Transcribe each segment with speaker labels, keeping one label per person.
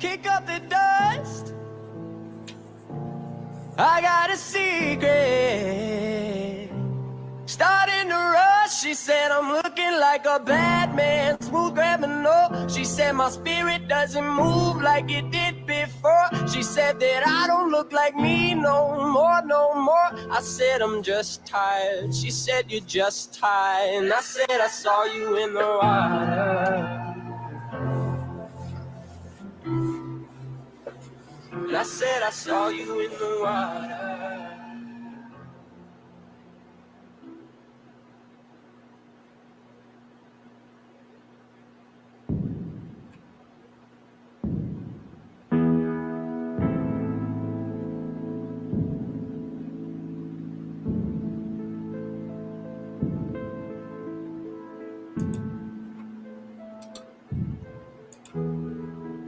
Speaker 1: kick up the dust. I got a secret, starting to rush. She said I'm looking like a bad man, smooth criminal. She said my spirit doesn't move like it did before. She said that I don't look like me no more, no more. I said I'm just tired. She said you're just tired. And I said I saw you in the water. And I said I saw you in the water.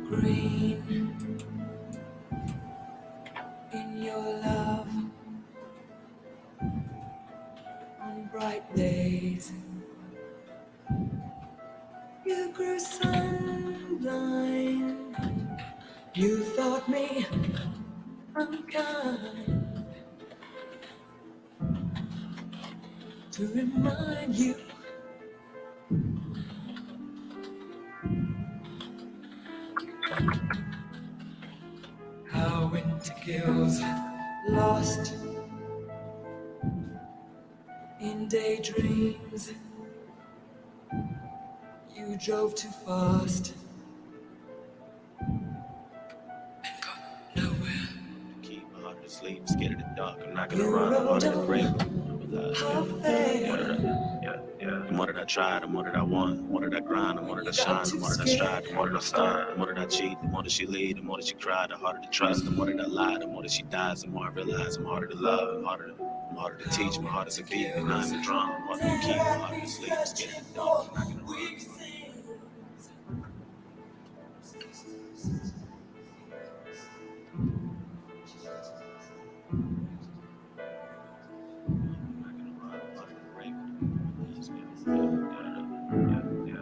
Speaker 1: Green in your love on bright days. You grew sunblind. You thought me unkind to remind you how winter kills, lost in daydreams. You drove too fast and got nowhere.
Speaker 2: Keep my heart asleep, scared of the dark. I'm not gonna run, I'm under the break. The more that I try, the more that I want. The more that I grind, the more that I shine. The more that I strive, the more that I start. The more that I cheat, the more that she lead. The more that she cry, the harder to trust. The more that I lie, the more that she dies. The more I realize I'm harder to love. I'm harder to teach. My heart is a beat, and I'm a drum. I'm harder to keep, my heart to sleep. Scared of the dark, I'm not gonna run.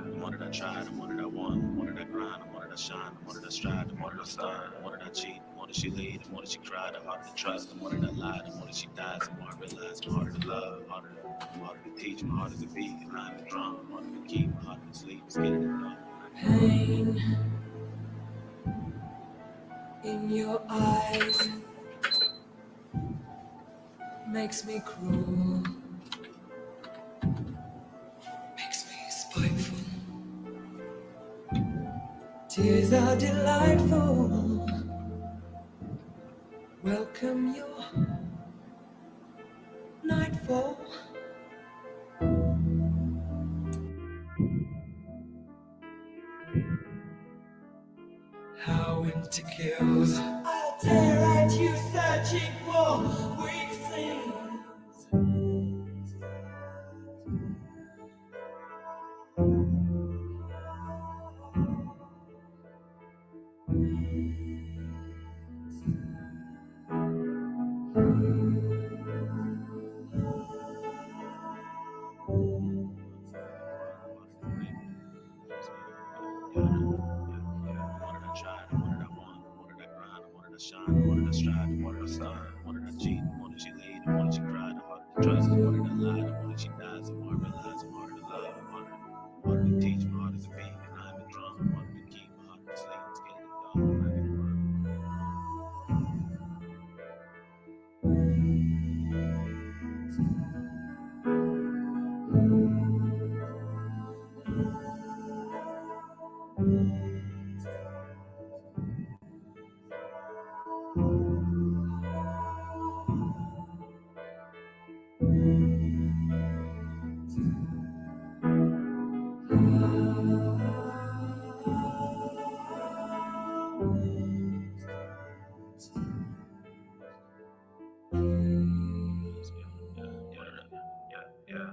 Speaker 2: The more that I try, the more that I want. The more that I grind, the more that I shine. The more that I strive, the more that I start. The more that I cheat, the more that she lead. The more that she cry, the harder to trust. The more that I lie, the more that she dies. The more I realize I'm harder to love. I'm harder to teach. My heart is a beat, and I'm a drum. I'm harder to keep, my heart to sleep. Scared of the dark.
Speaker 1: Pain in your eyes makes me cruel, makes me spiteful. Tears are delightful. Welcome your nightfall. How winter kills. I'll tear at you, searching for weak things.
Speaker 2: Shine, the more that I strive, the more that I start, the more that I cheat, the more that she lead, the more that she cry, the harder to trust, the more that I lie, the more that she dies, the more I realize I'm harder to love, I'm harder to teach, my heart is a beat, and I'm a drum, I'm harder to keep, my heart to sleep, scared of the dark, I'm not gonna run.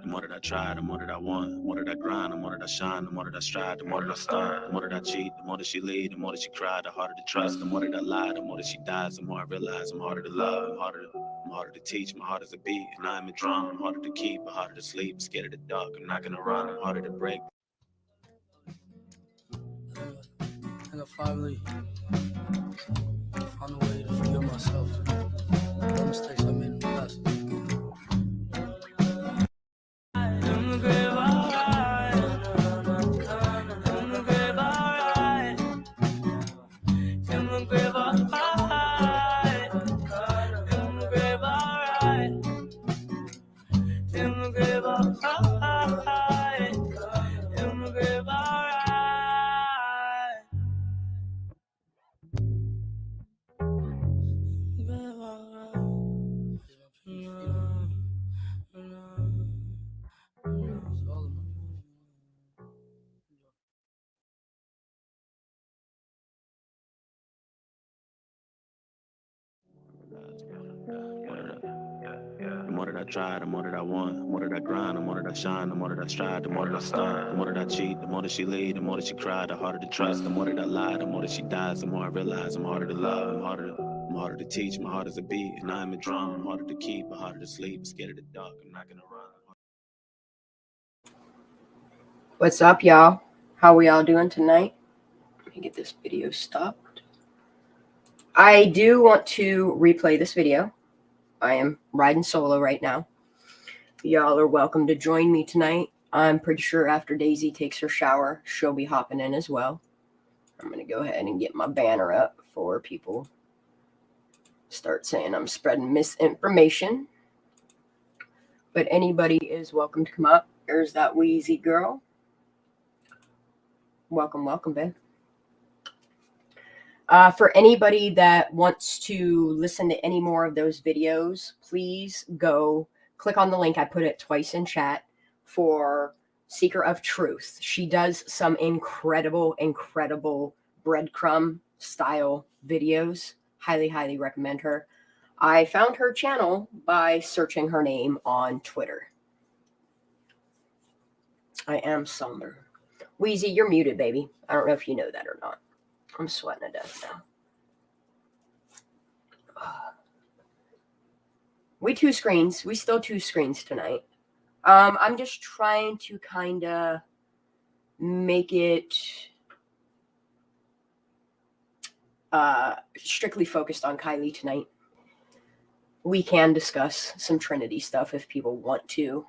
Speaker 2: The more that I try, the more that I want. The more that I grind, the more that I shine. The more that I strive, the more that I start. The more that I cheat, the more that she lead. The more that she cry, the harder to trust. The more that I lie, the more that she dies. The more I realize I'm harder to love. I'm harder to teach. My heart is a beat, and I'm a drum. I'm harder to keep, I'm harder to sleep. Scared of the dark, I'm not gonna run. I'm harder to break.
Speaker 1: think I finally found a way to forgive myself for the mistakes I made in the past.
Speaker 2: The more that I try, the more that I want. The more that I grind, the more that I shine. The more that I strive, the more that I start. The more that I cheat, the more that she lead. The more that she cry, the harder to trust. The more that I lie, the more that she dies. The more I realize I'm harder to love. I'm harder to teach. My heart is a beat, and I'm a drum. I'm harder to keep, I'm harder to sleep. I'm scared of the dark. I'm not gonna run.
Speaker 3: What's up, y'all? How we all doing tonight? Let me get this video stopped. I do want to replay this video. I am riding solo right now. Y'all are welcome to join me tonight. I'm pretty sure after Daisy takes her shower, she'll be hopping in as well. I'm going to go ahead and get my banner up before people start saying I'm spreading misinformation. But anybody is welcome to come up. There's that Wheezy girl. Welcome, welcome, babe. For anybody that wants to listen to any more of those videos, please go click on the link. I put it twice in chat for Seeker of Truth. She does some incredible breadcrumb style videos. Highly, highly recommend her. I found her channel by searching her name on Twitter. I am somber. Wheezy, you're muted, baby. I don't know if you know that or not. I'm sweating to death now. We still two screens tonight. I'm just trying to kind of make it strictly focused on Kiely tonight. We can discuss some Trinity stuff if people want to,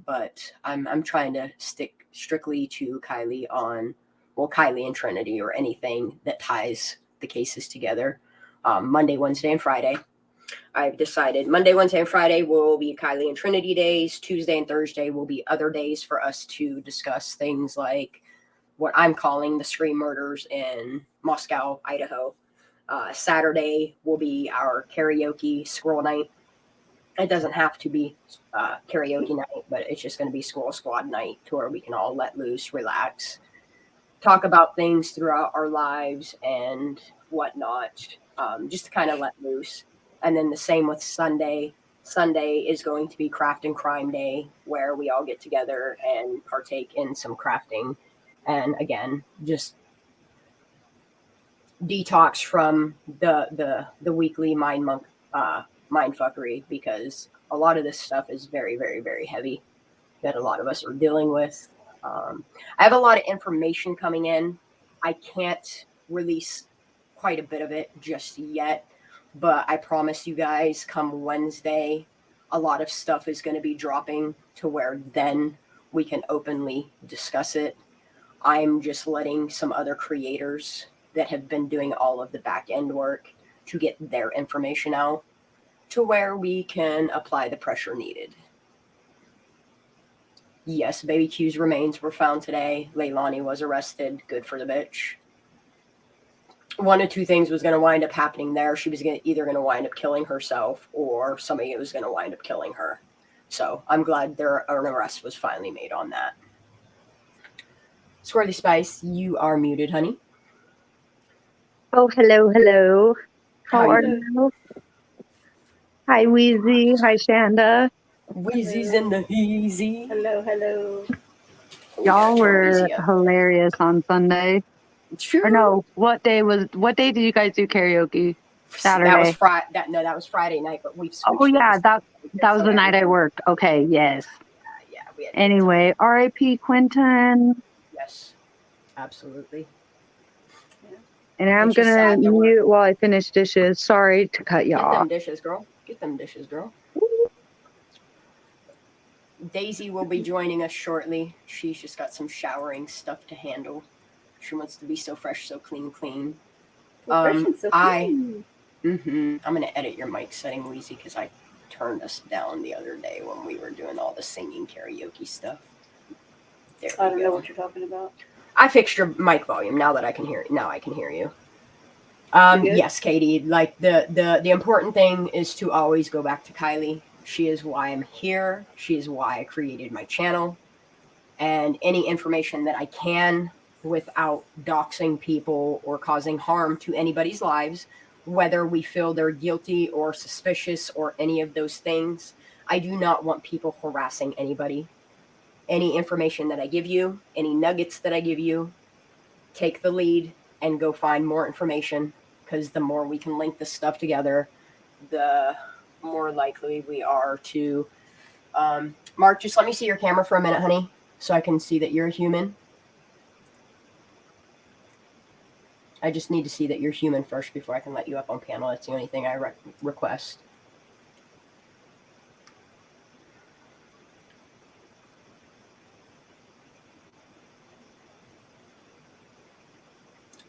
Speaker 3: but I'm trying to stick strictly to Kiely on, well, Kiely and Trinity, or anything that ties the cases together. Monday, Wednesday, and Friday. I've decided Monday, Wednesday, and Friday will be Kiely and Trinity days. Tuesday and Thursday will be other days for us to discuss things like what I'm calling the scream murders in Moscow, Idaho. Saturday will be our karaoke Squirrel night. It doesn't have to be karaoke night, but it's just going to be Squirrel Squad night to where we can all let loose, relax, talk about things throughout our lives and whatnot, just to kind of let loose. And then the same with Sunday. Sunday is going to be Craft and Crime Day, where we all get together and partake in some crafting. And again, just detox from the weekly mindfuckery, because a lot of this stuff is very, very, very heavy that a lot of us are dealing with. I have a lot of information coming in. I can't release quite a bit of it just yet, but I promise you guys, come Wednesday, a lot of stuff is going to be dropping to where then we can openly discuss it. I'm just letting some other creators that have been doing all of the back end work to get their information out to where we can apply the pressure needed. Yes, baby Q's remains were found today. Leilani was arrested. Good for the bitch. One of two things was going to wind up happening there. She was either going to wind up killing herself, or somebody was going to wind up killing her. So I'm glad an arrest was finally made on that. Squirrely Spice, you are muted, honey.
Speaker 4: Oh, hello. How are you? Hi, Wheezy. Hi, Shanda.
Speaker 3: Wheezy's in the easy.
Speaker 5: Hello.
Speaker 4: Y'all were hilarious on Sunday.
Speaker 3: Sure.
Speaker 4: Or no, what day did you guys do karaoke? Saturday.
Speaker 3: That was Friday. That was Friday night, but we've switched.
Speaker 4: Oh yeah, that was the night I worked. Okay, yes.
Speaker 3: Yeah.
Speaker 4: Anyway, R.I.P. Quentin.
Speaker 3: Yes, absolutely.
Speaker 4: And I'm
Speaker 3: It's just
Speaker 4: gonna
Speaker 3: sad that
Speaker 4: mute while I finish dishes. Sorry to cut you
Speaker 3: Get
Speaker 4: off.
Speaker 3: them dishes, girl. Get them dishes, girl. Daisy will be joining us shortly. She's just got some showering stuff to handle. She wants to be so fresh, so clean.
Speaker 5: Fresh and so
Speaker 3: I'm gonna edit your mic setting, Weezy, because I turned us down the other day when we were doing all the singing karaoke stuff. There we
Speaker 5: I don't
Speaker 3: go.
Speaker 5: know what you're talking about.
Speaker 3: I fixed your mic volume. Now I can hear you. Yes, Katie. Like the important thing is to always go back to Kiely. She is why I'm here. She is why I created my channel. And any information that I can without doxing people or causing harm to anybody's lives, whether we feel they're guilty or suspicious or any of those things, I do not want people harassing anybody. Any information that I give you, any nuggets that I give you, take the lead and go find more information, because the more we can link this stuff together, the more likely we are to Mark, just let me see your camera for a minute, honey, so I can see that you're a human. I just need to see that you're human first before I can let you up on panel. That's the only thing I request.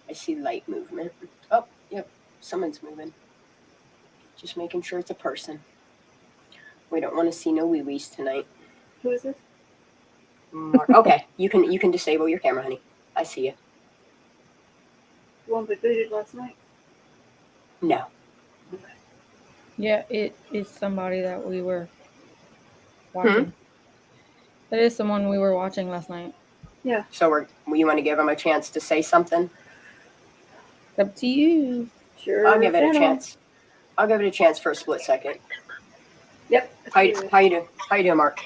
Speaker 3: I see light movement. Oh, yep, someone's moving. Just making sure it's a person. We don't want to see no wee-wees tonight.
Speaker 5: Who is this?
Speaker 3: Mark. Okay, you can disable your camera, honey. I see you.
Speaker 5: The one we booted last night?
Speaker 3: No.
Speaker 5: Okay.
Speaker 6: Yeah, it is somebody that we were watching. That is someone we were watching last night.
Speaker 5: Yeah.
Speaker 3: So you want to give him a chance to say something?
Speaker 6: It's up to you.
Speaker 5: Sure.
Speaker 3: I'll give it a chance. I'll give it a chance for a split second.
Speaker 5: Yep.
Speaker 3: How you doing, Mark?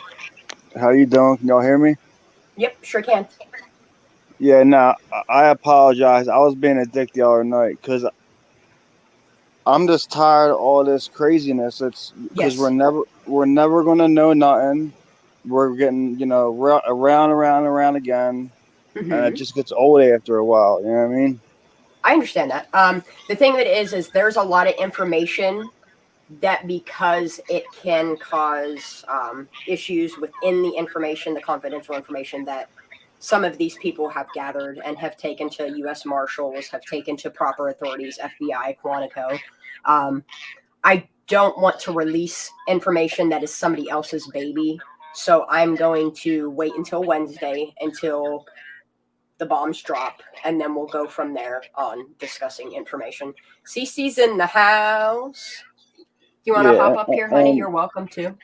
Speaker 7: How you doing? Can y'all hear me?
Speaker 3: Yep, sure can.
Speaker 7: Yeah, no, I apologize. I was being a dick the other night because I'm just tired of all this craziness. It's because we're never gonna know nothing. We're getting, around again, and it just gets old after a while. You know what I mean?
Speaker 3: I understand that. The thing that is there's a lot of information that, because it can cause issues within the information, the confidential information that some of these people have gathered and have taken to U.S. Marshals, have taken to proper authorities, FBI, Quantico. I don't want to release information that is somebody else's baby, so I'm going to wait until Wednesday until the bombs drop, and then we'll go from there on discussing information. Cece's in the house. Do you want to hop up here, honey? You're welcome to.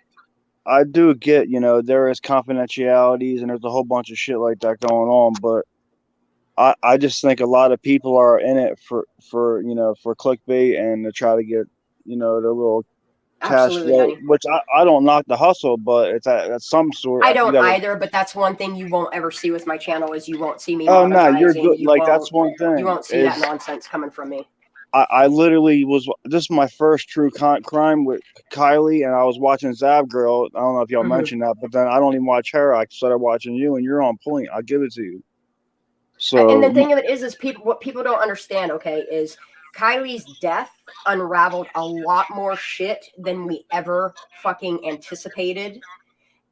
Speaker 7: I do get, there is confidentialities and there's a whole bunch of shit like that going on, but I just think a lot of people are in it for clickbait and to try to get, their little cash flow, which I don't knock the hustle, but it's at some sort.
Speaker 3: I don't either, but that's one thing you won't ever see with my channel is you won't see me.
Speaker 7: Oh no, you're good. That's one thing.
Speaker 3: You won't see that nonsense coming from me.
Speaker 7: I literally this is my first true crime with Kiely, and I was watching Zab Girl. I don't know if y'all mentioned that, but then I don't even watch her. I started watching you, and you're on point. I'll give it to you. So,
Speaker 3: and the thing of it is what people don't understand, okay, is Kiely's death unraveled a lot more shit than we ever fucking anticipated.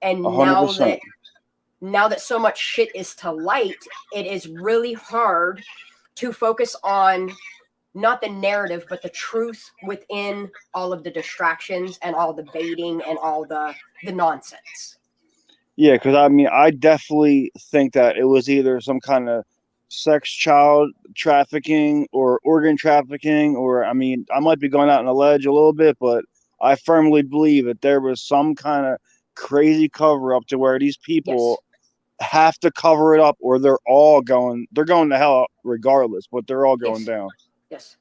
Speaker 3: And
Speaker 7: 100%.
Speaker 3: now that so much shit is to light, it is really hard to focus on not the narrative, but the truth within all of the distractions and all the baiting and all the nonsense.
Speaker 7: Yeah, because I definitely think that it was either some kind of sex child trafficking or organ trafficking, or I might be going out on a ledge a little bit, but I firmly believe that there was some kind of crazy cover up to where these people have to cover it up, or they're going to hell regardless, but they're all going down.
Speaker 3: Yes.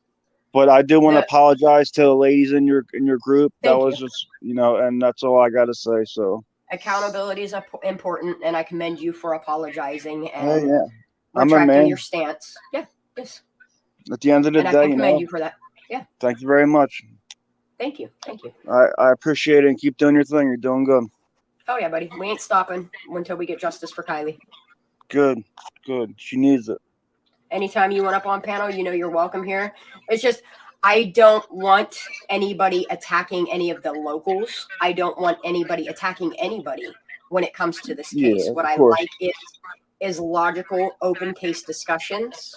Speaker 7: But I do want to apologize to the ladies in your group.
Speaker 3: Thank
Speaker 7: that was
Speaker 3: you.
Speaker 7: just, and that's all I got to say. So
Speaker 3: accountability is important, and I commend you for apologizing and
Speaker 7: I'm a
Speaker 3: retracting
Speaker 7: man.
Speaker 3: your stance. Yeah, yes.
Speaker 7: At the end of the day,
Speaker 3: I commend you for that. Yeah.
Speaker 7: Thank you very much.
Speaker 3: Thank you.
Speaker 7: I appreciate it, and keep doing your thing. You're doing good.
Speaker 3: Oh yeah, buddy. We ain't stopping until we get justice for Kiely.
Speaker 7: Good. She needs it.
Speaker 3: Anytime you want up on panel, you know you're welcome here. It's just I don't want anybody attacking any of the locals. I don't want anybody attacking anybody when it comes to this case.
Speaker 7: Yeah,
Speaker 3: What
Speaker 7: of
Speaker 3: I
Speaker 7: course.
Speaker 3: like is logical, open case discussions.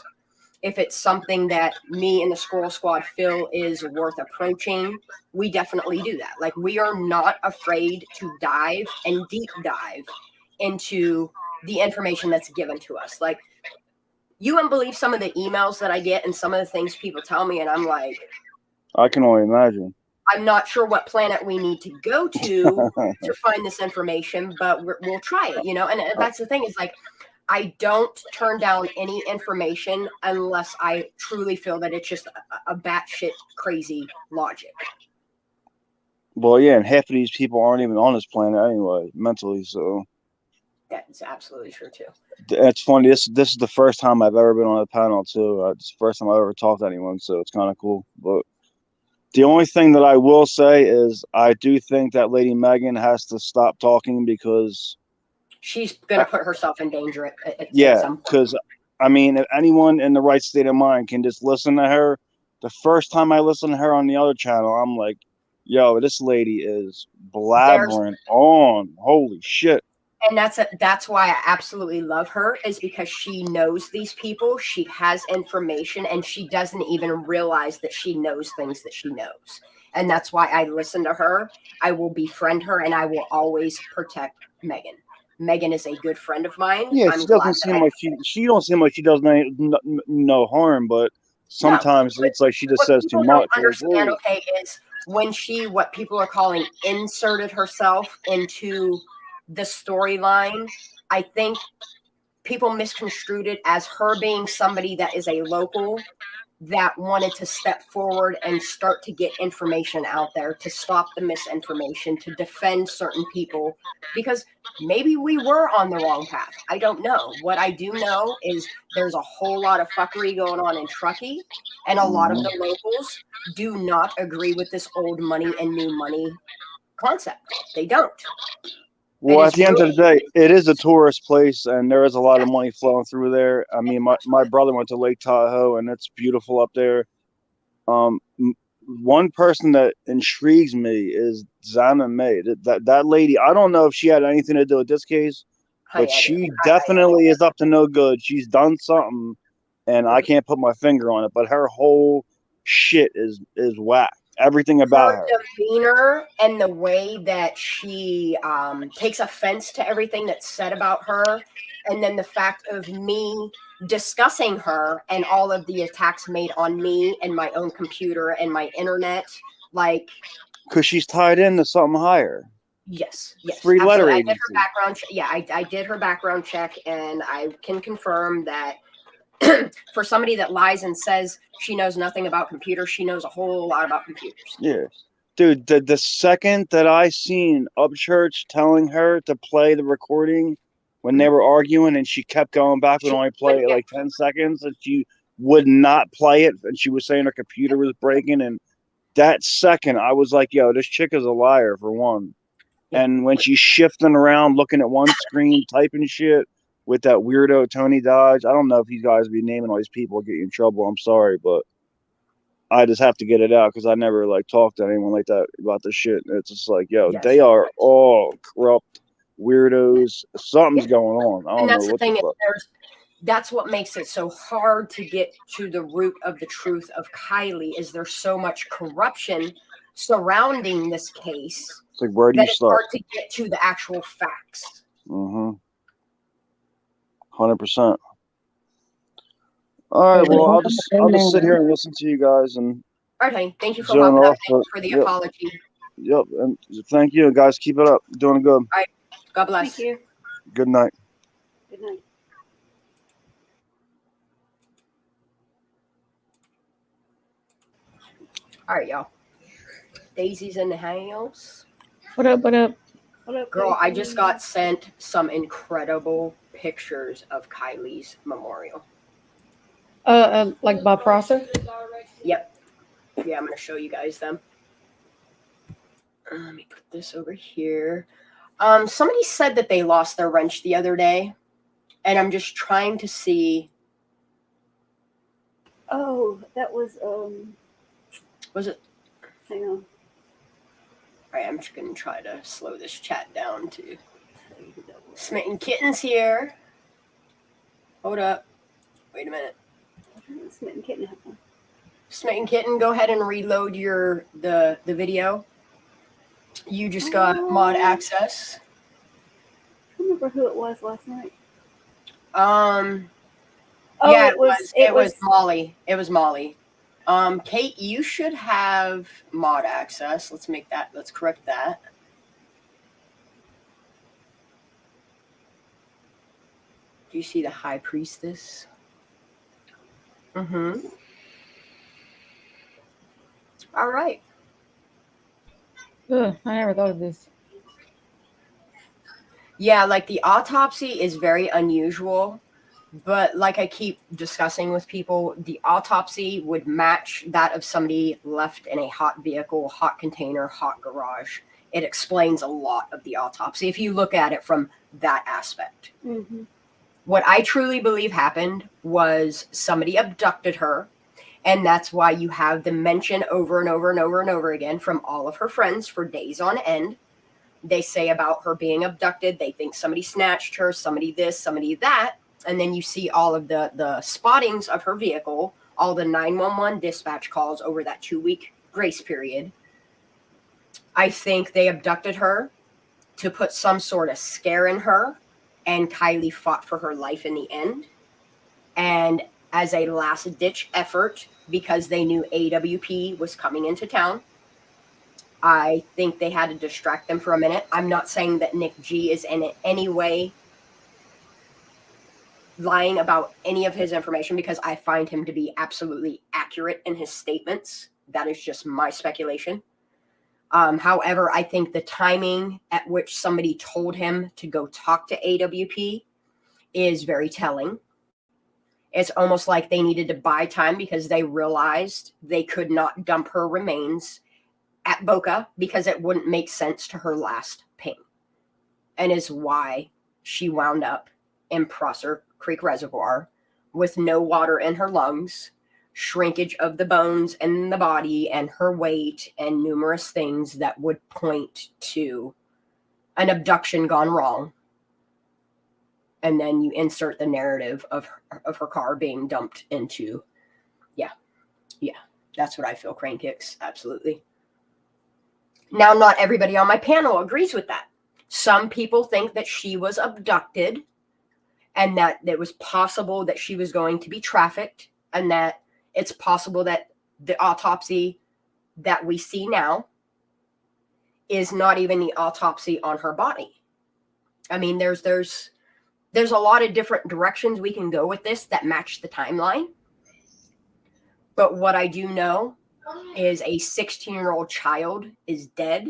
Speaker 3: If it's something that me and the Squirrel Squad feel is worth approaching, we definitely do that. Like, we are not afraid to dive and deep dive into the information that's given to us. Like, you wouldn't believe some of the emails that I get and some of the things people tell me, and I'm like,
Speaker 7: I can only imagine.
Speaker 3: I'm not sure what planet we need to go to find this information, but we'll try it, you know? And that's the thing is, like, I don't turn down any information unless I truly feel that it's just a batshit crazy logic.
Speaker 7: Well, yeah, and half of these people aren't even on this planet anyway, mentally, so.
Speaker 3: That's absolutely true, too.
Speaker 7: It's funny. This is the first time I've ever been on a panel, too. It's the first time I've ever talked to anyone, so it's kind of cool. But the only thing that I will say is I do think that Lady Megan has to stop talking because
Speaker 3: she's going to put herself in danger at
Speaker 7: yeah,
Speaker 3: some point.
Speaker 7: because, I mean, if anyone in the right state of mind can just listen to her, the first time I listened to her on the other channel, I'm like, yo, this lady is blabbering on. Holy shit.
Speaker 3: And that's why I absolutely love her, is because she knows these people, she has information, and she doesn't even realize that she knows things that she knows. And that's why I listen to her. I will befriend her, and I will always protect Megan. Megan is a good friend of mine.
Speaker 7: Yeah, she doesn't seem like she don't seem like she does no harm, but sometimes it's like she just says too much.
Speaker 3: Understand, okay, is when she, what people are calling, inserted herself into the storyline. I think people misconstrued it as her being somebody that is a local that wanted to step forward and start to get information out there to stop the misinformation, to defend certain people, because maybe we were on the wrong path. I don't know. What I do know is there's a whole lot of fuckery going on in Truckee, and a lot of the locals do not agree with this old money and new money concept. They don't.
Speaker 7: Well, at the end of the day, it is a tourist place, and there is a lot of money flowing through there. I mean, my brother went to Lake Tahoe, and it's beautiful up there. One person that intrigues me is Zana May. That lady, I don't know if she had anything to do with this case, but she definitely is up to no good. She's done something, and I can't put my finger on it, but her whole shit is whack. Everything about her
Speaker 3: demeanor and the way that she takes offense to everything that's said about her, and then the fact of me discussing her and all of the attacks made on me and my own computer and my internet, like,
Speaker 7: because she's tied into something higher.
Speaker 3: Yes.
Speaker 7: Free letter
Speaker 3: agency.
Speaker 7: I did her
Speaker 3: background. I did her background check, and I can confirm that for somebody that lies and says she knows nothing about computers, she knows a whole lot about computers.
Speaker 7: Yeah. Dude, the second that I seen Upchurch telling her to play the recording when they were arguing, and she kept going back and only play it like 10 seconds, and she would not play it, and she was saying her computer was breaking, and that second I was like, yo, this chick is a liar, for one. And when she's shifting around, looking at one screen, typing shit with that weirdo Tony Dodge, I don't know if you guys be naming all these people, get you in trouble. I'm sorry, but I just have to get it out because I never like talked to anyone like that about this shit. It's just like, yo, they are all corrupt weirdos. Something's going on. I don't know what the fuck.
Speaker 3: That's what makes it so hard to get to the root of the truth of Kiely, is there's so much corruption surrounding this case.
Speaker 7: It's like, where do you start?
Speaker 3: It's hard to get to the actual facts.
Speaker 7: 100%. All right, well, I'll just sit here and listen to you guys and.
Speaker 3: Okay, thank you for hopping up. Thank you for the apology.
Speaker 7: Yep, and thank you, guys. Keep it up. Doing good.
Speaker 3: All right, God bless.
Speaker 5: Thank you.
Speaker 7: Good night.
Speaker 5: Good night.
Speaker 3: All right, y'all. Daisy's in the house.
Speaker 6: What up?
Speaker 5: What up,
Speaker 3: Girl,
Speaker 5: Daisy?
Speaker 3: I just got sent some incredible pictures of Kiely's memorial.
Speaker 6: Like by process?
Speaker 3: Yep. Yeah, I'm going to show you guys them. Let me put this over here. Somebody said that they lost their wrench the other day, and I'm just trying to see
Speaker 5: Oh, that was
Speaker 3: Was it?
Speaker 5: hang on.
Speaker 3: All right, I'm just gonna try to slow this chat down too. Smitten Kitten's here. Hold up. Wait a minute.
Speaker 5: Smitten Kitten had one.
Speaker 3: Smitten Kitten, go ahead and reload the video. You just got mod access.
Speaker 5: I don't remember who it was last night.
Speaker 3: Oh, yeah, it was Molly. It was Molly. Kate, you should have mod access. Let's correct that. Do you see the High Priestess? Mm-hmm. All right.
Speaker 6: Ugh, I never thought of this.
Speaker 3: Yeah, like the autopsy is very unusual, but like I keep discussing with people, the autopsy would match that of somebody left in a hot vehicle, hot container, hot garage. It explains a lot of the autopsy if you look at it from that aspect.
Speaker 5: Mm-hmm.
Speaker 3: What I truly believe happened was somebody abducted her, and that's why you have the mention over and over and over and over again from all of her friends for days on end. They say about her being abducted. They think somebody snatched her, somebody this, somebody that. And then you see all of the spottings of her vehicle, all the 911 dispatch calls over that 2-week grace period. I think they abducted her to put some sort of scare in her, and Kiely fought for her life in the end. And as a last-ditch effort, because they knew AWP was coming into town, I think they had to distract them for a minute. I'm not saying that Nick G is in any way lying about any of his information, because I find him to be absolutely accurate in his statements. That is just my speculation. However, I think the timing at which somebody told him to go talk to AWP is very telling. It's almost like they needed to buy time because they realized they could not dump her remains at Boca because it wouldn't make sense to her last pain, and is why she wound up in Prosser Creek Reservoir with no water in her lungs, shrinkage of the bones in the body, and her weight, and numerous things that would point to an abduction gone wrong. And then you insert the narrative of her car being dumped into, yeah, that's what I feel. Crane kicks, absolutely. Now, not everybody on my panel agrees with that. Some people think that she was abducted and that it was possible that she was going to be trafficked, and that it's possible that the autopsy that we see now is not even the autopsy on her body. I mean, there's a lot of different directions we can go with this that match the timeline. But what I do know is a 16-year-old child is dead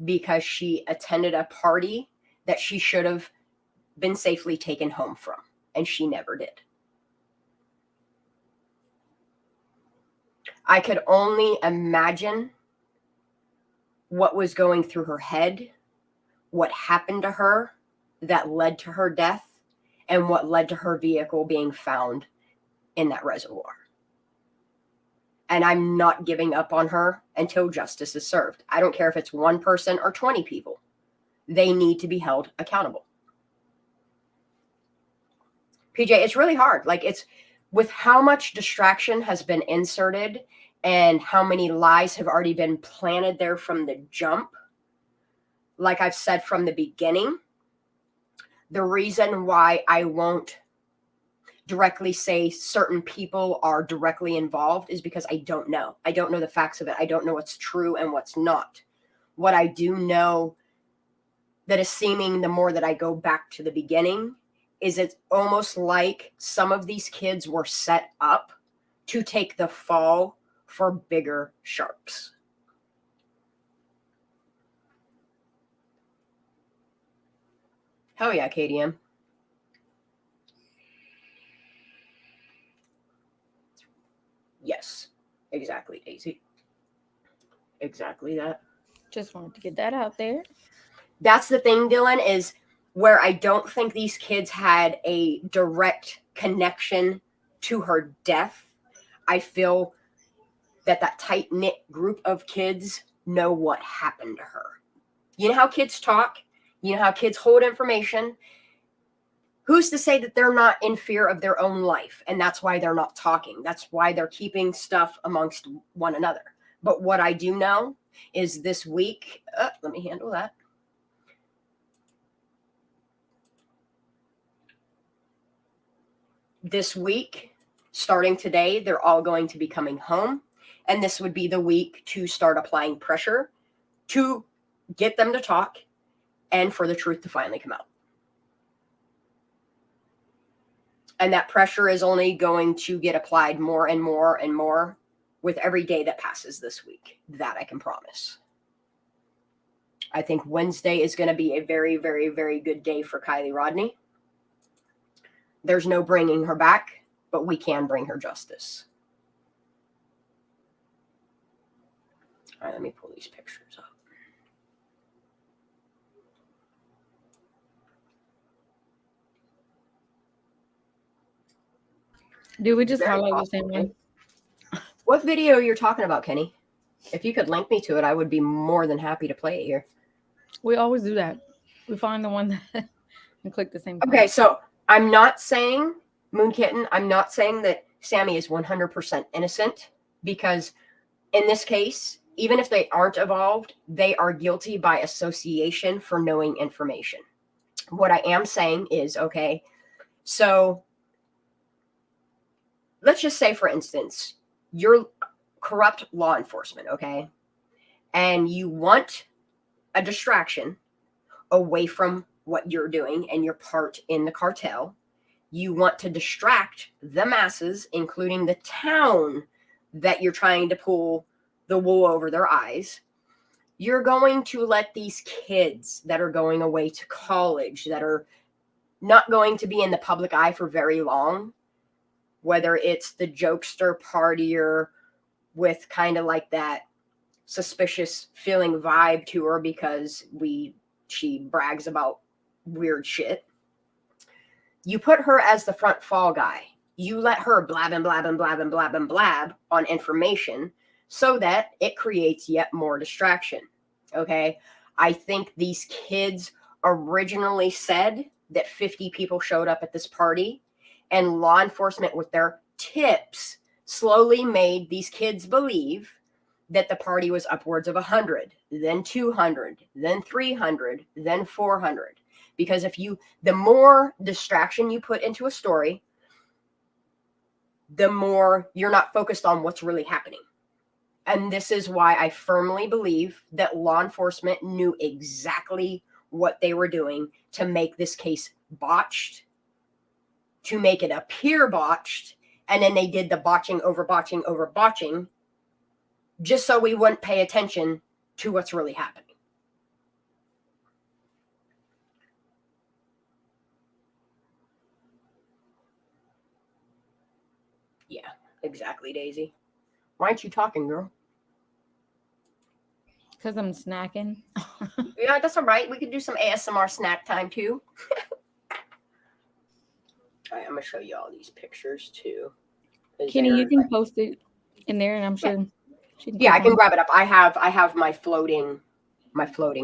Speaker 3: because she attended a party that she should have been safely taken home from, and she never did. I could only imagine what was going through her head, what happened to her that led to her death, and what led to her vehicle being found in that reservoir. And I'm not giving up on her until justice is served. I don't care if it's one person or 20 people. They need to be held accountable. PJ, it's really hard. Like, it's with how much distraction has been inserted and how many lies have already been planted there from the jump. Like I've said from the beginning, the reason why I won't directly say certain people are directly involved is because I don't know. I don't know the facts of it. I don't know what's true and what's not. What I do know that is seeming the more that I go back to the beginning is it's almost like some of these kids were set up to take the fall for bigger sharks. Hell yeah, KDM. Yes, exactly, Daisy. Exactly that.
Speaker 6: Just wanted to get that out there.
Speaker 3: That's the thing, Dylan, is where I don't think these kids had a direct connection to her death I feel that tight-knit group of kids know what happened to her. You know how kids talk? You know how kids hold information? Who's to say that they're not in fear of their own life? And that's why they're not talking. That's why they're keeping stuff amongst one another. But what I do know is this week, let me handle that. This week, starting today, they're all going to be coming home. And this would be the week to start applying pressure to get them to talk and for the truth to finally come out. And that pressure is only going to get applied more and more and more with every day that passes this week. That I can promise. I think Wednesday is going to be a very, very, very good day for Kiely Rodni. There's no bringing her back, but we can bring her justice. All right, let me pull these pictures up.
Speaker 6: Do we just
Speaker 3: Very
Speaker 6: highlight the
Speaker 3: possible.
Speaker 6: same one?
Speaker 3: What video you're talking about, Kenny? If you could link me to it, I would be more than happy to play it here.
Speaker 6: We always do that. We find the one that and click the same.
Speaker 3: Okay, so I'm not saying, Moon Kitten, I'm not saying that Sammy is 100% innocent, because in this case, even if they aren't involved, they are guilty by association for knowing information. What I am saying is, okay, so let's just say, for instance, you're corrupt law enforcement, okay? And you want a distraction away from what you're doing and your part in the cartel. You want to distract the masses, including the town that you're trying to pull the wool over their eyes. You're going to let these kids that are going away to college, that are not going to be in the public eye for very long, whether it's the jokester partier with kind of like that suspicious feeling vibe to her because she brags about weird shit. You put her as the front fall guy. You let her blab and blab and blab and blab and blab on information so that it creates yet more distraction. Okay? I think these kids originally said that 50 people showed up at this party, and law enforcement with their tips slowly made these kids believe that the party was upwards of 100, then 200, then 300, then 400. Because the more distraction you put into a story, the more you're not focused on what's really happening. And this is why I firmly believe that law enforcement knew exactly what they were doing to make this case botched, to make it appear botched, and then they did the botching over botching over botching, just so we wouldn't pay attention to what's really happening. Yeah, exactly, Daisy. Why aren't you talking, girl?
Speaker 6: Because I'm snacking.
Speaker 3: Yeah, that's all right. We could do some ASMR snack time, too. All right, I'm going to show you all these pictures, too.
Speaker 6: Kenny, you can post it in there, and I'm sure she can.
Speaker 3: Yeah, I can grab it up. I have my floating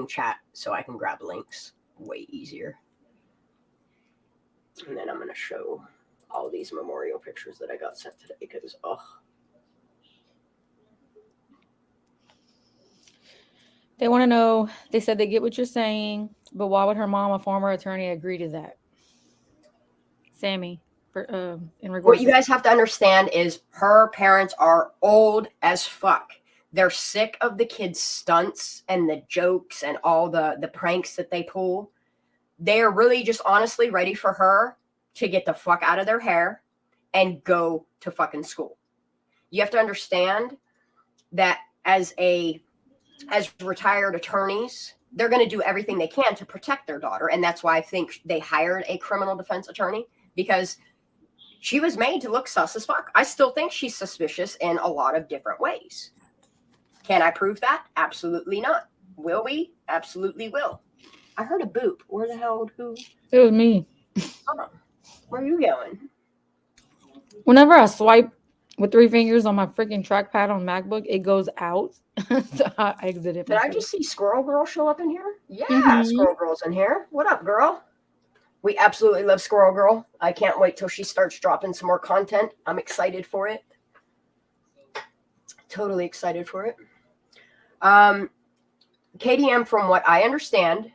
Speaker 3: chat, so I can grab links way easier. And then I'm going to show all these memorial pictures that I got sent today because,
Speaker 6: They want to know, they said they get what you're saying, but why would her mom, a former attorney, agree to that? Sammy, in regards
Speaker 3: what you guys have to understand is her parents are old as fuck. They're sick of the kids' stunts and the jokes and all the pranks that they pull. They are really just honestly ready for her to get the fuck out of their hair and go to fucking school. You have to understand that as retired attorneys, they're going to do everything they can to protect their daughter. And that's why I think they hired a criminal defense attorney, because she was made to look sus as fuck. I still think she's suspicious in a lot of different ways. Can I prove that? Absolutely not. Will we? Absolutely will. I heard a boop. Where the hell? Who?
Speaker 6: It was me.
Speaker 3: Oh, where are you going?
Speaker 6: Whenever I swipe with 3 fingers on my freaking trackpad on MacBook, it goes out. So I exited.
Speaker 3: Did I just see Squirrel Girl show up in here? Yeah,
Speaker 6: Mhm.
Speaker 3: Squirrel Girl's in here. What up, girl? We absolutely love Squirrel Girl. I can't wait till she starts dropping some more content. I'm excited for it. Totally excited for it. KDM, from what I understand,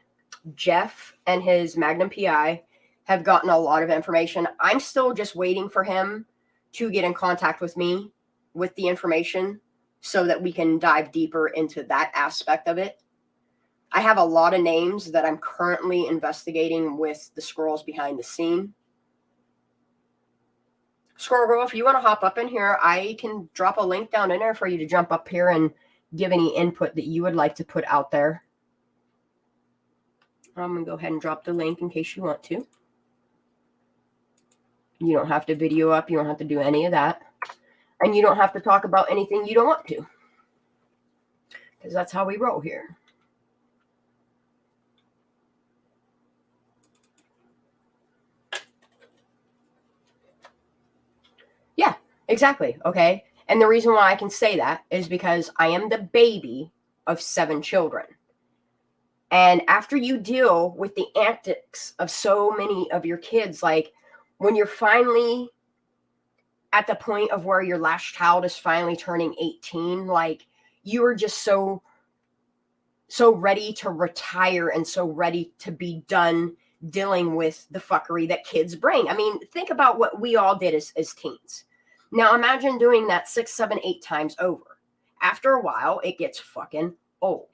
Speaker 3: Jeff and his Magnum PI have gotten a lot of information. I'm still just waiting for him to get in contact with me with the information so that we can dive deeper into that aspect of it. I have a lot of names that I'm currently investigating with the squirrels behind the scene. Squirrel Girl, if you want to hop up in here, I can drop a link down in there for you to jump up here and give any input that you would like to put out there. I'm going to go ahead and drop the link in case you want to. You don't have to video up. You don't have to do any of that. And you don't have to talk about anything you don't want to. Because that's how we roll here. Yeah, exactly. Okay. And the reason why I can say that is because I am the baby of 7 children. And after you deal with the antics of so many of your kids, like when you're finally at the point of where your last child is finally turning 18, like you are just so ready to retire and so ready to be done dealing with the fuckery that kids bring. I mean, think about what we all did as teens. Now imagine doing that 6, 7, 8 times over. After a while, it gets fucking old.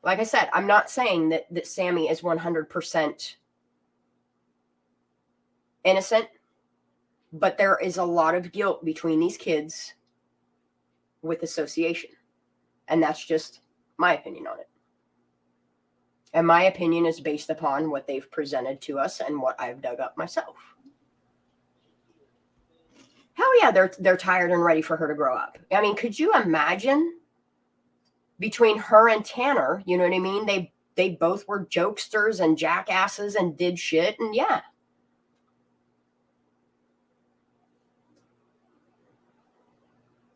Speaker 3: Like I said, I'm not saying that Sammy is 100% innocent, but there is a lot of guilt between these kids with association. And that's just my opinion on it. And my opinion is based upon what they've presented to us and what I've dug up myself. Hell yeah, they're tired and ready for her to grow up. I mean, could you imagine between her and Tanner, you know what I mean? They both were jokesters and jackasses and did shit, and yeah.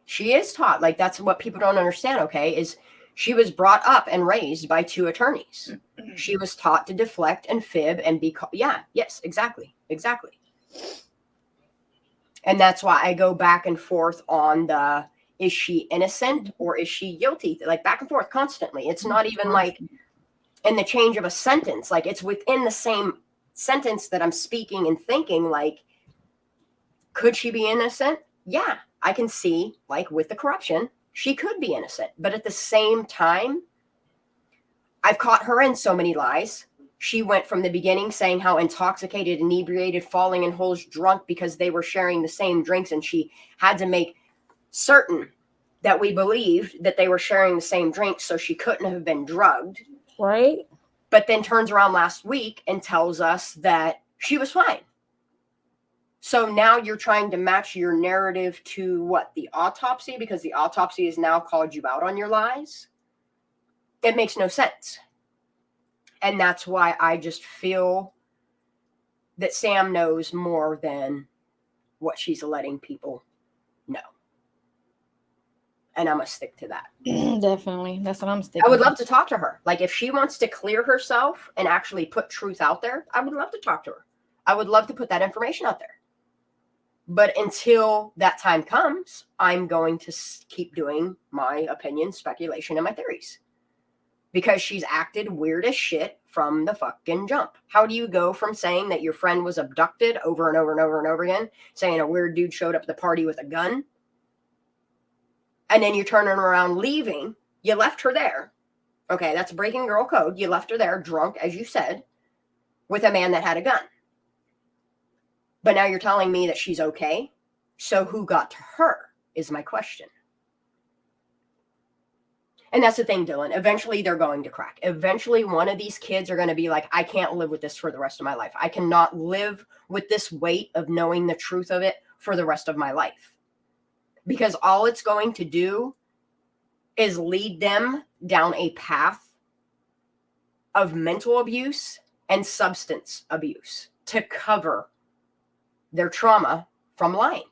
Speaker 3: She is taught, like that's what people don't understand, okay, is she was brought up and raised by 2 attorneys. She was taught to deflect and fib and be, yeah, yes, exactly. And that's why I go back and forth on the, is she innocent or is she guilty? Like back and forth constantly. It's not even like in the change of a sentence. Like it's within the same sentence that I'm speaking and thinking, like, could she be innocent? Yeah, I can see, like with the corruption, she could be innocent. But at the same time, I've caught her in so many lies. She went from the beginning saying how intoxicated, inebriated, falling in holes, drunk because they were sharing the same drinks. And she had to make certain that we believed that they were sharing the same drinks. So she couldn't have been drugged.
Speaker 6: Right.
Speaker 3: But then turns around last week and tells us that she was fine. So now you're trying to match your narrative to what? The autopsy? Because the autopsy has now called you out on your lies? It makes no sense. And that's why I just feel that Sam knows more than what she's letting people know. And I'm going to stick to that.
Speaker 6: Definitely. That's what I'm sticking
Speaker 3: I would love to talk to her. Like if she wants to clear herself and actually put truth out there, I would love to talk to her. I would love to put that information out there. But until that time comes, I'm going to keep doing my opinion, speculation, and my theories. Because she's acted weird as shit from the fucking jump. How do you go from saying that your friend was abducted over and over and over and over again, saying a weird dude showed up at the party with a gun, and then you're turning around leaving, you left her there. Okay, that's breaking girl code. You left her there drunk, as you said, with a man that had a gun. But now you're telling me that she's okay. So who got to her is my question. And that's the thing, Dylan. Eventually they're going to crack. Eventually one of these kids are going to be like, I can't live with this for the rest of my life. I cannot live with this weight of knowing the truth of it for the rest of my life. Because all it's going to do is lead them down a path of mental abuse and substance abuse to cover their trauma from lying.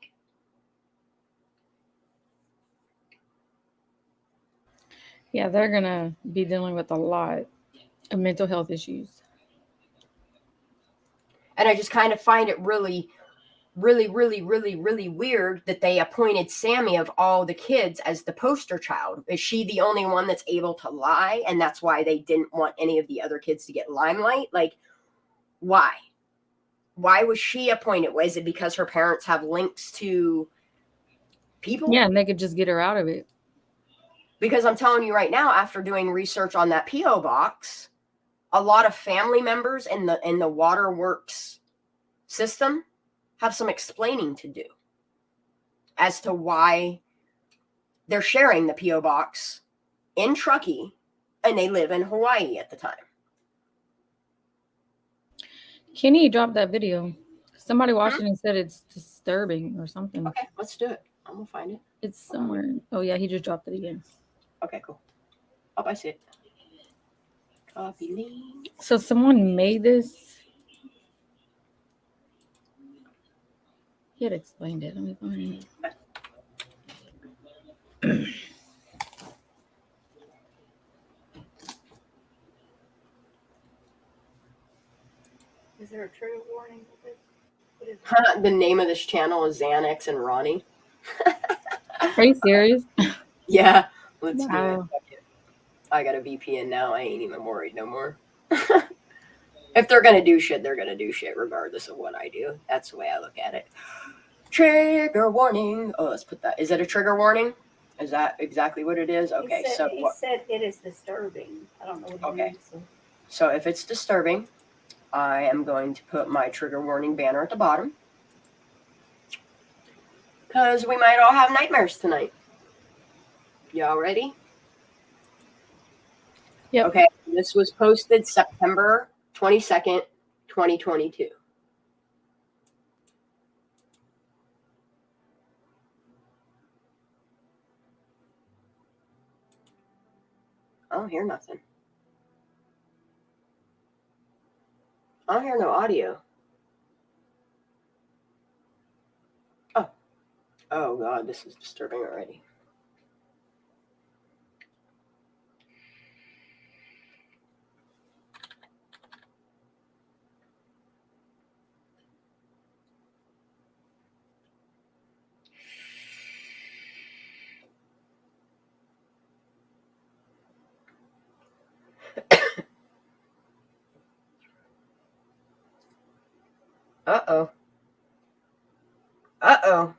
Speaker 6: Yeah, they're going to be dealing with a lot of mental health issues.
Speaker 3: And I just kind of find it really, really, really, really, really weird that they appointed Sammy of all the kids as the poster child. Is she the only one that's able to lie? And that's why they didn't want any of the other kids to get limelight? Like, why? Why was she appointed? Was it because her parents have links to people?
Speaker 6: Yeah, and they could just get her out of it.
Speaker 3: Because I'm telling you right now, after doing research on that P.O. box, a lot of family members in the waterworks system have some explaining to do as to why they're sharing the P.O. box in Truckee and they live in Hawaii at the time.
Speaker 6: Kenny dropped that video. Somebody watched it and said it's disturbing or something.
Speaker 3: Okay, let's do it. I'm going to find it.
Speaker 6: It's somewhere. Oh, yeah, he just dropped it again.
Speaker 3: Okay, cool. Oh, I see it. Copy link.
Speaker 6: So someone made this. He had explained it. Let me find it.
Speaker 5: Is there a trigger warning? What is
Speaker 3: The name of this channel is Xanax and Ronnie.
Speaker 6: Are you serious?
Speaker 3: Yeah, let's do
Speaker 6: Wow.
Speaker 3: it. I got a VPN now. I ain't even worried no more. If they're going to do shit, they're going to do shit regardless of what I do. That's the way I look at it. Trigger warning. Oh, let's put that. Is it a trigger warning? Is that exactly what it is? Okay,
Speaker 5: he said,
Speaker 3: so
Speaker 5: he said it is disturbing. I don't know what he
Speaker 3: Okay.
Speaker 5: means.
Speaker 3: So if it's disturbing, I am going to put my trigger warning banner at the bottom. Because we might all have nightmares tonight. Y'all ready?
Speaker 6: Yep.
Speaker 3: Okay, this was posted September 22nd, 2022. I don't hear nothing. I don't hear no audio. Oh God, this is disturbing already. Uh-oh. Uh-oh.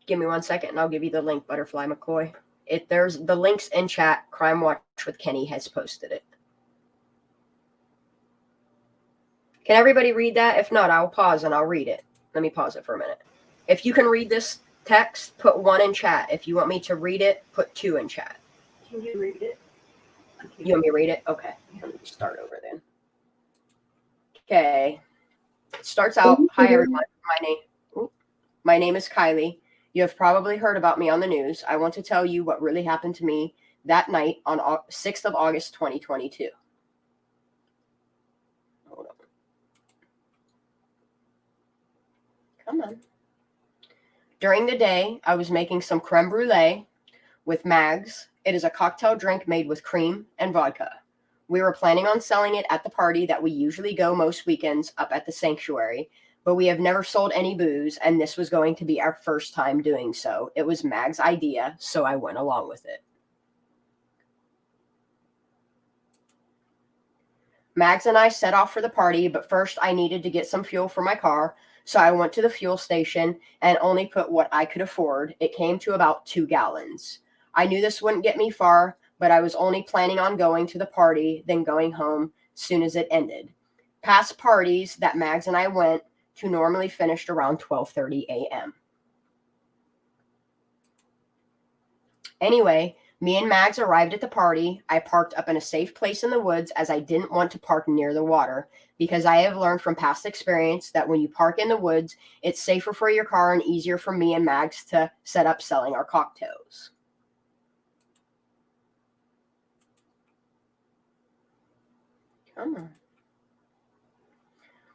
Speaker 3: Give me 1 second and I'll give you the link, Butterfly McCoy. There's the links in chat. Crime Watch with Kenny has posted it. Can everybody read that? If not, I'll pause and I'll read it. Let me pause it for a minute. If you can read this text, put 1 in chat. If you want me to read it, put 2 in chat.
Speaker 5: Can you read it?
Speaker 3: You want me to read it? Okay. Let me start over then. Okay. It starts out, hi everyone. My name is Kiely. You have probably heard about me on the news. I want to tell you what really happened to me that night on 6th of August, 2022. Hold on. Come on. During the day, I was making some creme brulee with Mags. It is a cocktail drink made with cream and vodka. We were planning on selling it at the party that we usually go most weekends up at the sanctuary, but we have never sold any booze, and this was going to be our first time doing so. It was Mag's idea, so I went along with it. Mags and I set off for the party, but first I needed to get some fuel for my car, so I went to the fuel station and only put what I could afford. It came to about 2 gallons. I knew this wouldn't get me far, but I was only planning on going to the party, then going home soon as it ended. Past parties that Mags and I went to normally finished around 12:30 a.m. Anyway, me and Mags arrived at the party. I parked up in a safe place in the woods as I didn't want to park near the water because I have learned from past experience that when you park in the woods, it's safer for your car and easier for me and Mags to set up selling our cocktails. Come on.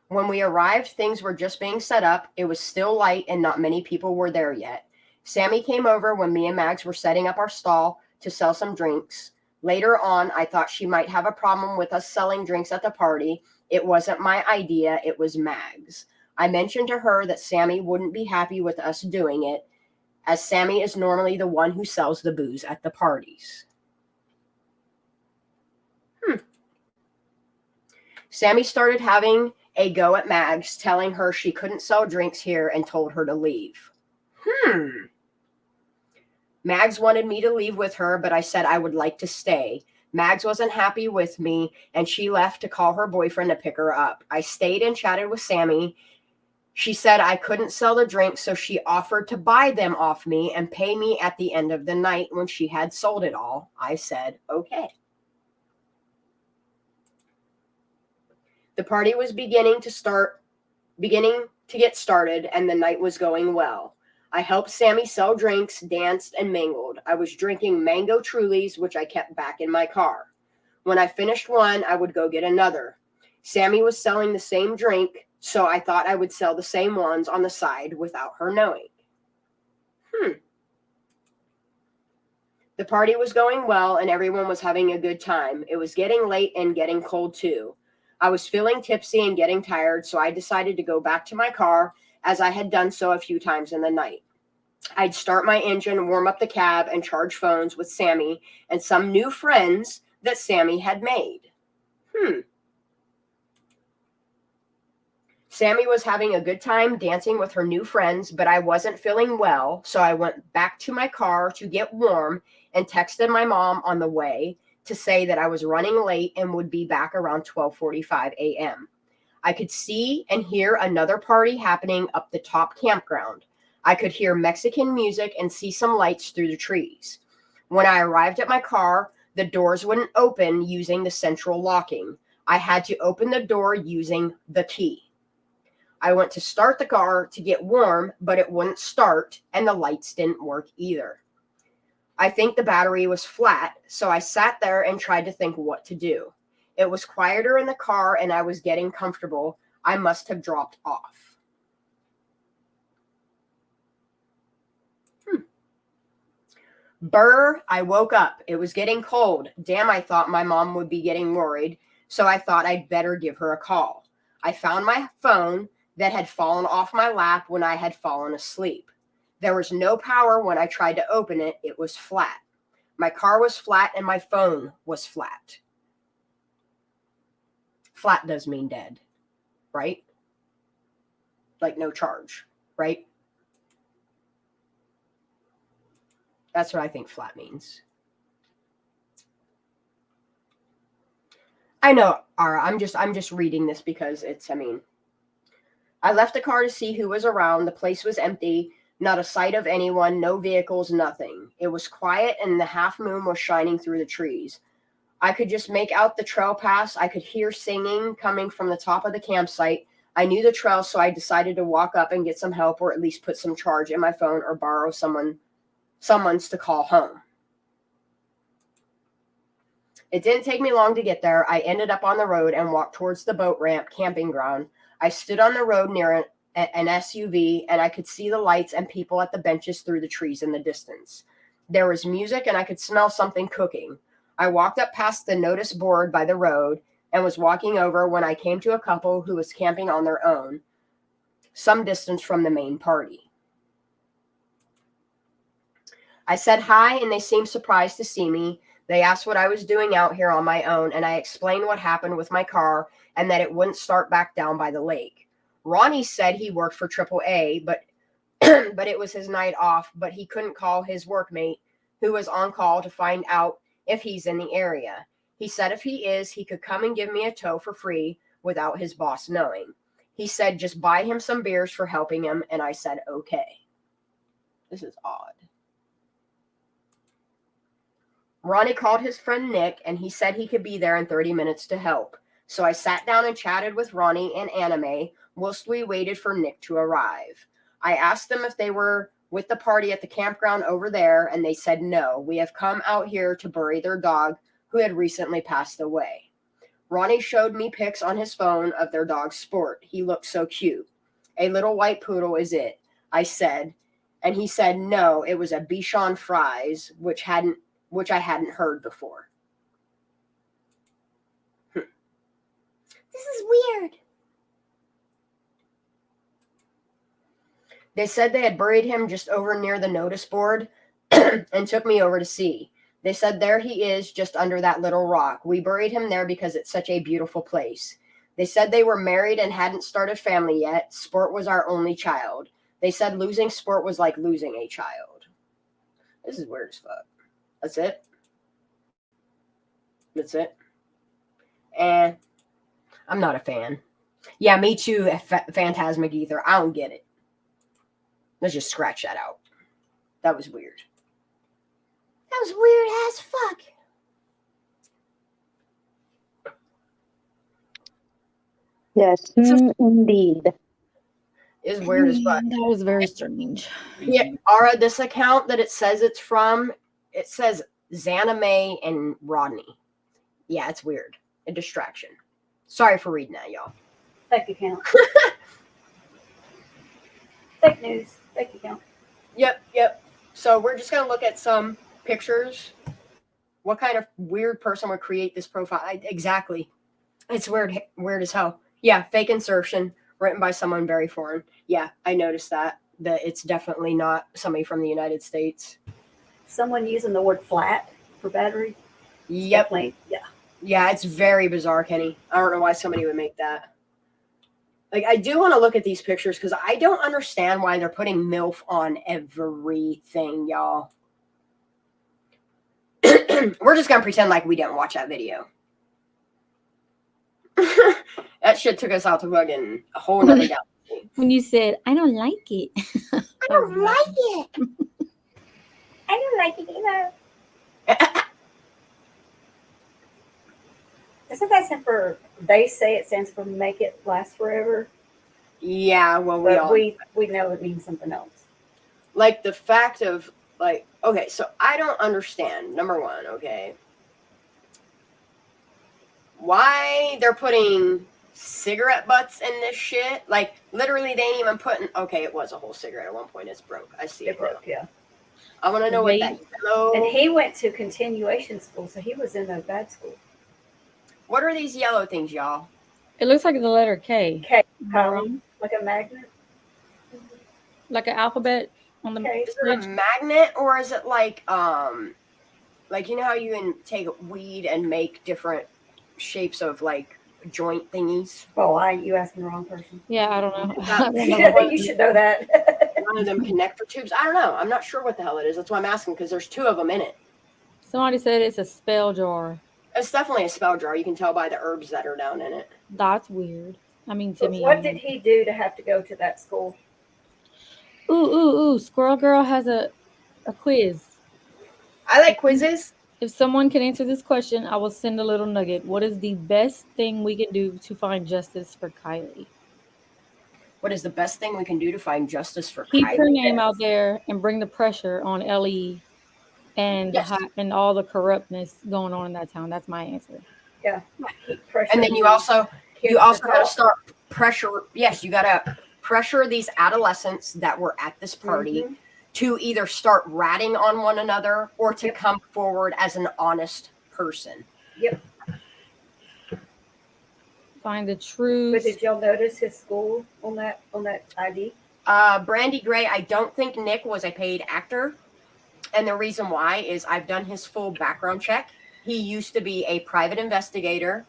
Speaker 3: When we arrived, things were just being set up. It was still light and not many people were there yet. Sammy came over when me and Mags were setting up our stall to sell some drinks. Later on, I thought she might have a problem with us selling drinks at the party. It wasn't my idea, it was Mags. I mentioned to her that Sammy wouldn't be happy with us doing it, as Sammy is normally the one who sells the booze at the parties. Sammy started having a go at Mags, telling her she couldn't sell drinks here and told her to leave. Mags wanted me to leave with her, but I said I would like to stay. Mags wasn't happy with me, and she left to call her boyfriend to pick her up. I stayed and chatted with Sammy. She said I couldn't sell the drinks, so she offered to buy them off me and pay me at the end of the night when she had sold it all. I said, okay. The party was beginning to get started, and the night was going well. I helped Sammy sell drinks, danced, and mingled. I was drinking mango Trulies, which I kept back in my car. When I finished one, I would go get another. Sammy was selling the same drink, so I thought I would sell the same ones on the side without her knowing. The party was going well, and everyone was having a good time. It was getting late and getting cold, too. I was feeling tipsy and getting tired, so I decided to go back to my car, as I had done so a few times in the night. I'd start my engine, warm up the cab, and charge phones with Sammy and some new friends that Sammy had made. Sammy was having a good time dancing with her new friends, but I wasn't feeling well, so I went back to my car to get warm and texted my mom on the way to say that I was running late and would be back around 12:45 a.m. I could see and hear another party happening up the top campground. I could hear Mexican music and see some lights through the trees. When I arrived at my car, the doors wouldn't open using the central locking. I had to open the door using the key. I went to start the car to get warm, but it wouldn't start, and the lights didn't work either. I think the battery was flat, so I sat there and tried to think what to do. It was quieter in the car, and I was getting comfortable. I must have dropped off. Brr, I woke up. It was getting cold. Damn, I thought my mom would be getting worried, so I thought I'd better give her a call. I found my phone that had fallen off my lap when I had fallen asleep. There was no power when I tried to open it. It was flat. My car was flat and my phone was flat. Flat does mean dead, right? Like no charge, right? That's what I think flat means. I know, Ara, I'm just reading this because I left the car to see who was around. The place was empty, not a sight of anyone, no vehicles, nothing. It was quiet and the half moon was shining through the trees. I could just make out the trail pass. I could hear singing coming from the top of the campsite. I knew the trail, so I decided to walk up and get some help, or at least put some charge in my phone or borrow someone's to call home. It didn't take me long to get there. I ended up on the road and walked towards the boat ramp camping ground. I stood on the road near an SUV, and I could see the lights and people at the benches through the trees in the distance. There was music, and I could smell something cooking. I walked up past the notice board by the road and was walking over when I came to a couple who was camping on their own, some distance from the main party. I said hi, and they seemed surprised to see me. They asked what I was doing out here on my own, and I explained what happened with my car and that it wouldn't start back down by the lake. Ronnie said he worked for AAA, but it was his night off, but he couldn't call his workmate who was on call to find out if he's in the area. He said if he is, he could come and give me a tow for free without his boss knowing. He said just buy him some beers for helping him, and I said okay. This is odd. Ronnie called his friend Nick, and he said he could be there in 30 minutes to help. So I sat down and chatted with Ronnie and Anime whilst we waited for Nick to arrive. I asked them if they were with the party at the campground over there, and they said no. We have come out here to bury their dog who had recently passed away. Ronnie showed me pics on his phone of their dog Sport. He looked so cute. A little white poodle is it, I said. And he said, no, it was a Bichon Frise, which I hadn't heard before. This is weird. They said they had buried him just over near the notice board and took me over to see. They said there he is just under that little rock. We buried him there because it's such a beautiful place. They said they were married and hadn't started family yet. Sport was our only child. They said losing Sport was like losing a child. This is weird as fuck. That's it. That's it. And I'm not a fan. Yeah, me too, Phantasmic Ether. I don't get it. Let's just scratch that out. That was weird. That was weird as fuck.
Speaker 4: Yes, indeed.
Speaker 3: It's weird as fuck.
Speaker 6: That was very strange.
Speaker 3: Yeah, Ara, this account that it says it's from, it says Xana May and Rodney. Yeah, it's weird. A distraction. Sorry for reading that, y'all.
Speaker 5: Fake account. Fake news. Fake account.
Speaker 3: Yep. So we're just going to look at some pictures. What kind of weird person would create this profile? Exactly. It's weird as hell. Yeah, fake insertion written by someone very foreign. Yeah, I noticed that it's definitely not somebody from the United States.
Speaker 5: Someone using the word flat for battery.
Speaker 3: Yep.
Speaker 5: Definitely, yeah.
Speaker 3: Yeah, it's very bizarre, Kenny. I don't know why somebody would make that. Like, I do want to look at these pictures because I don't understand why they're putting MILF on everything, y'all. We're just going to pretend like we didn't watch that video. That shit took us out to fucking a whole nother galaxy.
Speaker 6: When you said, I don't like it.
Speaker 3: I don't like it.
Speaker 5: I don't like it either. Isn't that stand for, they say it stands for make it last forever?
Speaker 3: Yeah, well,
Speaker 5: We know it means something else.
Speaker 3: Like the fact of, like, okay, so I don't understand, number one, okay, why they're putting cigarette butts in this shit. Like, literally, they ain't even putting, okay, it was a whole cigarette at one point. It's broke. I see it.
Speaker 5: It broke, yeah.
Speaker 3: I want to know what that yellow.
Speaker 5: And he went to continuation school, so he was in a bad school.
Speaker 3: What are these yellow things, y'all?
Speaker 6: It looks like the letter K.
Speaker 5: K,
Speaker 6: Wrong.
Speaker 5: like a magnet.
Speaker 6: Like an alphabet on the
Speaker 5: Okay.
Speaker 3: Is it a magnet, or is it like you know how you can take weed and make different shapes of like joint thingies?
Speaker 5: Oh, you asking the wrong person.
Speaker 6: Yeah, I don't know. I don't know.
Speaker 5: You should know that.
Speaker 3: One of them connector tubes. I don't know. I'm not sure what the hell it is. That's why I'm asking, because there's two of them in it.
Speaker 6: Somebody said it's a spell jar.
Speaker 3: It's definitely a spell jar. You can tell by the herbs that are down in it.
Speaker 6: That's weird. I mean, to me.
Speaker 5: What did he do to have to go to that school?
Speaker 6: Ooh. Squirrel Girl has a quiz.
Speaker 3: I like quizzes.
Speaker 6: If someone can answer this question, I will send a little nugget. What is the best thing we can do to find justice for Kiely?
Speaker 3: What is the best thing we can do to find justice for
Speaker 6: Keep
Speaker 3: Kiely?
Speaker 6: her name out there and bring the pressure on LE and
Speaker 3: Yes.
Speaker 6: and all the corruptness going on in that town. That's my answer.
Speaker 5: Yeah. Pressure.
Speaker 3: And then you also
Speaker 5: Kids
Speaker 3: got
Speaker 5: to
Speaker 3: to
Speaker 5: talk.
Speaker 3: start pressure. Yes, you got to pressure these adolescents that were at this party
Speaker 5: Mhm.
Speaker 3: to either start ratting on one another or to come forward as an honest person.
Speaker 5: Yep.
Speaker 6: Find the truth.
Speaker 5: But did y'all notice his school on that ID?
Speaker 3: Brandy Gray, I don't think Nick was a paid actor. And the reason why is I've done his full background check. He used to be a private investigator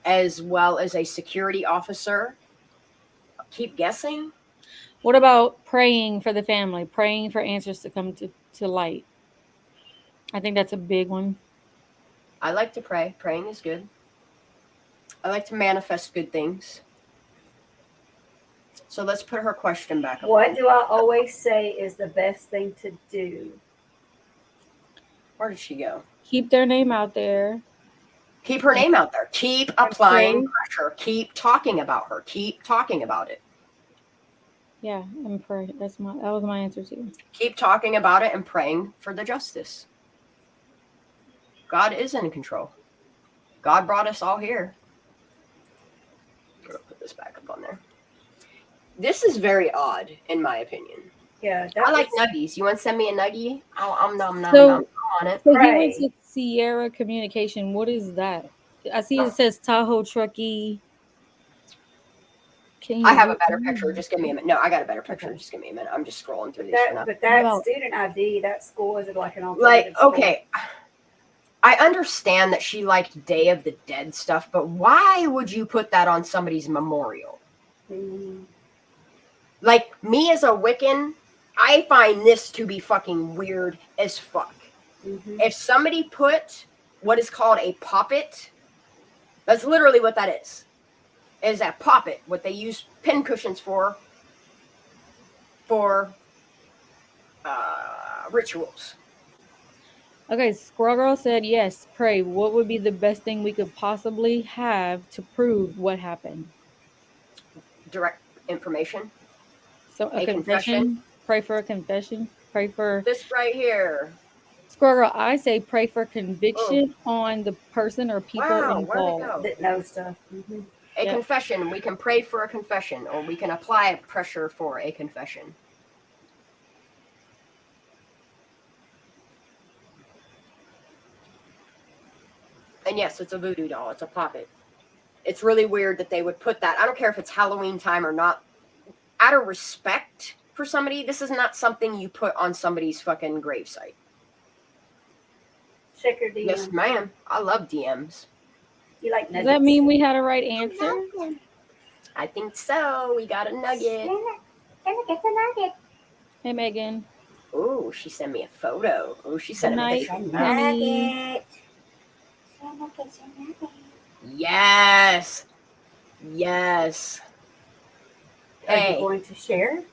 Speaker 3: as well as a security officer. Keep guessing.
Speaker 6: What about praying for the family? Praying for answers to come to light. I think that's a big one.
Speaker 3: I like to pray. Praying is good. I like to manifest good things. So let's put her question back up.
Speaker 5: What do I always say is the best thing to do?
Speaker 3: Where did she go?
Speaker 6: Keep their name out there.
Speaker 3: Keep her name out there. Keep applying
Speaker 6: pray.
Speaker 3: pressure. Keep talking about her. Keep talking about it.
Speaker 6: Yeah, and pray. That was my answer too.
Speaker 3: Keep talking about it and praying for the justice. God is in control. God brought us all here. this back up on there. This is very odd, in my opinion.
Speaker 5: Yeah,
Speaker 3: I like nuggies. You want to send me a nuggie? I'm on it.
Speaker 6: So he
Speaker 5: Pray.
Speaker 6: went to Sierra Communication. What is that? I see it says Tahoe Truckee. Can you
Speaker 3: I have a better picture. Just give me a minute. No, I got a better picture.
Speaker 5: Okay.
Speaker 3: Just give me a minute. I'm just scrolling through
Speaker 5: But
Speaker 3: these for now.
Speaker 5: that
Speaker 6: Well-
Speaker 5: student ID, that school is like an
Speaker 3: Like,
Speaker 5: alternative school.
Speaker 3: okay, I understand that she liked Day of the Dead stuff, but why would you put that on somebody's memorial?
Speaker 5: Mm,
Speaker 3: Like, me as a Wiccan, I find this to be fucking weird as fuck.
Speaker 5: mhm.
Speaker 3: If somebody put what is called a poppet, that's literally what that is. It is a poppet, what they use pin cushions for rituals.
Speaker 6: Okay, Squirrel Girl said yes. Pray. What would be the best thing we could possibly have to prove what happened?
Speaker 3: Direct information.
Speaker 6: So a
Speaker 3: A
Speaker 6: confession.
Speaker 3: confession?
Speaker 6: Pray for a confession. Pray for
Speaker 3: This right here.
Speaker 6: Squirrel Girl. I say pray for conviction on the person or people
Speaker 3: Wow, where'd it
Speaker 6: involved.
Speaker 3: go?
Speaker 5: That know stuff. Mhm.
Speaker 3: A
Speaker 6: Yep.
Speaker 3: confession. We can pray for a confession, or we can apply pressure for a confession. And yes, it's a voodoo doll. It's a puppet. It's really weird that they would put that. I don't care if it's Halloween time or not. Out of respect for somebody, this is not something you put on somebody's fucking gravesite.
Speaker 5: Check your DM.
Speaker 3: Yes, ma'am. I love DMs.
Speaker 5: You like
Speaker 6: Does
Speaker 5: nuggets?
Speaker 6: that mean we had a right answer?
Speaker 3: I think so. We got a nugget.
Speaker 5: Get the nugget.
Speaker 6: Hey, Megan.
Speaker 3: Ooh, she sent me a photo. Ooh, she sent
Speaker 6: Good
Speaker 3: me a
Speaker 6: night,
Speaker 3: picture.
Speaker 6: honey.
Speaker 3: Yes. Yes.
Speaker 5: Are you
Speaker 3: Hey,
Speaker 5: going to share?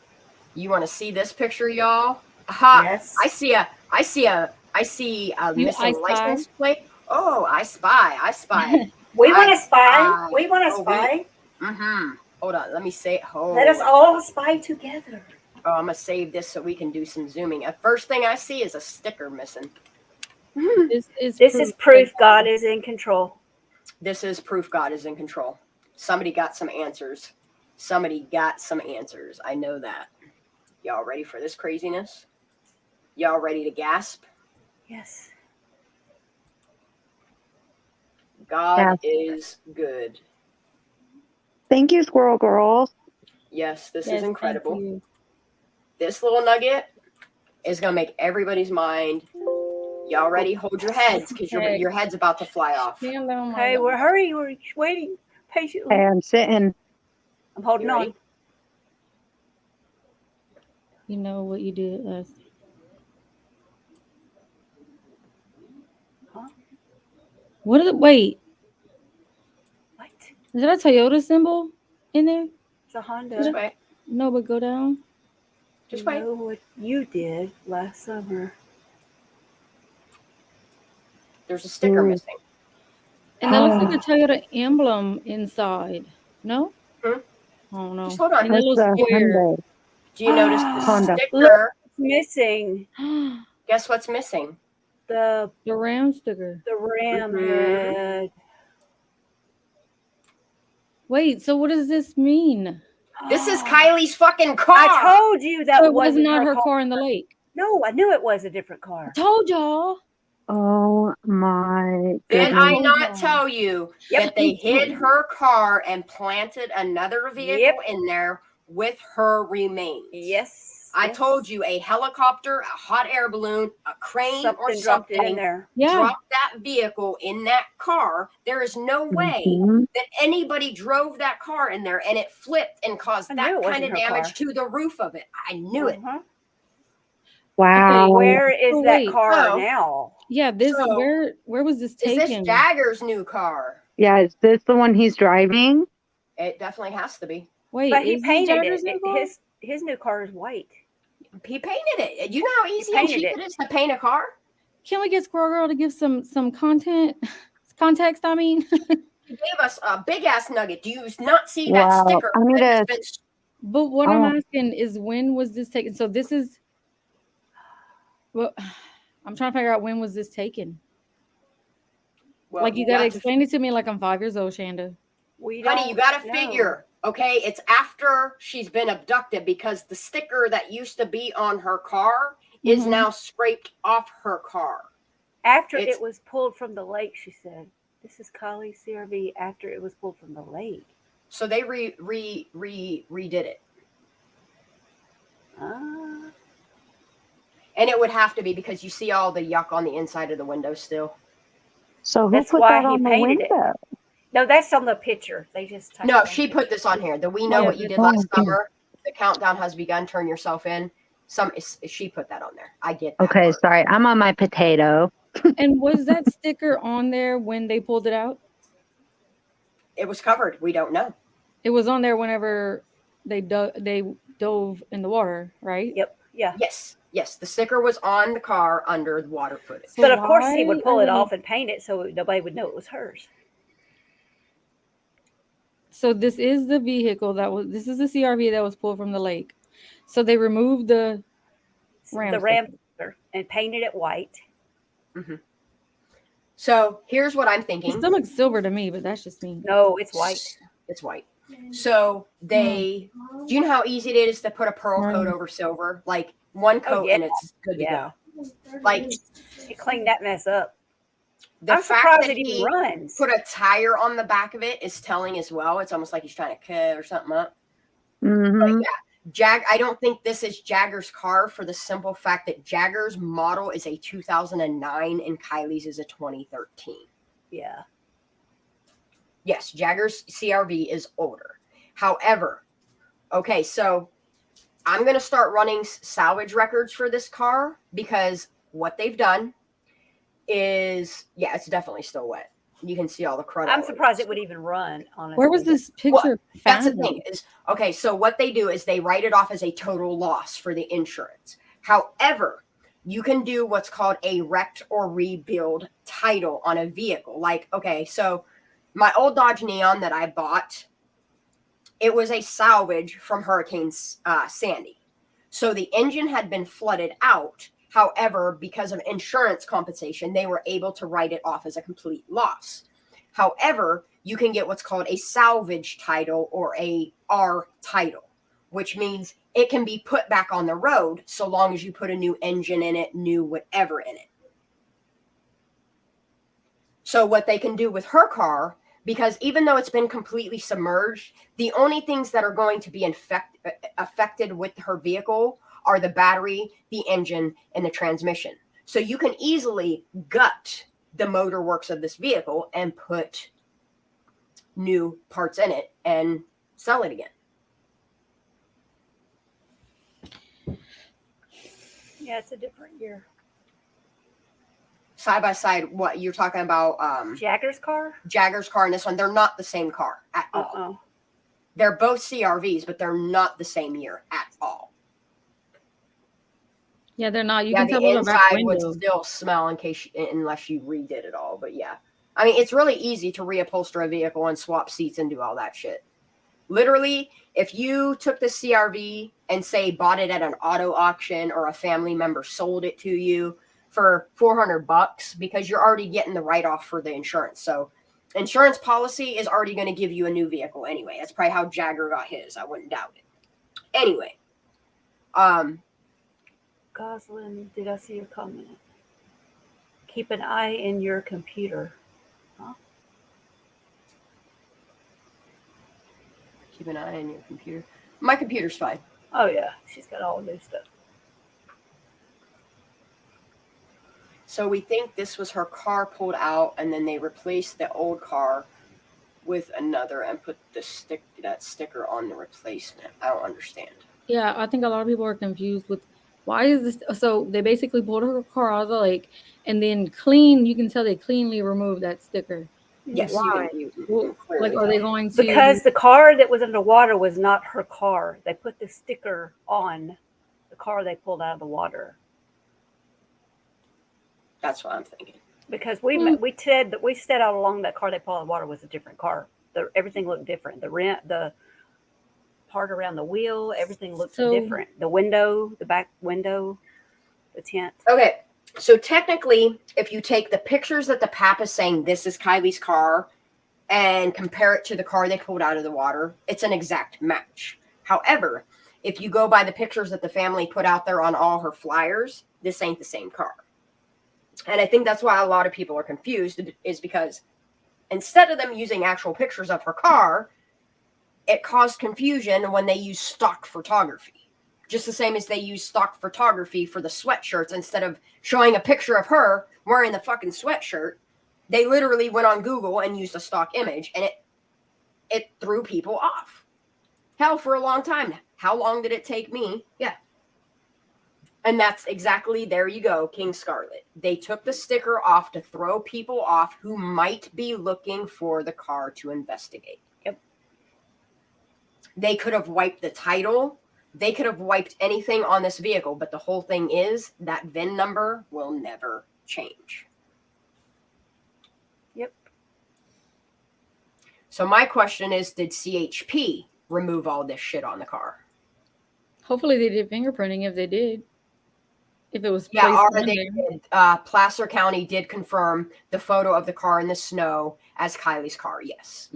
Speaker 3: you want to see this picture, y'all? Aha!
Speaker 5: Yes.
Speaker 3: I see a
Speaker 6: You
Speaker 3: missing
Speaker 6: I
Speaker 3: license plate. Oh, I spy.
Speaker 5: We want
Speaker 3: I
Speaker 5: to spy.
Speaker 3: spy.
Speaker 5: We want to
Speaker 3: Oh,
Speaker 5: spy.
Speaker 3: Mm-hmm. Hold on, let me say. Oh,
Speaker 5: Let us all spy together.
Speaker 3: oh, I'm gonna save this so we can do some zooming. The first thing I see is a sticker missing.
Speaker 6: This is
Speaker 5: Proof God is in control.
Speaker 3: This is proof God is in control. Somebody got some answers. I know that. Y'all ready for this craziness? Y'all ready to gasp?
Speaker 5: Yes.
Speaker 3: God is good.
Speaker 4: Thank you, Squirrel Girls.
Speaker 3: Yes, this
Speaker 6: Yes,
Speaker 3: is incredible.
Speaker 6: thank you.
Speaker 3: This little nugget is going to make everybody's mind. Y'all ready? Hold your heads because your head's about to fly off.
Speaker 6: Stand on my
Speaker 5: Hey,
Speaker 6: lap.
Speaker 5: we're hurrying. We're waiting patiently.
Speaker 4: Hey, I'm sitting.
Speaker 5: I'm holding
Speaker 3: You ready?
Speaker 5: on.
Speaker 6: You know what you did last.
Speaker 5: Huh?
Speaker 6: What is it? Wait,
Speaker 5: What?
Speaker 6: is that a Toyota symbol in there?
Speaker 5: It's a Honda.
Speaker 3: Just wait.
Speaker 6: No, but go down.
Speaker 3: Just
Speaker 5: You
Speaker 3: wait.
Speaker 5: know what you did last summer.
Speaker 3: There's a sticker
Speaker 4: Ooh.
Speaker 3: missing.
Speaker 6: And that looks like a Toyota emblem inside. No?
Speaker 3: Hmm?
Speaker 6: Oh no.
Speaker 3: Just hold on.
Speaker 6: And that
Speaker 4: That's
Speaker 6: little
Speaker 4: a
Speaker 6: square.
Speaker 4: Hyundai.
Speaker 3: Do you notice the
Speaker 4: Honda.
Speaker 3: sticker?
Speaker 5: It's missing
Speaker 3: Guess what's missing?
Speaker 5: the
Speaker 6: Ram sticker.
Speaker 5: ram
Speaker 3: Mhm.
Speaker 5: head.
Speaker 6: Wait, so what does this mean?
Speaker 3: This is Kylie's fucking car.
Speaker 5: I told you that
Speaker 6: So it was
Speaker 5: wasn't
Speaker 6: not her
Speaker 5: car.
Speaker 6: car in the lake.
Speaker 5: No, I knew it was a different car.
Speaker 6: I told y'all.
Speaker 4: Oh my
Speaker 3: Did
Speaker 4: goodness.
Speaker 3: I not tell you
Speaker 5: Yep.
Speaker 3: that they hid her car and planted another vehicle
Speaker 5: Yep.
Speaker 3: in there with her remains?
Speaker 5: Yes.
Speaker 3: I told you a helicopter, a hot air balloon, a crane, or
Speaker 5: Something dropped it in
Speaker 3: something
Speaker 5: there.
Speaker 6: Yeah.
Speaker 3: dropped that vehicle in that car. There is no way
Speaker 4: Mhm.
Speaker 3: that anybody drove that car in there and it flipped and caused
Speaker 5: I knew
Speaker 3: that
Speaker 5: it
Speaker 3: kind
Speaker 5: wasn't
Speaker 3: of
Speaker 5: her
Speaker 3: damage
Speaker 5: car.
Speaker 3: to the roof of it. I knew it.
Speaker 5: Uh-huh.
Speaker 4: Wow.
Speaker 5: Where is
Speaker 6: Oh,
Speaker 5: that
Speaker 6: wait.
Speaker 5: car
Speaker 3: So-
Speaker 5: now?
Speaker 6: Yeah, this
Speaker 3: So,
Speaker 6: where was this
Speaker 3: Is
Speaker 6: taken?
Speaker 3: this Jagger's new car?
Speaker 4: Yeah, is this the one he's driving?
Speaker 3: It definitely has to be.
Speaker 6: Wait,
Speaker 5: But he
Speaker 6: is this
Speaker 5: painted
Speaker 6: Jagger's
Speaker 5: it.
Speaker 6: new car?
Speaker 5: His new car is white.
Speaker 3: He painted it. You know how easy and
Speaker 5: painted
Speaker 3: cheap
Speaker 5: it.
Speaker 3: it is to paint a car?
Speaker 6: Can we get Squirrel Girl to give some context? I mean,
Speaker 3: He gave us a big ass nugget. Do you not see
Speaker 4: Wow,
Speaker 3: that sticker?
Speaker 4: I need
Speaker 3: that has
Speaker 4: to-
Speaker 3: been
Speaker 6: but what I'm
Speaker 4: Oh.
Speaker 6: asking is when was this taken? So this is. Well, I'm trying to figure out when was this taken.
Speaker 3: well,
Speaker 6: Like you gotta
Speaker 3: got to-
Speaker 6: explain it to me like I'm 5 years old, Shanda.
Speaker 5: We
Speaker 3: honey, you got to
Speaker 5: know.
Speaker 3: figure Okay, it's after she's been abducted because the sticker that used to be on her car is now scraped off her car.
Speaker 5: After it was pulled from the lake, she said. This is Kiely CRV after it was pulled from the lake.
Speaker 3: So they redid it.
Speaker 5: Ah.
Speaker 3: And it would have to be because you see all the yuck on the inside of the window still.
Speaker 4: So who
Speaker 5: That's
Speaker 4: put
Speaker 5: why
Speaker 4: that
Speaker 5: he
Speaker 4: on the
Speaker 5: painted it.
Speaker 4: window?
Speaker 5: No, that's on the picture. They just typed it
Speaker 3: No,
Speaker 5: on
Speaker 3: she
Speaker 5: the
Speaker 3: put
Speaker 5: picture.
Speaker 3: this on here. The We Know
Speaker 6: Yeah,
Speaker 3: What You Did
Speaker 4: oh,
Speaker 3: Last
Speaker 4: okay.
Speaker 3: Summer. The countdown has begun. Turn yourself in. She put that on there. I get that.
Speaker 4: Okay,
Speaker 3: part.
Speaker 4: sorry. I'm on my potato.
Speaker 6: And was that sticker on there when they pulled it out?
Speaker 3: It was covered. We don't know.
Speaker 6: It was on there whenever they dove in the water, right?
Speaker 5: Yep. Yeah.
Speaker 3: Yes. The sticker was on the car under the water footage.
Speaker 5: But of course, he
Speaker 6: Why
Speaker 5: would pull
Speaker 6: are
Speaker 5: it
Speaker 6: they-
Speaker 5: off and paint it so nobody would know it was hers.
Speaker 6: So this is the vehicle this is the CRV that was pulled from the lake. So they removed the Ram
Speaker 5: the
Speaker 6: sticker.
Speaker 5: Ram sticker and painted it white.
Speaker 3: Mm-hmm. So here's what I'm
Speaker 6: It
Speaker 3: thinking.
Speaker 6: still looks silver to me, but that's just me.
Speaker 5: No, it's white.
Speaker 3: It's white. So do you know how easy it is to put a pearl coat over silver? Like one coat
Speaker 5: yeah.
Speaker 3: and it's good to
Speaker 5: Yeah.
Speaker 3: go. Like
Speaker 5: He cleaned that mess up.
Speaker 3: the
Speaker 5: I'm
Speaker 3: fact
Speaker 5: surprised
Speaker 3: that
Speaker 5: it even
Speaker 3: he
Speaker 5: runs.
Speaker 3: put a tire on the back of it is telling as well. It's almost like he's trying to cut or something up.
Speaker 4: Mm-hmm.
Speaker 3: But yeah, I don't think this is Jagger's car for the simple fact that Jagger's model is a 2009 and Kiely's is a 2013.
Speaker 5: Yeah.
Speaker 3: Yes, Jagger's CRV is older. However, okay, so I'm going to start running salvage records for this car because what they've done is, it's definitely still wet. You can see all the crud.
Speaker 5: I'm surprised it would even run, honestly.
Speaker 6: Where was this picture
Speaker 3: That's the
Speaker 6: found?
Speaker 3: thing is, okay, so what they do is they write it off as a total loss for the insurance. However, you can do what's called a wrecked or rebuild title on a vehicle. Like, okay, so my old Dodge Neon that I bought, it was a salvage from Hurricane Sandy. So the engine had been flooded out. However, because of insurance compensation, they were able to write it off as a complete loss. However, you can get what's called a salvage title or a R title, which means it can be put back on the road so long as you put a new engine in it, new whatever in it. So what they can do with her car, because even though it's been completely submerged, the only things that are going to be affected with her vehicle are the battery, the engine, and the transmission. So you can easily gut the motor works of this vehicle and put new parts in it and sell it again.
Speaker 5: Yeah, it's a different year.
Speaker 3: Side by side, what you're talking about,
Speaker 5: Jagger's car?
Speaker 3: Jagger's car and this one, they're not the same car at all.
Speaker 5: Uh-oh.
Speaker 3: They're both CRVs, but they're not the same year at all.
Speaker 6: Yeah, they're not. You
Speaker 3: Yeah,
Speaker 6: can tell
Speaker 3: the
Speaker 6: by the back
Speaker 3: inside would
Speaker 6: window.
Speaker 3: still smell unless you redid it all. But yeah, I mean, it's really easy to reupholster a vehicle and swap seats and do all that shit. Literally, if you took the CRV and say bought it at an auto auction or a family member sold it to you for $400 because you're already getting the write-off for the insurance. So insurance policy is already going to give you a new vehicle anyway. That's probably how Jagger got his. I wouldn't doubt it. Anyway,
Speaker 5: Goslin, did I see your comment? Keep an eye in your computer. Huh?
Speaker 3: Keep an eye on your computer. My computer's fine.
Speaker 5: Oh, yeah. She's got all new stuff.
Speaker 3: So we think this was her car pulled out, and then they replaced the old car with another and put that sticker on the replacement. I don't understand.
Speaker 6: Yeah, I think a lot of people are confused with why is this. So they basically pulled her car out of the lake and then you can tell they cleanly removed that sticker.
Speaker 3: Yes,
Speaker 6: Why?
Speaker 3: you
Speaker 6: Like, are they going to?
Speaker 5: Because the car that was underwater was not her car. They put the sticker on the car they pulled out of the water.
Speaker 3: That's what I'm thinking.
Speaker 5: Because we said all along that car they pulled out of the water was a different car. Everything looked different. The part around the wheel, everything looked different. The window, the back window, the tent.
Speaker 3: Okay, so technically, if you take the pictures that the Pap is saying this is Kiely's car, and compare it to the car they pulled out of the water, it's an exact match. However, if you go by the pictures that the family put out there on all her flyers, this ain't the same car. And I think that's why a lot of people are confused, is because instead of them using actual pictures of her car, it caused confusion when they use stock photography. Just the same as they use stock photography for the sweatshirts. Instead of showing a picture of her wearing the fucking sweatshirt, they literally went on Google and used a stock image, and it threw people off. Hell, for a long time. How long did it take me? Yeah. And that's exactly, there you go, King Scarlet. They took the sticker off to throw people off who might be looking for the car to investigate.
Speaker 5: Yep.
Speaker 3: They could have wiped the title. They could have wiped anything on this vehicle, but the whole thing is that VIN number will never change.
Speaker 5: Yep.
Speaker 3: So my question is, did CHP remove all this shit on the car?
Speaker 6: Hopefully they did fingerprinting if they did. If it was
Speaker 3: Yeah,
Speaker 6: placed
Speaker 3: or
Speaker 6: on
Speaker 3: they
Speaker 6: there.
Speaker 3: did. Placer County did confirm the photo of the car in the snow as Kiely's car. Yes.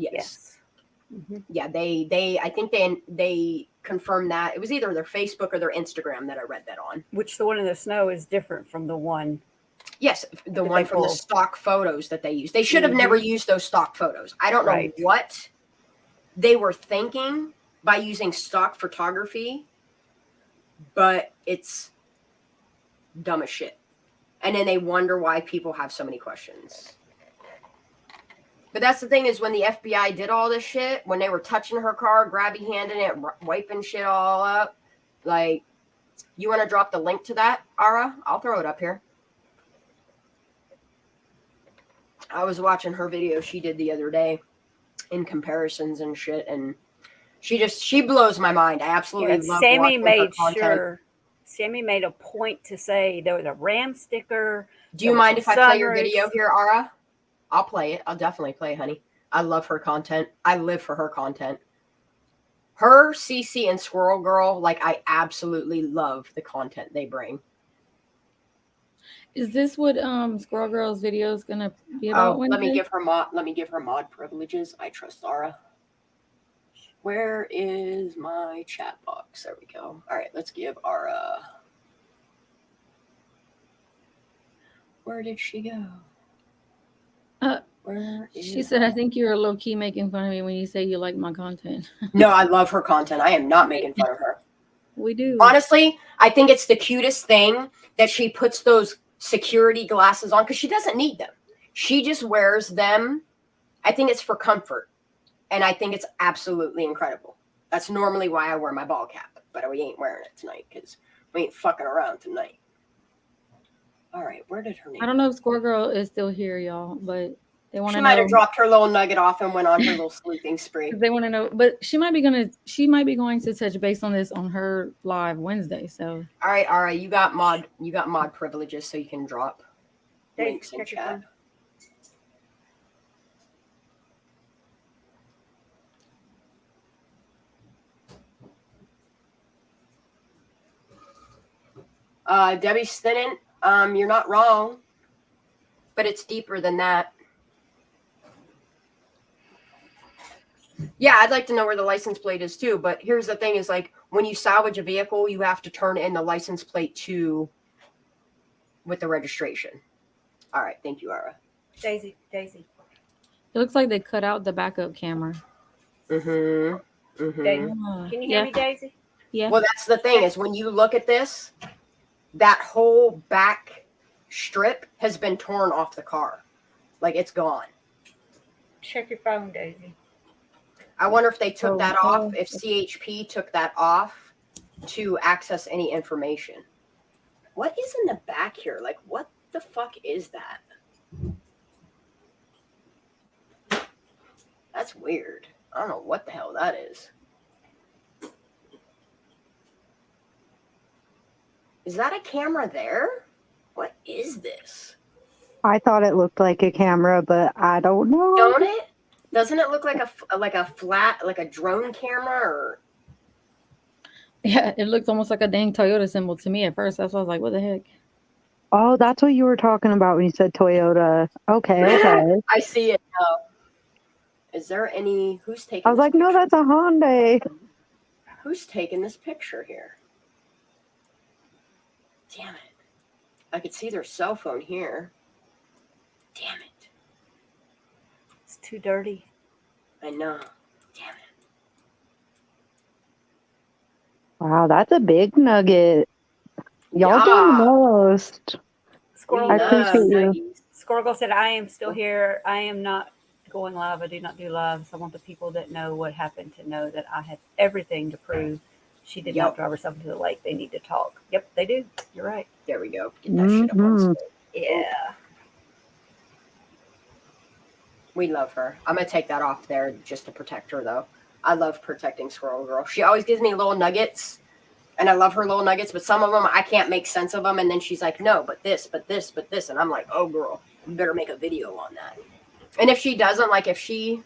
Speaker 5: Mm-hmm.
Speaker 3: Yeah, I think they confirmed that. It was either their Facebook or their Instagram that I read that on.
Speaker 5: Which the one in the snow is different from the one.
Speaker 3: Yes, the
Speaker 5: That
Speaker 3: one
Speaker 5: they
Speaker 3: from the
Speaker 5: pulled.
Speaker 3: stock photos that they used. They should have never used those stock photos. I don't know
Speaker 5: Right.
Speaker 3: what they were thinking by using stock photography, but it's dumb as shit. And then they wonder why people have so many questions. But that's the thing, is when the FBI did all this shit, when they were touching her car, grabby handing it, wiping shit all up, like, you want to drop the link to that, Ara? I'll throw it up here. I was watching her video she did the other day in comparisons and shit, and she blows my mind. I absolutely love
Speaker 5: Sammy
Speaker 3: watching her
Speaker 5: made
Speaker 3: content.
Speaker 5: sure. Sammy made a point to say there was a Ram sticker.
Speaker 3: Do you mind if I play your video here, Ara? I'll play it. I'll definitely play it, honey. I love her content. I live for her content. Her, Cece, and Squirrel Girl, like, I absolutely love the content they bring.
Speaker 6: Is this what Squirrel Girl's video is gonna be about?
Speaker 3: Let me give her mod privileges. I trust Ara. Where is my chat box? There we go. All right, let's give Ara. Where did she go?
Speaker 6: She said, I think you're low key making fun of me when you say you like my content.
Speaker 3: No, I love her content. I am not making fun of her.
Speaker 6: We do.
Speaker 3: Honestly, I think it's the cutest thing that she puts those security glasses on, because she doesn't need them. She just wears them. I think it's for comfort. And I think it's absolutely incredible. That's normally why I wear my ball cap. But we ain't wearing it tonight because we ain't fucking around tonight. All right, where did her name?
Speaker 6: I don't know if Squirrel Girl is still here, y'all, but they want to
Speaker 3: She
Speaker 6: know.
Speaker 3: might have dropped her little nugget off and went on her little sleuthing spree.
Speaker 6: They want to know, but she might be going to touch base on this on her live Wednesday. So
Speaker 3: all right, you got mod privileges, so you can drop links in chat. Debbie Stinnett, you're not wrong, but it's deeper than that. Yeah, I'd like to know where the license plate is too, but here's the thing, is like, when you salvage a vehicle, you have to turn in the license plate too with the registration. All right, thank you, Ara.
Speaker 5: Daisy.
Speaker 6: It looks like they cut out the backup camera.
Speaker 5: Daisy, can you hear me, Daisy?
Speaker 6: Yeah.
Speaker 3: Well, that's the thing, is when you look at this, that whole back strip has been torn off the car. Like, it's gone.
Speaker 5: Check your phone, Daisy.
Speaker 3: I wonder if they took that off, if CHP took that off to access any information. What is in the back here? Like, what the fuck is that? That's weird. I don't know what the hell that is. Is that a camera there? What is this?
Speaker 4: I thought it looked like a camera, but I don't know.
Speaker 3: Don't it? Doesn't it look like a flat, like a drone camera? Or
Speaker 6: Yeah, it looked almost like a dang Toyota symbol to me at first. That's why I was like, what the heck?
Speaker 4: Oh, that's what you were talking about when you said Toyota. Okay.
Speaker 3: I see it now. Is there any? Who's taking?
Speaker 4: I was
Speaker 3: this
Speaker 4: like, no,
Speaker 3: picture?
Speaker 4: that's a Hyundai.
Speaker 3: Who's taking this picture here? Damn it! I could see their cell phone here. Damn it!
Speaker 5: It's too dirty.
Speaker 3: I know. Damn it!
Speaker 4: Wow, that's a big nugget. Y'all doing the most.
Speaker 5: Squirrel,
Speaker 4: I appreciate you.
Speaker 3: nuggies.
Speaker 5: Squirrel said, I am still here. I am not going live. I do not do lives. I want the people that know what happened to know that I have everything to prove. She did not drive herself into the lake. They need to talk. Yep, they do. You're right.
Speaker 3: There we go. Get that shit up on screen.
Speaker 5: Yeah.
Speaker 3: We love her. I'm gonna take that off there just to protect her, though. I love protecting Squirrel Girl. She always gives me little nuggets, and I love her little nuggets. But some of them I can't make sense of them, and then she's like, "No, but this, but this, but this," and I'm like, "Oh, girl, you better make a video on that." And if she doesn't, like, if she,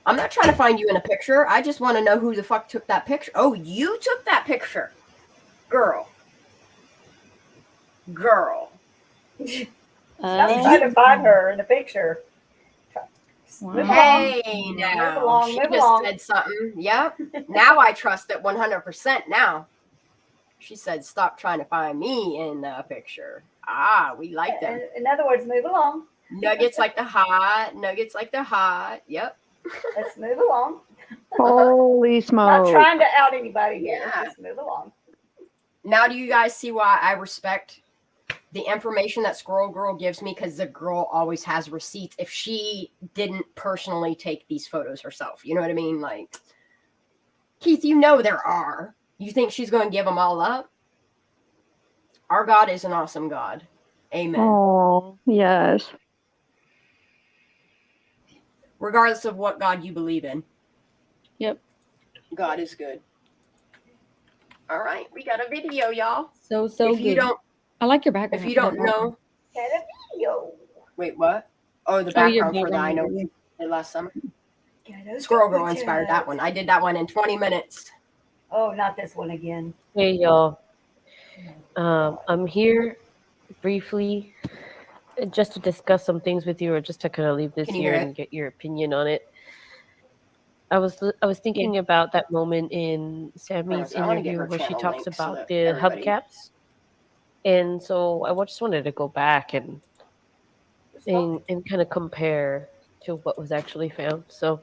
Speaker 3: I'm not trying to find you in a picture. I just want to know who the fuck took that picture. Oh, you took that picture, girl.
Speaker 5: I'm trying to find her in the picture.
Speaker 3: Hey,
Speaker 5: Move
Speaker 3: now
Speaker 5: along,
Speaker 3: she
Speaker 5: move
Speaker 3: just
Speaker 5: along.
Speaker 3: said something. Yep. Now I trust it 100%. Now she said, "Stop trying to find me in the picture." Ah, we like them.
Speaker 5: In other words, move along.
Speaker 3: Nuggets like the hot. Nuggets like the hot. Yep.
Speaker 5: Let's move along.
Speaker 4: Holy
Speaker 5: Not
Speaker 4: smoke.
Speaker 5: trying to out anybody here.
Speaker 3: Yeah.
Speaker 5: Just move along.
Speaker 3: Now, do you guys see why I respect the information that Squirrel Girl gives me? Because the girl always has receipts if she didn't personally take these photos herself. You know what I mean? Like, Keith, you know there are. You think she's going to give them all up? Our God is an awesome God. Amen.
Speaker 4: Oh, yes.
Speaker 3: Regardless of what God you believe in.
Speaker 6: Yep.
Speaker 3: God is good. All right, we got a video, y'all.
Speaker 6: So
Speaker 3: if
Speaker 6: good.
Speaker 3: you don't,
Speaker 6: I like your background.
Speaker 3: if you don't know,
Speaker 5: Got a video.
Speaker 3: wait, what? Oh, the
Speaker 6: Oh, your
Speaker 3: background for the I
Speaker 6: background.
Speaker 3: Know did last summer.
Speaker 5: Got a
Speaker 3: Squirrel Girl
Speaker 5: super
Speaker 3: inspired
Speaker 5: chat.
Speaker 3: that one. I did that one in 20 minutes.
Speaker 5: Oh, not this one again.
Speaker 8: Hey y'all, I'm here briefly just to discuss some things with you, or just to kind of leave this
Speaker 3: Can you
Speaker 8: here
Speaker 3: hear
Speaker 8: and get your opinion on it. I was thinking about that moment in Sammy's
Speaker 3: I wanna get
Speaker 8: interview
Speaker 3: her
Speaker 8: where she
Speaker 3: channel
Speaker 8: talks
Speaker 3: link so
Speaker 8: about
Speaker 3: that
Speaker 8: the
Speaker 3: everybody-
Speaker 8: hubcaps, and so I just wanted to go back and kind of compare to what was actually found. So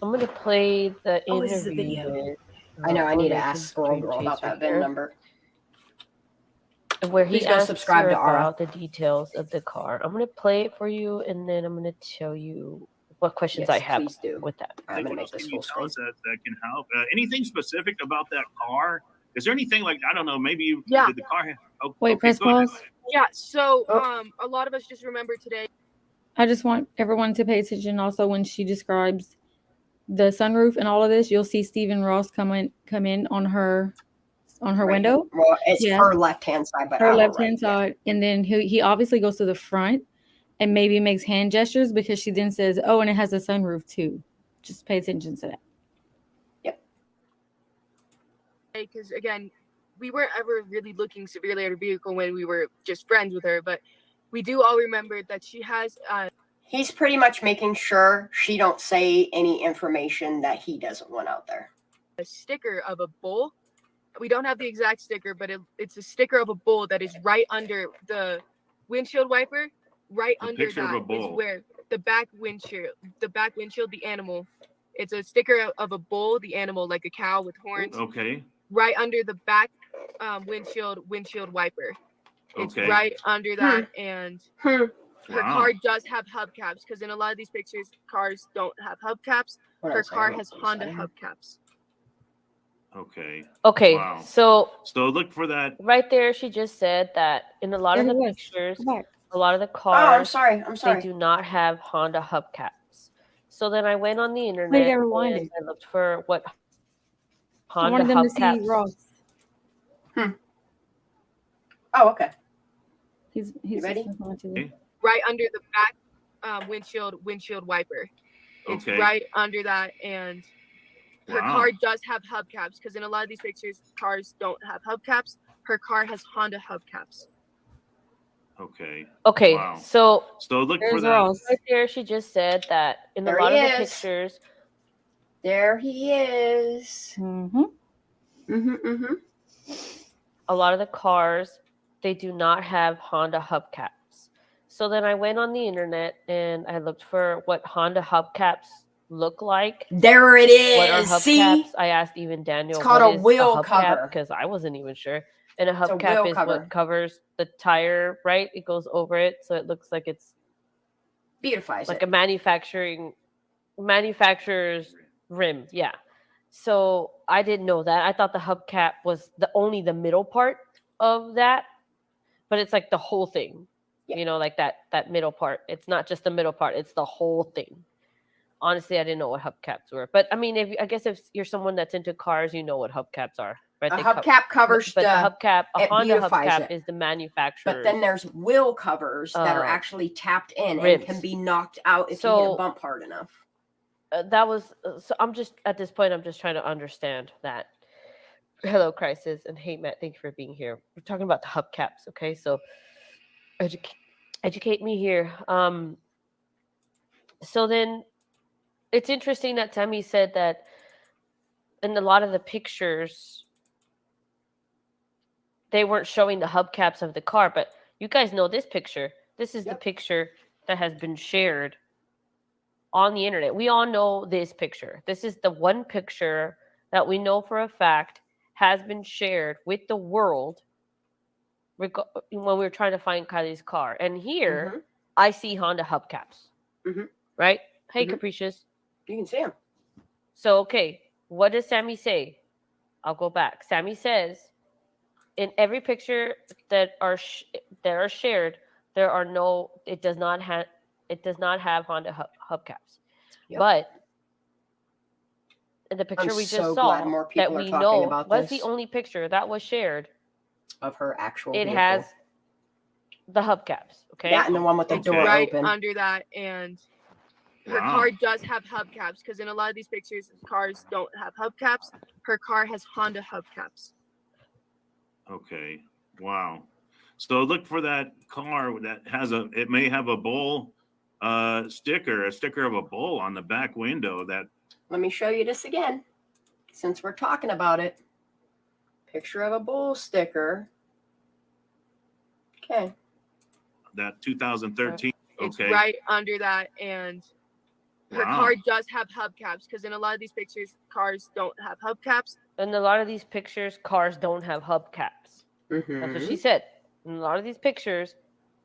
Speaker 8: I'm gonna play the
Speaker 5: Oh, this is a
Speaker 8: interview.
Speaker 5: video.
Speaker 8: With,
Speaker 3: I know I need to
Speaker 8: Oregon
Speaker 3: ask Squirrel
Speaker 8: Dream
Speaker 3: Girl about
Speaker 8: Chaser
Speaker 3: that VIN
Speaker 8: here,
Speaker 3: number.
Speaker 8: where he
Speaker 3: Please go
Speaker 8: asks
Speaker 3: subscribe
Speaker 8: her
Speaker 3: to Ara.
Speaker 8: about the details of the car. I'm going to play it for you, and then I'm going to tell you what questions I
Speaker 3: Yes,
Speaker 8: have
Speaker 3: please do.
Speaker 8: with that.
Speaker 3: I'm gonna
Speaker 9: What
Speaker 3: make
Speaker 9: else
Speaker 3: this
Speaker 9: can you
Speaker 3: full
Speaker 9: tell
Speaker 3: screen.
Speaker 9: us that can help? Anything specific about that car? Is there anything like, I don't know, maybe you
Speaker 10: Yeah.
Speaker 9: did the car have? Oh,
Speaker 6: Wait,
Speaker 9: okay,
Speaker 6: press
Speaker 9: go ahead.
Speaker 6: pause.
Speaker 10: Yeah, so
Speaker 3: Oh.
Speaker 10: a lot of us just remember today.
Speaker 6: I just want everyone to pay attention. Also, when she describes the sunroof and all of this, you'll see Stephen Ross come in on her
Speaker 3: Right.
Speaker 6: window.
Speaker 3: Well, it's
Speaker 6: Yeah.
Speaker 3: her left-hand side, but
Speaker 6: Her
Speaker 3: our
Speaker 6: left hand
Speaker 3: right, yeah.
Speaker 6: side, and then he obviously goes to the front and maybe makes hand gestures because she then says, "Oh, and it has a sunroof too." Just pay attention to that.
Speaker 10: Because again, we weren't ever really looking severely at her vehicle when we were just friends with her, but we do all remember that she has
Speaker 3: He's pretty much making sure she don't say any information that he doesn't want out there.
Speaker 10: a sticker of a bull. We don't have the exact sticker, but it's a sticker of a bull that is right under the windshield wiper. Right
Speaker 9: A
Speaker 10: under
Speaker 9: picture of
Speaker 10: that
Speaker 9: a
Speaker 10: is
Speaker 9: bull.
Speaker 10: where the back windshield, the animal. It's a sticker of a bull, the animal, like a cow with horns.
Speaker 9: Okay.
Speaker 10: Right under the back windshield wiper. It's
Speaker 9: Okay.
Speaker 10: right under that, and her
Speaker 9: Wow.
Speaker 10: car does have hubcaps, because in a lot of these pictures, cars don't have hubcaps.
Speaker 3: What
Speaker 10: Her
Speaker 3: else I
Speaker 10: car
Speaker 3: have
Speaker 10: has
Speaker 3: on the
Speaker 10: Honda
Speaker 3: side?
Speaker 10: hubcaps.
Speaker 9: Okay.
Speaker 8: Okay,
Speaker 9: Wow.
Speaker 8: so
Speaker 9: So look for that.
Speaker 8: right there, she just said that in a lot of
Speaker 6: There
Speaker 8: the
Speaker 6: he was.
Speaker 8: pictures,
Speaker 6: Go back.
Speaker 8: a lot of the
Speaker 3: Oh,
Speaker 8: cars,
Speaker 3: I'm
Speaker 8: they
Speaker 3: sorry.
Speaker 8: do not have Honda hubcaps. So then I went on the
Speaker 6: Wait,
Speaker 8: internet
Speaker 6: I rewind
Speaker 8: and
Speaker 6: it.
Speaker 8: I looked for what
Speaker 6: I
Speaker 8: Honda
Speaker 6: wanted them to see
Speaker 8: hubcaps.
Speaker 6: Ross.
Speaker 3: Oh, okay.
Speaker 6: He's
Speaker 3: ready?
Speaker 6: just going to the-
Speaker 9: Okay.
Speaker 10: Right under the back windshield wiper. It's
Speaker 9: Okay.
Speaker 10: right under that, and her
Speaker 9: Wow.
Speaker 10: car does have hubcaps, because in a lot of these pictures, cars don't have hubcaps. Her car has Honda hubcaps.
Speaker 9: Okay.
Speaker 8: Okay,
Speaker 9: Wow.
Speaker 8: so
Speaker 9: So look for
Speaker 6: There's
Speaker 9: that.
Speaker 6: Ross.
Speaker 8: right there, she just said that in
Speaker 3: There
Speaker 8: a lot
Speaker 3: he
Speaker 8: of the
Speaker 3: is.
Speaker 8: pictures,
Speaker 3: There he is.
Speaker 6: Mm-hmm.
Speaker 8: a lot of the cars, they do not have Honda hubcaps. So then I went on the internet and I looked for what Honda hubcaps look like.
Speaker 3: There it
Speaker 8: What are
Speaker 3: is.
Speaker 8: hubcaps?
Speaker 3: See?
Speaker 8: I asked even Daniel,
Speaker 3: It's called
Speaker 8: what
Speaker 3: a
Speaker 8: is
Speaker 3: wheel
Speaker 8: hubcap?
Speaker 3: cover.
Speaker 8: Because I wasn't even sure. And a
Speaker 3: It's a
Speaker 8: hubcap
Speaker 3: wheel
Speaker 8: is
Speaker 3: cover.
Speaker 8: what covers the tire, right? It goes over it, so it looks like it's
Speaker 3: Beautifies
Speaker 8: like
Speaker 3: it.
Speaker 8: a manufacturer's rim. Yeah. So I didn't know that. I thought the hubcap was only the middle part of that, but it's like the whole thing.
Speaker 3: Yeah.
Speaker 8: You know, like that middle part. It's not just the middle part; it's the whole thing. Honestly, I didn't know what hubcaps were, but I mean, I guess if you're someone that's into cars, you know what hubcaps are, right?
Speaker 3: A hubcap covers
Speaker 8: but the hubcap, a
Speaker 3: it
Speaker 8: Honda
Speaker 3: beautifies
Speaker 8: hubcap
Speaker 3: it.
Speaker 8: is the manufacturer.
Speaker 3: But then there's wheel covers that are actually tapped in and can be knocked out if you hit a bump hard enough.
Speaker 8: That was so. I'm just at this point. I'm just trying to understand that. Hello, Crisis, and hey, Matt. Thank you for being here. We're talking about the hubcaps, okay? So, educate me here. So then, it's interesting that Tammy said that in a lot of the pictures, they weren't showing the hubcaps of the car, but you guys know this picture. This is the picture that has been shared on the internet. We all know this picture. This is the one picture that we know for a fact has been shared with the world when we were trying to find Kiely's car. And here, I see Honda hubcaps. Right? Hey, Capricious.
Speaker 3: You can see them.
Speaker 8: So, okay, what does Sammy say? I'll go back. Sammy says, in every picture that are shared, there are no. It does not have Honda hubcaps.
Speaker 3: Yep.
Speaker 8: But in the picture we just saw that we know was the only picture that was shared
Speaker 3: of her actual
Speaker 8: it
Speaker 3: vehicle.
Speaker 8: has the hubcaps. Okay.
Speaker 3: Yeah, and the one with the door
Speaker 10: right
Speaker 3: open.
Speaker 10: under that, and her car does have hubcaps because in a lot of these pictures, cars don't have hubcaps. Her car has Honda hubcaps.
Speaker 9: Okay. Wow. So look for that car that has it may have a bull sticker, a sticker of a bull on the back window. That.
Speaker 3: Let me show you this again, since we're talking about it. Picture of a bull sticker. Okay.
Speaker 9: That 2013.
Speaker 10: It's
Speaker 9: Okay.
Speaker 10: right under that, and her car does have hubcaps because in a lot of these pictures, cars don't have hubcaps.
Speaker 8: In a lot of these pictures, cars don't have hubcaps. That's what she said. In a lot of these pictures,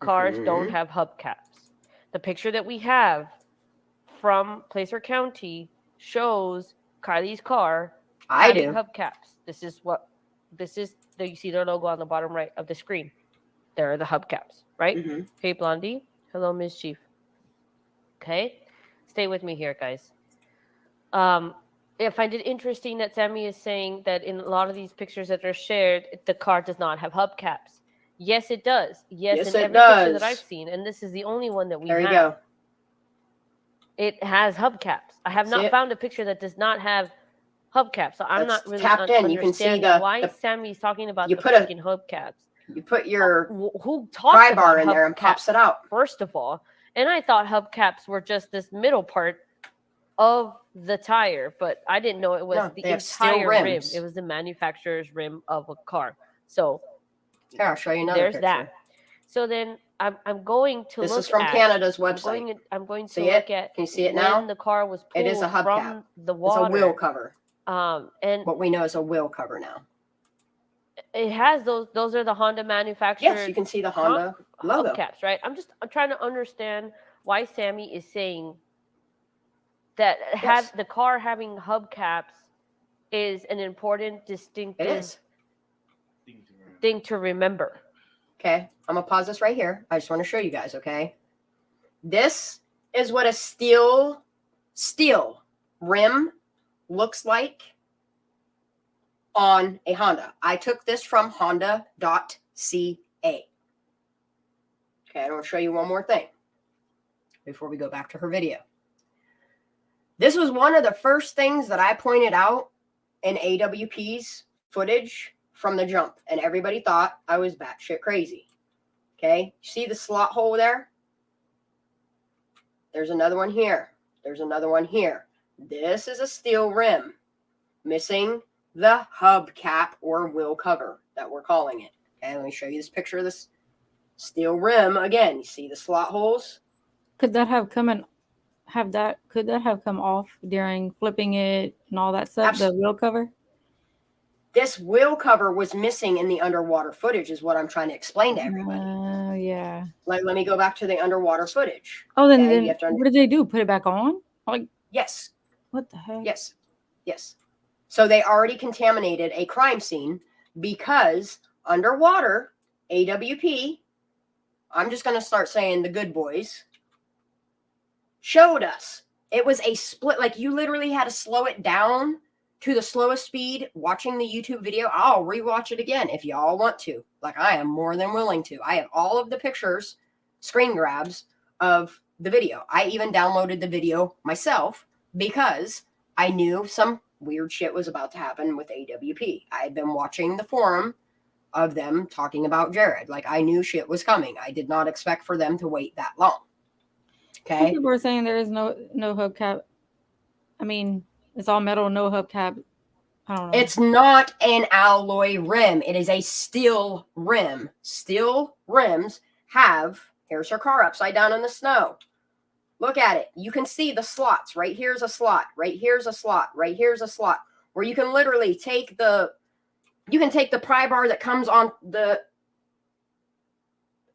Speaker 8: cars don't have hubcaps. The picture that we have from Placer County shows Kiely's car having hubcaps. This is you see their logo on the bottom right of the screen. There are the hubcaps, right? Hey, Blondie. Hello, Mischief. Okay. Stay with me here, guys. I find it interesting that Sammy is saying that in a lot of these pictures that are shared, the car does not have hubcaps. Yes, it does. Yes, in every picture that I've seen, and this is the only one that we have.
Speaker 3: There you go.
Speaker 8: It has hubcaps. I have not found a picture that does not have hubcaps. So I'm not really
Speaker 3: tapped in. You can see
Speaker 8: why Sammy's talking about the freaking hubcaps.
Speaker 3: You put your
Speaker 8: who talks
Speaker 3: pry
Speaker 8: about
Speaker 3: bar in there and pops it out.
Speaker 8: First of all, and I thought hubcaps were just this middle part of the tire, but I didn't know it was the entire rim. It was the manufacturer's rim of a car. So
Speaker 3: here, I'll show you another
Speaker 8: there's
Speaker 3: picture.
Speaker 8: That. So then I'm going to look at.
Speaker 3: This is from Canada's website.
Speaker 8: I'm going to
Speaker 3: see
Speaker 8: look
Speaker 3: it?
Speaker 8: at.
Speaker 3: Can you see it now?
Speaker 8: When the car was pulled
Speaker 3: it is a hubcap.
Speaker 8: From the water.
Speaker 3: It's a wheel cover.
Speaker 8: And
Speaker 3: what we know is a wheel cover now.
Speaker 8: It has those are the Honda manufactured.
Speaker 3: Yes, you can see the Honda logo.
Speaker 8: Hubcaps, right? I'm trying to understand why Sammy is saying that the car having hubcaps is an important distinctive thing to remember.
Speaker 3: Okay, I'm gonna pause this right here. I just want to show you guys, okay? This is what a steel rim looks like on a Honda. I took this from honda.ca. Okay, I want to show you one more thing before we go back to her video. This was one of the first things that I pointed out in AWP's footage from the jump, and everybody thought I was batshit crazy. Okay, see the slot hole there? There's another one here. There's another one here. This is a steel rim, missing the hubcap or wheel cover that we're calling it. Okay, let me show you this picture of this steel rim again. You see the slot holes?
Speaker 6: Could that have come off during flipping it and all that stuff? The wheel cover?
Speaker 3: This wheel cover was missing in the underwater footage, is what I'm trying to explain to everybody.
Speaker 6: Yeah.
Speaker 3: Like, let me go back to the underwater footage.
Speaker 6: Oh, then,
Speaker 3: Okay,
Speaker 6: then
Speaker 3: you have to
Speaker 6: what did they do? Put it back on? Like,
Speaker 3: yes.
Speaker 6: what the heck?
Speaker 3: Yes. Yes. So they already contaminated a crime scene because underwater, AWP, I'm just going to start saying the good boys, showed us. It was a split. Like, you literally had to slow it down to the slowest speed watching the YouTube video. I'll rewatch it again if y'all want to. Like, I am more than willing to. I have all of the pictures, screen grabs of the video. I even downloaded the video myself because I knew some weird shit was about to happen with AWP. I had been watching the forum of them talking about Jared. Like, I knew shit was coming. I did not expect for them to wait that long. Okay.
Speaker 6: Some people are saying there is no hubcap. I mean, it's all metal, no hubcap. I don't know.
Speaker 3: It's not an alloy rim. It is a steel rim. Steel rims have, here's her car upside down in the snow. Look at it. You can see the slots. Right here's a slot. Right here's a slot. Right here's a slot. Where you can literally take the pry bar that comes on the,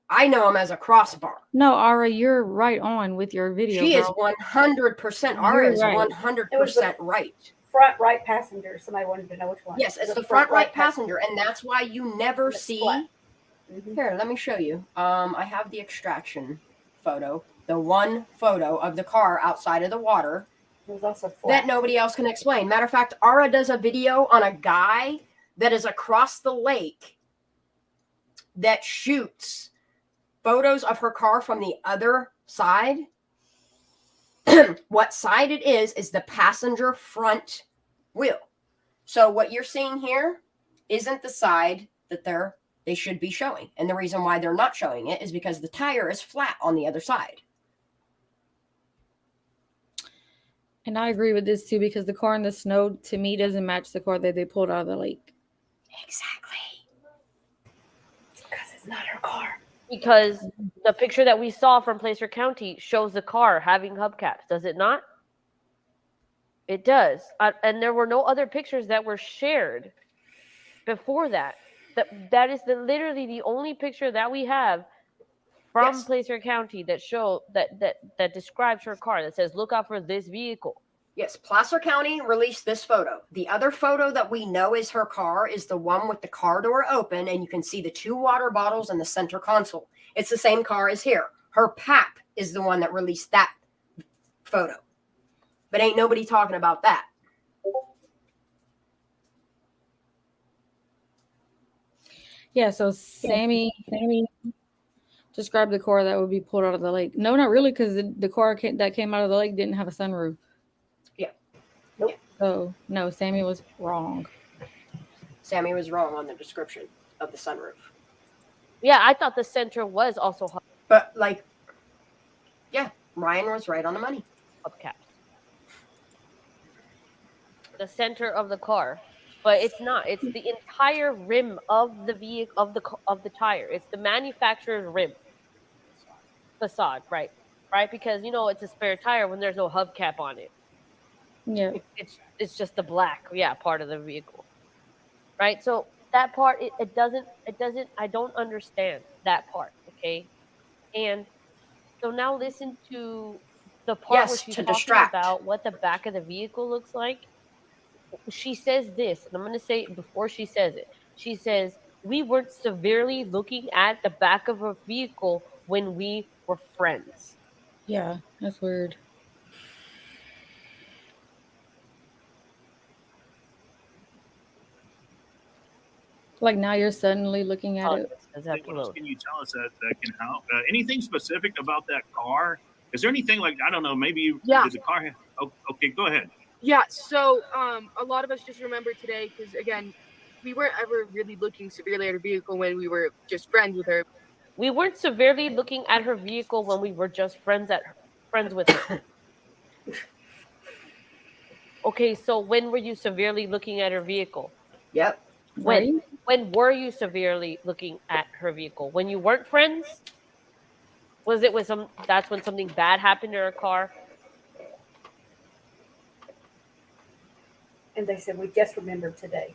Speaker 3: I know them as a crossbar.
Speaker 6: No, Ara, you're right on with your video.
Speaker 3: She
Speaker 6: girl.
Speaker 3: is 100%. Ara is
Speaker 6: right.
Speaker 3: 100% right.
Speaker 5: Front right passenger. Somebody wanted to know which one.
Speaker 3: Yes, it's the front right passenger, and that's why you never see.
Speaker 5: Mm-hmm.
Speaker 3: Here, let me show you. I have the extraction photo, the one photo of the car outside of the water
Speaker 5: It was also flat.
Speaker 3: that nobody else can explain. Matter of fact, Ara does a video on a guy that is across the lake that shoots photos of her car from the other side. What side it is the passenger front wheel. So what you're seeing here isn't the side that they should be showing. And the reason why they're not showing it is because the tire is flat on the other side.
Speaker 6: And I agree with this too, because the car in the snow to me doesn't match the car that they pulled out of the lake.
Speaker 3: Exactly.
Speaker 5: Because it's not her car.
Speaker 8: Because the picture that we saw from Placer County shows the car having hubcaps, does it not? It does. And there were no other pictures that were shared before that. That is literally the only picture that we have from Placer County that that describes her car, that says, look out for this vehicle.
Speaker 3: Yes, Placer County released this photo. The other photo that we know is her car is the one with the car door open, and you can see the 2 water bottles in the center console. It's the same car as here. Her pap is the one that released that photo. But ain't nobody talking about that.
Speaker 6: Yeah, so Sammy described the car that would be pulled out of the lake. No, not really, because the car that came out of the lake didn't have a sunroof.
Speaker 3: Yeah.
Speaker 6: Nope. So, no, Sammy was wrong.
Speaker 3: Sammy was wrong on the description of the sunroof.
Speaker 8: Yeah, I thought the center was also hubcaps.
Speaker 3: But, like, yeah, Ryan was right on the money.
Speaker 8: The center of the car. But it's not. It's the entire rim of the vehicle, of the tire. It's the manufacturer's rim. Facade, right? Right? Because, it's a spare tire when there's no hubcap on it.
Speaker 6: Yeah.
Speaker 8: It's just the black, part of the vehicle. Right? So that part, it doesn't, I don't understand that part, okay? And so now listen to the part where she's talking about what the back of the vehicle looks like. She says this, and I'm going to say it before she says it. She says, we weren't severely looking at the back of a vehicle when we were friends.
Speaker 6: Yeah, that's weird. Like now you're suddenly looking at it.
Speaker 9: What else can you tell us that can help? Anything specific about that car? Is there anything like, I don't know, maybe did the car have, okay, go ahead.
Speaker 10: Yeah, so a lot of us just remember today because, again, we weren't ever really looking severely at her vehicle when we were just friends with her.
Speaker 8: We weren't severely looking at her vehicle when we were just friends with her. Okay, so when were you severely looking at her vehicle?
Speaker 3: Yep.
Speaker 6: Right?
Speaker 8: When were you severely looking at her vehicle? When you weren't friends? Was it that's when something bad happened to her car?
Speaker 5: And they said, we just remembered today.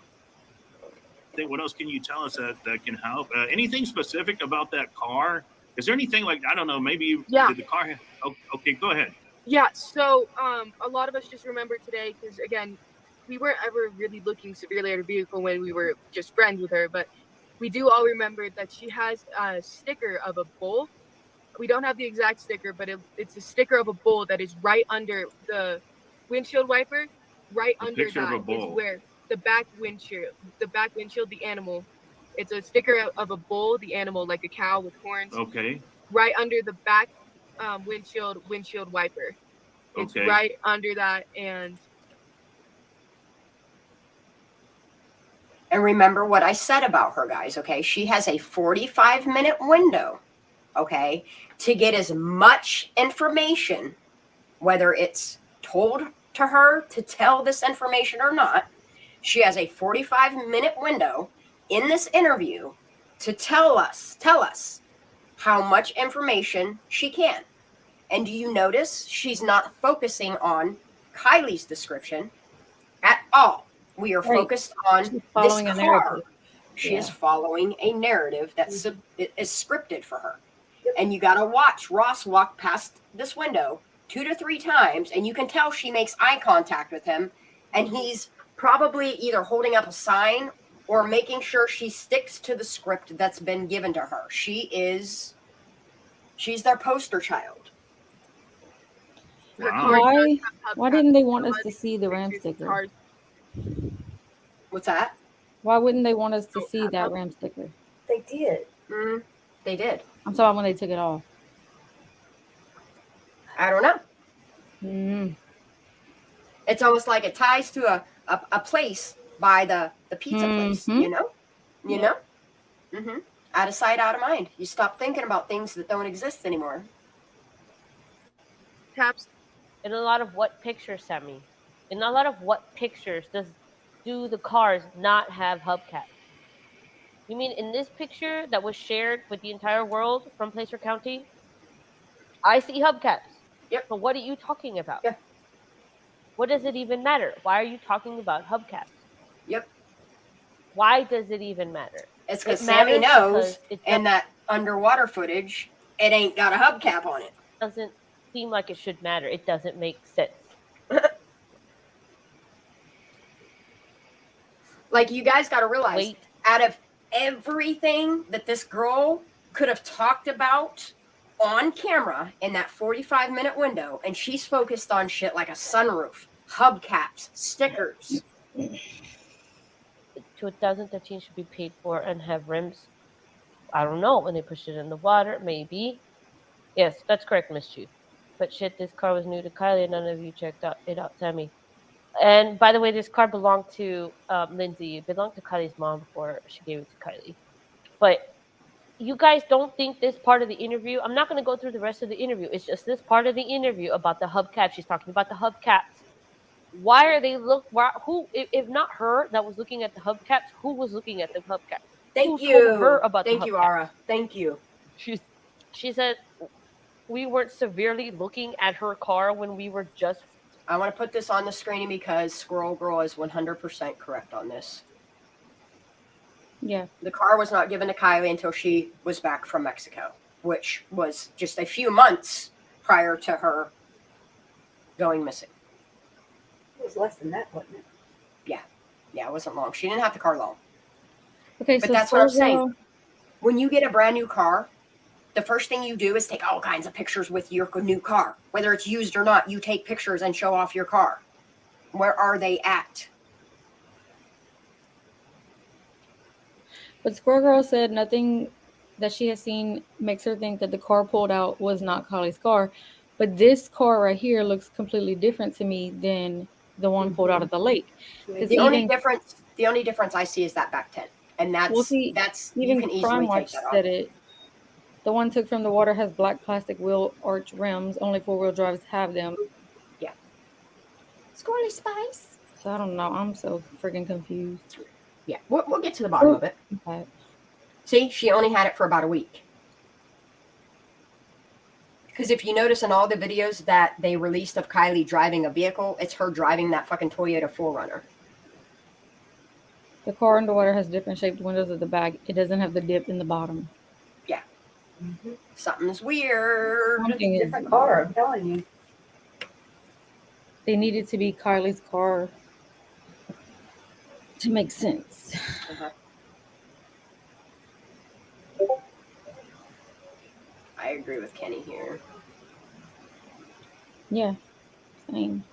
Speaker 9: What else can you tell us that can help? Anything specific about that car? Is there anything like, I don't know, maybe
Speaker 10: Yeah.
Speaker 9: did the car have, okay, go ahead.
Speaker 10: Yeah, so a lot of us just remember today because, again, we weren't ever really looking severely at her vehicle when we were just friends with her, but we do all remember that she has a sticker of a bull. We don't have the exact sticker, but it's a sticker of a bull that is right under the windshield wiper. Right
Speaker 9: A
Speaker 10: under
Speaker 9: picture of a
Speaker 10: that is
Speaker 9: bull.
Speaker 10: where the back windshield, the animal. It's a sticker of a bull, the animal, like a cow with horns.
Speaker 9: Okay.
Speaker 10: Right under the back windshield wiper. It's
Speaker 9: Okay.
Speaker 10: right under that, and
Speaker 3: remember what I said about her, guys, okay? She has a 45-minute window, okay, to get as much information, whether it's told to her to tell this information or not. She has a 45-minute window in this interview to tell us how much information she can. And do you notice she's not focusing on Kiely's description at all? We are focused on
Speaker 6: She's
Speaker 3: this
Speaker 6: following a
Speaker 3: car.
Speaker 6: narrative.
Speaker 3: She is following a narrative that is scripted for her. And you got to watch Ross walk past this window 2 to 3 times, and you can tell she makes eye contact with him, and he's probably either holding up a sign or making sure she sticks to the script that's been given to her. She's their poster child.
Speaker 9: Wow.
Speaker 6: Why didn't they want us to see the Ram sticker?
Speaker 3: What's that?
Speaker 6: Why wouldn't they want us to see that Ram sticker?
Speaker 5: They did.
Speaker 3: They did.
Speaker 6: I'm talking when they took it off.
Speaker 3: I don't know.
Speaker 6: Mm.
Speaker 3: It's almost like it ties to a place by the pizza place, you know? Mm-hmm. Out of sight, out of mind. You stop thinking about things that don't exist anymore.
Speaker 10: Taps.
Speaker 8: In a lot of what pictures, Sammy? In a lot of what pictures do the cars not have hubcaps? You mean in this picture that was shared with the entire world from Placer County? I see hubcaps.
Speaker 3: Yep.
Speaker 8: But what are you talking about?
Speaker 3: Yeah.
Speaker 8: What does it even matter? Why are you talking about hubcaps?
Speaker 3: Yep.
Speaker 8: Why does it even matter?
Speaker 3: It's because Sammy knows in that underwater footage, it ain't got a hubcap on it.
Speaker 8: Doesn't seem like it should matter. It doesn't make sense.
Speaker 3: Like, you guys got to realize, out of everything that this girl could have talked about on camera in that 45-minute window, and she's focused on shit like a sunroof, hubcaps, stickers.
Speaker 8: To 2013 should be paid for and have rims. I don't know. When they push it in the water, maybe. Yes, that's correct, Miss Chief. But shit, this car was new to Kiely, and none of you checked it out, Sammy. And by the way, this car belonged to Lindsay. It belonged to Kylie's mom before she gave it to Kiely. But you guys don't think this part of the interview, I'm not going to go through the rest of the interview. It's just this part of the interview about the hubcaps. She's talking about the hubcaps. Why are they if not her that was looking at the hubcaps, who was looking at the hubcaps?
Speaker 3: Thank
Speaker 8: Who
Speaker 3: you.
Speaker 8: told her about
Speaker 3: Thank
Speaker 8: the
Speaker 3: you,
Speaker 8: hubcaps?
Speaker 3: Ara. Thank you.
Speaker 8: She said we weren't severely looking at her car when we were just.
Speaker 3: I want to put this on the screen because Squirrel Girl is 100% correct on this.
Speaker 6: Yeah.
Speaker 3: The car was not given to Kiely until she was back from Mexico, which was just a few months prior to her going missing.
Speaker 5: It was less than that, wasn't it?
Speaker 3: Yeah, it wasn't long. She didn't have the car long.
Speaker 6: Okay,
Speaker 3: But
Speaker 6: so
Speaker 3: that's what I'm saying. When you get a brand new car, the first thing you do is take all kinds of pictures with your new car. Whether it's used or not, you take pictures and show off your car. Where are they at?
Speaker 6: But Squirrel Girl said nothing that she has seen makes her think that the car pulled out was not Kiely's car. But this car right here looks completely different to me than the one pulled out of the lake.
Speaker 3: The only difference I see is that back tent. And that's
Speaker 6: even
Speaker 3: you can easily
Speaker 6: Crime
Speaker 3: take
Speaker 6: Watch
Speaker 3: that off.
Speaker 6: said it. The one took from the water has black plastic wheel arch rims. Only 4-wheel drives have them.
Speaker 3: Yeah. Squirrely Spice.
Speaker 6: So I don't know. I'm so freaking confused.
Speaker 3: Yeah, we'll get to the bottom of it.
Speaker 6: Okay.
Speaker 3: See, she only had it for about a week. Because if you notice in all the videos that they released of Kiely driving a vehicle, it's her driving that fucking Toyota 4Runner.
Speaker 6: The car underwater has different shaped windows at the back. It doesn't have the dip in the bottom.
Speaker 3: Yeah. Something's weird.
Speaker 6: Something is
Speaker 5: Different car, I'm telling you.
Speaker 6: They needed to be Kylie's car to make sense.
Speaker 3: Uh-huh. I agree with Kenny here.
Speaker 6: Yeah, same.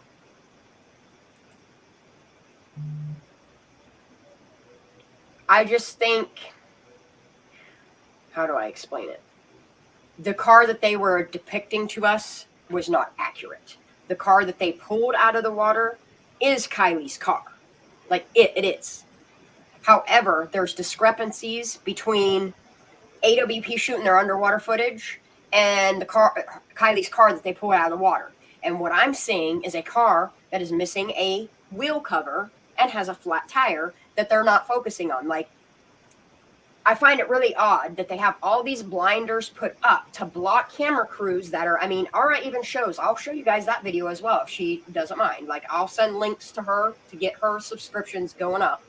Speaker 3: I just think, how do I explain it? The car that they were depicting to us was not accurate. The car that they pulled out of the water is Kylie's car. Like, it is. However, there's discrepancies between AWP shooting their underwater footage and the car, Kylie's car that they pulled out of the water. And what I'm seeing is a car that is missing a wheel cover and has a flat tire that they're not focusing on. Like, I find it really odd that they have all these blinders put up to block camera crews that are, I mean, Ara even shows, I'll show you guys that video as well if she doesn't mind. Like, I'll send links to her to get her subscriptions going up.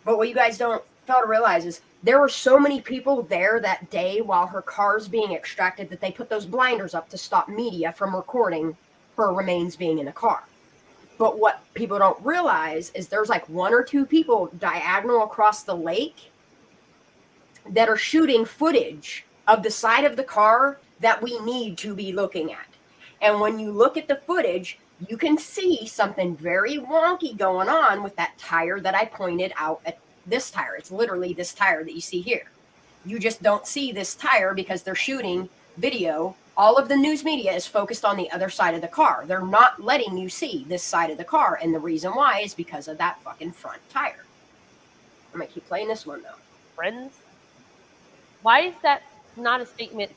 Speaker 3: But what you guys don't fail to realize is there were so many people there that day while her car's being extracted that they put those blinders up to stop media from recording her remains being in the car. But what people don't realize is there's like 1 or 2 people diagonal across the lake that are shooting footage of the side of the car that we need to be looking at. And when you look at the footage, you can see something very wonky going on with that tire that I pointed out at this tire. It's literally this tire that you see here. You just don't see this tire because they're shooting video. All of the news media is focused on the other side of the car. They're not letting you see this side of the car. And the reason why is because of that fucking front tire. I'm going to keep playing this one though.
Speaker 8: Friends? Why is that not a statement?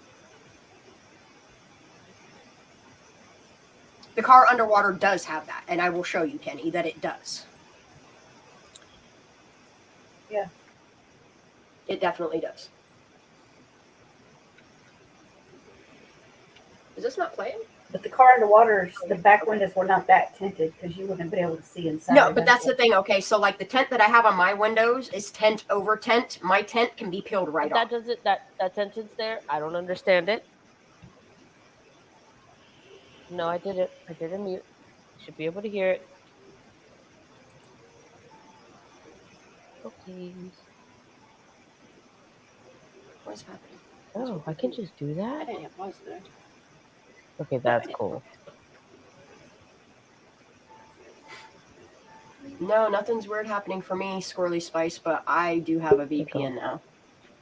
Speaker 3: The car underwater does have that, and I will show you, Kenny, that it does.
Speaker 5: Yeah.
Speaker 3: It definitely does. Is this not playing?
Speaker 5: But the car underwater, the back windows were not that tinted because you wouldn't have been able to see inside.
Speaker 3: No, but that's the thing. Okay, so like the tent that I have on my windows is tent over tent. My tent can be peeled right off.
Speaker 8: That sentence there, I don't understand it. No, I did it. I did a mute. Should be able to hear it. Okay.
Speaker 3: What's happening?
Speaker 8: Oh, I can just do
Speaker 3: I
Speaker 8: that?
Speaker 3: didn't have pause there.
Speaker 8: Okay, that's cool.
Speaker 3: No, nothing's weird happening for me, Squirrely Spice, but I do have a VPN now.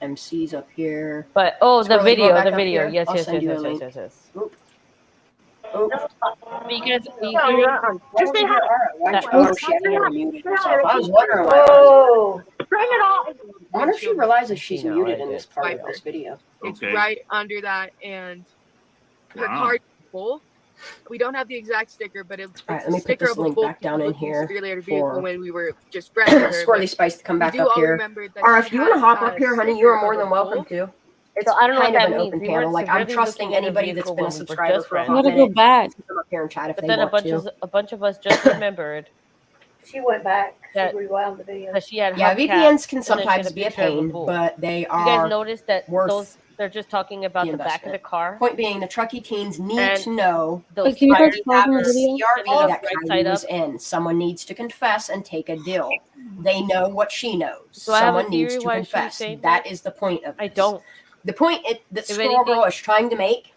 Speaker 3: MC's up here.
Speaker 8: But, oh, the
Speaker 3: Squirrely, go
Speaker 8: video,
Speaker 3: back
Speaker 8: the
Speaker 3: up
Speaker 8: video.
Speaker 3: here.
Speaker 8: Yes,
Speaker 3: I'll
Speaker 8: yes,
Speaker 3: send
Speaker 8: yes,
Speaker 3: you a
Speaker 8: yes, yes,
Speaker 3: link.
Speaker 8: yes, yes.
Speaker 3: Oop. Oop.
Speaker 8: Because
Speaker 5: Just say hi.
Speaker 3: Oh, she accidentally muted herself. I was wondering why.
Speaker 5: Oh,
Speaker 3: I wonder if she realizes she's
Speaker 8: No,
Speaker 3: muted
Speaker 8: I
Speaker 3: in this
Speaker 8: did.
Speaker 3: part of this video.
Speaker 10: It's
Speaker 9: Okay.
Speaker 10: right under that, and her
Speaker 9: Wow.
Speaker 10: card is full. We don't have the exact sticker, but it's
Speaker 3: All right, let
Speaker 10: a
Speaker 3: me put
Speaker 10: sticker
Speaker 3: this
Speaker 10: of a
Speaker 3: link
Speaker 10: bull
Speaker 3: back down in
Speaker 10: looking
Speaker 3: here
Speaker 10: severely at her vehicle
Speaker 3: for
Speaker 10: when we were just friends with her.
Speaker 3: Squirrely
Speaker 10: but
Speaker 3: Spice to come
Speaker 10: we
Speaker 3: back
Speaker 10: do
Speaker 3: up
Speaker 10: all
Speaker 3: here.
Speaker 10: remember that
Speaker 3: Or
Speaker 10: she
Speaker 3: if you want to
Speaker 10: has
Speaker 3: hop up here, honey, you are
Speaker 10: sticker
Speaker 3: more
Speaker 10: of
Speaker 3: than
Speaker 10: a
Speaker 3: welcome
Speaker 10: bull.
Speaker 3: to. It's
Speaker 8: So I don't know
Speaker 3: kind
Speaker 8: what
Speaker 3: of
Speaker 8: that
Speaker 3: an
Speaker 8: means.
Speaker 3: open
Speaker 8: We
Speaker 3: panel.
Speaker 8: weren't
Speaker 3: Like, I'm
Speaker 8: severely
Speaker 3: trusting
Speaker 8: looking at a
Speaker 3: anybody that's
Speaker 8: vehicle
Speaker 3: been a
Speaker 8: when we were
Speaker 3: subscriber
Speaker 8: just
Speaker 3: for a
Speaker 6: I'm
Speaker 3: hot
Speaker 6: gonna
Speaker 3: minute
Speaker 6: go back.
Speaker 3: to come up here and chat if
Speaker 8: But
Speaker 3: they
Speaker 8: then
Speaker 3: want to.
Speaker 8: a bunch of us just remembered
Speaker 5: she went back.
Speaker 8: That-
Speaker 5: She rewound the video.
Speaker 8: that she had
Speaker 3: Yeah,
Speaker 8: hubcaps,
Speaker 3: VPNs can
Speaker 8: and then she had
Speaker 3: sometimes
Speaker 8: a
Speaker 3: be a
Speaker 8: picture of
Speaker 3: pain,
Speaker 8: bull.
Speaker 3: but they
Speaker 8: You guys
Speaker 3: are
Speaker 8: noticed that
Speaker 3: worth
Speaker 8: they're just talking about
Speaker 3: the
Speaker 8: the back of the
Speaker 3: investment.
Speaker 8: car.
Speaker 3: Point being, the Truckee teens need
Speaker 8: And
Speaker 3: to know
Speaker 8: Those
Speaker 6: Wait, can you
Speaker 8: tires
Speaker 6: press pause
Speaker 3: have
Speaker 6: on
Speaker 3: the
Speaker 6: the video?
Speaker 3: CRV that
Speaker 8: right
Speaker 3: Kylie
Speaker 8: side
Speaker 3: was
Speaker 8: up.
Speaker 3: in. Someone needs to confess and take a deal. They know what she knows.
Speaker 8: Do I have a
Speaker 3: Someone needs
Speaker 8: theory
Speaker 3: to
Speaker 8: why she's
Speaker 3: confess.
Speaker 8: saying
Speaker 3: That
Speaker 8: that?
Speaker 3: is the point of
Speaker 8: I
Speaker 3: this.
Speaker 8: don't.
Speaker 3: The point that
Speaker 8: If
Speaker 3: Squirrel Girl
Speaker 8: anything,
Speaker 3: is trying to make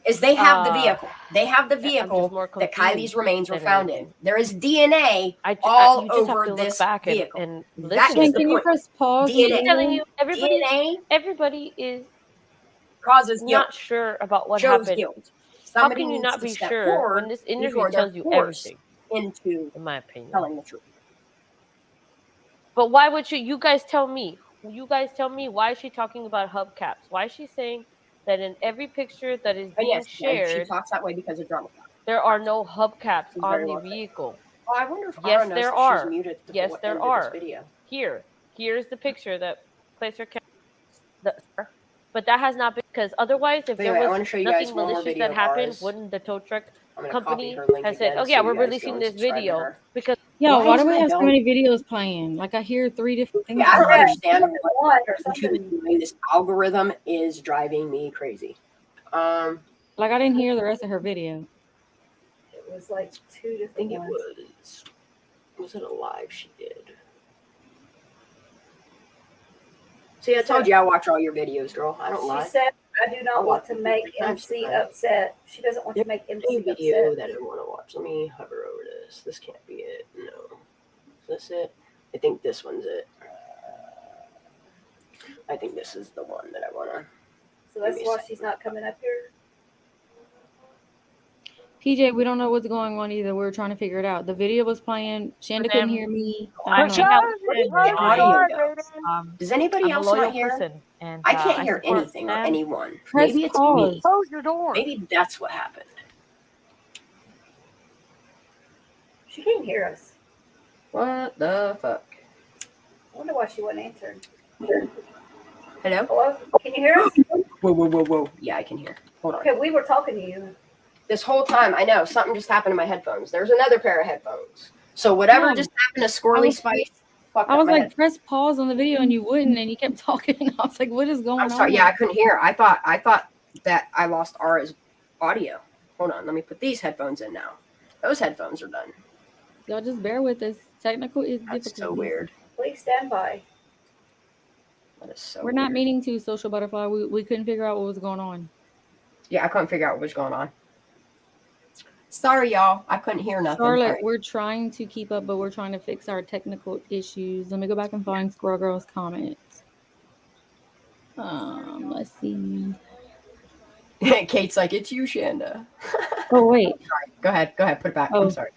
Speaker 3: is they have the vehicle. They have the
Speaker 8: I'm just
Speaker 3: vehicle
Speaker 8: more
Speaker 3: that
Speaker 8: confused
Speaker 3: Kylie's remains were
Speaker 8: than
Speaker 3: found
Speaker 8: anything.
Speaker 3: in. There is DNA
Speaker 8: you
Speaker 3: all
Speaker 8: just have
Speaker 3: over
Speaker 8: to look
Speaker 3: this
Speaker 8: back
Speaker 3: vehicle.
Speaker 8: and
Speaker 3: That
Speaker 8: listen.
Speaker 3: is
Speaker 6: Shane,
Speaker 3: the
Speaker 6: can you
Speaker 3: point.
Speaker 6: press pause? on the
Speaker 3: DNA.
Speaker 8: I'm telling
Speaker 6: video?
Speaker 8: you,
Speaker 3: DNA
Speaker 8: everybody is
Speaker 3: causes guilt.
Speaker 8: not sure about what
Speaker 3: Shows
Speaker 8: happened.
Speaker 3: guilt.
Speaker 8: How
Speaker 3: Somebody
Speaker 8: can you
Speaker 3: needs
Speaker 8: not
Speaker 3: to
Speaker 8: be
Speaker 3: step
Speaker 8: sure
Speaker 3: forward
Speaker 8: when this interview
Speaker 3: before they're
Speaker 8: tells you
Speaker 3: forced
Speaker 8: everything?
Speaker 3: into
Speaker 8: In my opinion.
Speaker 3: telling the truth.
Speaker 8: But why would you guys tell me? You guys tell me, why is she talking about hubcaps? Why is she saying that in every picture that is
Speaker 3: Oh,
Speaker 8: being
Speaker 3: yes, and she
Speaker 8: shared,
Speaker 3: talks that way because of drama.
Speaker 8: there are no hubcaps
Speaker 3: She's
Speaker 8: on
Speaker 3: very
Speaker 8: the
Speaker 3: well said.
Speaker 8: vehicle.
Speaker 3: Oh, I wonder if
Speaker 8: Yes,
Speaker 3: Ara knows
Speaker 8: there
Speaker 3: that
Speaker 8: are.
Speaker 3: she's muted at the
Speaker 8: Yes,
Speaker 3: end
Speaker 8: there
Speaker 3: of this
Speaker 8: are.
Speaker 3: video.
Speaker 8: Here's the picture that placed her camera. But that has not been, because otherwise, if there
Speaker 3: Anyway, I
Speaker 8: was
Speaker 3: want to show you guys
Speaker 8: nothing
Speaker 3: one more
Speaker 8: malicious
Speaker 3: video
Speaker 8: that
Speaker 3: of
Speaker 8: happened,
Speaker 3: ours.
Speaker 8: wouldn't the tow truck
Speaker 3: I'm going to copy
Speaker 8: company
Speaker 3: her link
Speaker 8: have said,
Speaker 3: again
Speaker 8: "Oh yeah,
Speaker 3: so
Speaker 8: we're
Speaker 3: you guys go
Speaker 8: releasing
Speaker 3: and
Speaker 8: this
Speaker 3: subscribe to
Speaker 8: video
Speaker 3: her.
Speaker 8: because
Speaker 6: Yeah, why
Speaker 3: is
Speaker 6: do we
Speaker 3: my
Speaker 6: have so
Speaker 3: dome-
Speaker 6: many videos playing? Like I hear 3 different things.
Speaker 3: Yeah, I don't
Speaker 6: going on.
Speaker 3: understand
Speaker 5: One
Speaker 3: what
Speaker 5: or
Speaker 3: YouTube is
Speaker 5: something.
Speaker 3: doing. This algorithm is driving me crazy.
Speaker 6: Like I didn't hear the rest of her video.
Speaker 5: It was like 2
Speaker 3: I
Speaker 5: different
Speaker 3: think it
Speaker 5: ones.
Speaker 3: was it a live she did? See, I told you I watch all your videos, girl. I don't
Speaker 5: She
Speaker 3: lie.
Speaker 5: said, I do not
Speaker 3: I'll
Speaker 5: want
Speaker 3: watch
Speaker 5: to
Speaker 3: it
Speaker 5: make
Speaker 3: 50 times
Speaker 5: MC
Speaker 3: tonight.
Speaker 5: upset. She doesn't want to make
Speaker 3: Any
Speaker 5: MC
Speaker 3: video
Speaker 5: upset.
Speaker 3: that I want to watch. Let me hover over this. This can't be it. No. Is this it? I think this one's it. I think this is the one that I want to.
Speaker 5: So that's why she's not coming up here.
Speaker 6: PJ, we don't know what's going on either. We're trying to figure it out. The video was playing. Shanda couldn't hear me. I don't know.
Speaker 3: Does anybody
Speaker 8: I'm a
Speaker 3: else
Speaker 8: loyal
Speaker 3: not hear?
Speaker 8: person, and
Speaker 3: I can't hear
Speaker 8: support
Speaker 3: anything or
Speaker 8: them.
Speaker 3: anyone.
Speaker 6: Press
Speaker 3: Maybe it's
Speaker 6: pause.
Speaker 3: me.
Speaker 11: Close your door.
Speaker 3: Maybe that's what happened.
Speaker 5: She can't hear us.
Speaker 3: What the fuck?
Speaker 5: I wonder why she wasn't answering.
Speaker 3: Hello?
Speaker 5: Hello? Can you hear us?
Speaker 3: Whoa. Yeah, I can hear. Hold on.
Speaker 5: Okay, we were talking to you.
Speaker 3: This whole time, I know something just happened to my headphones. There's another pair of headphones. So whatever
Speaker 6: Yeah.
Speaker 3: just happened to Squirrely Spice.
Speaker 6: I was like, press pause on the video, and you wouldn't, and you kept talking. I was like, what is going
Speaker 3: I'm sorry.
Speaker 6: on?
Speaker 3: Yeah, I couldn't hear. I thought that I lost Ara's audio. Hold on. Let me put these headphones in now. Those headphones are done.
Speaker 6: Y'all just bear with us. Technical is
Speaker 3: That's
Speaker 6: difficult.
Speaker 3: so weird.
Speaker 5: Please stand by.
Speaker 3: That is so
Speaker 6: We're not
Speaker 3: weird.
Speaker 6: meaning to, Social Butterfly. We couldn't figure out what was going on.
Speaker 3: Yeah, I couldn't figure out what was going on. Sorry, y'all. I couldn't hear nothing.
Speaker 6: Charlotte,
Speaker 3: Sorry.
Speaker 6: we're trying to keep up, but we're trying to fix our technical issues. Let me go back and find Squirrel Girl's comments. Let's see.
Speaker 3: Kate's like, it's you, Shanda.
Speaker 6: Oh, wait.
Speaker 3: Sorry. Go ahead. Put it back.
Speaker 6: Oh.
Speaker 3: I'm sorry.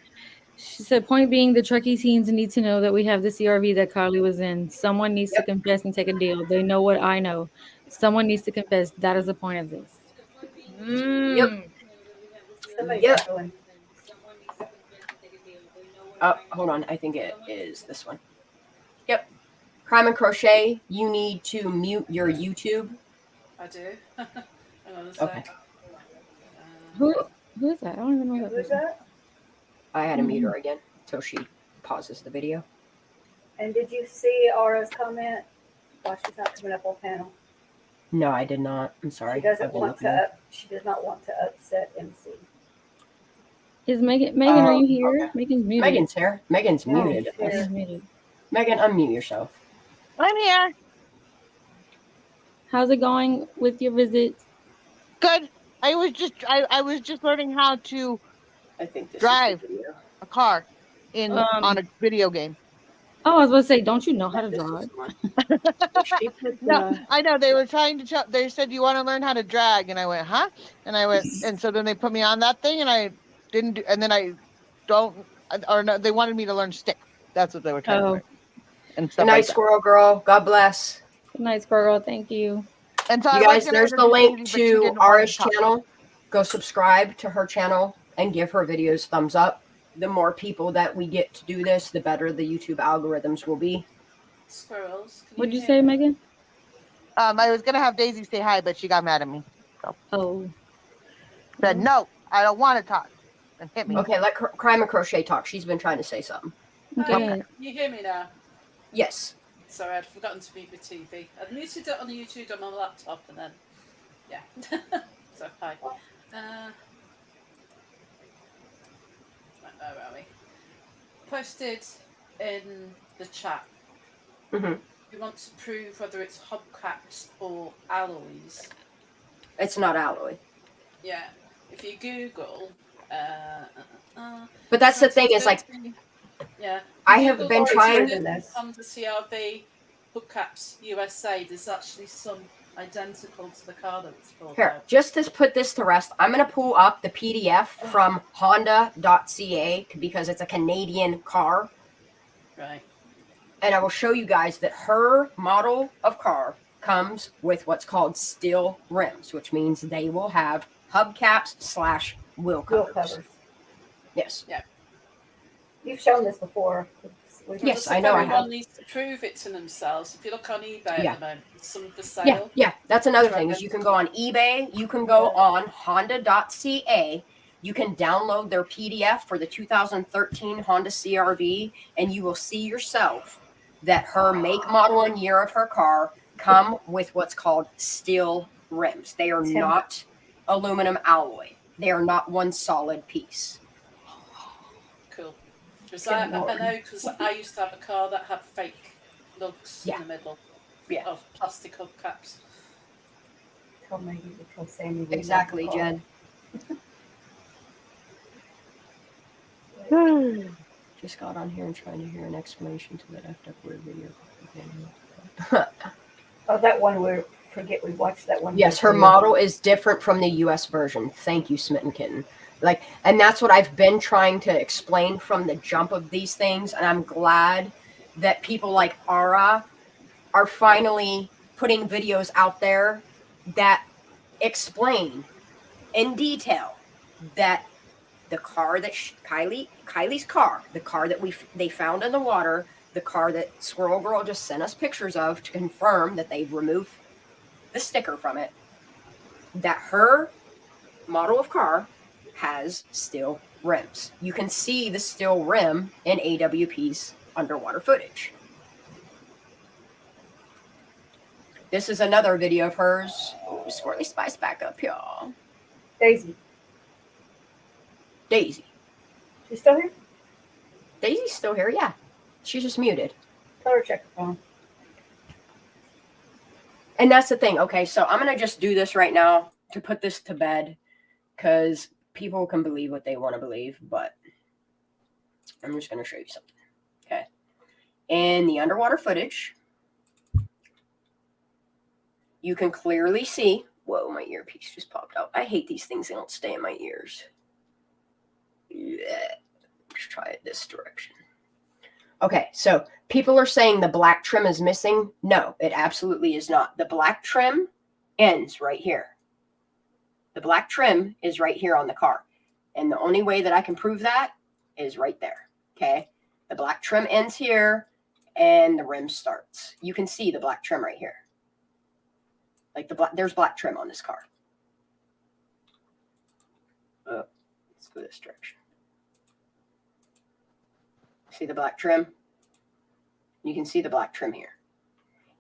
Speaker 6: She said, point being, the Trekkie teens need to know that we have the CRV that Kiely was in. Someone needs to confess and take a deal. They know what I know. Someone needs to confess. That is the point of this.
Speaker 3: Yep. Oh, hold on. I think it is this one. Yep. Crime and Crochet, you need to mute your YouTube.
Speaker 12: I do. Hang on a
Speaker 3: Okay.
Speaker 12: sec.
Speaker 6: Who is that? I don't even know that
Speaker 5: Who's
Speaker 6: person.
Speaker 5: that?
Speaker 3: I had to mute her again until she pauses the video.
Speaker 5: And did you see Ara's comment? Why she's not coming up on panel?
Speaker 3: No, I did not. I'm sorry.
Speaker 5: She doesn't
Speaker 3: I've been
Speaker 5: want
Speaker 3: looking.
Speaker 5: to. She does not want to upset MC.
Speaker 6: Is Megan, are you here?
Speaker 3: Okay.
Speaker 6: Megan's muted.
Speaker 3: Megan's here. Megan's
Speaker 5: No,
Speaker 3: muted.
Speaker 5: she's here.
Speaker 6: She's muted.
Speaker 3: Megan, unmute yourself.
Speaker 11: I'm here.
Speaker 6: How's it going with your visit?
Speaker 11: Good. I was just learning how to
Speaker 3: I think this
Speaker 11: drive
Speaker 3: is the video.
Speaker 11: a car on a video game.
Speaker 6: Oh, I was about to say, don't you know how to
Speaker 3: This is
Speaker 6: drive?
Speaker 3: the one. She put
Speaker 11: No,
Speaker 3: the-
Speaker 11: I know they were trying to. They said you want to learn how to drag, and I went, huh? And I went, and so then they put me on that thing, and I didn't do, and then I don't, or no, they wanted me to learn stick. That's what they were trying to learn. And
Speaker 3: Good
Speaker 11: stuff
Speaker 3: night,
Speaker 11: like that.
Speaker 3: Squirrel Girl. God bless.
Speaker 6: Good night, Squirrel. Thank you.
Speaker 11: And so
Speaker 3: You
Speaker 11: I was
Speaker 3: guys,
Speaker 11: gonna
Speaker 3: there's the
Speaker 11: introduce
Speaker 3: link
Speaker 11: Katie, but she
Speaker 3: to
Speaker 11: didn't want
Speaker 3: Ara's
Speaker 11: to talk.
Speaker 3: channel. Go subscribe to her channel and give her videos thumbs up. The more people that we get to do this, the better the YouTube algorithms will be.
Speaker 12: Squirrels. Can
Speaker 6: What'd you
Speaker 12: hear
Speaker 6: say,
Speaker 12: me?
Speaker 6: Megan?
Speaker 11: I was gonna have Daisy say hi, but she got mad at me.
Speaker 6: Oh.
Speaker 11: Said no, I don't want to talk, and hit me.
Speaker 3: Okay, let Crime and Crochet talk. She's been trying to say something.
Speaker 6: Okay.
Speaker 12: Can you hear me now?
Speaker 3: Yes.
Speaker 12: Sorry, I'd forgotten to mute my TV. I'd muted it on the YouTube on my laptop, and then yeah. So hi. Right, where are we? Posted in the chat.
Speaker 3: Mm-hmm.
Speaker 12: You want to prove whether it's hubcaps or alloys.
Speaker 3: It's not alloy.
Speaker 12: Yeah. If you Google,
Speaker 3: But that's the thing is like,
Speaker 12: yeah.
Speaker 3: I have been trying.
Speaker 12: On the CRV hubcaps USA, there's actually some identical to the car that it's pulled
Speaker 3: Here,
Speaker 12: out.
Speaker 3: just to put this to rest, I'm going to pull up the PDF from honda.ca because it's a Canadian car.
Speaker 12: Right.
Speaker 3: And I will show you guys that her model of car comes with what's called steel rims, which means they will have hubcaps / wheel covers. Yes.
Speaker 5: Yeah. You've shown this before.
Speaker 3: Yes,
Speaker 12: Just
Speaker 3: I know I
Speaker 12: everyone
Speaker 3: have.
Speaker 12: needs to prove it to themselves. If you look on eBay
Speaker 3: Yeah.
Speaker 12: at the moment, there's some for
Speaker 3: Yeah,
Speaker 12: sale.
Speaker 3: yeah. That's another
Speaker 12: Try
Speaker 3: thing is you can go on eBay, you can go on honda.ca, you can download their PDF for the 2013 Honda CRV, and you will see yourself that her make, model, and year of her car come with what's called steel rims. They are not aluminum alloy. They are not one solid piece.
Speaker 12: Cool. Because I know, because I used to have a car that had fake lugs in the middle of plastic hubcaps.
Speaker 3: Exactly, Jen. Just got on here and trying to hear an explanation to that effed up weird video.
Speaker 5: Oh, that one we forget we watched that one.
Speaker 3: Yes, her model is different from the US version. Thank you, Smitten Kitten. Like, and that's what I've been trying to explain from the jump of these things, and I'm glad that people like Ara are finally putting videos out there that explain in detail that the car that Kylie's car, the car that they found in the water, the car that Squirrel Girl just sent us pictures of to confirm that they've removed the sticker from it, that her model of car has steel rims. You can see the steel rim in AWP's underwater footage. This is another video of hers. Oh, Squirrely Spice back up, y'all.
Speaker 5: Daisy. She's still here?
Speaker 3: Daisy's still here, yeah. She's just muted.
Speaker 5: Tell her to check her phone.
Speaker 3: And that's the thing. Okay, so I'm going to just do this right now to put this to bed because people can believe what they want to believe, but I'm just going to show you something. Okay. In the underwater footage, you can clearly see. Whoa, my earpiece just popped out. I hate these things. They don't stay in my ears. Yeah. Let's try it this direction. Okay, so people are saying the black trim is missing. No, it absolutely is not. The black trim ends right here. The black trim is right here on the car. And the only way that I can prove that is right there. Okay, the black trim ends here and the rim starts. You can see the black trim right here. Like there's black trim on this car. Oh, let's go this direction. See the black trim? You can see the black trim here.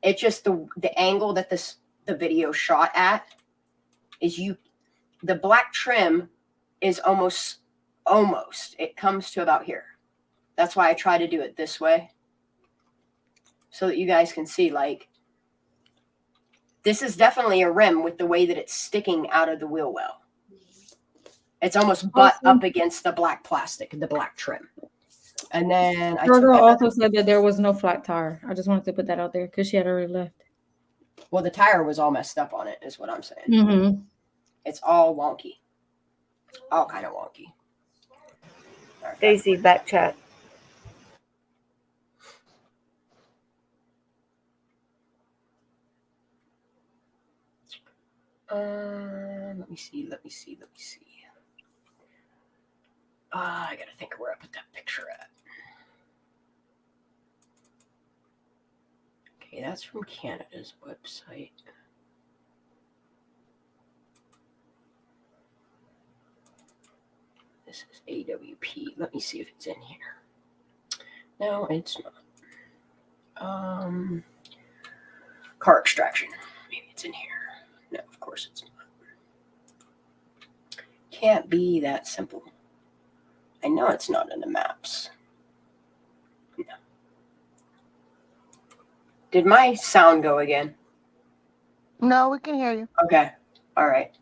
Speaker 3: It's just the angle that the video shot at is the black trim is almost, it comes to about here. That's why I try to do it this way so that you guys can see, like, this is definitely a rim with the way that it's sticking out of the wheel well. It's almost butt up against the black plastic, the black trim. And then
Speaker 6: Girl also said that there was no flat tire. I just wanted to put that out there because she had already left.
Speaker 3: Well, the tire was all messed up on it, is what I'm saying.
Speaker 6: Mm-hmm.
Speaker 3: It's all wonky. All kind of wonky. Right.
Speaker 5: Daisy, back chat.
Speaker 3: Let me see. I gotta think where I put that picture at. Okay, that's from Canada's website. This is AWP. Let me see if it's in here. No, it's not. Car extraction. Maybe it's in here. No, of course it's not. Can't be that simple. I know it's not in the maps. No. Did my sound go again?
Speaker 11: No, we can hear you.
Speaker 3: Okay. All right.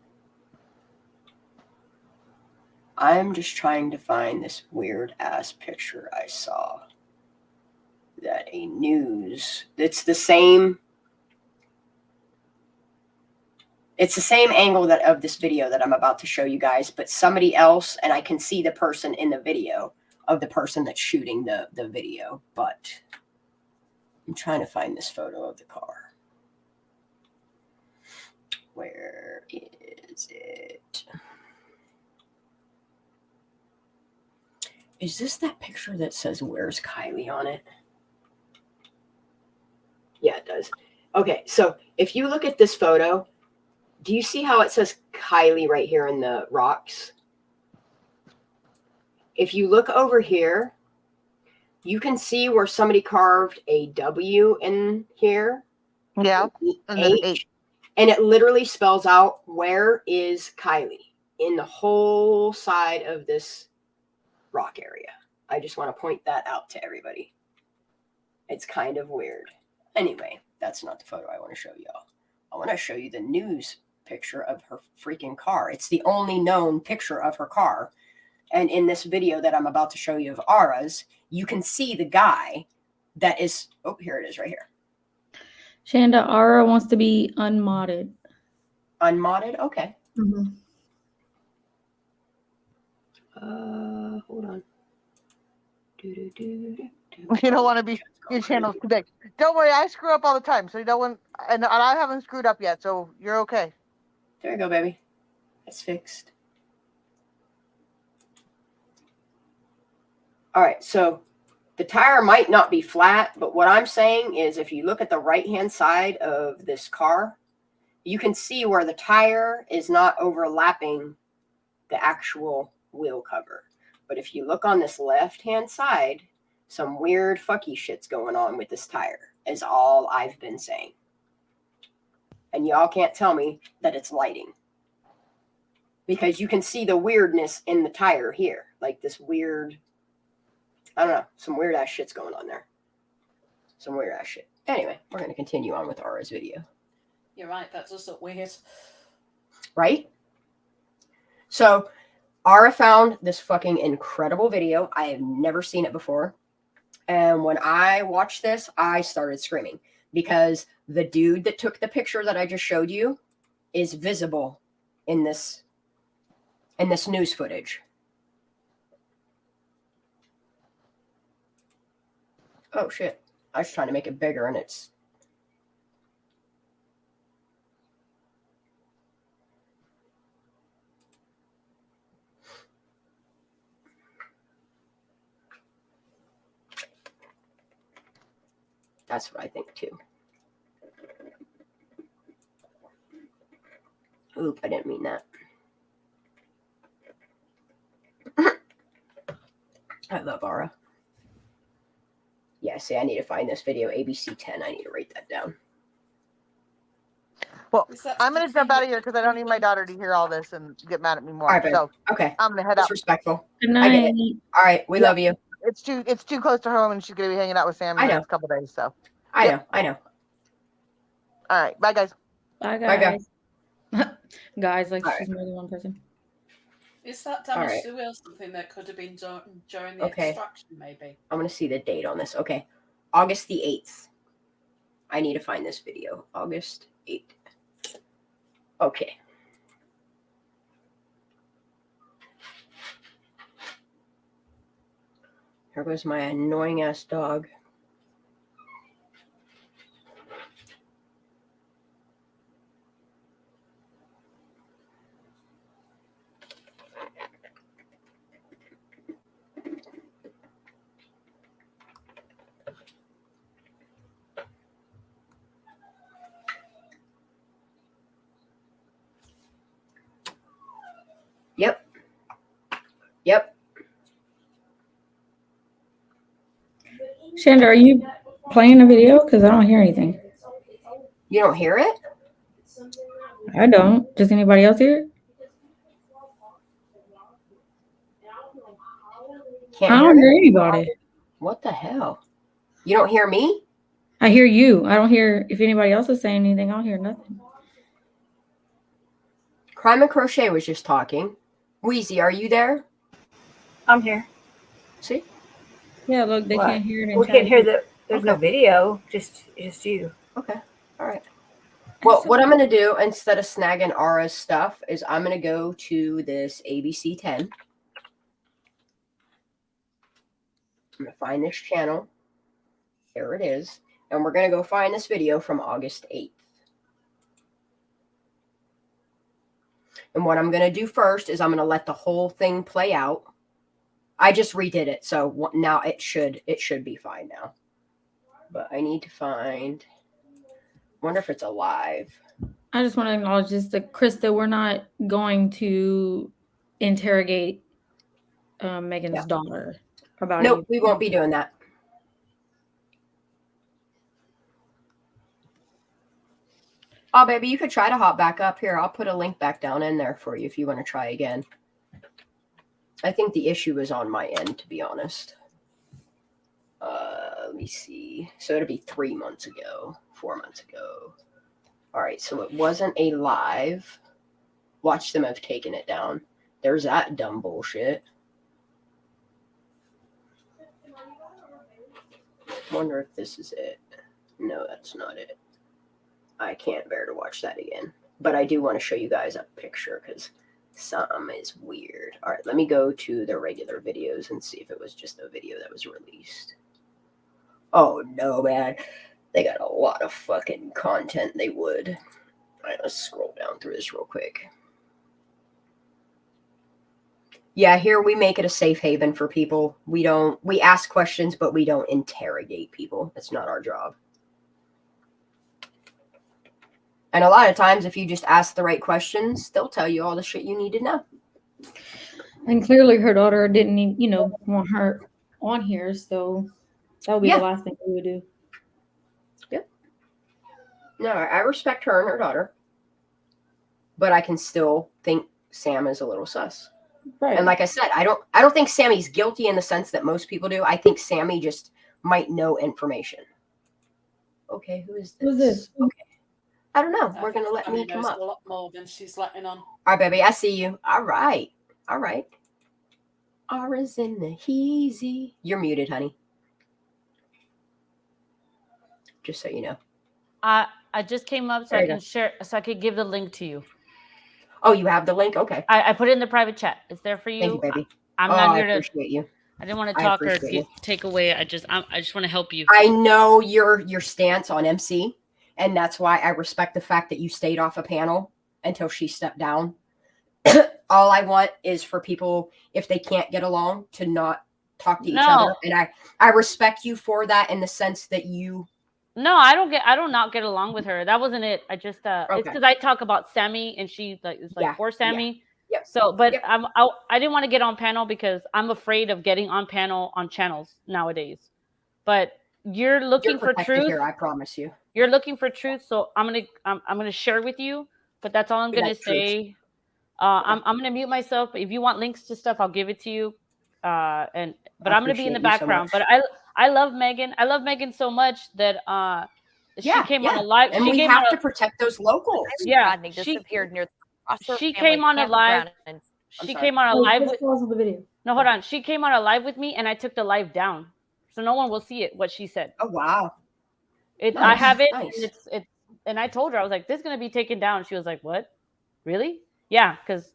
Speaker 3: I'm just trying to find this weird ass picture I saw that it's the same angle of this video that I'm about to show you guys, but somebody else, and I can see the person in the video of the person that's shooting the video, but I'm trying to find this photo of the car. Where is it? Is this that picture that says "Where's Kiely" on it? Yeah, it does. Okay, so if you look at this photo, do you see how it says Kiely right here in the rocks? If you look over here, you can see where somebody carved a W in here.
Speaker 11: Yeah, and then
Speaker 3: H, and it literally spells out "Where is Kiely" in the whole side of this rock area. I just want to point that out to everybody. It's kind of weird. Anyway, that's not the photo I want to show y'all. I want to show you the news picture of her freaking car. It's the only known picture of her car. And in this video that I'm about to show you of Ara's, you can see the guy that is, oh, here it is right here.
Speaker 6: Shanda, Ara wants to be unmodded.
Speaker 3: Unmodded? Okay.
Speaker 6: Mm-hmm.
Speaker 3: Hold on.
Speaker 11: You don't want to be your channel's too big. Don't worry, I screw up all the time, so you don't want. And I haven't screwed up yet, so you're okay.
Speaker 3: There you go, baby. It's fixed. All right, so the tire might not be flat, but what I'm saying is if you look at the right-hand side of this car, you can see where the tire is not overlapping the actual wheel cover. But if you look on this left-hand side, some weird fucky shit's going on with this tire, is all I've been saying. And y'all can't tell me that it's lighting. Because you can see the weirdness in the tire here. Like this weird, I don't know, some weird ass shit's going on there. Some weird ass shit. Anyway, we're going to continue on with Ara's video.
Speaker 12: You're right, that does look weird.
Speaker 3: Right? So, Ara found this fucking incredible video. I have never seen it before. And when I watched this, I started screaming. Because the dude that took the picture that I just showed you is visible in this news footage. Oh shit. I was trying to make it bigger and it's... That's what I think too. Oop, I didn't mean that. I love Ara. Yeah, see, I need to find this video, ABC 10. I need to write that down.
Speaker 11: Well, I'm going to jump out of here because I don't need my daughter to hear all this and get mad at me more.
Speaker 3: All right, babe.
Speaker 11: So
Speaker 3: okay.
Speaker 11: I'm going to head out.
Speaker 3: Respectful.
Speaker 6: Good night.
Speaker 3: I get it. All right, we love you.
Speaker 11: It's too close to home and she's going to be hanging out with Sam in the next couple days. So
Speaker 3: I know.
Speaker 11: All right, bye guys.
Speaker 6: Bye guys. Guys, like
Speaker 3: All
Speaker 6: she's more than one person.
Speaker 12: Is that damage to the wheel something that could have been done during the extraction, maybe?
Speaker 3: I'm going to see the date on this. Okay. August the 8th. I need to find this video. August 8th. Okay. Here goes my annoying ass dog. Yep.
Speaker 6: Shanda, are you playing a video? Because I don't hear anything.
Speaker 3: You don't hear it?
Speaker 6: I don't. Does anybody else hear it? I don't hear anybody.
Speaker 3: What the hell? You don't hear me?
Speaker 6: I hear you. I don't hear if anybody else is saying anything. I don't hear nothing.
Speaker 3: Crime and Crochet was just talking. Wheezy, are you there?
Speaker 5: I'm here.
Speaker 3: See?
Speaker 6: Yeah, look, they can't hear it.
Speaker 5: We can't hear there's no video, just you.
Speaker 3: Okay. All right. Well, what I'm going to do instead of snagging Ara's stuff is I'm going to go to this ABC 10. I'm going to find this channel. There it is. And we're going to go find this video from August 8th. And what I'm going to do first is I'm going to let the whole thing play out. I just redid it, so now it should be fine now. But I need to find. Wonder if it's alive.
Speaker 6: I just want to acknowledge this, that Krista, we're not going to interrogate Megan's daughter about
Speaker 3: Nope,
Speaker 6: anything.
Speaker 3: we won't be doing that. Oh, baby, you could try to hop back up here. I'll put a link back down in there for you if you want to try again. I think the issue is on my end, to be honest. Let me see. So it'll be 3 months ago, 4 months ago. All right, so it wasn't a live. Watch them have taken it down. There's that dumb bullshit. Wonder if this is it. No, that's not it. I can't bear to watch that again. But I do want to show you guys a picture because something is weird. All right, let me go to the regular videos and see if it was just a video that was released. Oh, no, man. They got a lot of fucking content they would. All right, let's scroll down through this real quick. Yeah, here we make it a safe haven for people. We ask questions, but we don't interrogate people. That's not our job. And a lot of times, if you just ask the right questions, they'll tell you all the shit you need to know.
Speaker 6: And clearly her daughter didn't, want her on here, so that would be the last thing we would do.
Speaker 3: Yep. No, I respect her and her daughter. But I can still think Sam is a little sus. Right. And like I said, I don't think Sammy's guilty in the sense that most people do. I think Sammy just might know information. Okay, who is this?
Speaker 6: Who's this?
Speaker 3: Okay. I don't know. We're gonna let me come up.
Speaker 12: A lot more than she's letting on.
Speaker 3: All right, baby, I see you. All right. Aura's in the heezy. You're muted, honey. Just so you know.
Speaker 13: I just came up so I can share, so I could give the link to you.
Speaker 3: Oh, you have the link? Okay.
Speaker 13: I put it in the private chat. It's there for you.
Speaker 3: Thank you, baby.
Speaker 13: I'm not here
Speaker 3: I appreciate you.
Speaker 13: I didn't want to talk or take away. I just want to help you.
Speaker 3: I know your stance on MC, and that's why I respect the fact that you stayed off a panel until she stepped down. All I want is for people, if they can't get along, to not talk to each other. And I respect you for that in the sense that you.
Speaker 13: No, I don't not get along with her. That wasn't it. I just it's because I talk about Sammy and she is for Sammy.
Speaker 3: Yeah. Yep.
Speaker 13: So, but I didn't want to get on panel because I'm afraid of getting on panel on channels nowadays. But you're looking for truth.
Speaker 3: Here, I promise you.
Speaker 13: You're looking for truth, so I'm gonna share with you. But that's all I'm gonna say. I'm gonna mute myself. But if you want links to stuff, I'll give it to you. But I'm gonna be in the background. But I love Megan. I love Megan so much that she came on a live.
Speaker 3: And we have to protect those locals.
Speaker 13: Yeah,
Speaker 14: disappeared near.
Speaker 13: She came on a live. She came on a live.
Speaker 6: The video.
Speaker 13: No, hold on. She came on a live with me, and I took the live down, so no one will see it. What she said.
Speaker 3: Oh wow.
Speaker 13: I have it. Nice. And I told her, I was like, "This is gonna be taken down." She was like, "What? Really?" Yeah, because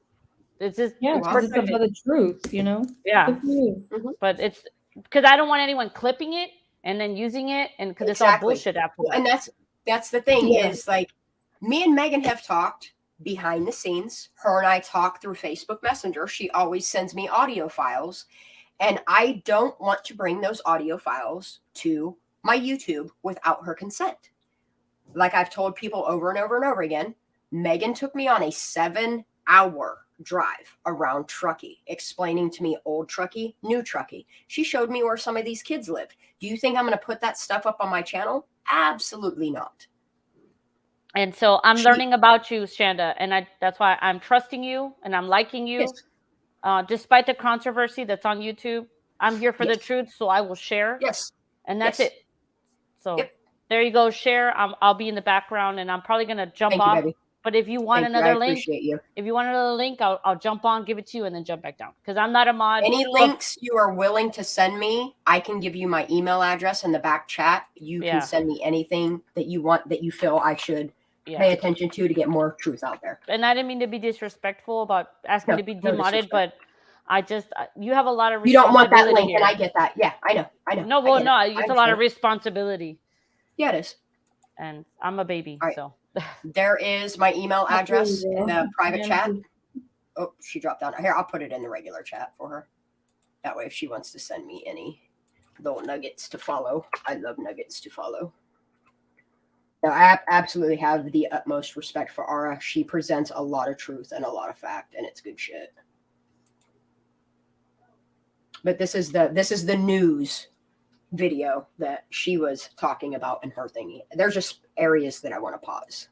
Speaker 13: it's just
Speaker 6: it's about the truth,
Speaker 13: Yeah,
Speaker 3: Mm-hmm.
Speaker 13: but it's because I don't want anyone clipping it and then using it, and because it's all bullshit afterwards.
Speaker 3: And that's the thing is like me and Megan have talked behind the scenes. Her and I talk through Facebook Messenger. She always sends me audio files, and I don't want to bring those audio files to my YouTube without her consent. Like I've told people over and over and over again, Megan took me on a 7-hour drive around Truckee, explaining to me old Truckee, new Truckee. She showed me where some of these kids lived. Do you think I'm going to put that stuff up on my channel? Absolutely not.
Speaker 13: And so I'm learning about you, Shanda, and that's why I'm trusting you and I'm liking you. Yes. Despite the controversy that's on YouTube, I'm here for the truth, so I will share.
Speaker 3: Yes.
Speaker 13: And that's it. So there you go, share. I'll be in the background, and I'm probably going to jump off.
Speaker 3: Baby.
Speaker 13: But if you want another link,
Speaker 3: you.
Speaker 13: If you want another link, I'll jump on, give it to you, and then jump back down. Because I'm not a mod.
Speaker 3: Any links you are willing to send me, I can give you my email address in the back chat. You can send me anything that you want that you feel I should pay attention to get more truth out there.
Speaker 13: And I didn't mean to be disrespectful about asking to be demodded, but I just you have a lot of responsibility.
Speaker 3: You don't want that link, and I get that. Yeah, I know.
Speaker 13: No, well, no, it's a lot of responsibility.
Speaker 3: Yeah, it is.
Speaker 13: And I'm a baby, so.
Speaker 3: There is my email address in the private chat. Oh, she dropped down. Here, I'll put it in the regular chat for her. That way, if she wants to send me any little nuggets to follow, I love nuggets to follow. Now, I absolutely have the utmost respect for Ara. She presents a lot of truth and a lot of fact, and it's good shit. But this is the news video that she was talking about in her thingy. There's just areas that I want to pause.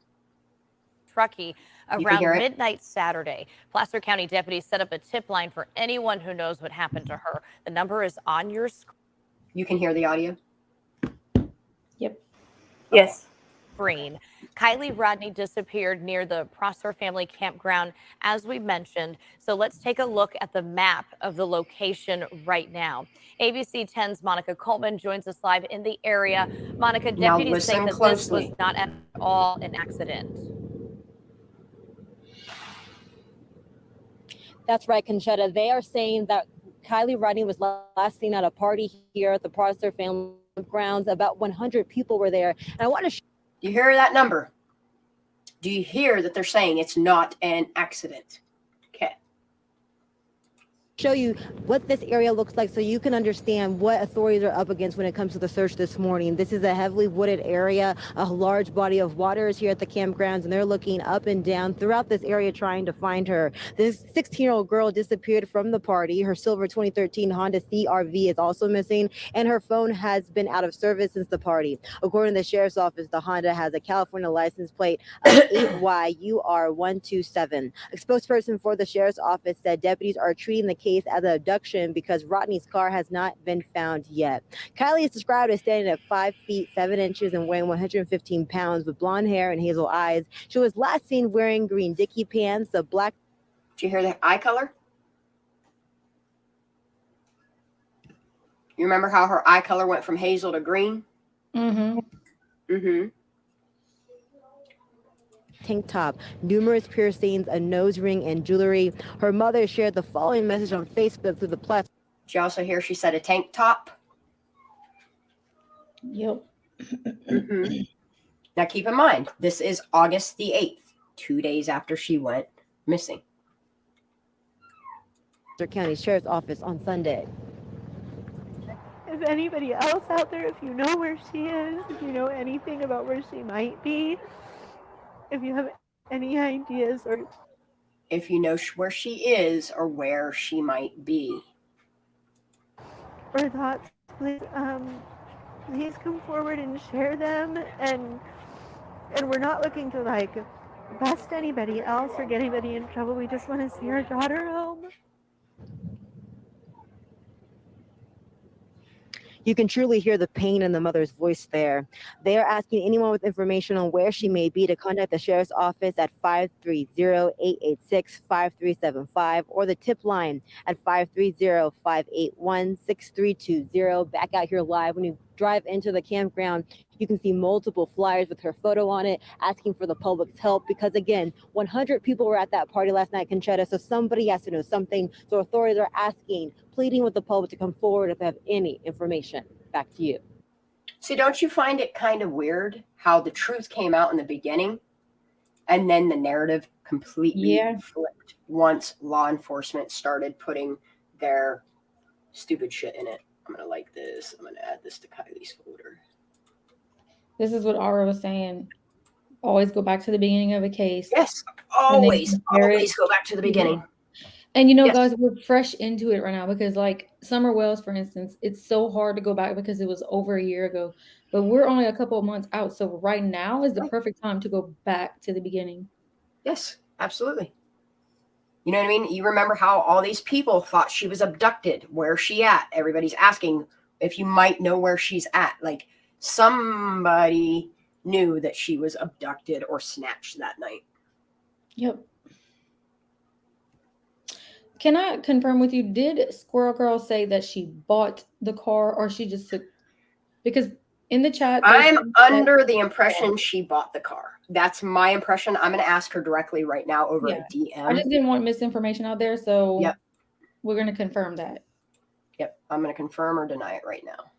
Speaker 14: Truckee around midnight Saturday. Placer County deputies set up a tip line for anyone who knows what happened to her. The number is on your screen.
Speaker 3: You can hear the audio?
Speaker 6: Yep.
Speaker 14: Yes. Green. Kiely Rodney disappeared near the Prosser family campground, as we mentioned. So let's take a look at the map of the location right now. ABC 10's Monica Coleman joins us live in the area. Monica, deputies say that this was not at all an accident.
Speaker 15: That's right, Conchetta. They are saying that Kiely Rodney was last seen at a party here at the Prosser family grounds. About 100 people were there. And I want to
Speaker 3: Do you hear that number? Do you hear that they're saying it's not an accident? Okay.
Speaker 15: show you what this area looks like so you can understand what authorities are up against when it comes to the search this morning. This is a heavily wooded area. A large body of water is here at the campgrounds, and they're looking up and down throughout this area trying to find her. This 16-year-old girl disappeared from the party. Her silver 2013 Honda CR-V is also missing, and her phone has been out of service since the party. According to the sheriff's office, the Honda has a California license plate of 8YUR127. A spokesperson for the sheriff's office said deputies are treating the case as an abduction because Rodney's car has not been found yet. Kiely is described as standing at 5 feet 7 inches and weighing 115 pounds with blonde hair and hazel eyes. She was last seen wearing green Dickie pants, a black.
Speaker 3: Did you hear the eye color? You remember how her eye color went from hazel to green?
Speaker 6: Mm-hmm.
Speaker 3: Mm-hmm.
Speaker 15: Tank top, numerous piercings, a nose ring, and jewelry. Her mother shared the following message on Facebook through the platform.
Speaker 3: Did you also hear she said a tank top?
Speaker 6: Yep.
Speaker 3: Mm-hmm. Now keep in mind, this is August the 8th, 2 days after she went missing.
Speaker 15: County Sheriff's Office on Sunday.
Speaker 16: If anybody else out there, if you know where she is, if you know anything about where she might be, if you have any ideas or
Speaker 3: if you know where she is or where she might be
Speaker 16: or thoughts, please please come forward and share them. And we're not looking to like bust anybody else or get anybody in trouble. We just want to see our daughter home.
Speaker 15: You can truly hear the pain in the mother's voice there. They are asking anyone with information on where she may be to contact the sheriff's office at 530-886-5375 or the tip line at 530-581-6320. Back out here live. When you drive into the campground, you can see multiple flyers with her photo on it asking for the public's help because, again, 100 people were at that party last night, Conchetta, so somebody has to know something. So authorities are asking, pleading with the public to come forward if they have any information. Back to you.
Speaker 3: See, don't you find it kind of weird how the truth came out in the beginning and then the narrative completely flipped once law enforcement started putting their stupid shit in it? I'm going to like this. I'm going to add this to Kylie's folder.
Speaker 6: This is what Ara was saying. Always go back to the beginning of a case.
Speaker 3: Yes, always go back to the beginning.
Speaker 6: And you know, guys, we're fresh into it right now because, like, Summer Wells, for instance, it's so hard to go back because it was over a year ago. But we're only a couple of months out, so right now is the perfect time to go back to the beginning.
Speaker 3: Yes, absolutely. You know what I mean? You remember how all these people thought she was abducted. Where's she at? Everybody's asking if you might know where she's at. Like, somebody knew that she was abducted or snatched that night.
Speaker 6: Yep. Can I confirm with you, did Squirrel Girl say that she bought the car or she just took, because in the chat,
Speaker 3: I'm under the impression she bought the car. That's my impression. I'm going to ask her directly right now over a DM.
Speaker 6: I just didn't want misinformation out there, so we're going to confirm that.
Speaker 3: Yep, I'm going to confirm or deny it right now.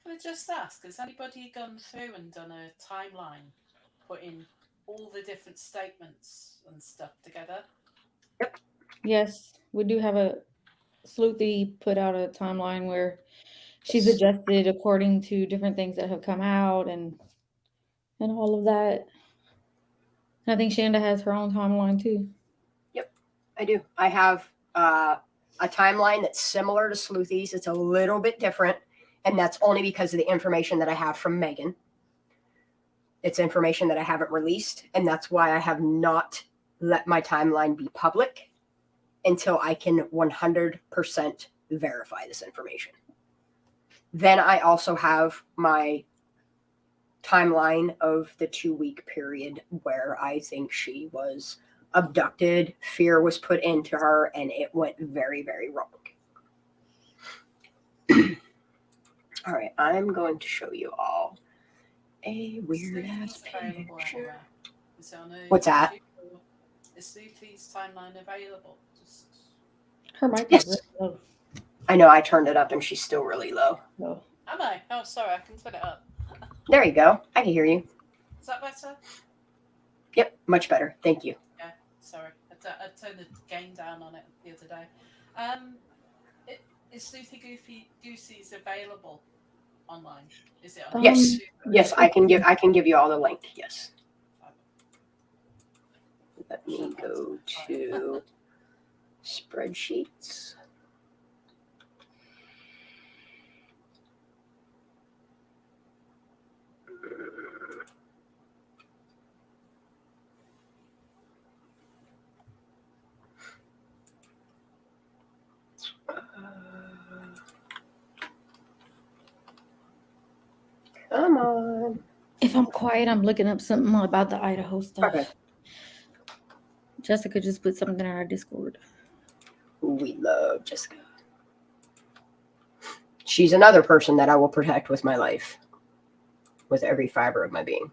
Speaker 12: Can I just ask, has anybody gone through and done a timeline, putting all the different statements and stuff together?
Speaker 6: Yes, we do have a Sleuthy put out a timeline where she's adjusted according to different things that have come out and all of that. I think Shanda has her own timeline too.
Speaker 3: Yep, I do. I have a timeline that's similar to Sleuthy's. It's a little bit different, and that's only because of the information that I have from Megan. It's information that I haven't released, and that's why I have not let my timeline be public until I can 100% verify this information. Then I also have my timeline of the 2-week period where I think she was abducted, fear was put into her, and it went very, very wrong. All right, I'm going to show you all a weird ass picture. What's that?
Speaker 12: Is Sleuthy's timeline available?
Speaker 6: Her mic
Speaker 3: Yes.
Speaker 6: is really low.
Speaker 3: I know I turned it up and she's still really low.
Speaker 6: No.
Speaker 12: Am I? Oh, sorry, I can put it up.
Speaker 3: There you go. I can hear you.
Speaker 12: Is that better?
Speaker 3: Yep, much better. Thank you.
Speaker 12: Yeah, sorry. I turned the gain down on it the other day. Is Sleuthy Goosey's available online? Is it on
Speaker 3: Yes.
Speaker 12: YouTube?
Speaker 3: Yes, I can give you all the link. Yes. Let me go to spreadsheets. Come on.
Speaker 6: If I'm quiet, I'm looking up something about the Idaho stuff.
Speaker 3: Okay.
Speaker 6: Jessica just put something in our Discord.
Speaker 3: We love Jessica. She's another person that I will protect with my life, with every fiber of my being.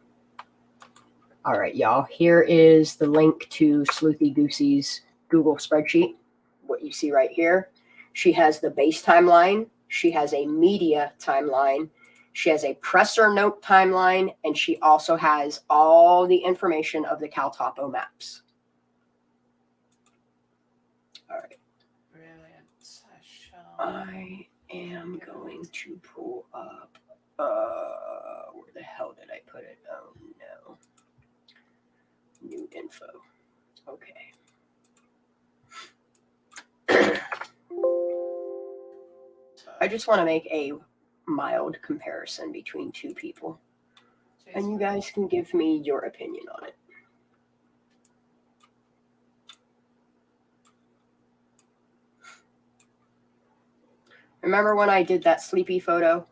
Speaker 3: All right, y'all. Here is the link to Sleuthy Goosey's Google spreadsheet. What you see right here. She has the base timeline. She has a media timeline. She has a presser note timeline. And she also has all the information of the CalTopo maps. All right.
Speaker 12: Brilliant.
Speaker 3: I am going to pull up. Where the hell did I put it? Oh no. New info. Okay. I just want to make a mild comparison between two people. And you guys can give me your opinion on it. Remember when I did that sleepy photo?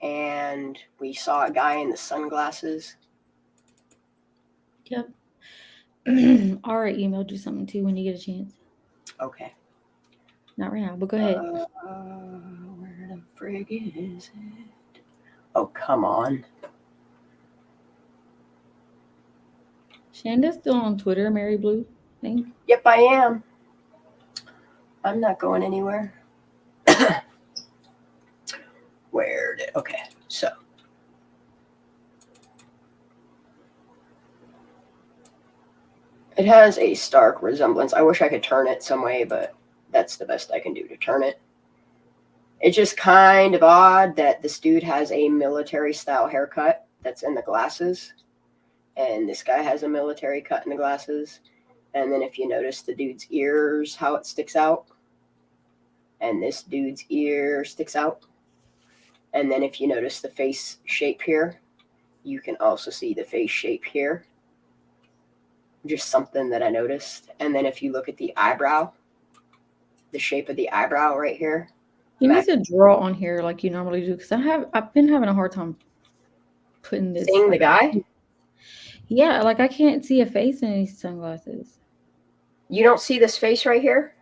Speaker 3: And we saw a guy in the sunglasses?
Speaker 6: Yep. Aura emailed you something too when you get a chance.
Speaker 3: Okay.
Speaker 6: Not right now, but go ahead.
Speaker 3: Where the frig is it? Oh, come on.
Speaker 6: Shanda's still on Twitter, Mary Blue. Thank.
Speaker 3: Yep, I am. I'm not going anywhere. Where did... Okay, so. It has a stark resemblance. I wish I could turn it some way, but that's the best I can do to turn it. It's just kind of odd that this dude has a military style haircut that's in the glasses. And this guy has a military cut in the glasses. And then if you notice the dude's ears, how it sticks out. And this dude's ear sticks out. And then if you notice the face shape here, you can also see the face shape here. Just something that I noticed. And then if you look at the eyebrow, the shape of the eyebrow right here.
Speaker 6: You need to draw on here like you normally do, because I've been having a hard time putting this.
Speaker 3: Seeing the guy?
Speaker 6: Yeah, like I can't see a face in these sunglasses.
Speaker 3: You don't see this face right here?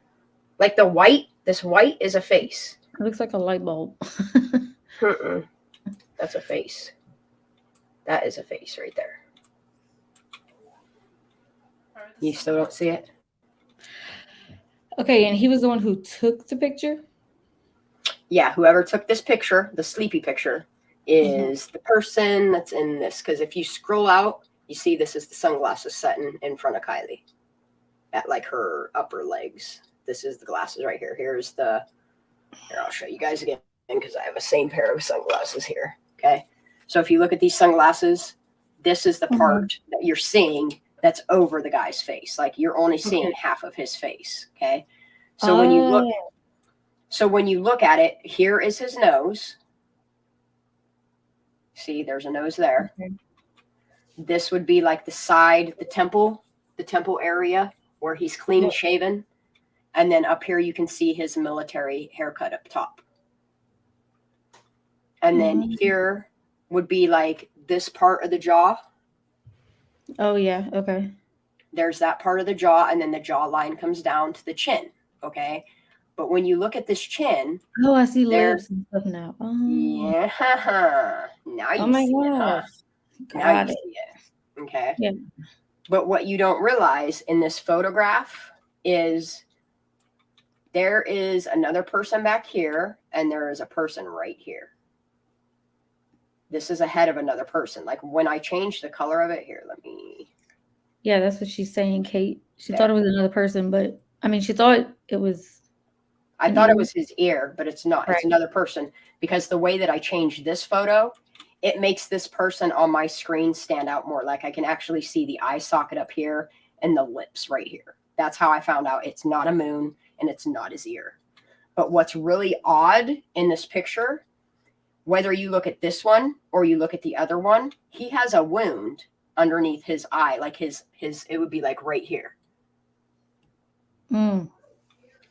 Speaker 3: Like the white? This white is a face.
Speaker 6: It looks like a light bulb.
Speaker 3: That's a face. That is a face right there. You still don't see it?
Speaker 6: Okay, and he was the one who took the picture?
Speaker 3: Yeah, whoever took this picture, the sleepy picture, is the person that's in this. Because if you scroll out, you see this is the sunglasses setting in front of Kiely at like her upper legs. This is the glasses right here. Here, I'll show you guys again because I have the same pair of sunglasses here. Okay. So if you look at these sunglasses, this is the part that you're seeing that's over the guy's face. Like you're only seeing half of his face. Okay. So when you look at it, here is his nose. See, there's a nose there. This would be like the side, the temple area where he's clean shaven. And then up here, you can see his military haircut up top. And then here would be like this part of the jaw.
Speaker 6: Oh, yeah. Okay.
Speaker 3: There's that part of the jaw. And then the jawline comes down to the chin. Okay. But when you look at this chin.
Speaker 6: Oh, I see lips and stuff now. Oh.
Speaker 3: Yeah. Now you see it, huh? Now you see it. Okay.
Speaker 6: Yeah.
Speaker 3: But what you don't realize in this photograph is there is another person back here and there is a person right here. This is a head of another person. Like when I change the color of it here, let me.
Speaker 6: Yeah, that's what she's saying, Kate. She thought it was another person, but I mean, she thought it was.
Speaker 3: I thought it was his ear, but it's not. Right. It's another person because the way that I changed this photo, it makes this person on my screen stand out more. Like I can actually see the eye socket up here and the lips right here. That's how I found out it's not a moon and it's not his ear. But what's really odd in this picture, whether you look at this one or you look at the other one, he has a wound underneath his eye. Like his it would be like right here.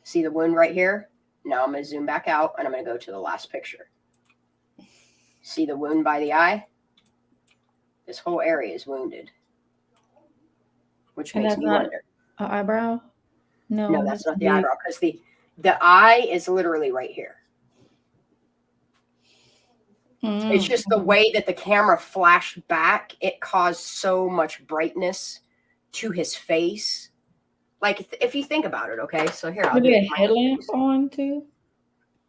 Speaker 3: See the wound right here? Now I'm going to zoom back out and I'm going to go to the last picture. See the wound by the eye? This whole area is wounded. Which makes me wonder.
Speaker 6: An eyebrow?
Speaker 3: No, that's not the eyebrow because the eye is literally right here. It's just the way that the camera flashed back, it caused so much brightness to his face. Like if you think about it, okay? So here I'll
Speaker 6: do
Speaker 3: do
Speaker 6: a headlamp on too.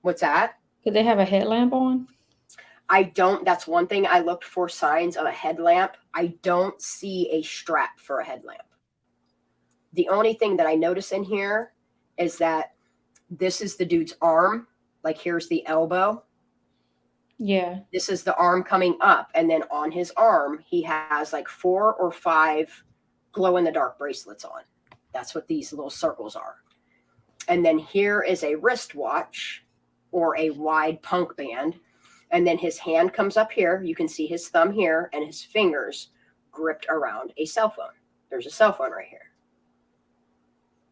Speaker 3: What's that?
Speaker 6: Could they have a headlamp on?
Speaker 3: I don't. That's one thing I looked for signs of a headlamp. I don't see a strap for a headlamp. The only thing that I notice in here is that this is the dude's arm. Like here's the elbow.
Speaker 6: Yeah.
Speaker 3: This is the arm coming up. And then on his arm, he has like 4 or 5 glow in the dark bracelets on. That's what these little circles are. And then here is a wristwatch or a wide punk band. And then his hand comes up here. You can see his thumb here and his fingers gripped around a cell phone. There's a cell phone right here.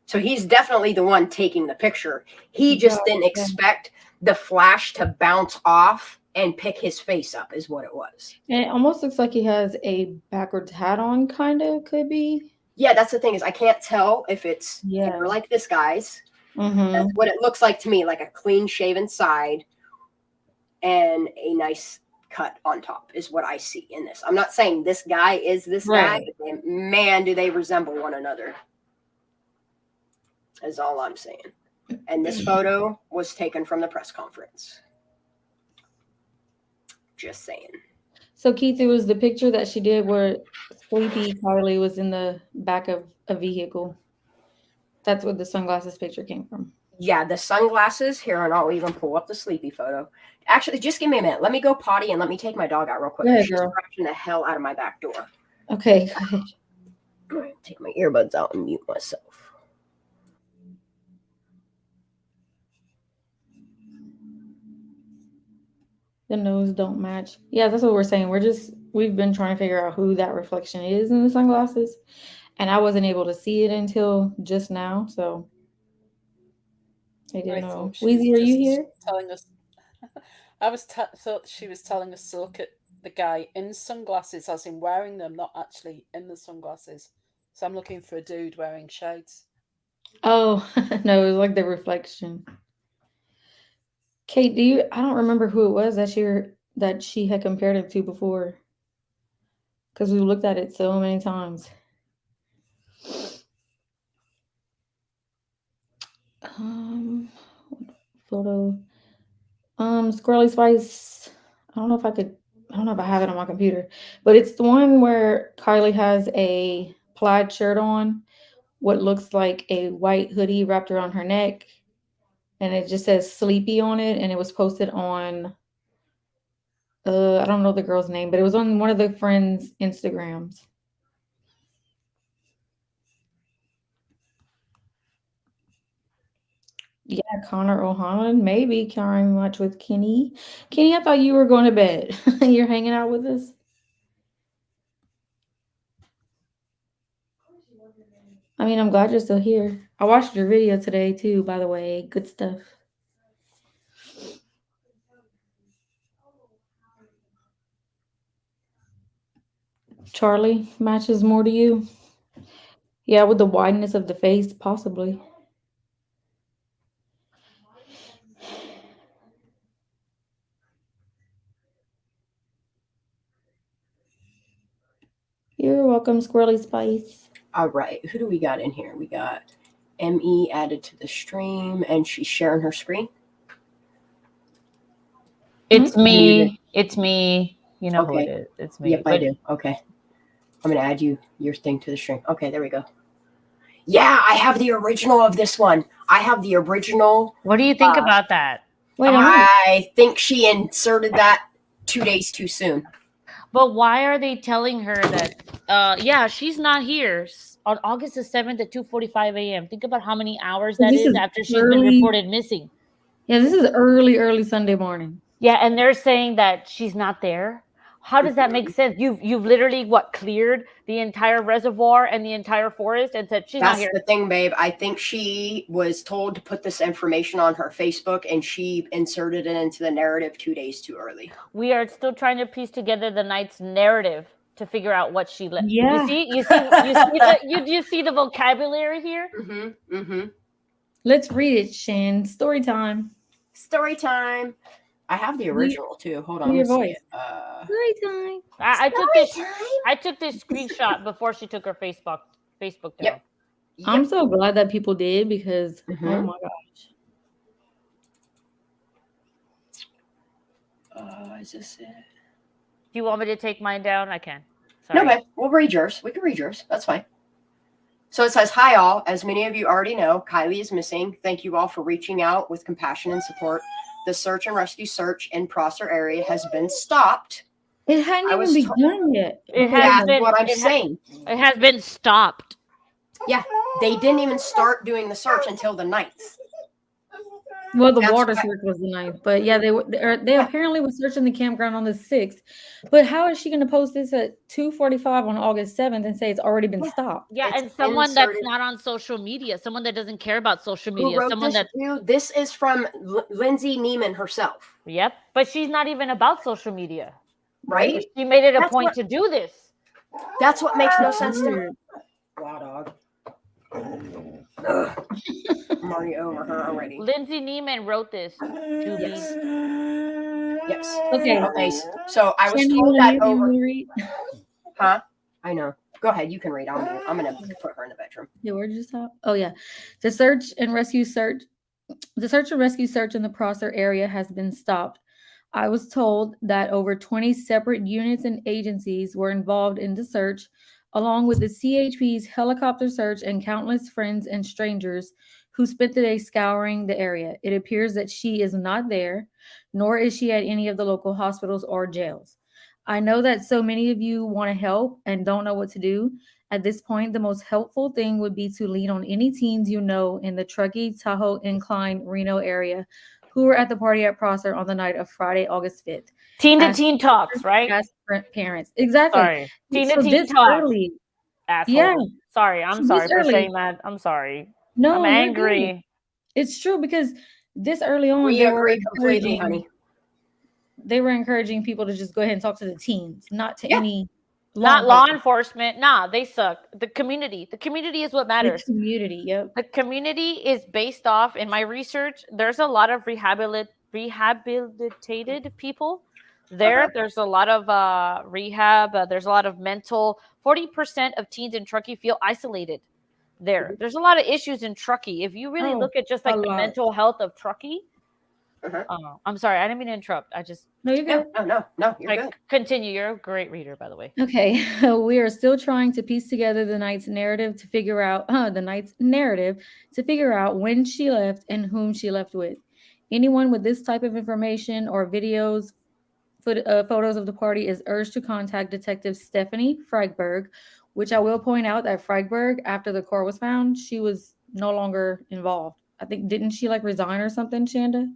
Speaker 3: So he's definitely the one taking the picture. He just didn't expect the flash to bounce off and pick his face up is what it was.
Speaker 6: And it almost looks like he has a backwards hat on, kind of, could be.
Speaker 3: Yeah, that's the thing is I can't tell if it's hair like this guy's. That's what it looks like to me, like a clean shaven side and a nice cut on top is what I see in this. I'm not saying this guy is this guy, but man, do they resemble one another. Is all I'm saying. And this photo was taken from the press conference. Just saying.
Speaker 6: So Keith, it was the picture that she did where sleepy Kiely was in the back of a vehicle. That's where the sunglasses picture came from.
Speaker 3: Yeah, the sunglasses here, and I'll even pull up the sleepy photo. Actually, just give me a minute. Let me go potty and let me take my dog out real quick.
Speaker 6: Yeah,
Speaker 3: She's scratching the hell out of my back door.
Speaker 6: Okay, go ahead.
Speaker 3: I'm going to take my earbuds out and mute myself.
Speaker 6: The nose don't match. Yeah, that's what we're saying. We've been trying to figure out who that reflection is in the sunglasses. And I wasn't able to see it until just now. So I didn't know. Weezy, are you here?
Speaker 12: Telling us. Thought she was telling us to look at the guy in sunglasses, as in wearing them, not actually in the sunglasses. So I'm looking for a dude wearing shades.
Speaker 6: Oh, no, it was like the reflection. Kate, I don't remember who it was that she had compared it to before. Because we looked at it so many times. Photo. Squirrely Spice. I don't know if I have it on my computer, but it's the one where Kylie has a plaid shirt on, what looks like a white hoodie wrapped around her neck, and it just says Sleepy on it, and it was posted on I don't know the girl's name, but it was on one of the friends' Instagrams. Yeah, Connor O'Hanlon, maybe carrying much with Kenny. Kenny, I thought you were going to bed. You're hanging out with us. I mean, I'm glad you're still here. I watched your video today too, by the way. Good stuff. Charlie matches more to you. Yeah, with the wideness of the face, possibly. You're welcome, Squirrely Spice.
Speaker 3: All right, who do we got in here? We got ME added to the stream, and she's sharing her screen.
Speaker 13: It's me. It's me. You know
Speaker 3: Okay.
Speaker 13: who it is. It's me.
Speaker 3: Yep, I do. Okay. I'm going to add your thing to the stream. Okay, there we go. Yeah, I have the original of this one. I have the original.
Speaker 13: What do you think about that?
Speaker 3: I think she inserted that 2 days too soon.
Speaker 13: But why are they telling her that, yeah, she's not here on August the 7th at 2:45 a.m.? Think about how many hours that is after she's been reported missing.
Speaker 6: Yeah, this is early Sunday morning.
Speaker 13: Yeah, and they're saying that she's not there. How does that make sense? You've literally cleared the entire reservoir and the entire forest and said she's not here.
Speaker 3: That's the thing, babe. I think she was told to put this information on her Facebook, and she inserted it into the narrative 2 days too early.
Speaker 13: We are still trying to piece together the night's narrative to figure out what she left.
Speaker 6: Yeah.
Speaker 13: You see the vocabulary here?
Speaker 3: Mm-hmm. Mm-hmm.
Speaker 6: Let's read it, Shan. Story time.
Speaker 3: Story time. I have the original too. Hold on.
Speaker 6: Your
Speaker 3: Let's see
Speaker 6: voice.
Speaker 3: it.
Speaker 6: Story time.
Speaker 13: I took this screenshot before she took her Facebook down.
Speaker 3: Yep.
Speaker 6: I'm so glad that people did because oh my gosh.
Speaker 3: Is this it?
Speaker 13: Do you want me to take mine down? I can. Sorry.
Speaker 3: No, babe. We'll read yours. We can read yours. That's fine. So it says, hi all. As many of you already know, Kylie is missing. Thank you all for reaching out with compassion and support. The search and rescue search in Prosser area has been stopped.
Speaker 6: It hadn't even begun yet.
Speaker 3: That's what I'm saying.
Speaker 13: It has been stopped.
Speaker 3: Yeah, they didn't even start doing the search until the 9th.
Speaker 6: Well, the water search was the 9th, but yeah, they apparently were searching the campground on the 6th. But how is she going to post this at 2:45 on August 7th and say it's already been stopped?
Speaker 13: Yeah, and someone that's not on social media, someone that doesn't care about social media,
Speaker 3: Who wrote
Speaker 13: someone
Speaker 3: this
Speaker 13: that
Speaker 3: this is from Lindsay Neiman herself.
Speaker 13: Yep, but she's not even about social media,
Speaker 3: right?
Speaker 13: She made it a point to do this.
Speaker 3: That's what makes no sense to me. Wow, dog. I'm already over her already.
Speaker 13: Lindsay Neiman wrote this.
Speaker 3: Yes.
Speaker 6: Okay.
Speaker 3: So I was
Speaker 6: Shan,
Speaker 3: told that over.
Speaker 6: Read?
Speaker 3: Huh? I know. Go ahead. You can read. I'm gonna put her in the bedroom.
Speaker 6: Yeah, where did you stop? Oh yeah, the search and rescue search in the Prosser area has been stopped. I was told that over 20 separate units and agencies were involved in the search, along with the CHP's helicopter search and countless friends and strangers who spent the day scouring the area. It appears that she is not there, nor is she at any of the local hospitals or jails. I know that so many of you want to help and don't know what to do. At this point, the most helpful thing would be to lean on any teens you know in the Truckee, Tahoe, Incline, Reno area who were at the party at Prosser on the night of Friday, August 5th.
Speaker 13: Teen to teen talks, right?
Speaker 6: As parents. Exactly.
Speaker 13: Sorry. Teen to teen talks. Asshole.
Speaker 6: Yeah.
Speaker 13: Sorry. I'm sorry for saying that. I'm sorry.
Speaker 6: No,
Speaker 13: I'm angry.
Speaker 6: It's true because this early on,
Speaker 3: We agree completely, honey.
Speaker 6: They were encouraging people to just go ahead and talk to the teens, not to any
Speaker 13: not law enforcement. Nah, they suck. The community is what matters.
Speaker 6: The community, yep.
Speaker 13: The community is based off, in my research, there's a lot of rehabilitated people there. There's a lot of rehab. There's a lot of mental. 40% of teens in Truckee feel isolated there. There's a lot of issues in Truckee. If you really look at just like the mental health of Truckee, I'm sorry, I didn't mean to interrupt. I just
Speaker 6: No, you're good.
Speaker 3: No, you're good.
Speaker 13: Continue. You're a great reader, by the way.
Speaker 6: Okay, we are still trying to piece together the knight's narrative to figure out when she left and whom she left with. Anyone with this type of information or videos, photos of the party is urged to contact Detective Stephanie Freigberg, which I will point out that Freigberg, after the car was found, she was no longer involved. I think, didn't she like resign or something, Shanda?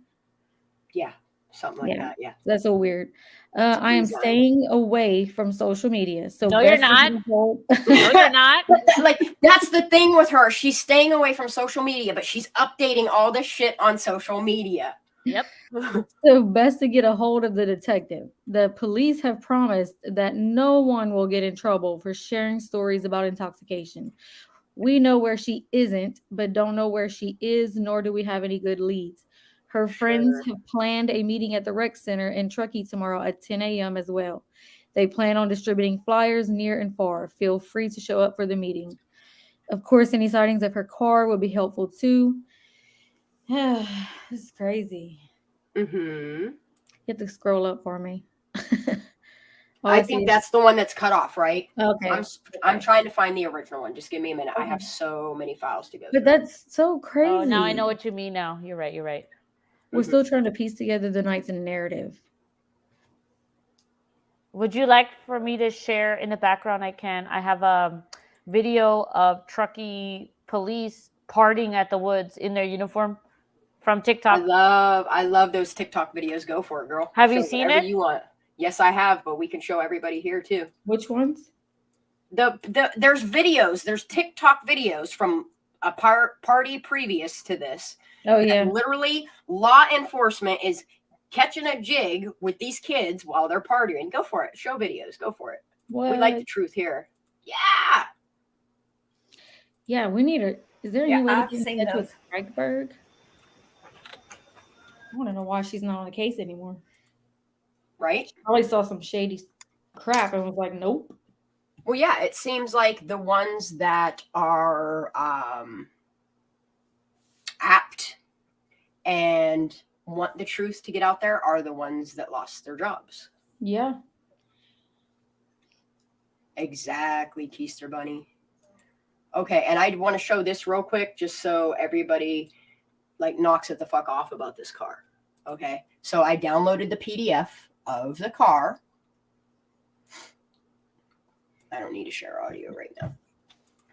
Speaker 3: Yeah, something like that. Yeah,
Speaker 6: that's so weird. I am staying away from social media. So
Speaker 13: no, you're not. No, you're not.
Speaker 3: Like, that's the thing with her. She's staying away from social media, but she's updating all this shit on social media.
Speaker 13: Yep.
Speaker 6: So best to get a hold of the detective. The police have promised that no one will get in trouble for sharing stories about intoxication. We know where she isn't, but don't know where she is, nor do we have any good leads. Her friends have planned a meeting at the rec center in Truckee tomorrow at 10 a.m. as well. They plan on distributing flyers near and far. Feel free to show up for the meeting. Of course, any sightings of her car would be helpful too. This is crazy.
Speaker 3: You
Speaker 6: have to scroll up for me.
Speaker 3: I think that's the one that's cut off, right?
Speaker 6: Okay.
Speaker 3: I'm trying to find the original one. Just give me a minute. I have so many files to go
Speaker 6: through. But that's so crazy.
Speaker 13: Oh, now I know what you mean now. You're right.
Speaker 6: We're still trying to piece together the knight's narrative.
Speaker 13: Would you like for me to share in the background? I can. I have a video of Truckee police partying at the woods in their uniform from TikTok.
Speaker 3: I love those TikTok videos. Go for it, girl.
Speaker 13: Have you seen it?
Speaker 3: You want? Yes, I have, but we can show everybody here too.
Speaker 6: Which ones?
Speaker 3: There's videos. There's TikTok videos from a party previous to this.
Speaker 6: Oh yeah.
Speaker 3: Literally, law enforcement is catching a jig with these kids while they're partying. Go for it. Show videos. Go for it.
Speaker 6: What?
Speaker 3: We like the truth here. Yeah.
Speaker 6: Yeah, we need her. Is there any way
Speaker 5: I've
Speaker 6: to
Speaker 5: seen
Speaker 6: get to
Speaker 5: those.
Speaker 6: Freigberg? I want to know why she's not on the case anymore.
Speaker 3: Right?
Speaker 6: I probably saw some shady crap and was like, nope.
Speaker 3: Well, yeah, it seems like the ones that are apt and want the truth to get out there are the ones that lost their jobs.
Speaker 6: Yeah.
Speaker 3: Exactly, Keister Bunny. Okay, and I want to show this real quick just so everybody like knocks it the fuck off about this car. Okay, so I downloaded the PDF of the car. I don't need to share audio right now.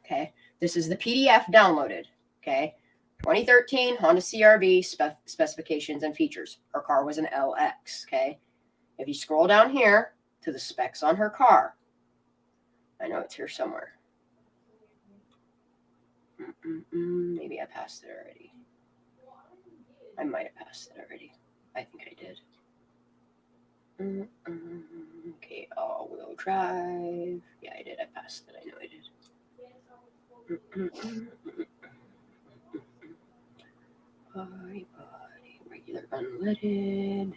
Speaker 3: Okay, this is the PDF downloaded. Okay, 2013 Honda CR-V specifications and features. Her car was an LX. Okay, if you scroll down here to the specs on her car, I know it's here somewhere. Maybe I passed it already. I might have passed it already. I think I did. Okay, all-wheel drive. Yeah, I did. I passed it. I know I did. Body, regular unleaded.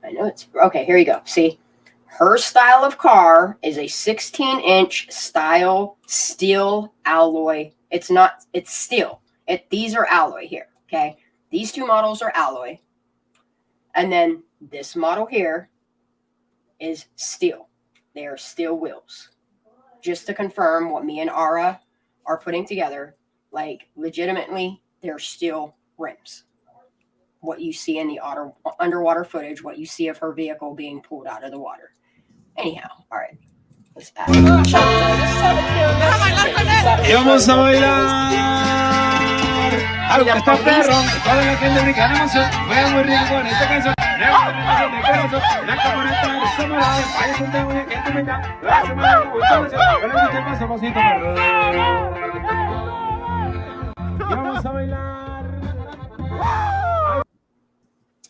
Speaker 3: I know it's... Okay, here you go. See? Her style of car is a 16-inch style steel alloy. It's not... It's steel. These are alloy here, okay? These two models are alloy. And then this model here is steel. They are steel wheels. Just to confirm what me and Ara are putting together, like legitimately, they're steel rims. What you see in the underwater footage, what you see of her vehicle being pulled out of the water. Anyhow, all right. Let's add.
Speaker 1: Y vamos a bailar algo que está perro. Toda la gente de cada emoción. Juega muy rico con esta canción. De corazón. La camioneta de Samurai. Vaya su tema y que tú me das. La semana de mucha emoción. Pero no te pasa pasito. Y vamos a bailar.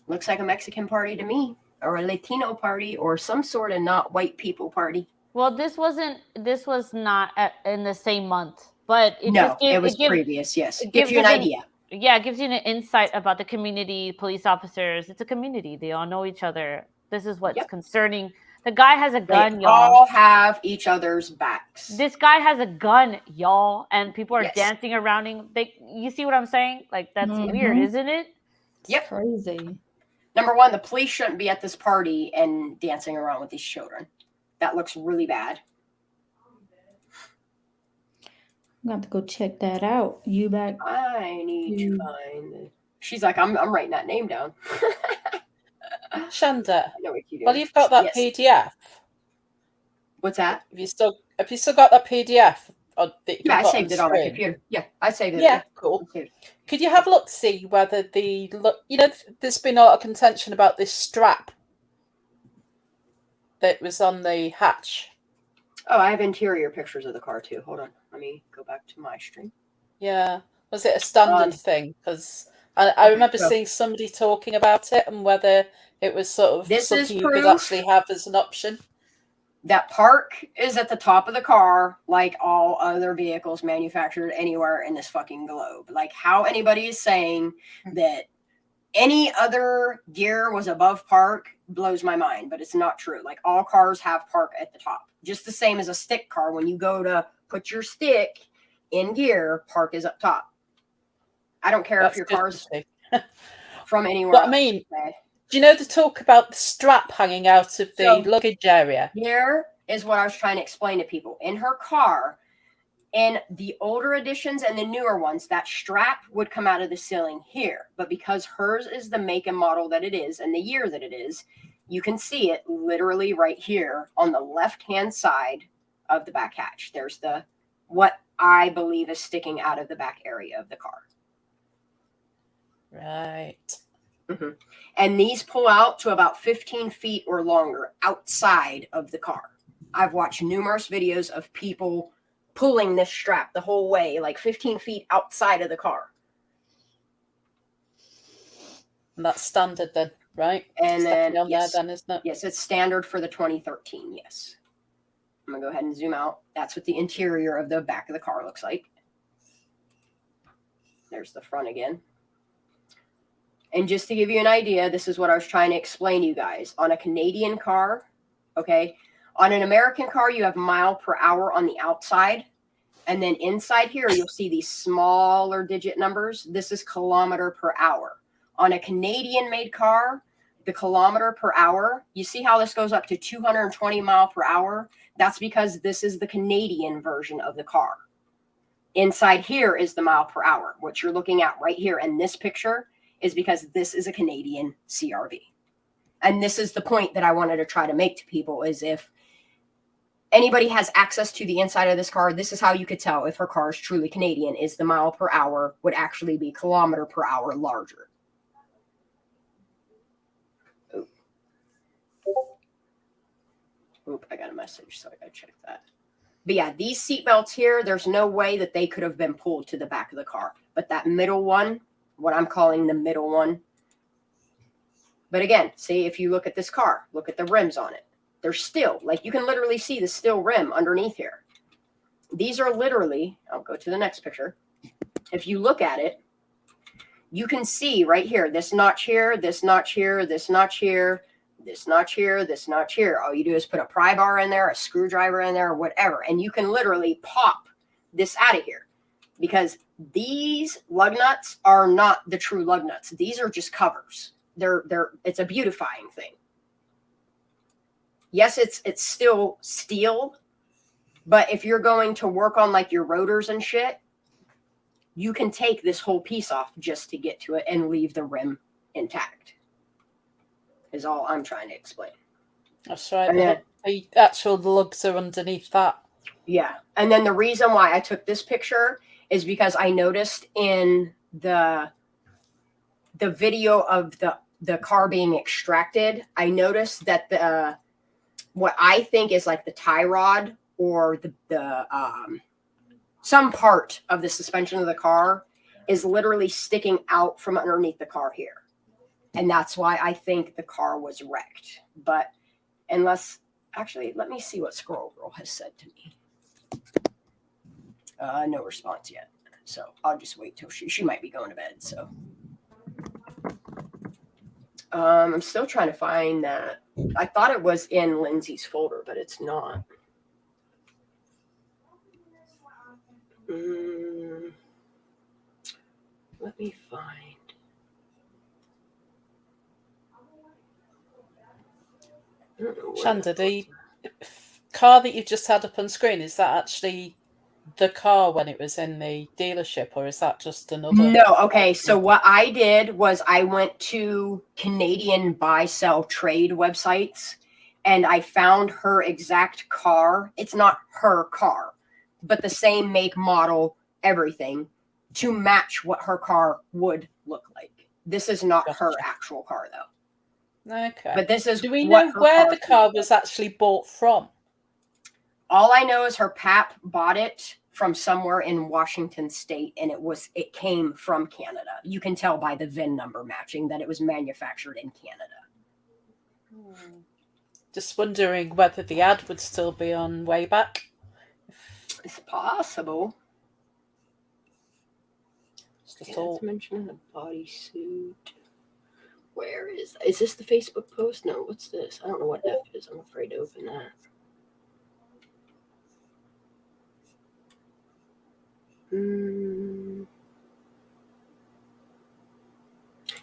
Speaker 3: Looks like a Mexican party to me, or a Latino party, or some sort of not white people party.
Speaker 13: Well, this was not in the same month, but
Speaker 3: it was previous. Yes, it gives you an idea.
Speaker 13: Yeah, it gives you an insight about the community, police officers. It's a community. They all know each other. This is what's concerning. The guy has a gun, y'all.
Speaker 3: All have each other's backs.
Speaker 13: This guy has a gun, y'all, and people are dancing around him. You see what I'm saying? Like, that's weird, isn't it?
Speaker 3: Yep.
Speaker 6: Crazy.
Speaker 3: Number one, the police shouldn't be at this party and dancing around with these children. That looks really bad.
Speaker 6: I'm going to have to go check that out. You back?
Speaker 3: I need to find it. She's like, I'm writing that name down.
Speaker 12: Shanda,
Speaker 3: I know what you do.
Speaker 12: well, you've got that
Speaker 3: Yes.
Speaker 12: PDF.
Speaker 3: What's that?
Speaker 12: Have you still got that PDF? That you can
Speaker 3: Yeah, I
Speaker 12: put
Speaker 3: saved it on my computer. Yeah, I saved it.
Speaker 12: Yeah, cool. Could you have a look to see whether there's been a lot of contention about this strap that was on the hatch.
Speaker 3: Oh, I have interior pictures of the car too. Hold on. Let me go back to my stream.
Speaker 12: Yeah. Was it a standard thing? Because I remember seeing somebody talking about it and whether it was sort of
Speaker 3: This is
Speaker 12: something you could
Speaker 3: proof
Speaker 12: actually have as an option.
Speaker 3: that park is at the top of the car, like all other vehicles manufactured anywhere in this fucking globe. Like how anybody is saying that any other gear was above park blows my mind, but it's not true. Like all cars have park at the top, just the same as a stick car. When you go to put your stick in gear, park is up top. I don't care if your car's from anywhere.
Speaker 12: But I mean, do you know the talk about the strap hanging out of the luggage area?
Speaker 3: Here is what I was trying to explain to people. In her car, in the older editions and the newer ones, that strap would come out of the ceiling here. But because hers is the make and model that it is and the year that it is, you can see it literally right here on the left-hand side of the back hatch. There's what I believe is sticking out of the back area of the car.
Speaker 12: Right.
Speaker 3: Mm-hmm. And these pull out to about 15 feet or longer outside of the car. I've watched numerous videos of people pulling this strap the whole way, like 15 feet outside of the car.
Speaker 12: And that's standard then, right?
Speaker 3: And then,
Speaker 12: on
Speaker 3: yes,
Speaker 12: there then, isn't it?
Speaker 3: Yes, it's standard for the 2013, yes. I'm going to go ahead and zoom out. That's what the interior of the back of the car looks like. There's the front again. And just to give you an idea, this is what I was trying to explain to you guys. On a Canadian car, okay, on an American car, you have mile per hour on the outside. And then inside here, you'll see these smaller digit numbers. This is kilometer per hour. On a Canadian-made car, the kilometer per hour, you see how this goes up to 220 mile per hour? That's because this is the Canadian version of the car. Inside here is the mile per hour. What you're looking at right here in this picture is because this is a Canadian CRV. And this is the point that I wanted to try to make to people is if anybody has access to the inside of this car, this is how you could tell if her car is truly Canadian, is the mile per hour would actually be kilometer per hour larger. Oop, I got a message, so I gotta check that. But yeah, these seatbelts here, there's no way that they could have been pulled to the back of the car. But that middle one, what I'm calling the middle one. But again, see, if you look at this car, look at the rims on it. They're still, like you can literally see the steel rim underneath here. These are literally, I'll go to the next picture. If you look at it, you can see right here, this notch here, this notch here, this notch here, this notch here, this notch here. All you do is put a pry bar in there, a screwdriver in there, or whatever, and you can literally pop this out of here because these lug nuts are not the true lug nuts. These are just covers. It's a beautifying thing. Yes, it's still steel, but if you're going to work on like your rotors and shit, you can take this whole piece off just to get to it and leave the rim intact. Is all I'm trying to explain.
Speaker 12: That's right. The actual lugs are underneath that.
Speaker 3: Yeah. And then the reason why I took this picture is because I noticed in the video of the car being extracted, I noticed that what I think is like the tie rod or some part of the suspension of the car is literally sticking out from underneath the car here. And that's why I think the car was wrecked. But unless, actually, let me see what Squirrel Girl has said to me. No response yet. So I'll just wait till she might be going to bed. So I'm still trying to find that. I thought it was in Lindsay's folder, but it's not. Let me find.
Speaker 12: Shanda, the car that you just had up on screen, is that actually the car when it was in the dealership, or is that just another?
Speaker 3: No, okay. So what I did was I went to Canadian buy-sell trade websites and I found her exact car. It's not her car, but the same make, model, everything to match what her car would look like. This is not her actual car though.
Speaker 12: Okay.
Speaker 3: But this is
Speaker 12: Do we know where the car was actually bought from?
Speaker 3: All I know is her pap bought it from somewhere in Washington state, and it came from Canada. You can tell by the VIN number matching that it was manufactured in Canada.
Speaker 12: Just wondering whether the ad would still be on Wayback.
Speaker 3: It's possible.
Speaker 12: Just a
Speaker 3: Yeah,
Speaker 12: thought.
Speaker 3: it's mentioning the bodysuit. Where is this the Facebook post? No, what's this? I don't know what F is. I'm afraid to open that.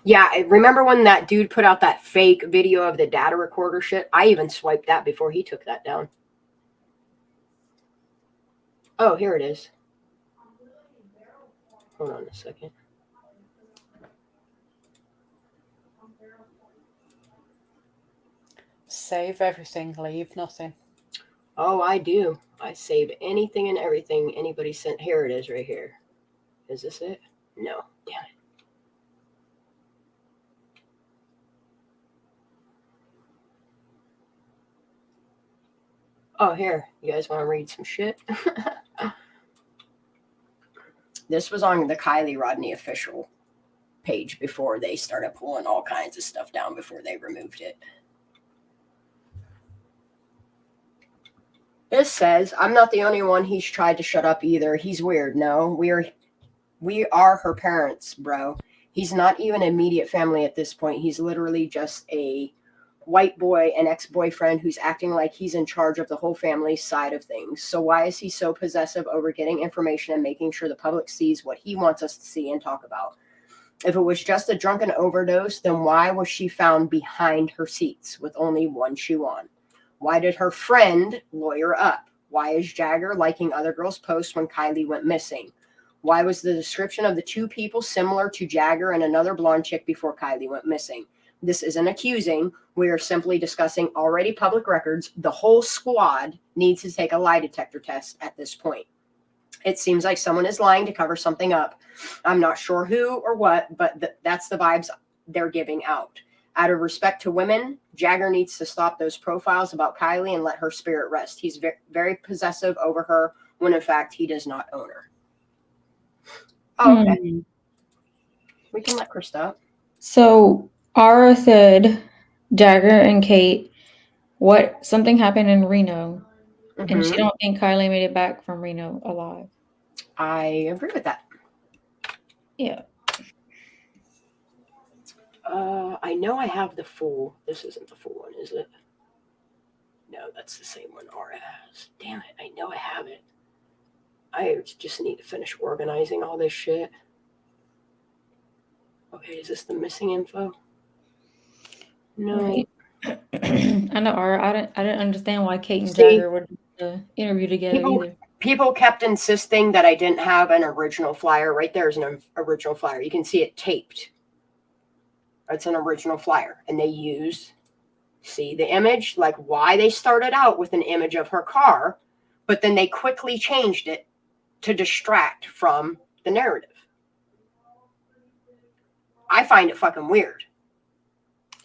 Speaker 3: Yeah, I remember when that dude put out that fake video of the data recorder shit? I even swiped that before he took that down. Oh, here it is. Hold on a second.
Speaker 12: Save everything, leave nothing.
Speaker 3: Oh, I do. I save anything and everything anybody sent. Here it is right here. Is this it? No. Damn it. Oh, here. You guys want to read some shit? This was on the Kiely Rodney official page before they started pulling all kinds of stuff down before they removed it. This says, I'm not the only one he's tried to shut up either. He's weird. No, we are her parents, bro. He's not even immediate family at this point. He's literally just a white boy, an ex-boyfriend who's acting like he's in charge of the whole family side of things. So why is he so possessive over getting information and making sure the public sees what he wants us to see and talk about? If it was just a drunken overdose, then why was she found behind her seats with only one shoe on? Why did her friend lawyer up? Why is Jagger liking other girls' posts when Kiely went missing? Why was the description of the two people similar to Jagger and another blonde chick before Kiely went missing? This isn't accusing. We are simply discussing already public records. The whole squad needs to take a lie detector test at this point. It seems like someone is lying to cover something up. I'm not sure who or what, but that's the vibes they're giving out. Out of respect to women, Jagger needs to stop those profiles about Kiely and let her spirit rest. He's very possessive over her when in fact he does not own her. Oh, okay. We can let her stop.
Speaker 6: So Ara said Jagger and Kate, something happened in Reno, and she don't think Kiely made it back from Reno alive.
Speaker 3: I agree with that.
Speaker 6: Yeah.
Speaker 3: I know I have the full. This isn't the full one, is it? No, that's the same one Ara has. Damn it, I know I have it. I just need to finish organizing all this shit. Okay, is this the missing info? No.
Speaker 6: Right. I know Ara. I didn't understand why Kate and Jagger were in the interview together either.
Speaker 3: People kept insisting that I didn't have an original flyer. Right there is an original flyer. You can see it taped. It's an original flyer. And they use, see the image, like why they started out with an image of her car, but then they quickly changed it to distract from the narrative. I find it fucking weird.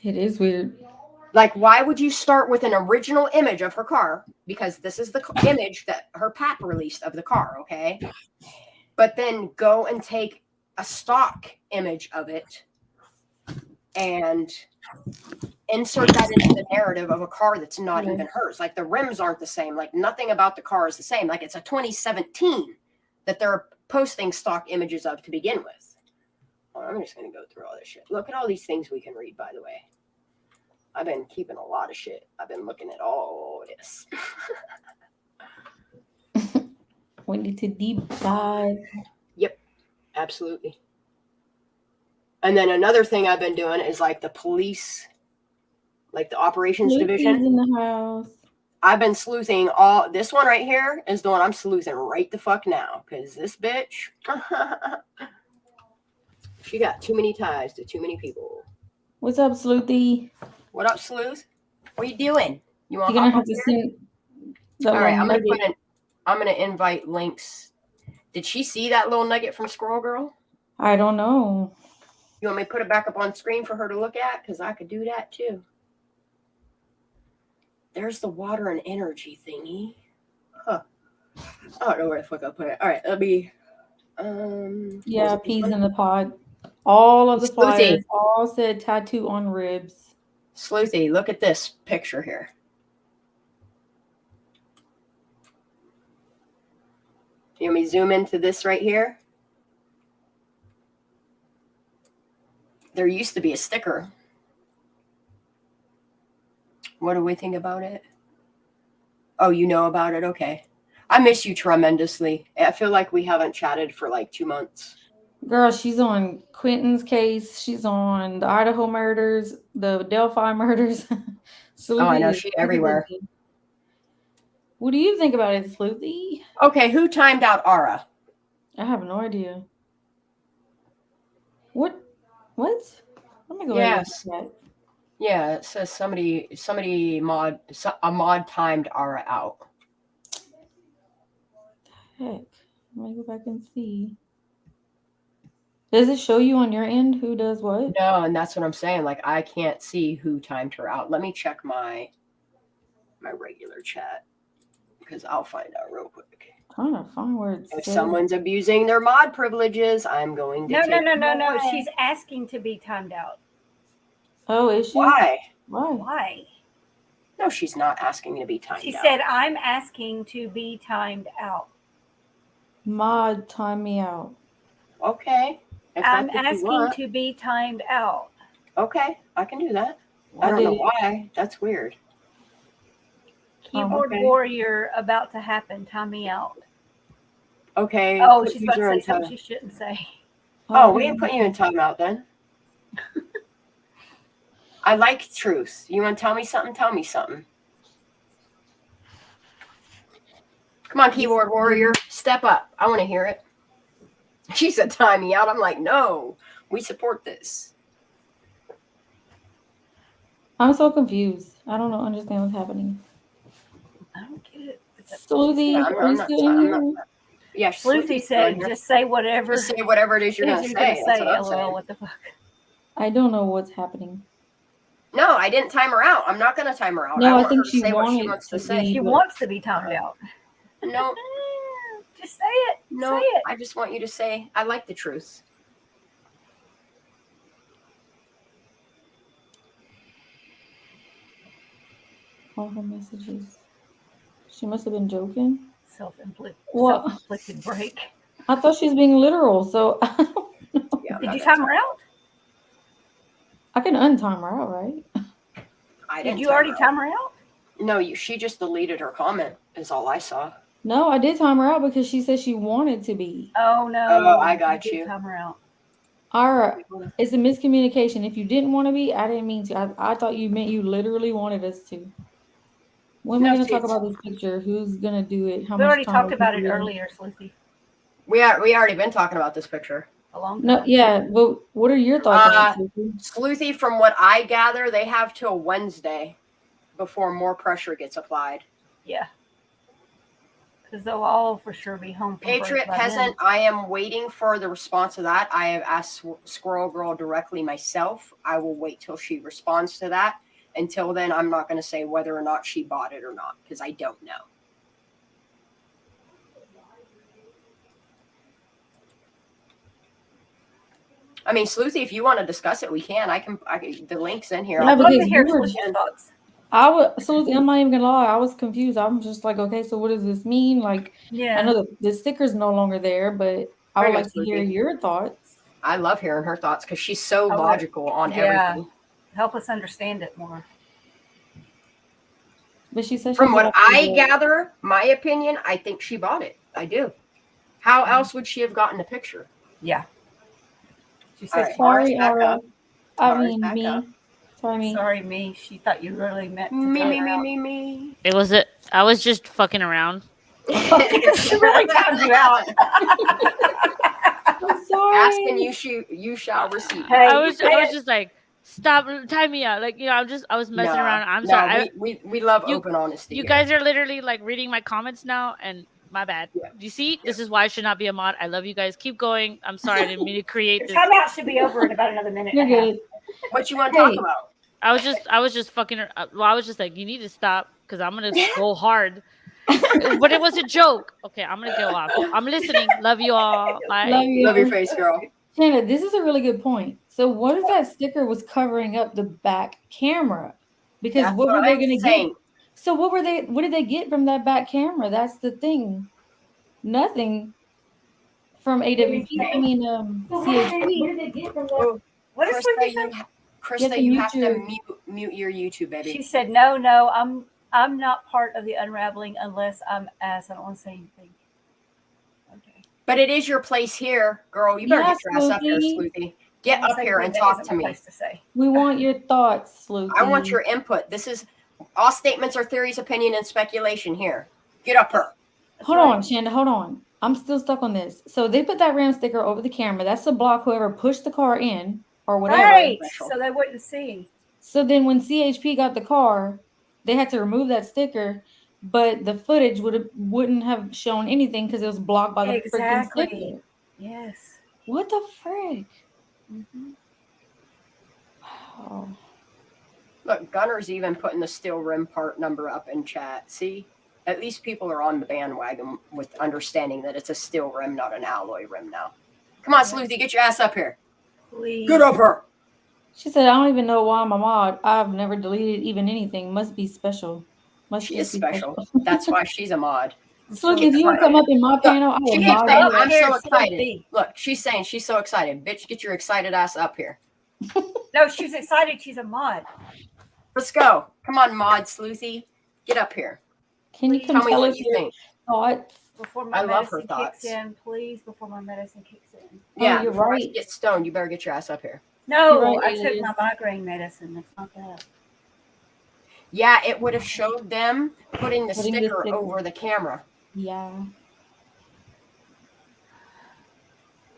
Speaker 6: It is weird.
Speaker 3: Like, why would you start with an original image of her car? Because this is the image that her pap released of the car, okay? But then go and take a stock image of it and insert that into the narrative of a car that's not even hers. Like, the rims aren't the same. Like, nothing about the car is the same. Like, it's a 2017 that they're posting stock images of to begin with. Oh, I'm just going to go through all this shit. Look at all these things we can read, by the way. I've been keeping a lot of shit. I've been looking at all this.
Speaker 6: We need to deep dive.
Speaker 3: Yep, absolutely. And then another thing I've been doing is like the police like the operations
Speaker 6: Lucy's
Speaker 3: division.
Speaker 6: in the house.
Speaker 3: I've been sleuthing all. This one right here is the one I'm sleuthing right the fuck now, because this bitch, she got too many ties to too many people.
Speaker 6: What's up, Sleuthy?
Speaker 3: What up, sleuth? What are you doing? You want
Speaker 6: You're
Speaker 3: to
Speaker 6: gonna
Speaker 3: hop
Speaker 6: have
Speaker 3: up
Speaker 6: to
Speaker 3: here?
Speaker 6: send that
Speaker 3: All right,
Speaker 6: little nugget.
Speaker 3: I'm gonna invite links. Did she see that little nugget from Squirrel Girl?
Speaker 6: I don't know.
Speaker 3: You want me to put it back up on screen for her to look at? Because I could do that too. There's the water and energy thingy. Huh. I don't know where the fuck I put it. All right, let me.
Speaker 6: Yeah, peas in the pod. All of the
Speaker 3: Sleuthy.
Speaker 6: flyers all said tattoo on ribs.
Speaker 3: Sleuthy, look at this picture here. You want me to zoom into this right here? There used to be a sticker. What do we think about it? Oh, you know about it? Okay. I miss you tremendously. I feel like we haven't chatted for like 2 months.
Speaker 6: Girl, she's on Quentin's case. She's on the Idaho murders, the Delphi murders.
Speaker 3: Oh, I know.
Speaker 6: Sleuthy is
Speaker 3: She's everywhere.
Speaker 6: busy. What do you think about it, Sleuthy?
Speaker 3: Okay, who timed out Ara?
Speaker 6: I have no idea. What? Let me go
Speaker 3: Yes.
Speaker 6: ahead and look
Speaker 3: Yeah, it says somebody mod timed Ara out.
Speaker 6: Heck, let me go back and see. Does it show you on your end who does what?
Speaker 3: No, and that's what I'm saying. Like, I can't see who timed her out. Let me check my regular chat because I'll find out real quick.
Speaker 6: I'm trying to find where it
Speaker 3: If
Speaker 6: says.
Speaker 3: someone's abusing their mod privileges, I'm going to
Speaker 5: No. She's asking to be timed out.
Speaker 6: Oh, is she?
Speaker 3: Why?
Speaker 5: Why?
Speaker 3: No, she's not asking to be timed
Speaker 5: She
Speaker 3: out.
Speaker 5: said, I'm asking to be timed out.
Speaker 6: Mod, time me out.
Speaker 3: Okay. If
Speaker 5: I'm
Speaker 3: that's what you
Speaker 5: asking
Speaker 3: want.
Speaker 5: to be timed out.
Speaker 3: Okay, I can do that. I don't know why. That's weird.
Speaker 5: Keyboard warrior about to happen. Time me out.
Speaker 3: Okay.
Speaker 5: Oh,
Speaker 3: put
Speaker 5: she's about to
Speaker 3: user
Speaker 5: say
Speaker 3: in
Speaker 5: something
Speaker 3: time-
Speaker 5: she shouldn't say.
Speaker 3: Oh, we didn't put you in timeout then. I like truth. You want to tell me something? Tell me something. Come on, keyboard warrior. Step up. I want to hear it. She said time me out. I'm like, no, we support this.
Speaker 6: I'm so confused. I don't understand what's happening.
Speaker 5: I don't get it.
Speaker 6: Sleuthy, are you still in here?
Speaker 3: Yeah,
Speaker 5: Sleuthy said, just say whatever.
Speaker 3: Just say whatever it is you're going to say. That's what I'm
Speaker 5: LOL,
Speaker 3: saying.
Speaker 5: what the fuck?
Speaker 6: I don't know what's happening.
Speaker 3: No, I didn't time her out. I'm not going to time her out.
Speaker 6: No, I
Speaker 3: want
Speaker 6: think
Speaker 3: her to
Speaker 6: she
Speaker 3: say what she
Speaker 6: wanted
Speaker 3: wants to
Speaker 6: to
Speaker 3: say.
Speaker 6: be,
Speaker 5: She
Speaker 6: but-
Speaker 5: wants to be timed out.
Speaker 3: No,
Speaker 5: Just say it.
Speaker 3: no,
Speaker 5: Say it.
Speaker 3: I just want you to say, I like the truth.
Speaker 6: All her messages. She must have been joking.
Speaker 5: Self-inflicted break.
Speaker 6: I thought she was being literal, so
Speaker 5: Did you time her out?
Speaker 6: I can untime her out, right?
Speaker 5: Did you already time her out?
Speaker 3: No, she just deleted her comment, is all I saw.
Speaker 6: No, I did time her out because she said she wanted to be.
Speaker 5: Oh, no.
Speaker 3: Oh, I got
Speaker 5: did
Speaker 3: you.
Speaker 5: Time her out.
Speaker 6: Ara, it's a miscommunication. If you didn't want to be, I didn't mean to. I thought you meant you literally wanted us to. When are we going to talk about this picture? Who's going to do it? How
Speaker 5: We
Speaker 6: much
Speaker 5: already
Speaker 6: time
Speaker 5: talked
Speaker 6: are
Speaker 5: about it
Speaker 6: people getting?
Speaker 5: earlier, Sleuthy.
Speaker 3: We already been talking about this picture.
Speaker 5: A long time.
Speaker 6: No, yeah, but what are your thoughts on it, Sleuthy?
Speaker 3: Sleuthy, from what I gather, they have till Wednesday before more pressure gets applied.
Speaker 5: Yeah. Because they'll all for sure be home from
Speaker 3: Patriot
Speaker 5: break by
Speaker 3: Peasant, I am waiting for the response to that. I have asked Squirrel Girl directly myself. I will wait till she responds to that. Until then, I'm not going to say whether or not she bought it or not, because I don't know. I mean, Sleuthy, if you want to discuss it, we can. I can. The link's in here.
Speaker 6: Yeah,
Speaker 3: I'll
Speaker 6: because
Speaker 3: put it
Speaker 6: you
Speaker 3: in
Speaker 6: were-
Speaker 3: here.
Speaker 6: Sleuthy, I'm not even gonna lie. I was confused. I'm just like, okay, so what does this mean? Like,
Speaker 5: Yeah.
Speaker 6: I know the sticker's no longer there, but I would
Speaker 3: Very
Speaker 6: like to hear
Speaker 3: Sleuthy.
Speaker 6: your thoughts.
Speaker 3: I love hearing her thoughts because she's so
Speaker 5: I would-
Speaker 3: logical on everything.
Speaker 5: Help us understand it more.
Speaker 6: But she said
Speaker 3: From
Speaker 6: she's
Speaker 3: what
Speaker 6: like,
Speaker 3: I gather, my opinion, I think she bought it. I do. How else would she have gotten the picture?
Speaker 5: Yeah. She
Speaker 3: All
Speaker 5: said,
Speaker 3: right, Mara's
Speaker 6: sorry,
Speaker 3: back
Speaker 6: Ara.
Speaker 3: up.
Speaker 6: I
Speaker 3: Mara's
Speaker 6: mean,
Speaker 3: back
Speaker 6: me.
Speaker 3: up.
Speaker 5: Sorry, me. She thought you really meant to
Speaker 3: me.
Speaker 13: It was a. I was just fucking around.
Speaker 5: She really found you out.
Speaker 6: I'm sorry.
Speaker 3: Asking you shall receive.
Speaker 13: I was just like, stop, time me out. Like, you know, I was messing around. I'm sorry.
Speaker 3: We love open honesty.
Speaker 13: You guys are literally like reading my comments now, and my bad. Yeah. You see, this is why I should not be a mod. I love you guys. Keep going. I'm sorry, I didn't mean to create this.
Speaker 5: Timeout should be over in about another minute.
Speaker 6: You're good.
Speaker 3: What you want to talk about?
Speaker 13: I was just fucking. Well, I was just like, you need to stop because I'm gonna go hard. But it was a joke. Okay, I'm gonna go off. I'm listening. Love you all. Bye.
Speaker 3: Love your face, girl.
Speaker 6: Shanna, this is a really good point. So what if that sticker was covering up the back camera? Because
Speaker 3: That's
Speaker 6: what were they going to
Speaker 3: saying.
Speaker 6: get? So what did they get from that back camera? That's the thing. Nothing from AWP. I mean, CHP.
Speaker 5: What did they get from that? What is
Speaker 3: Krista, you have to mute your YouTube, baby.
Speaker 5: She said, no, I'm not part of the unraveling unless I'm asked. I don't want to say anything. Okay.
Speaker 3: But it is your place here, girl. You better get your ass up here, Sleuthy. Get up here and talk to me.
Speaker 6: We want your thoughts, Sleuthy.
Speaker 3: I want your input. This is all statements are theories, opinion, and speculation here. Get up here.
Speaker 6: Hold on, Shanda. Hold on. I'm still stuck on this. So they put that RAM sticker over the camera. That's to block whoever pushed the car in or whatever.
Speaker 5: Right. So they wouldn't see.
Speaker 6: So then when CHP got the car, they had to remove that sticker, but the footage wouldn't have shown anything because it was blocked by the freaking sticker.
Speaker 5: Yes.
Speaker 6: What the frick?
Speaker 5: Mm-hmm.
Speaker 6: Wow.
Speaker 3: Look, Gunner's even putting the steel rim part number up in chat. See? At least people are on the bandwagon with understanding that it's a steel rim, not an alloy rim now. Come on, Sleuthy, get your ass up here.
Speaker 5: Please.
Speaker 3: Get up here.
Speaker 6: She said, I don't even know why I'm a mod. I've never deleted even anything. Must be special.
Speaker 3: She is special. That's why she's a mod.
Speaker 6: So if you would come up in my panel, I would mod you.
Speaker 3: I'm so excited. Look, she's saying she's so excited. Bitch, get your excited ass up here.
Speaker 5: No, she's excited. She's a mod.
Speaker 3: Let's go. Come on, mod Sleuthy. Get up here.
Speaker 6: Can you
Speaker 3: tell me what you think?
Speaker 6: Thoughts?
Speaker 5: Before my
Speaker 3: I love her
Speaker 5: medicine
Speaker 3: thoughts.
Speaker 5: kicks in, please. Before my medicine kicks in.
Speaker 3: Yeah,
Speaker 6: you're
Speaker 3: before
Speaker 6: right.
Speaker 3: you get stoned, you better get your ass up here.
Speaker 5: No,
Speaker 6: You're right,
Speaker 5: I took
Speaker 6: Alias.
Speaker 5: my migraine medicine. That's not that.
Speaker 3: Yeah, it would have showed them putting the sticker over the camera.
Speaker 6: Yeah.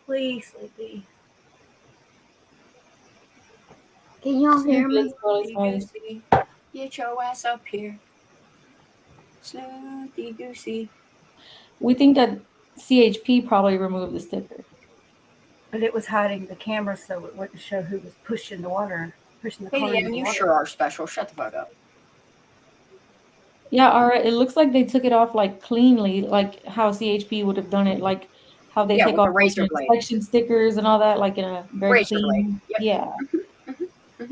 Speaker 5: Please, Sleepy.
Speaker 15: Can y'all hear me?
Speaker 3: Get your ass up here. Sleuthy goosey.
Speaker 6: We think that CHP probably removed the sticker.
Speaker 5: But it was hiding the camera so it wouldn't show who was pushing the water, pushing the car.
Speaker 3: Hey,
Speaker 5: in the
Speaker 3: you
Speaker 5: water.
Speaker 3: sure are special. Shut the fuck up.
Speaker 6: Yeah, all right. It looks like they took it off like cleanly, like how CHP would have done it, like how they take
Speaker 3: with
Speaker 6: off
Speaker 3: a razor blade.
Speaker 6: inspection stickers and all that, like in a very
Speaker 3: Razor
Speaker 6: clean.
Speaker 3: blade. Yep.
Speaker 6: Yeah.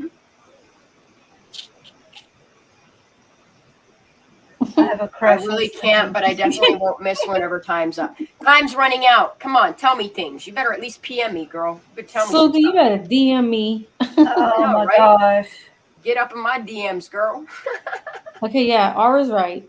Speaker 5: I have a
Speaker 3: I
Speaker 5: crush.
Speaker 3: really can't, but I definitely won't miss whenever time's up. Time's running out. Come on, tell me things. You better at least PM me, girl. But tell me.
Speaker 6: So you better DM me.
Speaker 5: Oh my
Speaker 3: right?
Speaker 5: gosh.
Speaker 3: Get up in my DMs, girl.
Speaker 6: Okay, yeah, Aura's right.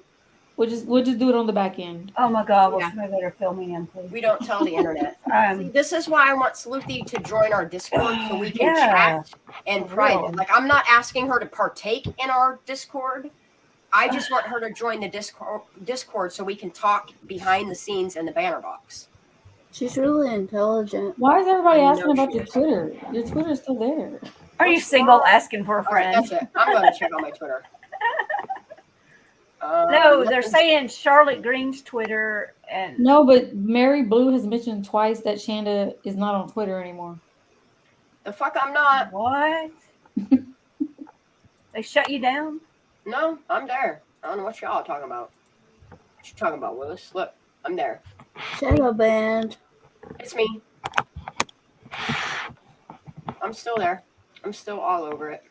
Speaker 6: We'll just do it on the back end.
Speaker 5: Oh my God. Well,
Speaker 3: Yeah.
Speaker 5: somebody better fill me in, please.
Speaker 3: We don't tell the internet. See, this is why I want Sleuthy to join our Discord so we can
Speaker 5: Yeah.
Speaker 3: chat in
Speaker 5: For
Speaker 3: private.
Speaker 5: real.
Speaker 3: Like, I'm not asking her to partake in our Discord. I just want her to join the Discord so we can talk behind the scenes in the banner box.
Speaker 15: She's really intelligent.
Speaker 6: Why is everybody
Speaker 3: I know
Speaker 6: asking about
Speaker 3: she
Speaker 6: your
Speaker 3: is.
Speaker 6: Twitter? Your Twitter's still there.
Speaker 5: Are you single? Asking for a
Speaker 3: All right,
Speaker 5: friend.
Speaker 3: that's it. I'm going to check on my Twitter.
Speaker 5: No, they're
Speaker 3: nothing's-
Speaker 5: saying Charlotte Green's Twitter and
Speaker 6: No, but Mary Blue has mentioned twice that Shanda is not on Twitter anymore.
Speaker 3: The fuck I'm not.
Speaker 5: what? They shut you down?
Speaker 3: No, I'm there. I don't know what y'all are talking about. What you talking about, Willis? Look, I'm there.
Speaker 15: Shadow band.
Speaker 3: It's me. I'm still there. I'm still all over it.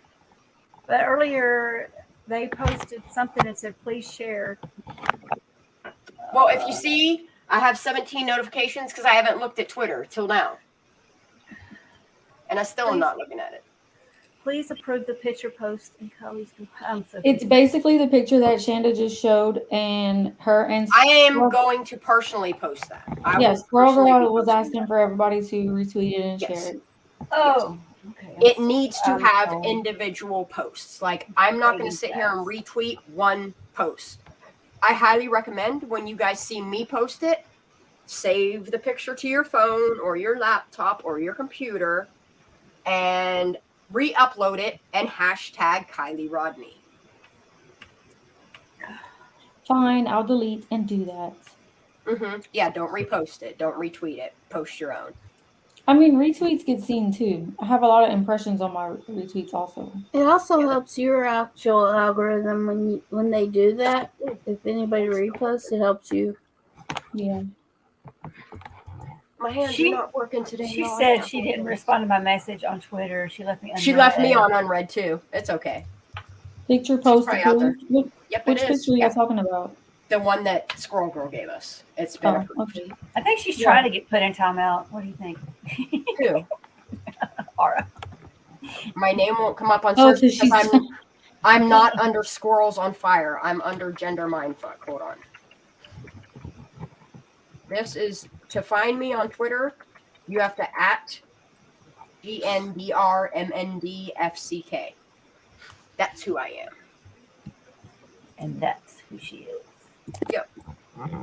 Speaker 5: But earlier they posted something that said, please share.
Speaker 3: Well, if you see, I have 17 notifications because I haven't looked at Twitter till now. And I still am not looking at it.
Speaker 5: Please approve the picture post and Kylie's.
Speaker 6: It's basically the picture that Shanda just showed, and her and
Speaker 3: I am going to personally post that.
Speaker 6: Yes,
Speaker 3: Squirrel
Speaker 6: Squirrel was asking for everybody to retweet it and
Speaker 3: Yes.
Speaker 6: share it.
Speaker 5: Oh, okay.
Speaker 3: It needs to have individual posts. Like, I'm not going to sit here and retweet one post. I highly recommend when you guys see me post it, save the picture to your phone or your laptop or your computer and re-upload it and hashtag Kiely Rodney.
Speaker 6: Fine, I'll delete and do that.
Speaker 3: Yeah, don't repost it. Don't retweet it. Post your own.
Speaker 6: I mean, retweets get seen too. I have a lot of impressions on my retweets also.
Speaker 17: It also helps your actual algorithm when they do that. If anybody reposts, it helps you.
Speaker 6: Yeah.
Speaker 3: My hands are not working today.
Speaker 5: She said she didn't respond to my message on Twitter. She left me unread.
Speaker 3: She left me on unread too. It's okay.
Speaker 6: Picture post approved.
Speaker 3: Yep,
Speaker 6: Which picture are you talking about?
Speaker 3: The one that Squirrel Girl gave us. It's been approved.
Speaker 6: Okay.
Speaker 5: I think she's trying to get put in timeout. What do you think?
Speaker 3: Who?
Speaker 5: Aura.
Speaker 3: My name won't come up on search because I'm not under Squirrels on Fire. I'm under Gender Mindfuck. Hold on. This is to find me on Twitter. You have to @GNDRMNDFCK. That's who I am.
Speaker 5: And that's who she is.
Speaker 3: Yep.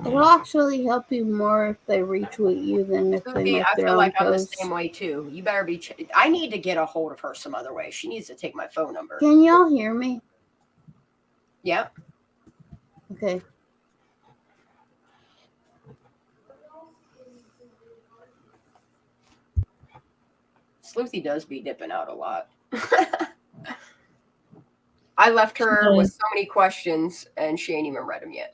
Speaker 17: It'll actually help you more if they retweet you than if they make
Speaker 3: I
Speaker 17: their
Speaker 3: feel
Speaker 17: own
Speaker 3: like I'm the
Speaker 17: posts.
Speaker 3: same way too. You better be. I need to get a hold of her some other way. She needs to take my phone number.
Speaker 17: Can y'all hear me?
Speaker 3: Yep.
Speaker 17: Okay.
Speaker 3: Sleuthy does be dipping out a lot. I left her with so many questions and she ain't even read them yet.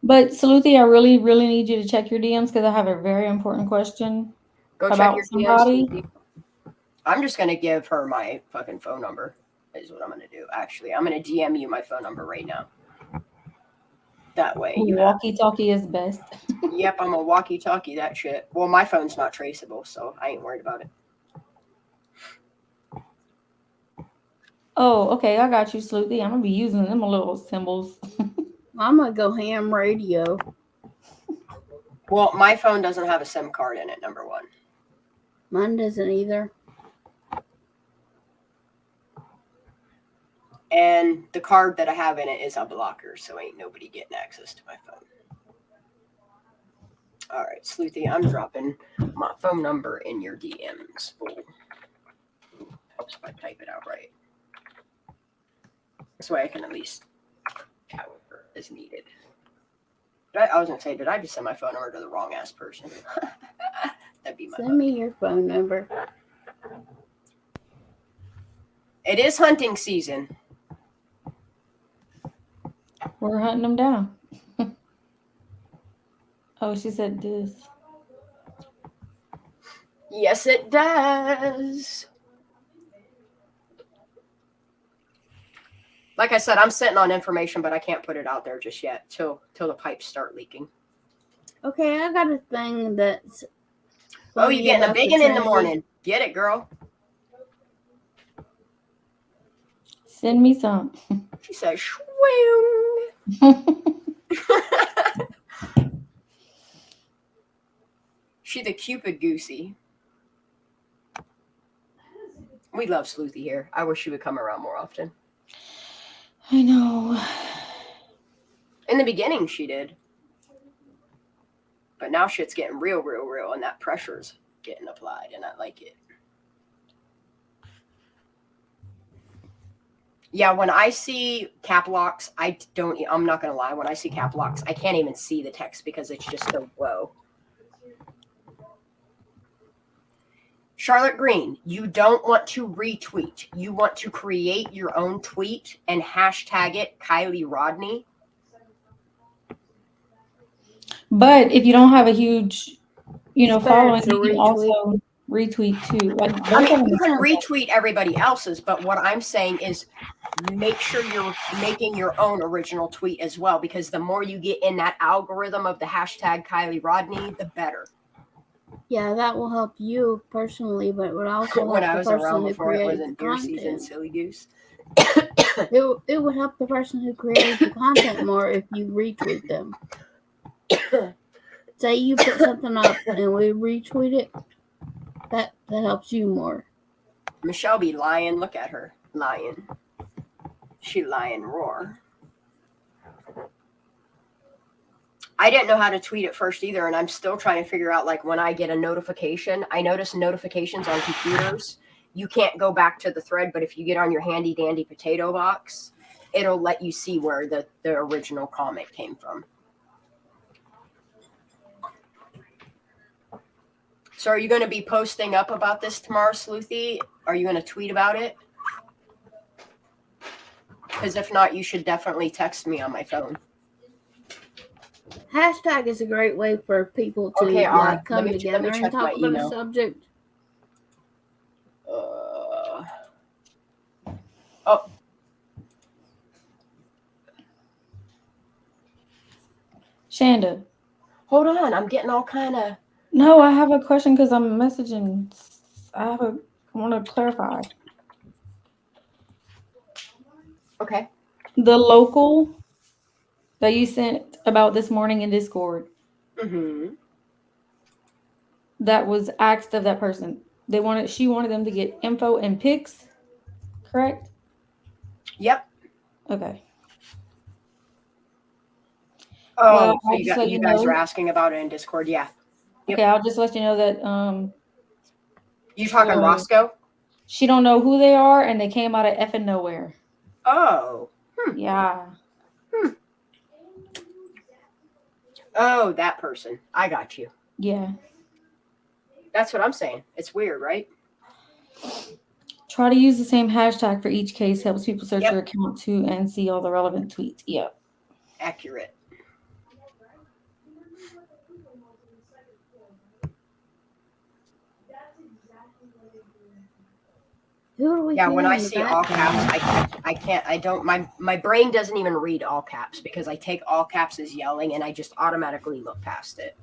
Speaker 6: But Sleuthy, I really, really need you to check your DMs because I have a very important question about somebody.
Speaker 3: DMs. I'm just gonna give her my fucking phone number. Is what I'm gonna do. Actually, I'm gonna DM you my phone number right now. That way, you
Speaker 6: walkie-talkie is best.
Speaker 3: Yep, I'm a walkie-talkie. That shit. Well, my phone's not traceable, so I ain't worried about it.
Speaker 6: Oh, okay. I got you, Sleuthy. I'm gonna be using them little symbols.
Speaker 17: I'm gonna go ham radio.
Speaker 3: Well, my phone doesn't have a SIM card in it, number one.
Speaker 17: Mine doesn't either.
Speaker 3: And the card that I have in it is a blocker, so ain't nobody getting access to my phone. All right, Sleuthy, I'm dropping my phone number in your DMs. Helps if I type it out right. This way I can at least chat with her as needed. I was going to say, did I just send my phone number to the wrong ass person? That'd be my
Speaker 17: Send me your phone number.
Speaker 3: It is hunting season.
Speaker 6: We're hunting them down. Oh, she said this.
Speaker 3: Yes, it does. Like I said, I'm sitting on information, but I can't put it out there just yet till the pipes start leaking.
Speaker 17: Okay, I got a thing that's...
Speaker 3: Oh, you getting a biggin in the morning. Get it, girl.
Speaker 6: Send me some.
Speaker 3: She said, swing. She the Cupid Goosey. We love Sleuthy here. I wish she would come around more often.
Speaker 6: I know.
Speaker 3: In the beginning, she did. But now shit's getting real, and that pressure's getting applied, and I like it. Yeah, when I see cap locks, I'm not going to lie. When I see cap locks, I can't even see the text because it's just so low. Charlotte Green, you don't want to retweet. You want to create your own tweet and hashtag it Kiely Rodney.
Speaker 6: But if you don't have a huge, following, you can also retweet too. Like,
Speaker 3: you can retweet everybody else's, but what I'm saying is make sure you're making your own original tweet as well, because the more you get in that algorithm of the hashtag Kiely Rodney, the better.
Speaker 17: Yeah, that will help you personally, but it would also help
Speaker 3: when I was
Speaker 17: the person
Speaker 3: around
Speaker 17: who
Speaker 3: before it
Speaker 17: created
Speaker 3: wasn't
Speaker 17: the
Speaker 3: deer
Speaker 17: content.
Speaker 3: season, silly goose.
Speaker 17: It would help the person who created the content more if you retweet them. Say you put something up and we retweet it, that helps you more.
Speaker 3: Michelle be lying. Look at her. Lying. She lying roar. I didn't know how to tweet at first either, and I'm still trying to figure out, like, when I get a notification. I notice notifications on computers. You can't go back to the thread, but if you get on your handy dandy potato box, it'll let you see where the original comment came from. So are you going to be posting up about this tomorrow, Sleuthy? Are you going to tweet about it? Because if not, you should definitely text me on my phone.
Speaker 17: Hashtag is a great way for people to
Speaker 3: Okay,
Speaker 17: like come
Speaker 3: let me
Speaker 17: together
Speaker 3: check
Speaker 17: and talk
Speaker 3: my
Speaker 17: about a
Speaker 3: email.
Speaker 17: subject.
Speaker 3: Oh.
Speaker 6: Shanda.
Speaker 3: Hold on, I'm getting all kind of...
Speaker 6: No, I have a question because I'm messaging. I want to clarify.
Speaker 3: Okay.
Speaker 6: The local that you sent about this morning in Discord.
Speaker 3: Mm-hmm.
Speaker 6: That was asked of that person. She wanted them to get info and pics, correct?
Speaker 3: Yep.
Speaker 6: Okay.
Speaker 3: Oh,
Speaker 6: well,
Speaker 3: so you guys are asking about it in Discord, yeah.
Speaker 6: Yep. Okay, I'll just let you know that
Speaker 3: you talking Roscoe?
Speaker 6: She don't know who they are, and they came out of effing nowhere.
Speaker 3: Oh.
Speaker 6: Yeah.
Speaker 3: Oh, that person. I got you.
Speaker 6: Yeah.
Speaker 3: That's what I'm saying. It's weird, right?
Speaker 6: Try to use the same hashtag for each case. Helps people search your account too and see all the relevant tweets. Yep.
Speaker 3: Accurate.
Speaker 17: Who are we
Speaker 3: when I
Speaker 17: in the
Speaker 3: see all caps, I can't, my brain doesn't even read all caps because I take all caps as yelling and I just automatically look past it.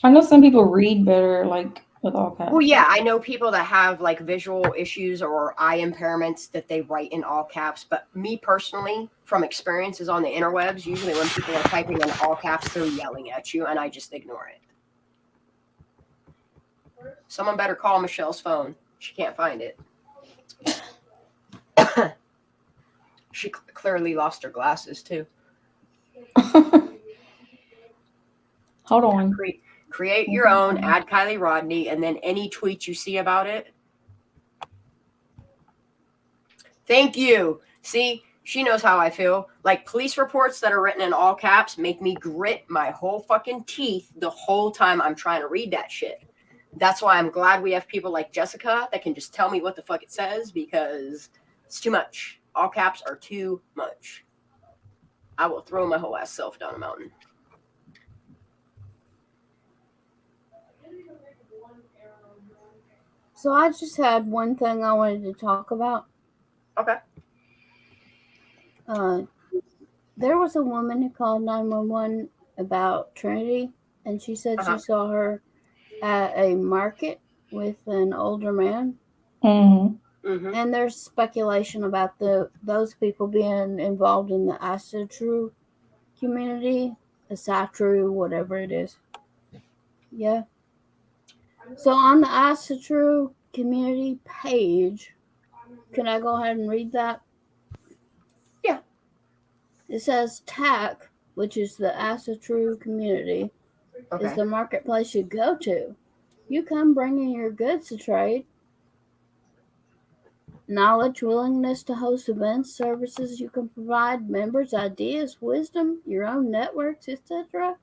Speaker 6: I know some people read better, like with all caps.
Speaker 3: Well, yeah, I know people that have like visual issues or eye impairments that they write in all caps. But me personally, from experiences on the interwebs, usually when people are typing in all caps, they're yelling at you and I just ignore it. Someone better call Michelle's phone. She can't find it. She clearly lost her glasses too.
Speaker 6: Hold on.
Speaker 3: Create your own, add Kiely Rodney, and then any tweet you see about it. Thank you. See, she knows how I feel. Like police reports that are written in all caps make me grit my whole fucking teeth the whole time I'm trying to read that shit. That's why I'm glad we have people like Jessica that can just tell me what the fuck it says because it's too much. All caps are too much. I will throw my whole ass self down a mountain.
Speaker 17: So I just had one thing I wanted to talk about.
Speaker 3: Okay.
Speaker 17: There was a woman who called 911 about Trinity, and she said she saw her at a market with an older man.
Speaker 6: Mm-hmm.
Speaker 3: Mm-hmm.
Speaker 17: And there's speculation about those people being involved in the Asatru community, Asatru, whatever it is. Yeah. So on the Asatru community page, can I go ahead and read that?
Speaker 3: Yeah.
Speaker 17: It says TAC, which is the Asatru community, is the marketplace you go to. You come bringing your goods to trade. Knowledge, willingness to host events, services you can provide, members, ideas, wisdom, your own networks, etc.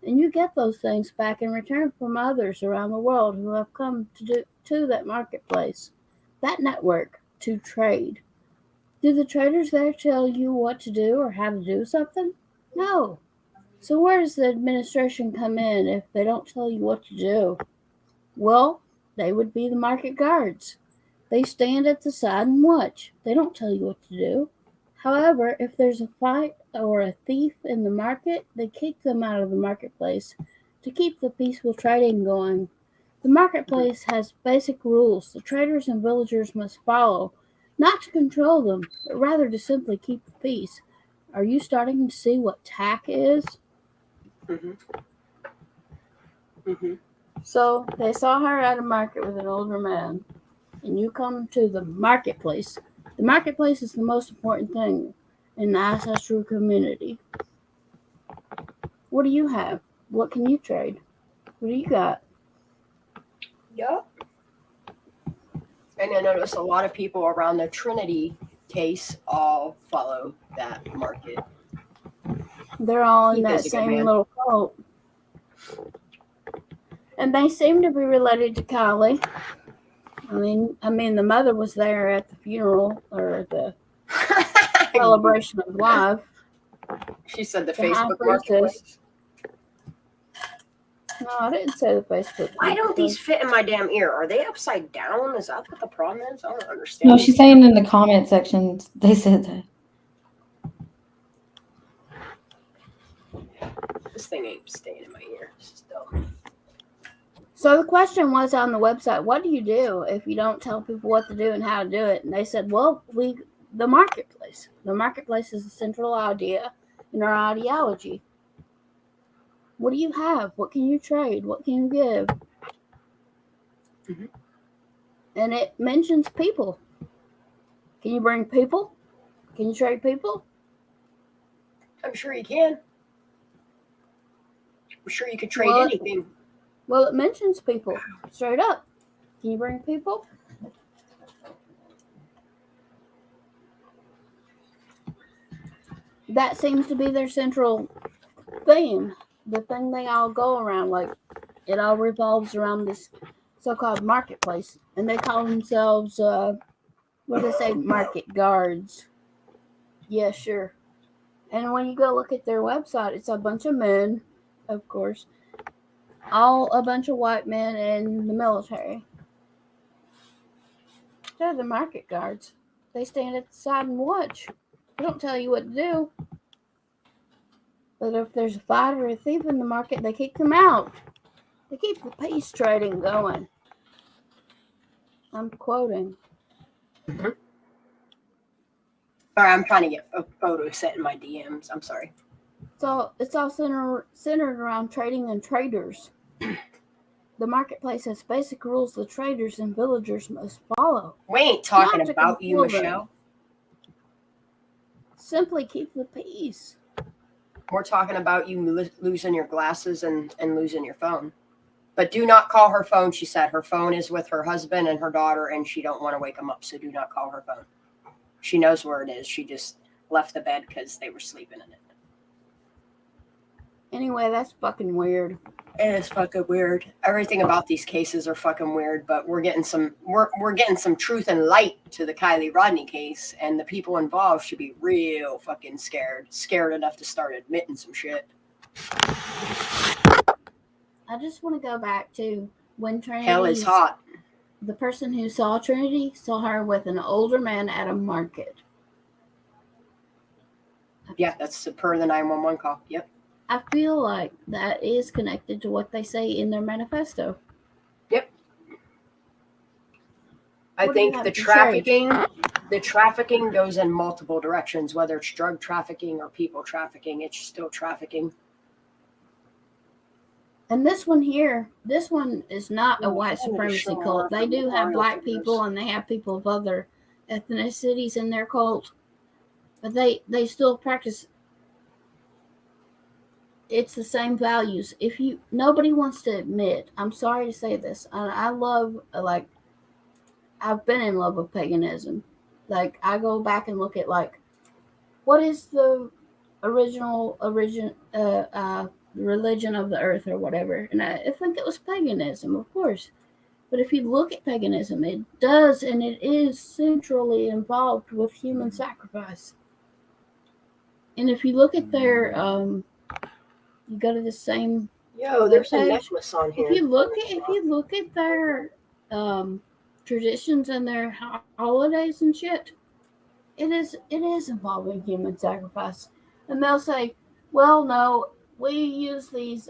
Speaker 17: And you get those things back in return from others around the world who have come to that marketplace, that network, to trade. Do the traders there tell you what to do or how to do something? No. So where does the administration come in if they don't tell you what to do? Well, they would be the market guards. They stand at the side and watch. They don't tell you what to do. However, if there's a fight or a thief in the market, they kick them out of the marketplace to keep the peaceful trading going. The marketplace has basic rules the traders and villagers must follow, not to control them, but rather to simply keep the peace. Are you starting to see what TAC is?
Speaker 3: Mm-hmm. Mm-hmm.
Speaker 17: So they saw her at a market with an older man. and you come to the marketplace is the most important thing in the ancestral community. What do you have? What can you trade? What do you got?
Speaker 3: Yup. And I notice a lot of people around the Trinity case all follow that market.
Speaker 17: They're all in
Speaker 3: Keep
Speaker 17: that
Speaker 3: busy, good
Speaker 17: same
Speaker 3: man.
Speaker 17: little cult. And they seem to be related to Kiely. I mean, the mother was there at the funeral or the celebration of life.
Speaker 3: She said the
Speaker 17: high
Speaker 3: Facebook
Speaker 17: priestess.
Speaker 3: marketplace.
Speaker 17: No, I didn't say the Facebook.
Speaker 3: Why don't these fit in my damn ear? Are they upside down? Is that what the problem is? I don't understand.
Speaker 6: No, she's saying in the comment section they said that.
Speaker 3: This thing ain't staying in my ear. This is dumb.
Speaker 17: So the question was on the website, what do you do if you don't tell people what to do and how to do it? And they said, well, the marketplace. The marketplace is the central idea in our ideology. What do you have? What can you trade? What can you give?
Speaker 3: Mm-hmm.
Speaker 17: And it mentions people. Can you bring people? Can you trade people?
Speaker 3: I'm sure you can. I'm sure you could trade anything.
Speaker 17: Well, it mentions people straight up. Can you bring people? That seems to be their central theme. The thing they all go around, like it all revolves around this so-called marketplace, and they call themselves what do they say, market guards. Yeah, sure. And when you go look at their website, it's a bunch of men, of course, all a bunch of white men in the military. They're the market guards. They stand at the side and watch. They don't tell you what to do. But if there's a fight or a thief in the market, they kick them out. They keep the peace trading going. I'm quoting.
Speaker 3: Mm-hmm. Sorry, I'm trying to get a photo set in my DMs. I'm sorry.
Speaker 17: So it's all centered around trading and traders. The marketplace has basic rules the traders and villagers must follow.
Speaker 3: We ain't talking about you, Michelle.
Speaker 17: Simply keep the peace.
Speaker 3: We're talking about you losing your glasses and losing your phone. But do not call her phone, she said. Her phone is with her husband and her daughter, and she don't want to wake them up, so do not call her phone. She knows where it is. She just left the bed because they were sleeping in it.
Speaker 17: Anyway, that's fucking weird.
Speaker 3: It is fucking weird. Everything about these cases are fucking weird, but we're getting some truth and light to the Kiely Rodni case, and the people involved should be real fucking scared enough to start admitting some shit.
Speaker 17: I just want to go back to when Trinity.
Speaker 3: Hell is hot.
Speaker 17: The person who saw Trinity saw her with an older man at a market.
Speaker 3: Yeah, that's per the 911 call. Yep.
Speaker 17: I feel like that is connected to what they say in their manifesto.
Speaker 3: Yep. I think the trafficking goes in multiple directions, whether it's drug trafficking or people trafficking. It's still trafficking.
Speaker 17: And this one is not a white supremacy cult. They do have black people and they have people of other ethnicities in their cult, but they still practice. It's the same values. Nobody wants to admit, I'm sorry to say this, I love, like, I've been in love with paganism. Like, I go back and look at, like, what is the religion of the earth or whatever. And I think it was paganism, of course. But if you look at paganism, it does, and it is centrally involved with human sacrifice. And if you look at their, you go to the same.
Speaker 3: Yo, there's a necklace on here.
Speaker 17: If you look at their traditions and their holidays and shit, it is involving human sacrifice. And they'll say, well, no, we use these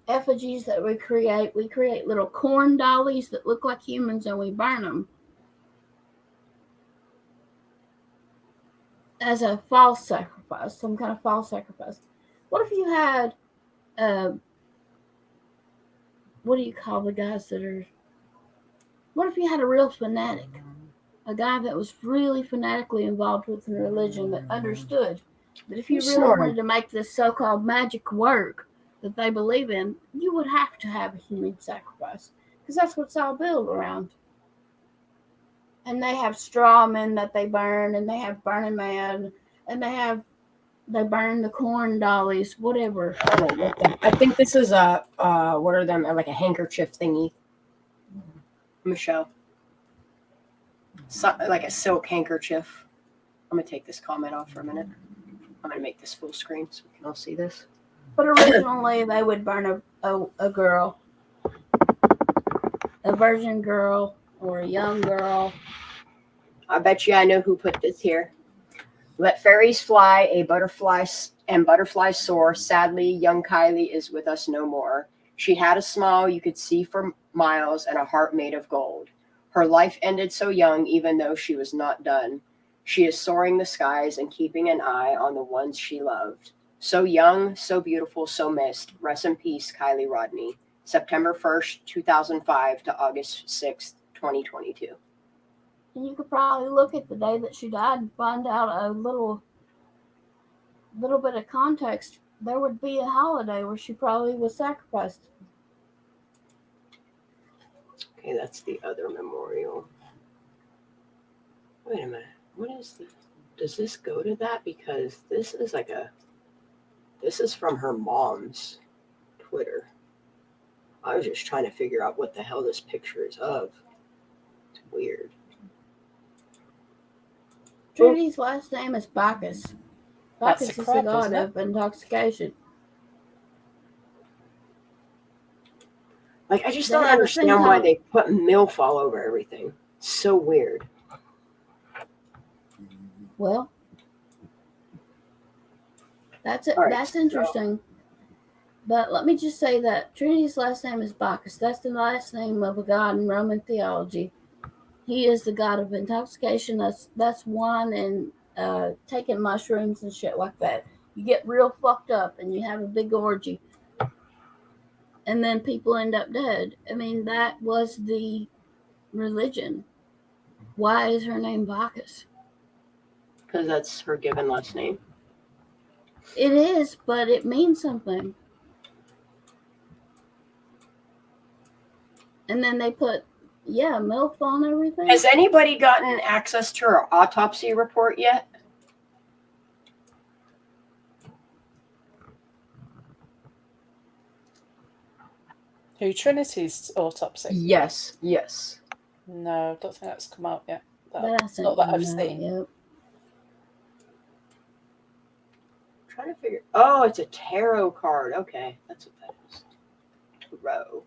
Speaker 17: effigies that we create. We create little corn dollies that look like humans, and we burn them as a false sacrifice, some kind of false sacrifice. What if you had, what do you call the guys that are What if you had a real fanatic? A guy that was really fanatically involved with a religion that understood that if you really wanted to make this so-called magic work that they believe in, you would have to have a human sacrifice. Because that's what's all built around. And they have straw men that they burn, and they have Burning Man, and they burn the corn dollies, whatever.
Speaker 3: I think this is what are them, like a handkerchief thingy, Michelle. So, like a silk handkerchief. I'm gonna take this comment off for a minute. I'm gonna make this full screen so we can all see this.
Speaker 17: But originally they would burn a girl, a virgin girl, or a young girl.
Speaker 3: I bet you I know who put this here. Let fairies fly, butterflies soar. Sadly, young Kiely is with us no more. She had a smile you could see for miles and a heart made of gold. Her life ended so young, even though she was not done. She is soaring the skies and keeping an eye on the ones she loved. So young, so beautiful, so missed. Rest in peace, Kiely Rodni. September 1st, 2005 to August 6th, 2022.
Speaker 17: And you could probably look at the day that she died and find out a little bit of context. There would be a holiday where she probably was sacrificed.
Speaker 3: Okay, that's the other memorial. Wait a minute. What is this? Does this go to that? Because this is from her mom's Twitter. I was just trying to figure out what the hell this picture is of. It's weird.
Speaker 17: Trinity's last name is Bacchus. Bacchus is the
Speaker 12: crop,
Speaker 17: god
Speaker 12: isn't it?
Speaker 17: of intoxication.
Speaker 3: Like, I just don't understand why they put MILF all over everything. It's so weird.
Speaker 17: Well, that's it.
Speaker 3: All right,
Speaker 17: That's interesting. But let me just say that Trinity's last name is Bacchus. That's the last name of a god in Roman theology. He is the god of intoxication. That's wine and taking mushrooms and shit like that. You get real fucked up and you have a big orgy. And then people end up dead. I mean, that was the religion. Why is her name Bacchus?
Speaker 3: Because that's her given last name.
Speaker 17: It is, but it means something. And then they put, MILF on everything.
Speaker 3: Has anybody gotten access to her autopsy report yet?
Speaker 12: Who, Trinity's autopsy?
Speaker 3: Yes.
Speaker 12: No, I don't think that's come out yet.
Speaker 17: That's
Speaker 12: not that I've seen.
Speaker 3: I'm trying to figure. Oh, it's a tarot card. Okay, that's what that is. Tarot.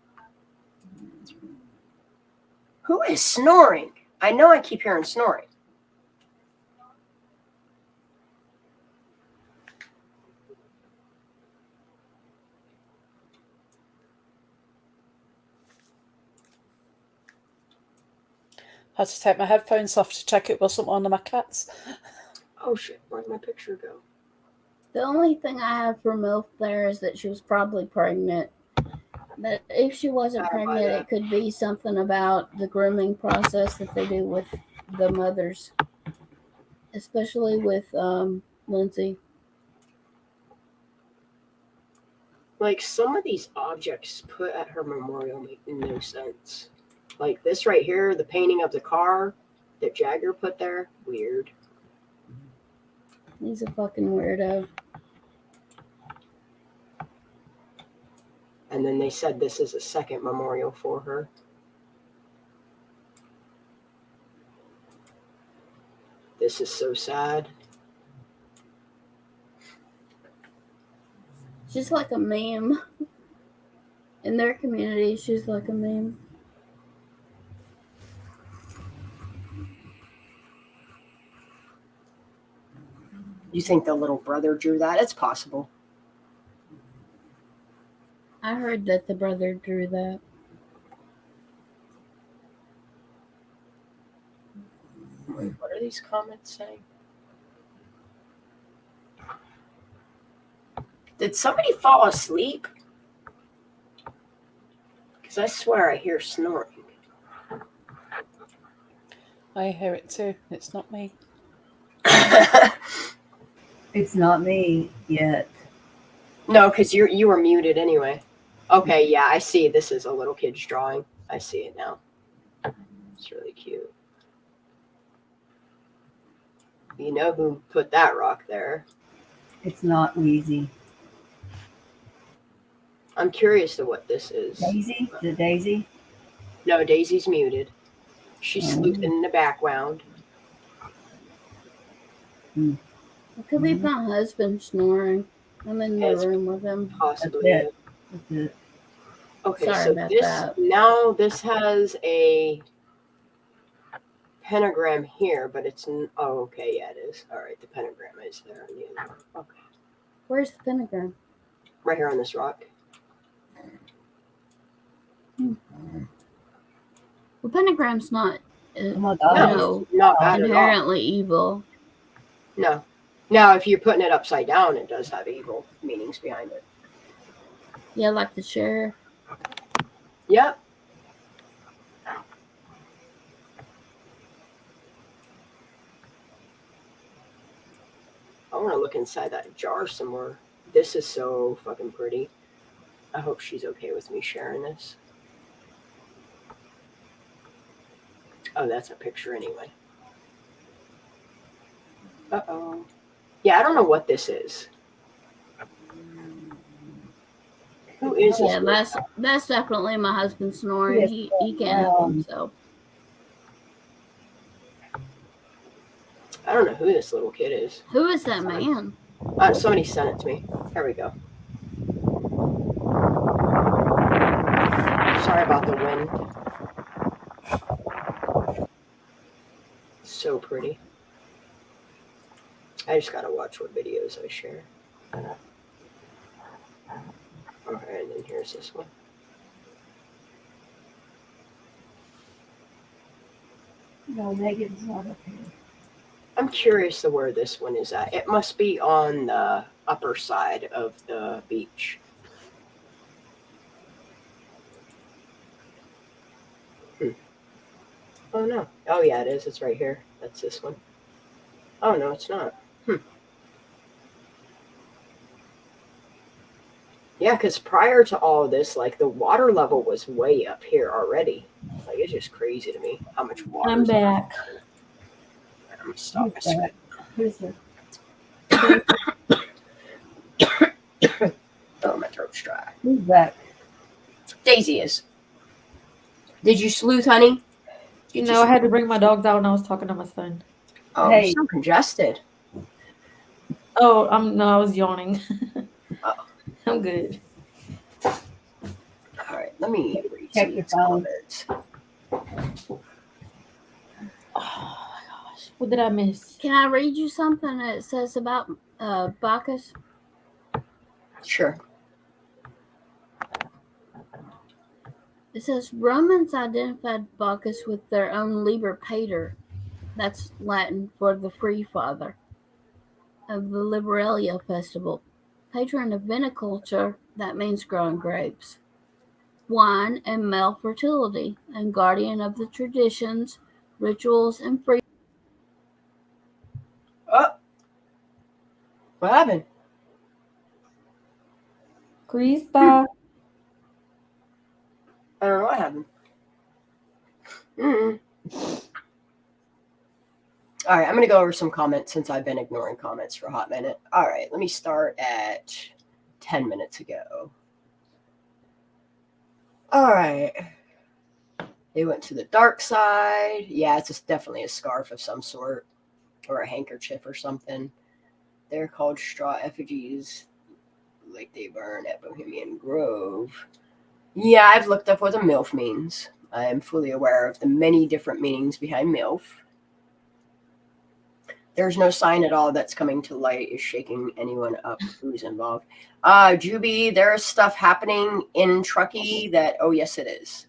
Speaker 3: Who is snoring? I know I keep hearing snoring.
Speaker 12: I had to take my headphones off to check it wasn't one of my cats.
Speaker 3: Oh shit, where'd my picture go?
Speaker 17: The only thing I have for MILF there is that she was probably pregnant. But if she wasn't pregnant, it could be something about the grooming process that they do with the mothers, especially with Lindsay.
Speaker 3: Like, some of these objects put at her memorial make no sense. Like this right here, the painting of the car that Jagger put there, weird.
Speaker 17: He's a fucking weirdo.
Speaker 3: And then they said this is a second memorial for her. This is so sad.
Speaker 17: She's like a meme. In their community, she's like a meme.
Speaker 3: You think the little brother drew that? It's possible.
Speaker 17: I heard that the brother drew that.
Speaker 3: Wait, what are these comments saying? Did somebody fall asleep? Because I swear I hear snoring.
Speaker 12: I hear it too. It's not me.
Speaker 5: It's not me yet.
Speaker 3: No, because you were muted anyway. Okay, yeah, I see. This is a little kid's drawing. I see it now. It's really cute. You know who put that rock there?
Speaker 5: It's not Wheezy.
Speaker 3: I'm curious to what this is.
Speaker 5: Daisy? Is it Daisy?
Speaker 3: No, Daisy's muted. She's sleuthing in the background.
Speaker 17: It could be my husband snoring. I'm in the room with him.
Speaker 3: Possibly.
Speaker 5: That's it.
Speaker 3: Okay,
Speaker 17: Sorry
Speaker 3: so
Speaker 17: about
Speaker 3: this
Speaker 17: that.
Speaker 3: now this has a pentagram here, but it's oh, okay, yeah, it is. All right, the pentagram is there on the other one. Okay,
Speaker 17: Where's the pentagram?
Speaker 3: right here on this rock.
Speaker 17: The pentagram's not,
Speaker 3: not bad at
Speaker 17: inherently evil.
Speaker 3: No. Now, if you're putting it upside down, it does have evil meanings behind it.
Speaker 17: Yeah, like the sheriff.
Speaker 3: Yep. I want to look inside that jar some more. This is so fucking pretty. I hope she's okay with me sharing this. Oh, that's a picture anyway. Uh-oh. Yeah, I don't know what this is. Who is this?
Speaker 17: Yeah, that's definitely my husband snoring.
Speaker 3: Yes.
Speaker 17: He can't help himself.
Speaker 3: I don't know who this little kid is.
Speaker 17: Who is that man?
Speaker 3: Somebody sent it to me. There we go. Sorry about the wind. So pretty. I just gotta watch what videos I share. Okay, and then here's this one.
Speaker 5: No, Megan's not up here.
Speaker 3: I'm curious to where this one is at. It must be on the upper side of the beach. Oh no. Oh yeah, it is. It's right here. That's this one. Oh no, it's not. Yeah, because prior to all of this, like the water level was way up here already. Like it's just crazy to me how much water.
Speaker 6: I'm back.
Speaker 3: I'm gonna stop my sweat.
Speaker 5: Who's there?
Speaker 3: Oh, my throat's dry.
Speaker 5: Who's back?
Speaker 3: Daisy is. Did you sleuth, honey?
Speaker 6: I had to bring my dogs out and I was talking to my son.
Speaker 3: Oh,
Speaker 5: Hey.
Speaker 3: you're so congested.
Speaker 6: Oh, I was yawning. I'm good.
Speaker 3: All right, let me read
Speaker 5: Check
Speaker 3: some
Speaker 5: your phone.
Speaker 3: comments.
Speaker 6: Oh my gosh. What did I miss?
Speaker 17: Can I read you something that it says about Bacchus?
Speaker 3: Sure.
Speaker 17: It says Romans identified Bacchus with their own Liber Pater. That's Latin for the free father of the Liberalia festival. Patron of viniculture, that means growing grapes, wine, and male fertility, and guardian of the traditions, rituals, and free.
Speaker 3: Oh, what happened?
Speaker 6: Krista.
Speaker 3: I don't know what happened. All right, I'm going to go over some comments since I've been ignoring comments for a hot minute. All right, let me start at 10 minutes ago. All right. They went to the dark side. Yeah, it's definitely a scarf of some sort or a handkerchief or something. They're called straw effigies, like they burn at Bohemian Grove. Yeah, I've looked up what a MILF means. I am fully aware of the many different meanings behind MILF. There's no sign at all that's coming to light is shaking anyone up who's involved. Juby, there's stuff happening in Truckee that, oh yes, it is.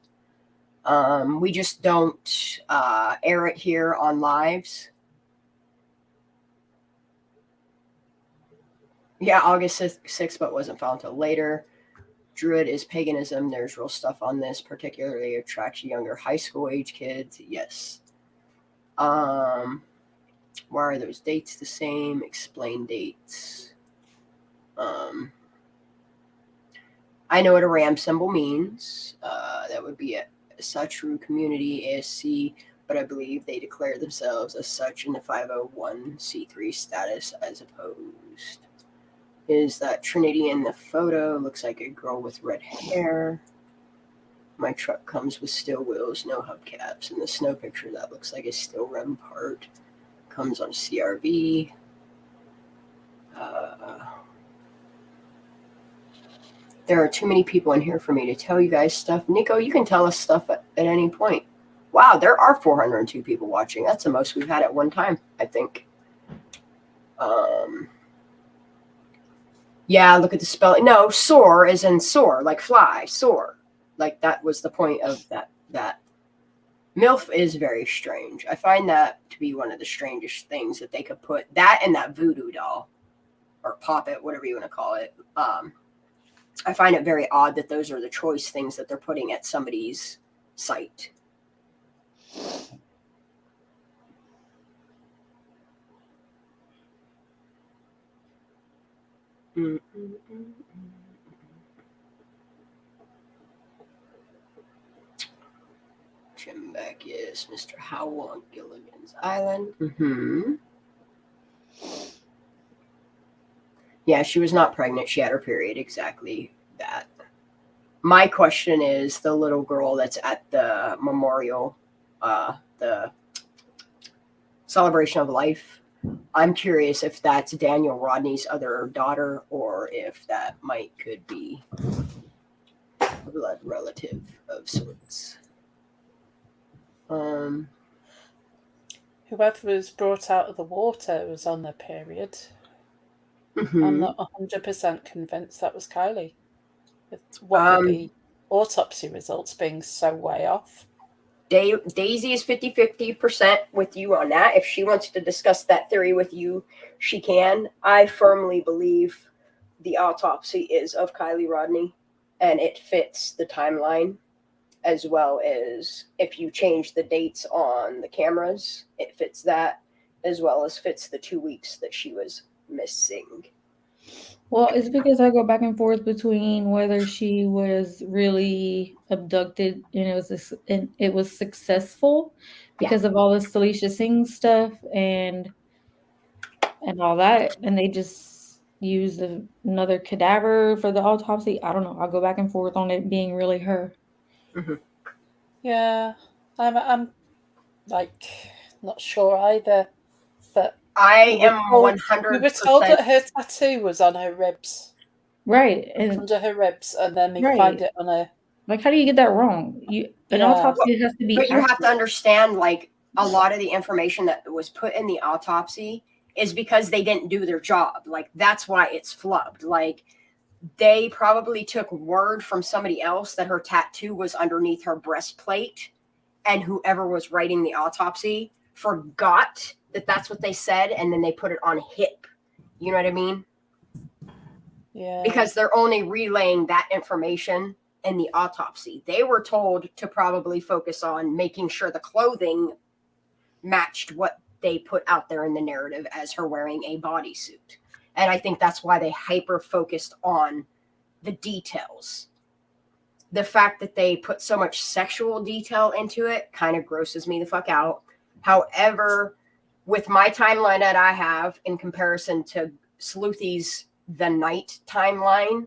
Speaker 3: We just don't air it here on lives. Yeah, August 6th, but wasn't found until later. Druid is paganism. There's real stuff on this, particularly attracts younger high school age kids. Yes. Why are those dates the same? Explain dates. I know what a RAM symbol means. That would be a Satru community, ASC, but I believe they declare themselves as such in the 501c3 status as opposed. Is that Trinity in the photo? Looks like a girl with red hair. My truck comes with steel wheels, no hubcaps. In the snow picture, that looks like a steel rim part. Comes on CRV. There are too many people in here for me to tell you guys stuff. Nico, you can tell us stuff at any point. Wow, there are 402 people watching. That's the most we've had at one time, I think. Yeah, look at the spelling. No, soar is in soar, like fly, soar. Like that was the point of that. MILF is very strange. I find that to be one of the strangest things that they could put. That and that voodoo doll. Or poppet, whatever you want to call it. I find it very odd that those are the choice things that they're putting at somebody's site. Jim back is Mr. Howell on Gilligan's Island. Yeah, she was not pregnant. She had her period. Exactly that. My question is the little girl that's at the memorial, the celebration of life. I'm curious if that's Daniel Rodney's other daughter or if that could be a blood relative of sorts.
Speaker 12: Whoever was brought out of the water was on their period. I'm not 100% convinced that was Kiely. With what with the autopsy results being so way off.
Speaker 3: Daisy is 50% with you on that. If she wants to discuss that theory with you, she can. I firmly believe the autopsy is of Kiely Rodney, and it fits the timeline, as well as if you change the dates on the cameras, it fits that, as well as fits the 2 weeks that she was missing.
Speaker 6: Well, it's because I go back and forth between whether she was really abducted and it was successful because of all this Felicia Singh stuff and all that, and they just used another cadaver for the autopsy. I don't know. I'll go back and forth on it being really her.
Speaker 12: Yeah, I'm like not sure either, but
Speaker 3: I am 100%.
Speaker 12: We were told that her tattoo was on her ribs,
Speaker 6: right, and
Speaker 12: under her ribs, and then they find it on her.
Speaker 6: Like, how do you get that wrong? An autopsy has to be.
Speaker 3: But you have to understand, like, a lot of the information that was put in the autopsy is because they didn't do their job. Like, that's why it's flubbed. Like, they probably took word from somebody else that her tattoo was underneath her breastplate, and whoever was writing the autopsy forgot that that's what they said, and then they put it on hip. You know what I mean?
Speaker 12: Yeah.
Speaker 3: Because they're only relaying that information in the autopsy. They were told to probably focus on making sure the clothing matched what they put out there in the narrative as her wearing a bodysuit. And I think that's why they hyper focused on the details. The fact that they put so much sexual detail into it kind of grosses me the fuck out. However, with my timeline that I have in comparison to Sleuthy's The Night timeline,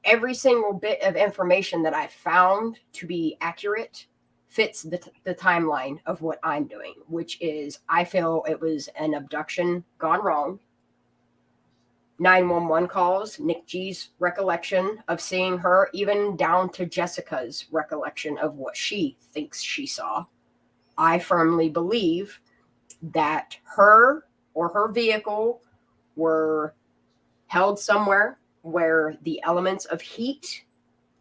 Speaker 3: every single bit of information that I found to be accurate fits the timeline of what I'm doing, which is I feel it was an abduction gone wrong. 911 calls, Nick G's recollection of seeing her, even down to Jessica's recollection of what she thinks she saw. I firmly believe that her or her vehicle were held somewhere where the elements of heat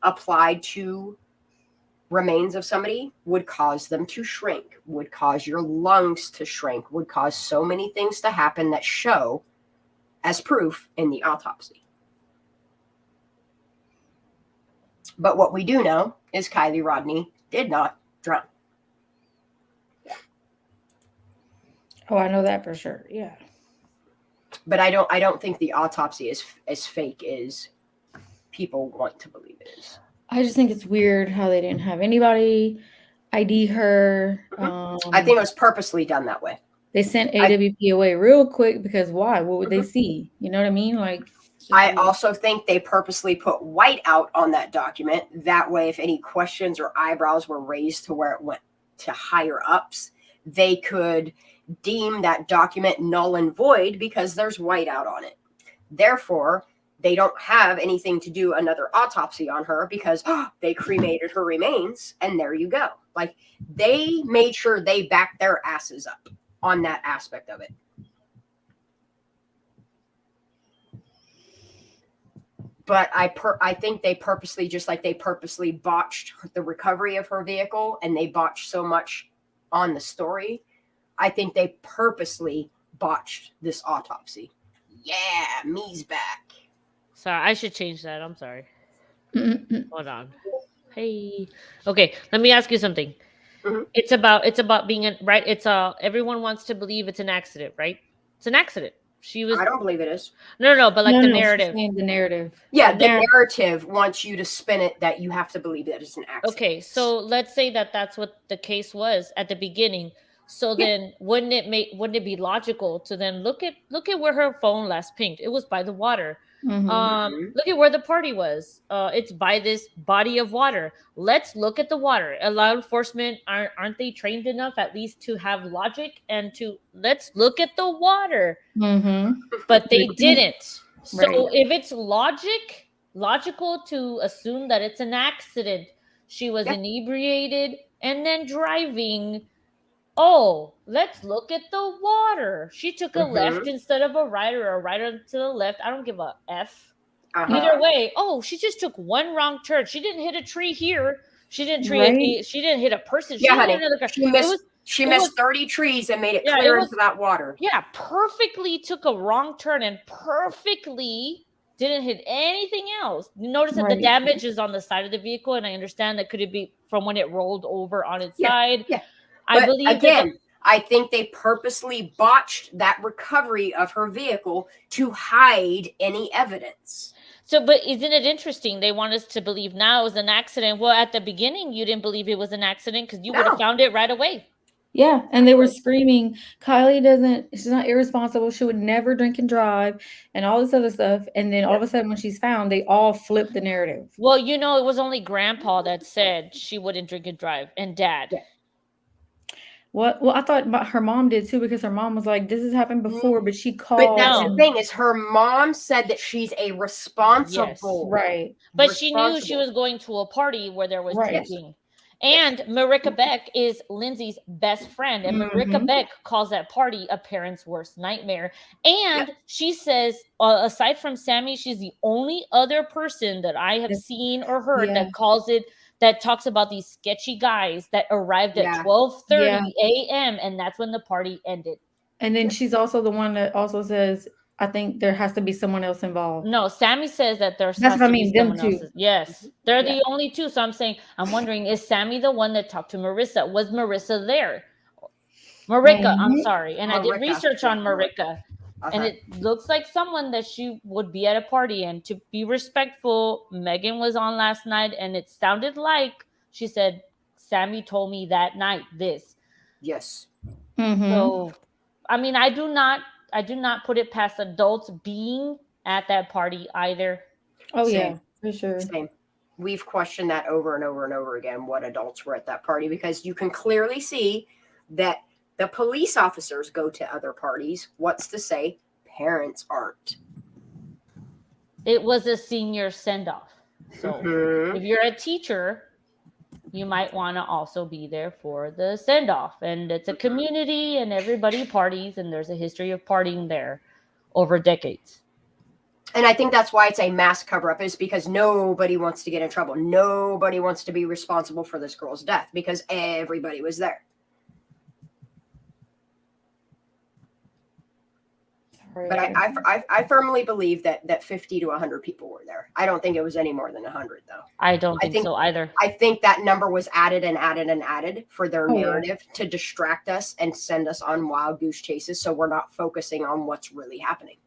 Speaker 3: applied to remains of somebody would cause them to shrink, would cause your lungs to shrink, would cause so many things to happen that show as proof in the autopsy. But what we do know is Kiely Rodney did not drown.
Speaker 6: Oh, I know that for sure. Yeah.
Speaker 3: But I don't think the autopsy is as fake as people want to believe it is.
Speaker 6: I just think it's weird how they didn't have anybody ID her.
Speaker 3: I think it was purposely done that way.
Speaker 6: They sent AWP away real quick because why? What would they see? You know what I mean? Like,
Speaker 3: I also think they purposely put white out on that document. That way, if any questions or eyebrows were raised to where it went to higher ups, they could deem that document null and void because there's white out on it. Therefore, they don't have anything to do another autopsy on her because they cremated her remains, and there you go. Like, they made sure they backed their asses up on that aspect of it. But I think they purposely, just like they purposely botched the recovery of her vehicle and they botched so much on the story, I think they purposely botched this autopsy. Yeah, me's back.
Speaker 8: Sorry, I should change that. I'm sorry. Hold on. Hey. Okay, let me ask you something. It's about being right. It's everyone wants to believe it's an accident, right? It's an accident. She was.
Speaker 3: I don't believe it is.
Speaker 8: No, but like
Speaker 6: No,
Speaker 8: the
Speaker 6: she's
Speaker 8: narrative.
Speaker 6: saying the narrative.
Speaker 3: Yeah, the narrative wants you to spin it that you have to believe that it's an accident.
Speaker 8: Okay, so let's say that that's what the case was at the beginning. So then, wouldn't it be logical to then look at where her phone last pinged? It was by the water. Look at where the party was. It's by this body of water. Let's look at the water. Law enforcement aren't they trained enough at least to have logic and to let's look at the water? But they didn't. So if it's logical to assume that it's an accident, she was inebriated and then driving. Oh, let's look at the water. She took a left instead of a right, or a right to the left. I don't give a F. Either way, she just took one wrong turn. She didn't hit a tree here. She didn't she didn't hit a person.
Speaker 3: Yeah, honey.
Speaker 8: She
Speaker 3: missed 30 trees and made it clear into that water.
Speaker 8: Yeah, perfectly took a wrong turn and perfectly didn't hit anything else. You notice that the damage is on the side of the vehicle, and I understand that could it be from when it rolled over on its side.
Speaker 3: Yeah.
Speaker 8: I believe
Speaker 3: again, I think they purposely botched that recovery of her vehicle to hide any evidence.
Speaker 8: So, but isn't it interesting? They want us to believe now it was an accident. Well, at the beginning, you didn't believe it was an accident because you would have found it right away.
Speaker 6: Yeah, and they were screaming, she's not irresponsible. She would never drink and drive and all this other stuff. And then all of a sudden when she's found, they all flipped the narrative.
Speaker 8: Well, it was only grandpa that said she wouldn't drink and drive and dad.
Speaker 3: Yeah.
Speaker 6: Well, I thought her mom did too, because her mom was like, this has happened before, but she called.
Speaker 3: But that's the thing is her mom said that she's a responsible.
Speaker 6: Right.
Speaker 8: But she knew she was going to a party where there was drinking. And Marika Beck is Lindsay's best friend. And Marika Beck calls that party a parent's worst nightmare. And she says, aside from Sammy, she's the only other person that I have seen or heard that calls it, that talks about these sketchy guys that arrived at 12:30 a.m. And that's when the party ended.
Speaker 6: And then she's also the one that also says, I think there has to be someone else involved.
Speaker 8: No, Sammy says that there's.
Speaker 6: That's what I mean. Them two.
Speaker 8: Yes, they're the only two. So I'm wondering, is Sammy the one that talked to Marissa? Was Marissa there? Marika, I'm sorry. And I did research on Marika. And it looks like someone that she would be at a party. And to be respectful, Megan was on last night, and it sounded like she said, Sammy told me that night this.
Speaker 3: Yes.
Speaker 8: So, I mean, I do not put it past adults being at that party either.
Speaker 6: Oh, yeah, for sure.
Speaker 3: Same. We've questioned that over and over and over again, what adults were at that party, because you can clearly see that the police officers go to other parties. What's to say parents aren't?
Speaker 8: It was a senior send-off. So if you're a teacher, you might want to also be there for the send-off. And it's a community and everybody parties, and there's a history of partying there over decades.
Speaker 3: And I think that's why it's a mass cover-up, is because nobody wants to get in trouble. Nobody wants to be responsible for this girl's death because everybody was there. But I firmly believe that 50 to 100 people were there. I don't think it was any more than 100 though.
Speaker 13: I don't think so either.
Speaker 3: I think that number was added and added and added for their
Speaker 6: Oh, yeah.
Speaker 3: narrative to distract us and send us on wild goose chases, so we're not focusing on what's really happening.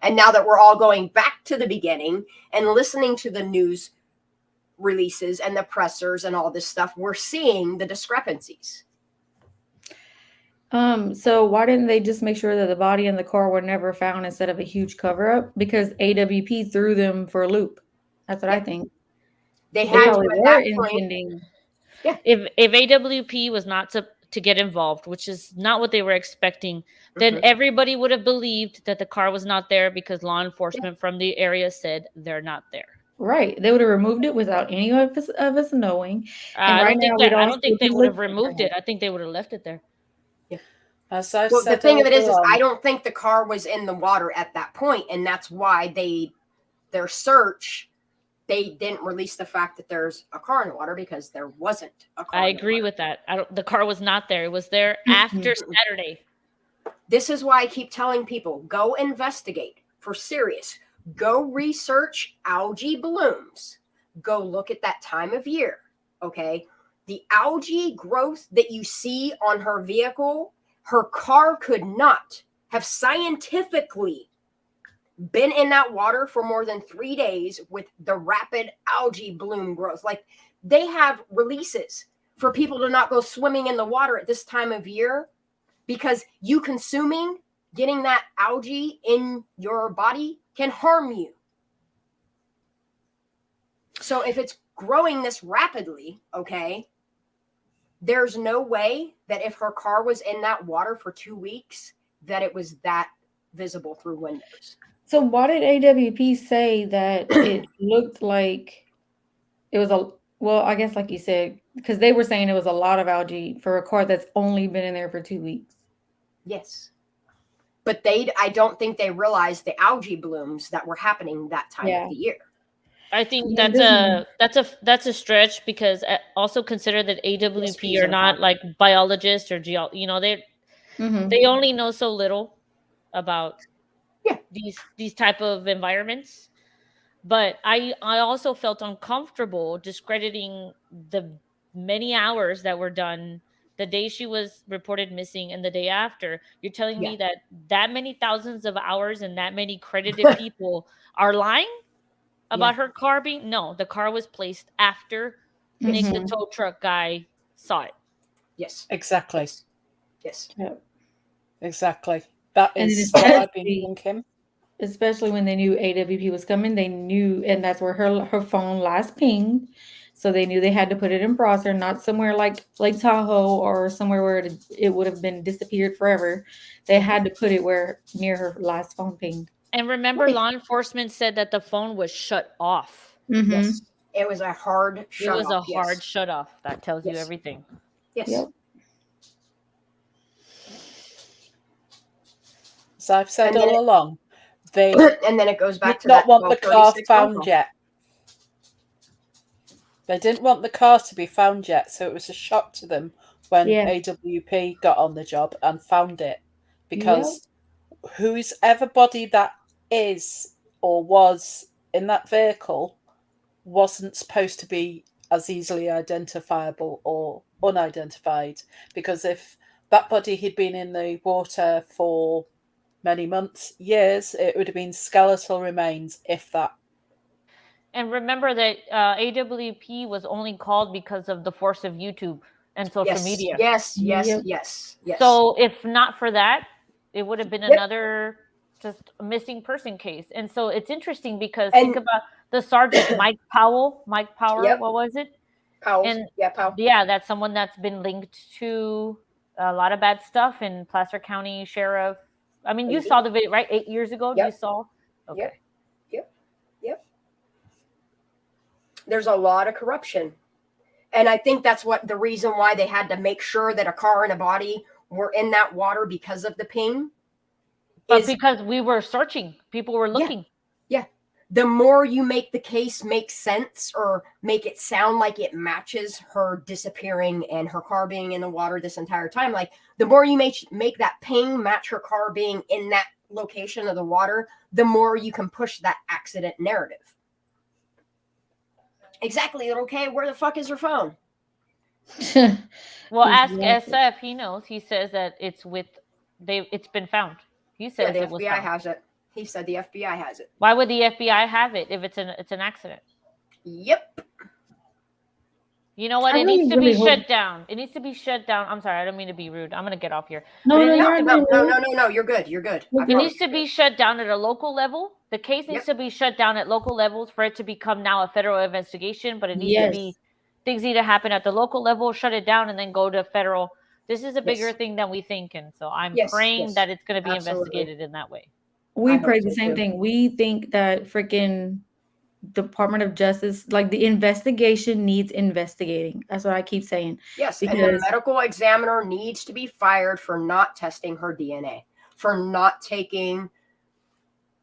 Speaker 3: And now that we're all going back to the beginning and listening to the news releases and the pressers and all this stuff, we're seeing the discrepancies.
Speaker 6: So why didn't they just make sure that the body and the car were never found instead of a huge cover up? Because AWP threw them for a loop. That's what I think.
Speaker 3: They had
Speaker 6: probably
Speaker 3: to at
Speaker 6: were
Speaker 3: that
Speaker 6: intending.
Speaker 3: Yeah.
Speaker 13: If AWP was not to get involved, which is not what they were expecting, then everybody would have believed that the car was not there because law enforcement from the area said they're not there.
Speaker 6: Right. They would have removed it without any of us knowing. And
Speaker 13: I
Speaker 6: right
Speaker 13: don't think
Speaker 6: now,
Speaker 13: that. I don't
Speaker 6: still
Speaker 13: think they
Speaker 6: be
Speaker 13: would have
Speaker 6: looking for
Speaker 13: removed
Speaker 6: him.
Speaker 13: it. I think they would have left it there.
Speaker 12: As I've
Speaker 3: Well, the
Speaker 12: said
Speaker 3: thing of it
Speaker 12: all
Speaker 3: is
Speaker 12: along,
Speaker 3: I don't think the car was in the water at that point, and that's why their search, they didn't release the fact that there's a car in the water, because there wasn't a car.
Speaker 13: I agree with that. The car was not there. It was there after Saturday.
Speaker 3: This is why I keep telling people, go investigate for serious. Go research algae blooms. Go look at that time of year. Okay. The algae growth that you see on her vehicle, her car could not have scientifically been in that water for more than 3 days with the rapid algae bloom growth. Like, they have releases for people to not go swimming in the water at this time of year, because you getting that algae in your body can harm you. So if it's growing this rapidly, okay, there's no way that if her car was in that water for 2 weeks, that it was that visible through windows.
Speaker 6: So why did AWP say that it looked like it was well, I guess like you said, because they were saying it was a lot of algae for a car that's only been in there for 2 weeks.
Speaker 3: Yes. But I don't think they realized the algae blooms that were happening that time of the year.
Speaker 13: I think that's a stretch, because also consider that AWP are not like biologists or they only know so little about these type of environments. But I also felt uncomfortable discrediting the many hours that were done the day she was reported missing and the day after. You're telling me that many thousands of hours and that many credited people are lying about her car being? No, the car was placed after Nick, the tow truck guy, saw it.
Speaker 3: Yes.
Speaker 12: Exactly.
Speaker 3: Yes.
Speaker 6: Yep.
Speaker 12: Exactly. That
Speaker 6: And
Speaker 12: is what I've been thinking.
Speaker 6: Especially when they knew AWP was coming, they knew, and that's where her phone last pinged. So they knew they had to put it in Prosser, not somewhere like Lake Tahoe or somewhere where it would have been disappeared forever. They had to put it near her last phone ping.
Speaker 13: And remember, law enforcement said that the phone was shut off.
Speaker 3: Yes. It was a hard shut off.
Speaker 13: It was a hard shut off. That tells you everything.
Speaker 3: Yes.
Speaker 6: Yep.
Speaker 12: As I've said all along, they
Speaker 3: and then it goes back to
Speaker 12: not
Speaker 3: that
Speaker 12: want the car
Speaker 3: 12:36
Speaker 12: found
Speaker 3: phone
Speaker 12: yet. They didn't want the car to be found yet, so it was a shock to them when AWP got on the job and found it, because whoever body that is or was in that vehicle wasn't supposed to be as easily identifiable or unidentified, because if that body had been in the water for many months, years, it would have been skeletal remains, if that.
Speaker 13: And remember that AWP was only called because of the force of YouTube and social media.
Speaker 3: Yes.
Speaker 13: So if not for that, it would have been another just missing person case. And so it's interesting because think about the sergeant, Mike Powell. What was it?
Speaker 3: Powell.
Speaker 13: And
Speaker 3: Powell.
Speaker 13: Yeah, that's someone that's been linked to a lot of bad stuff in Placer County Sheriff. I mean, you saw the video, right? 8 years ago, you saw? Okay.
Speaker 3: Yep. There's a lot of corruption. And I think that's the reason why they had to make sure that a car and a body were in that water, because of the ping.
Speaker 13: But because we were searching, people were looking.
Speaker 3: Yeah. The more you make the case make sense, or make it sound like it matches her disappearing and her car being in the water this entire time, like the more you make that ping match her car being in that location of the water, the more you can push that accident narrative. Exactly. Okay, where the fuck is her phone?
Speaker 8: Well, ask SF. He knows. He says that it's been found. He says
Speaker 3: the
Speaker 8: it was
Speaker 3: FBI
Speaker 8: found.
Speaker 3: has it. He said the FBI has it.
Speaker 8: Why would the FBI have it if it's an accident?
Speaker 3: Yep.
Speaker 8: You know what? It needs to be shut down. It needs to be shut down. I'm sorry, I don't mean to be rude. I'm gonna get off here.
Speaker 3: No, you're good. You're good.
Speaker 8: It needs to be shut down at a local level. The case needs to be shut down at local levels for it to become now a federal investigation. But it needs to be, things need to happen at the local level, shut it down, and then go to federal. This is a bigger thing than we think, and so I'm praying that it's going to be investigated in that way.
Speaker 6: We pray the same thing. We think that freaking Department of Justice, like the investigation needs investigating. That's what I keep saying.
Speaker 3: Yes,
Speaker 6: because
Speaker 3: and the medical examiner needs to be fired for not testing her DNA, for not taking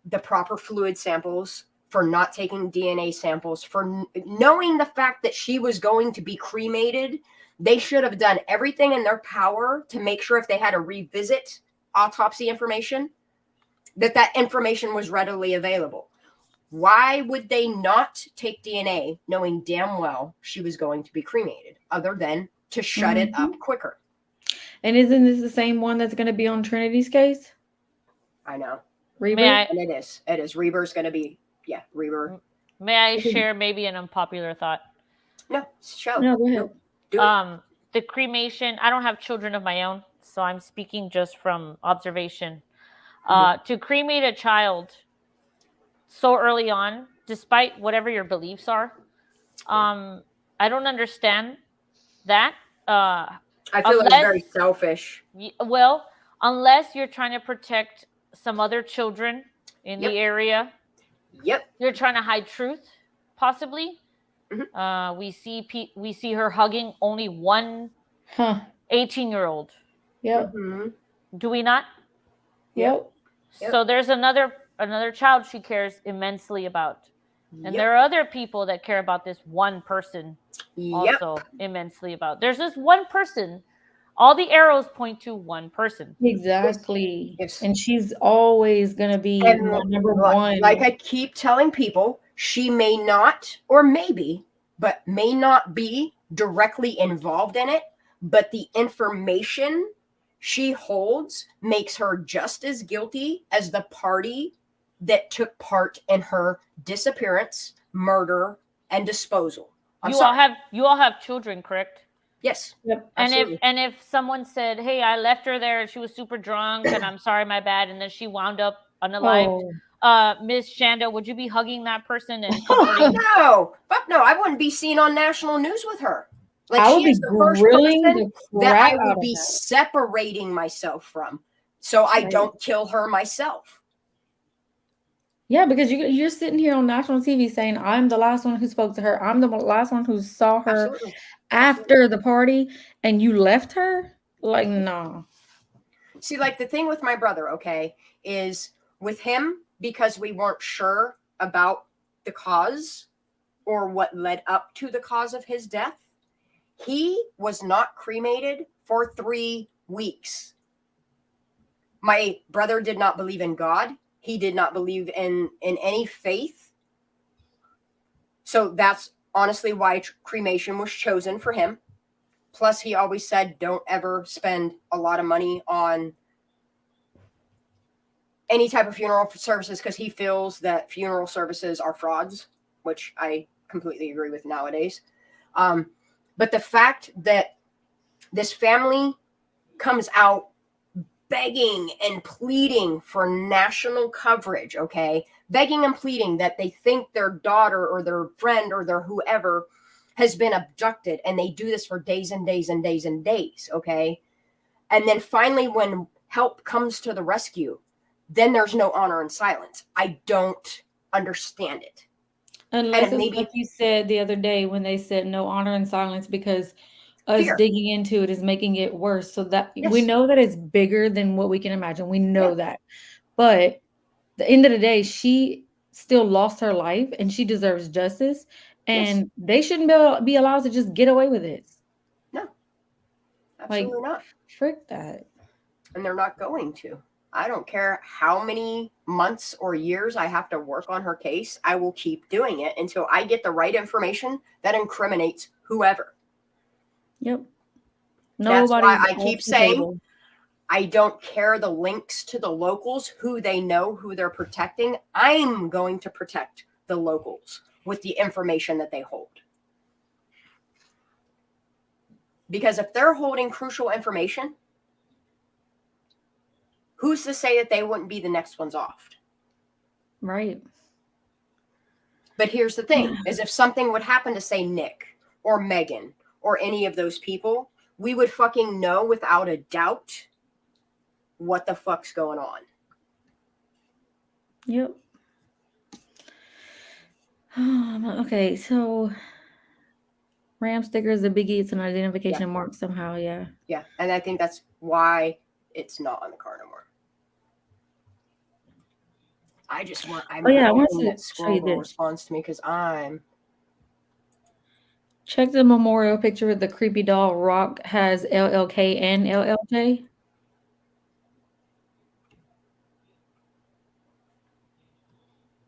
Speaker 3: the proper fluid samples, for not taking DNA samples, for knowing the fact that she was going to be cremated. They should have done everything in their power to make sure if they had to revisit autopsy information, that information was readily available. Why would they not take DNA knowing damn well she was going to be cremated, other than to shut it up quicker?
Speaker 6: And isn't this the same one that's going to be on Trinity's case?
Speaker 3: I know.
Speaker 6: Reber?
Speaker 3: And it is. It is. Reber's going to be, Reber.
Speaker 8: May I share maybe an unpopular thought?
Speaker 3: No, show.
Speaker 6: No, go ahead.
Speaker 3: Do it.
Speaker 8: The cremation, I don't have children of my own, so I'm speaking just from observation. To cremate a child so early on, despite whatever your beliefs are, I don't understand that.
Speaker 3: I feel it's very selfish.
Speaker 8: Well, unless you're trying to protect some other children in the area.
Speaker 3: Yep.
Speaker 8: You're trying to hide truth, possibly. We see her hugging only one 18-year-old.
Speaker 6: Yep.
Speaker 8: Do we not?
Speaker 6: Yep.
Speaker 8: So there's another child she cares immensely about. And there are other people that care about this one person also immensely about. There's this one person. All the arrows point to one person.
Speaker 6: Exactly. Yes. And she's always going to be number one.
Speaker 3: Like I keep telling people, she may not, or maybe, but may not be directly involved in it. But the information she holds makes her just as guilty as the party that took part in her disappearance, murder, and disposal.
Speaker 8: You all have children, correct?
Speaker 3: Yes.
Speaker 6: Yep.
Speaker 8: And if someone said, "Hey, I left her there and she was super drunk and I'm sorry, my bad," and then she wound up unalived, Miss Shanda, would you be hugging that person and comforting?
Speaker 3: No, fuck no, I wouldn't be seen on national news with her. Like
Speaker 6: I would
Speaker 3: she is
Speaker 6: be
Speaker 3: the first
Speaker 6: grilling
Speaker 3: person
Speaker 6: the
Speaker 3: that
Speaker 6: crap
Speaker 3: I
Speaker 6: out
Speaker 3: would
Speaker 6: of
Speaker 3: be
Speaker 6: her.
Speaker 3: separating myself from, so I don't kill her myself.
Speaker 6: Yeah, because you're sitting here on national TV saying, "I'm the last one who spoke to her. I'm the last one who saw her after the party," and you left her? Like, nah.
Speaker 3: See, like the thing with my brother, okay, is with him, because we weren't sure about the cause or what led up to the cause of his death, he was not cremated for 3 weeks. My brother did not believe in God. He did not believe in any faith. So that's honestly why cremation was chosen for him. Plus, he always said, don't ever spend a lot of money on any type of funeral services because he feels that funeral services are frauds, which I completely agree with nowadays. But the fact that this family comes out begging and pleading for national coverage, okay? Begging and pleading that they think their daughter or their friend or their whoever has been abducted, and they do this for days and days and days and days, okay? And then finally, when help comes to the rescue, then there's no honor and silence. I don't understand it.
Speaker 6: Unless it's like you said the other day when they said no honor and silence because us
Speaker 3: Fear.
Speaker 6: digging into it is making it worse. So that we know that it's bigger than what we can imagine. We know that. But at the end of the day, she still lost her life and she deserves justice. And they shouldn't be allowed to just get away with it.
Speaker 3: No, absolutely not.
Speaker 6: Frick that.
Speaker 3: And they're not going to. I don't care how many months or years I have to work on her case. I will keep doing it until I get the right information that incriminates whoever.
Speaker 6: Yep.
Speaker 3: That's
Speaker 6: Nobody.
Speaker 3: why I keep saying I don't care the links to the locals, who they know, who they're protecting. I'm going to protect the locals with the information that they hold. Because if they're holding crucial information, who's to say that they wouldn't be the next ones off?
Speaker 6: Right.
Speaker 3: But here's the thing, is if something would happen to, say, Nick or Megan or any of those people, we would fucking know without a doubt what the fuck's going on.
Speaker 6: Yep. Okay, so Ram sticker is a biggie. It's an identification mark somehow. Yeah.
Speaker 3: Yeah, and I think that's why it's not on the car no more. I just want. I'm hoping that Squirrel responds to me because I'm.
Speaker 6: Check the memorial picture with the creepy doll. Rock has LLK and LLJ.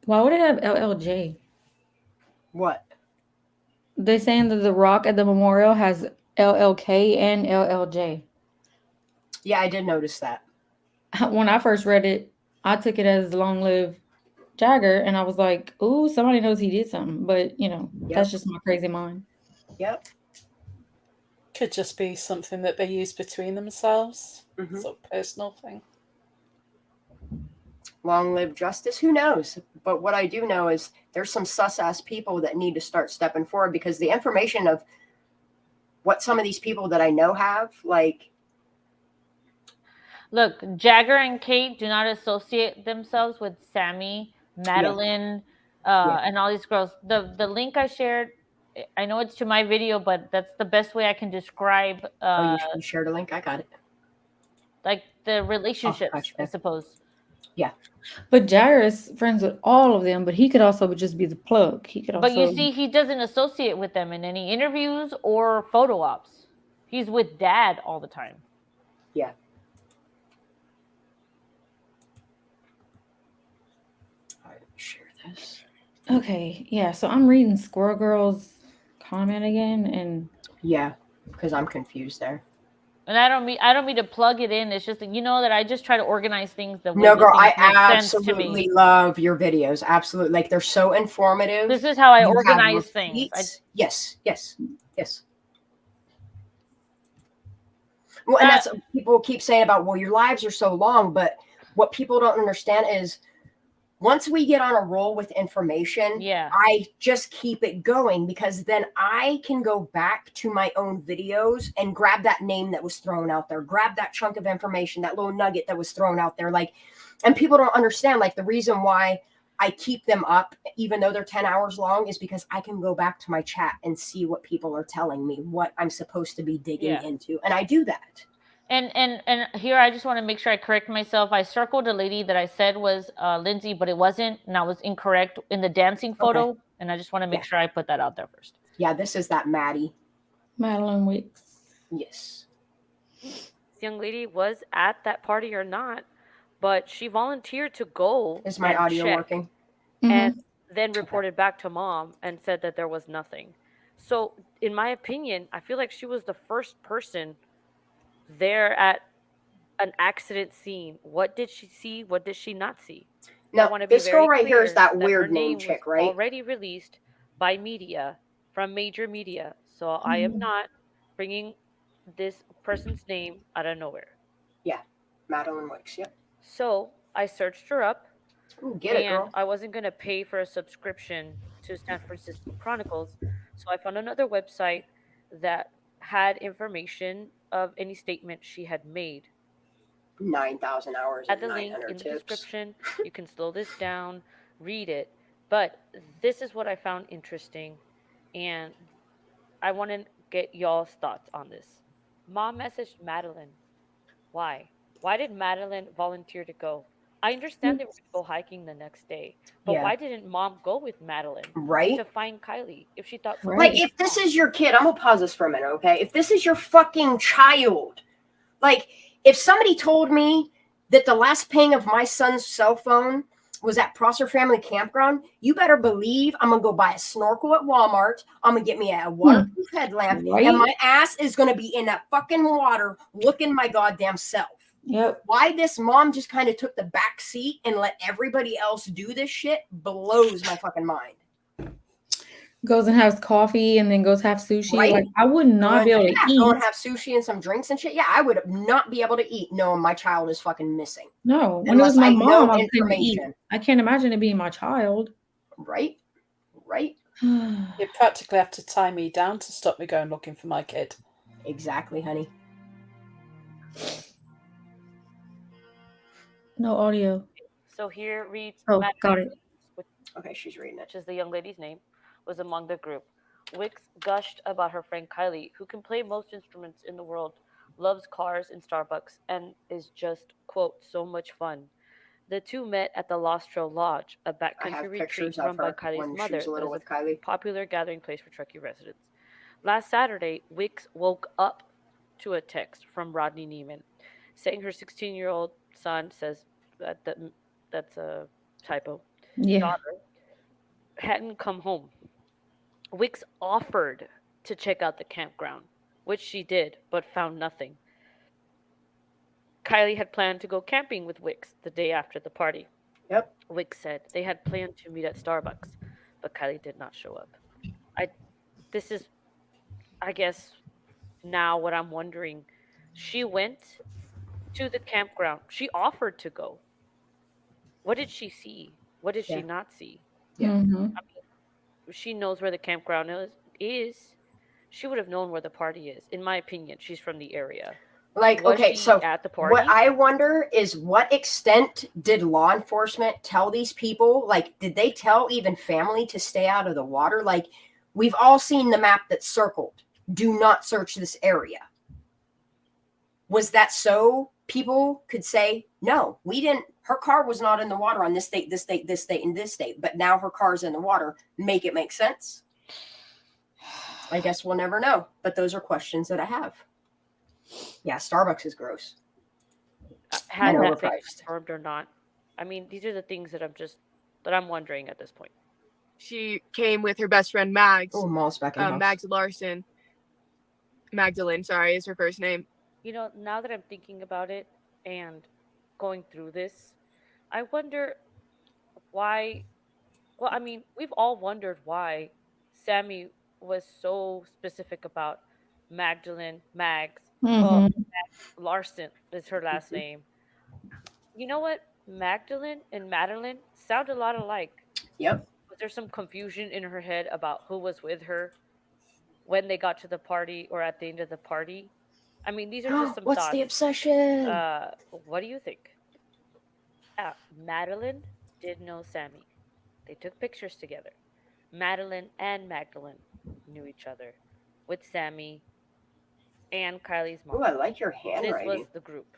Speaker 6: Why would it have LLJ?
Speaker 3: What?
Speaker 6: They're saying that the rock at the memorial has LLK and LLJ.
Speaker 3: Yeah, I did notice that.
Speaker 6: When I first read it, I took it as long live Jagger, and I was like, ooh, somebody knows he did something. But, that's just my crazy mind.
Speaker 3: Yep.
Speaker 12: Could just be something that they use between themselves. Sort of personal thing.
Speaker 3: Long live justice. Who knows? But what I do know is there's some sus-ass people that need to start stepping forward, because the information of what some of these people that I know have, like...
Speaker 13: Look, Jagger and Kate do not associate themselves with Sammy, Madeline, and all these girls. The link I shared, I know it's to my video, but that's the best way I can describe.
Speaker 3: You shared a link? I got it.
Speaker 13: Like the relationships, I suppose.
Speaker 3: Yeah.
Speaker 6: But Jagger is friends with all of them, but he could also just be the plug. He could also.
Speaker 13: But you see, he doesn't associate with them in any interviews or photo ops. He's with Dad all the time.
Speaker 3: Yeah. Share this.
Speaker 6: Okay, yeah. So I'm reading Squirrel Girl's comment again, and
Speaker 3: yeah, because I'm confused there.
Speaker 13: And I don't mean to plug it in. It's just that that I just try to organize things.
Speaker 3: No, girl, I absolutely love your videos. Absolutely, like they're so informative.
Speaker 13: This is how I organize things.
Speaker 3: Yes. Well, and that's what people keep saying about, well, your lives are so long, but what people don't understand is once we get on a roll with information, I just keep it going, because then I can go back to my own videos and grab that name that was thrown out there, grab that chunk of information, that little nugget that was thrown out there. Like, and people don't understand, like, the reason why I keep them up, even though they're 10 hours long, is because I can go back to my chat and see what people are telling me, what I'm supposed to be digging into. And I do that.
Speaker 13: And here I just want to make sure I correct myself. I circled a lady that I said was Lindsay, but it wasn't, and I was incorrect in the dancing photo. Okay. And I just want to make sure I put that out there first.
Speaker 3: Yeah, this is that
Speaker 6: Madeline Weeks.
Speaker 3: Yes.
Speaker 18: This young lady was at that party or not, but she volunteered to go.
Speaker 3: Is my audio working?
Speaker 18: And then reported back to mom and said that there was nothing. So, in my opinion, I feel like she was the first person there at an accident scene. What did she see? What did she not see?
Speaker 3: Now, this girl right here is that weird name chick, right?
Speaker 18: Already released by media, from major media. So I am not bringing this person's name out of nowhere.
Speaker 3: Yeah, Madeline Wicks. Yep.
Speaker 18: So I searched her up.
Speaker 3: Ooh, get it, girl.
Speaker 18: I wasn't going to pay for a subscription to San Francisco Chronicles. So I found another website that had information of any statement she had made.
Speaker 3: 9,000 hours.
Speaker 18: Add the link in the description. You can slow this down, read it. But this is what I found interesting, and I want to get y'all's thoughts on this. Mom messaged Madeline. Why? Why did Madeline volunteer to go? I understand they were going to go hiking the next day, but why didn't mom go with Madeline?
Speaker 3: Right.
Speaker 18: To find Kiely if she thought.
Speaker 3: Like, if this is your kid, I'm going to pause this for a minute, okay? If this is your fucking child, like, if somebody told me that the last ping of my son's cell phone was at Prosser Family Campground, you better believe I'm going to go buy a snorkel at Walmart. I'm going to get me a waterproof headlamp, and my ass is going to be in that fucking water looking my goddamn self.
Speaker 6: Yep.
Speaker 3: Why this mom just kind of took the back seat and let everybody else do this shit blows my fucking mind.
Speaker 6: Goes and has coffee and then goes have sushi.
Speaker 3: Right?
Speaker 6: Like, I would not be able to eat.
Speaker 3: Go and have sushi and some drinks and shit. Yeah, I would not be able to eat knowing my child is fucking missing.
Speaker 6: No, when it was my mom, I couldn't eat. I can't imagine it being my child.
Speaker 3: Right? Right?
Speaker 12: You practically have to tie me down to stop me going looking for my kid.
Speaker 3: Exactly, honey.
Speaker 6: No audio.
Speaker 18: So here reads.
Speaker 6: Oh, got it.
Speaker 3: Okay, she's reading it.
Speaker 18: Which is the young lady's name, was among the group. Wicks gushed about her friend Kiely, who can play most instruments in the world, loves cars and Starbucks, and is just, quote, so much fun. The two met at the Lost Trail Lodge, a backcountry retreat run by Kylie's mother that is a popular gathering place for Truckee residents. Last Saturday, Wicks woke up to a text from Rodney Neiman saying her 16-year-old son says that's a typo.
Speaker 6: Yeah.
Speaker 18: Daughter hadn't come home. Wicks offered to check out the campground, which she did, but found nothing. Kiely had planned to go camping with Wicks the day after the party.
Speaker 3: Yep.
Speaker 18: Wicks said they had planned to meet at Starbucks, but Kiely did not show up. This is, I guess, now what I'm wondering. She went to the campground. She offered to go. What did she see? What did she not see?
Speaker 3: Yeah.
Speaker 6: Mm-hmm.
Speaker 18: I mean, she knows where the campground is. She would have known where the party is. In my opinion, she's from the area.
Speaker 3: Like,
Speaker 18: Was
Speaker 3: okay,
Speaker 18: she
Speaker 3: so
Speaker 18: at the party?
Speaker 3: what I wonder is what extent did law enforcement tell these people? Like, did they tell even family to stay out of the water? Like, we've all seen the map that's circled. Do not search this area. Was that so people could say, no, we didn't, her car was not in the water on this state, this state, this state, and this state, but now her car's in the water. Make it make sense? I guess we'll never know, but those are questions that I have. Yeah, Starbucks is gross.
Speaker 18: Had that been confirmed or not? I mean, these are the things that I'm wondering at this point.
Speaker 10: She came with her best friend Mags.
Speaker 3: Oh, Maul's back in the house.
Speaker 10: Mags Larson. Magdalene, sorry, is her first name.
Speaker 18: You know, now that I'm thinking about it and going through this, I wonder why. Well, I mean, we've all wondered why Sammy was so specific about Magdalene, Mags.
Speaker 6: Mm-hmm.
Speaker 18: Mags Larson is her last name. You know what? Magdalene and Madeline sound a lot alike.
Speaker 3: Yep.
Speaker 18: Was there some confusion in her head about who was with her when they got to the party or at the end of the party? I mean, these are just some
Speaker 3: What's
Speaker 18: thoughts.
Speaker 3: the obsession?
Speaker 18: What do you think? Madeline did know Sammy. They took pictures together. Madeline and Magdalene knew each other with Sammy and Kylie's mom.
Speaker 3: Oh, I like your handwriting.
Speaker 18: This was the group.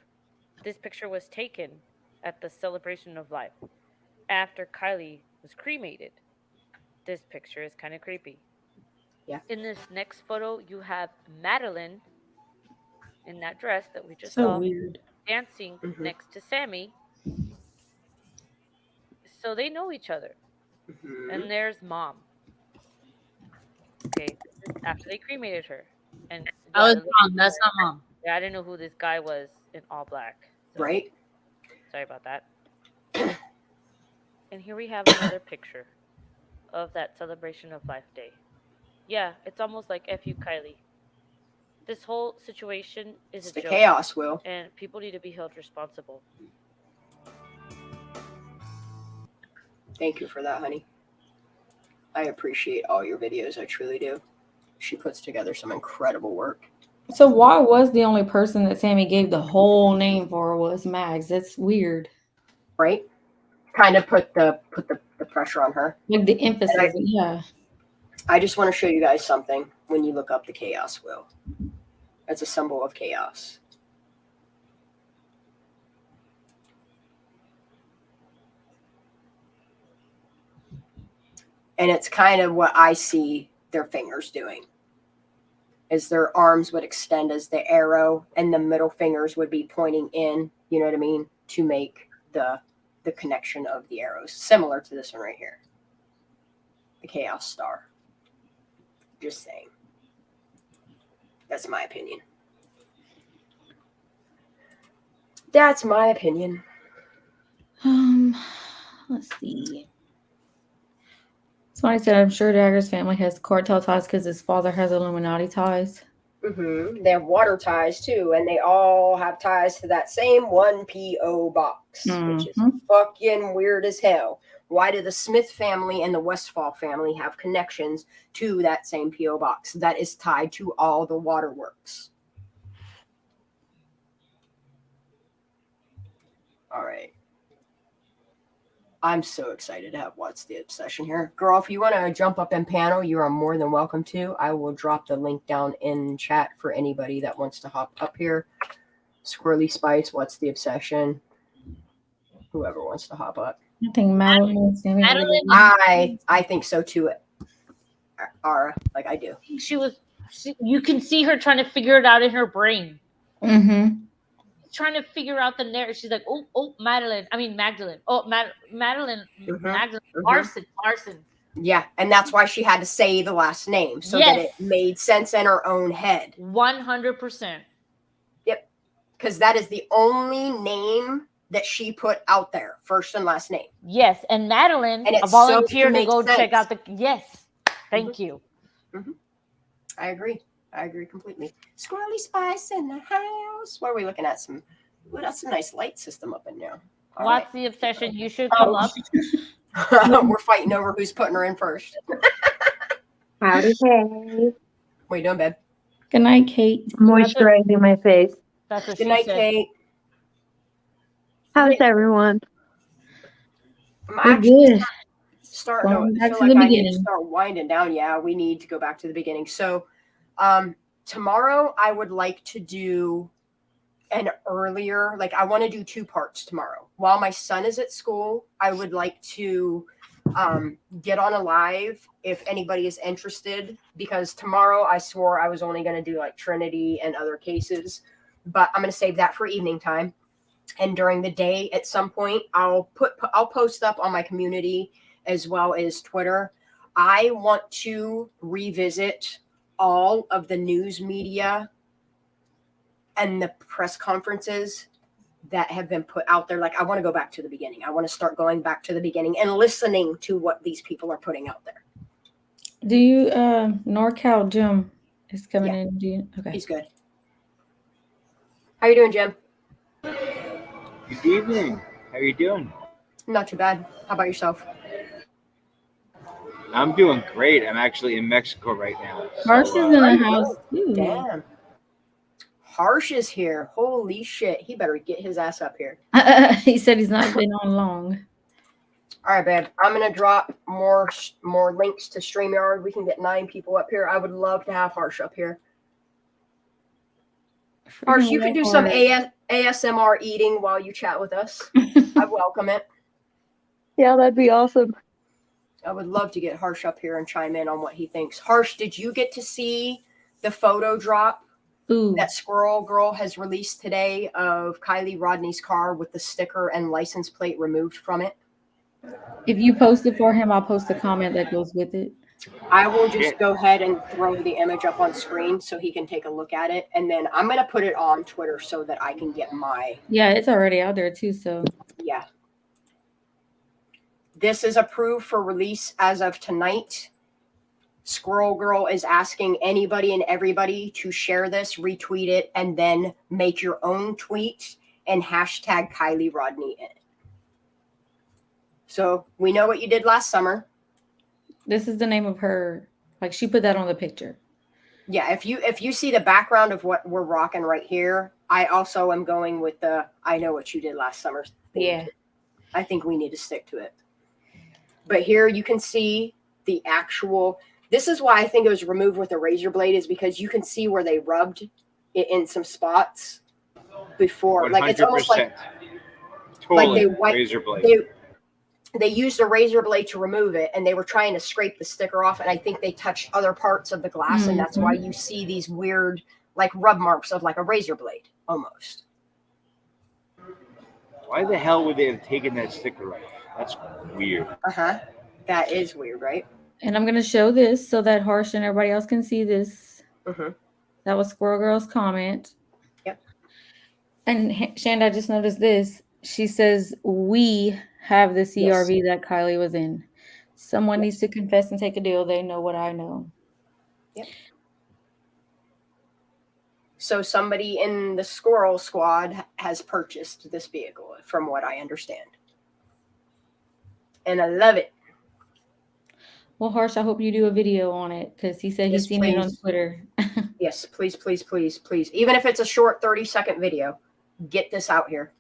Speaker 18: This picture was taken at the celebration of life after Kiely was cremated. This picture is kind of creepy.
Speaker 3: Yeah.
Speaker 18: In this next photo, you have Madeline in that dress that we just saw
Speaker 6: weird.
Speaker 18: dancing next to Sammy. So they know each other. And there's mom. Okay, after they cremated her. And
Speaker 13: I was wrong. That's not mom.
Speaker 18: Yeah, I didn't know who this guy was in all black. So
Speaker 3: right?
Speaker 18: Sorry about that. And here we have another picture of that celebration of life day. Yeah, it's almost like F.U. Kiely. This whole situation is
Speaker 3: It's
Speaker 18: a
Speaker 3: the
Speaker 18: joke.
Speaker 3: chaos, Will.
Speaker 18: And people need to be held responsible.
Speaker 3: Thank you for that, honey. I appreciate all your videos. I truly do. She puts together some incredible work.
Speaker 6: So why was the only person that Sammy gave the whole name for was Mags? That's weird.
Speaker 3: Right? Kind of put the pressure on her.
Speaker 6: Like the emphasis, yeah.
Speaker 3: I just want to show you guys something when you look up the chaos wheel. It's a symbol of chaos. And it's kind of what I see their fingers doing. Is their arms would extend as the arrow and the middle fingers would be pointing in You know what I mean? To make the connection of the arrows, similar to this one right here, the Chaos Star. Just saying. That's my opinion. That's my opinion.
Speaker 6: Let's see. Somebody said, I'm sure Dagger's family has cartel ties because his father has Illuminati ties.
Speaker 3: Mm-hmm. They have water ties too, and they all have ties to that same one P.O. box, which is fucking weird as hell. Why do the Smith family and the Westfall family have connections to that same P.O. box that is tied to all the waterworks? All right. I'm so excited to have What's the Obsession here. Girl, if you want to jump up and panel, you are more than welcome to. I will drop the link down in chat for anybody that wants to hop up here. Squirrely Spice, What's the Obsession? Whoever wants to hop up.
Speaker 6: I think Madeline.
Speaker 3: I think so too. Ara, like I do.
Speaker 13: You can see her trying to figure it out in her brain.
Speaker 6: Mm-hmm.
Speaker 13: Trying to figure out the narrative. She's like, Magdalene. Oh, Magdalene. Arson.
Speaker 3: Yeah, and that's why she had to say the last name so that it made sense in her own head.
Speaker 13: 100%.
Speaker 3: Yep, because that is the only name that she put out there, first and last name.
Speaker 13: Yes, and Madeline volunteered to go check out the. Yes, thank you.
Speaker 3: Mm-hmm. I agree completely. Squirrely Spice in the house. What are we looking at? That's a nice light system up in there.
Speaker 13: What's the obsession? You should come up.
Speaker 3: We're fighting over who's putting her in first.
Speaker 4: Howdy, Kate.
Speaker 3: What you doing, babe?
Speaker 6: Good night, Kate.
Speaker 4: Moisturizing my face.
Speaker 13: That's what
Speaker 3: Good night, Kate.
Speaker 4: How's everyone?
Speaker 3: I'm actually starting
Speaker 6: Going
Speaker 3: to
Speaker 6: back
Speaker 3: feel
Speaker 6: to
Speaker 3: like
Speaker 6: the
Speaker 3: I need to
Speaker 6: beginning.
Speaker 3: start winding down. Yeah, we need to go back to the beginning. So tomorrow I would like to do an earlier, like I want to do 2 parts tomorrow. While my son is at school, I would like to get on a live if anybody is interested, because tomorrow I swore I was only going to do like Trinity and other cases, but I'm going to save that for evening time. And during the day at some point, I'll post up on my community as well as Twitter. I want to revisit all of the news media and the press conferences that have been put out there. Like, I want to go back to the beginning. I want to start going back to the beginning and listening to what these people are putting out there.
Speaker 6: Do you, NorCal Jim is coming in? Do you? Okay.
Speaker 3: He's good. How you doing, Jim?
Speaker 19: Good evening. How are you doing?
Speaker 3: Not too bad. How about yourself?
Speaker 19: I'm doing great. I'm actually in Mexico right now.
Speaker 6: Harsh is in the house too.
Speaker 3: Damn. Harsh is here. Holy shit. He better get his ass up here.
Speaker 6: He said he's not been on long.
Speaker 3: All right, babe. I'm going to drop more links to StreamYard. We can get 9 people up here. I would love to have Harsh up here. Harsh, you can do some ASMR eating while you chat with us. I welcome it.
Speaker 4: Yeah, that'd be awesome.
Speaker 3: I would love to get Harsh up here and chime in on what he thinks. Harsh, did you get to see the photo drop that Squirrel Girl has released today of Kiely Rodney's car with the sticker and license plate removed from it?
Speaker 6: If you post it for him, I'll post a comment that goes with it.
Speaker 3: I will just go ahead and throw the image up on screen so he can take a look at it. And then I'm going to put it on Twitter so that I can get my...
Speaker 6: Yeah, it's already out there too, so...
Speaker 3: Yeah. This is approved for release as of tonight. Squirrel Girl is asking anybody and everybody to share this, retweet it, and then make your own tweet and hashtag Kiely Rodney in it. So we know what you did last summer.
Speaker 6: This is the name of her. Like, she put that on the picture.
Speaker 3: Yeah, if you see the background of what we're rocking right here, I also am going with the I know what you did last summer theme.
Speaker 6: Yeah.
Speaker 3: I think we need to stick to it. But here you can see the actual... This is why I think it was removed with a razor blade, is because you can see where they rubbed it in some spots before.
Speaker 19: 100%.
Speaker 3: Like, it's almost like
Speaker 19: Totally.
Speaker 3: they wiped,
Speaker 19: razor blade.
Speaker 3: They used a razor blade to remove it, and they were trying to scrape the sticker off, and I think they touched other parts of the glass, and that's why you see these weird, like, rub marks of like a razor blade, almost.
Speaker 19: Why the hell would they have taken that sticker off? That's weird.
Speaker 3: That is weird, right?
Speaker 6: And I'm gonna show this so that Harsh and everybody else can see this. That was Squirrel Girl's comment.
Speaker 3: Yep.
Speaker 6: And Shanda, I just noticed this. She says, we have the CRV that Kiely was in. Someone needs to confess and take a deal. They know what I know.
Speaker 3: Yep. So somebody in the Squirrel squad has purchased this vehicle, from what I understand. And I love it.
Speaker 6: Well, Harsh, I hope you do a video on it, because he said he's seen it on Twitter.
Speaker 3: Yes, please, please, please, please. Even if it's a short 30-second video, get this out here.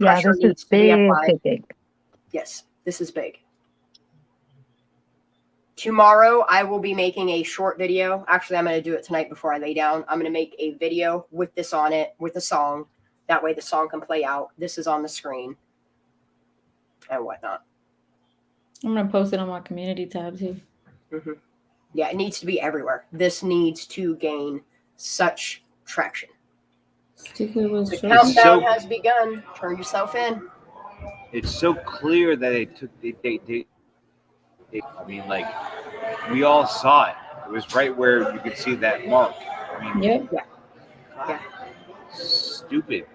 Speaker 4: Yeah,
Speaker 3: Pressure
Speaker 4: this
Speaker 3: needs
Speaker 4: is
Speaker 3: to be
Speaker 4: big,
Speaker 3: applied.
Speaker 4: big.
Speaker 3: Yes, this is big. Tomorrow, I will be making a short video. Actually, I'm going to do it tonight before I lay down. I'm going to make a video with this on it, with the song. That way the song can play out. This is on the screen and whatnot.
Speaker 6: I'm going to post it on my community tab, too.
Speaker 3: Yeah, it needs to be everywhere. This needs to gain such traction. The countdown has begun. Turn yourself in.
Speaker 19: It's so clear that they took. I mean, like, we all saw it. It was right where you could see that mark. I mean,
Speaker 3: Yeah.
Speaker 19: Stupid.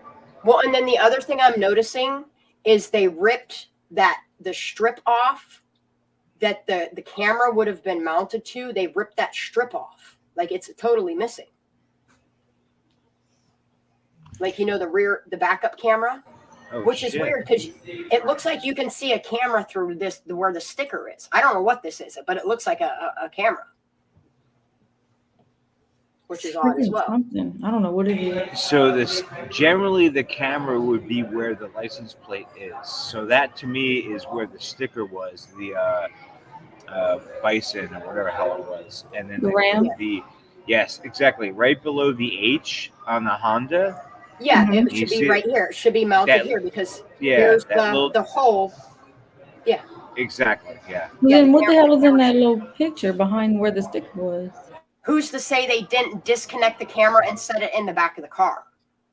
Speaker 3: Well, and then the other thing I'm noticing is they ripped the strip off that the camera would have been mounted to. They ripped that strip off. Like, it's totally missing. Like, the backup camera, which is weird because it looks like you can see a camera through where the sticker is. I don't know what this is, but it looks like a camera, which is odd as well.
Speaker 6: Something. I don't know what it is.
Speaker 19: So generally the camera would be where the license plate is. So that to me is where the sticker was, the bison or whatever hell it was, and then
Speaker 6: the Ram.
Speaker 19: Yes, exactly, right below the H on the Honda.
Speaker 3: Yeah, it should be right here. It should be mounted here because here's the hole. Yeah.
Speaker 19: Exactly. Yeah.
Speaker 6: Then what the hell is in that little picture behind where the sticker was?
Speaker 3: Who's to say they didn't disconnect the camera and set it in the back of the car?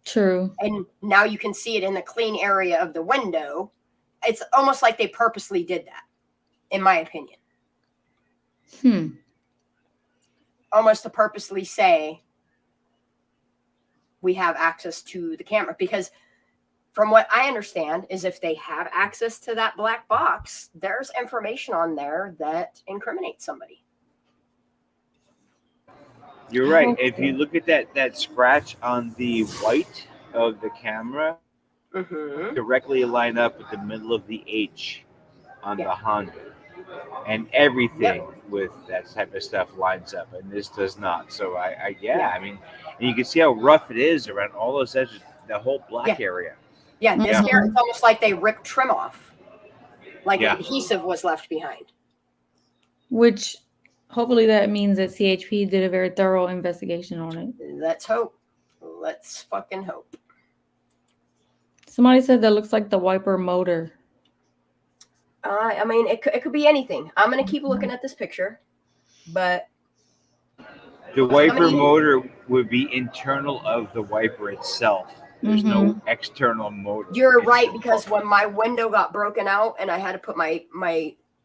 Speaker 6: True.
Speaker 3: And now you can see it in the clean area of the window. It's almost like they purposely did that, in my opinion. Almost to purposely say we have access to the camera, because from what I understand is if they have access to that black box, there's information on there that incriminates somebody.
Speaker 19: You're right. If you look at that scratch on the white of the camera, directly line up with the middle of the H on the Honda, and everything with that type of stuff lines up, and this does not. So I mean, and you can see how rough it is around all those edges, the whole black area.
Speaker 3: Yeah, this here, it's almost like they ripped trim off, like adhesive was left behind.
Speaker 6: Which, hopefully, that means that CHP did a very thorough investigation on it.
Speaker 3: Let's hope. Let's fucking hope.
Speaker 6: Somebody said that looks like the wiper motor.
Speaker 3: I mean, it could be anything. I'm gonna keep looking at this picture, but
Speaker 19: the wiper motor would be internal of the wiper itself. There's no external motor.
Speaker 3: You're right, because when my window got broken out and I had to put my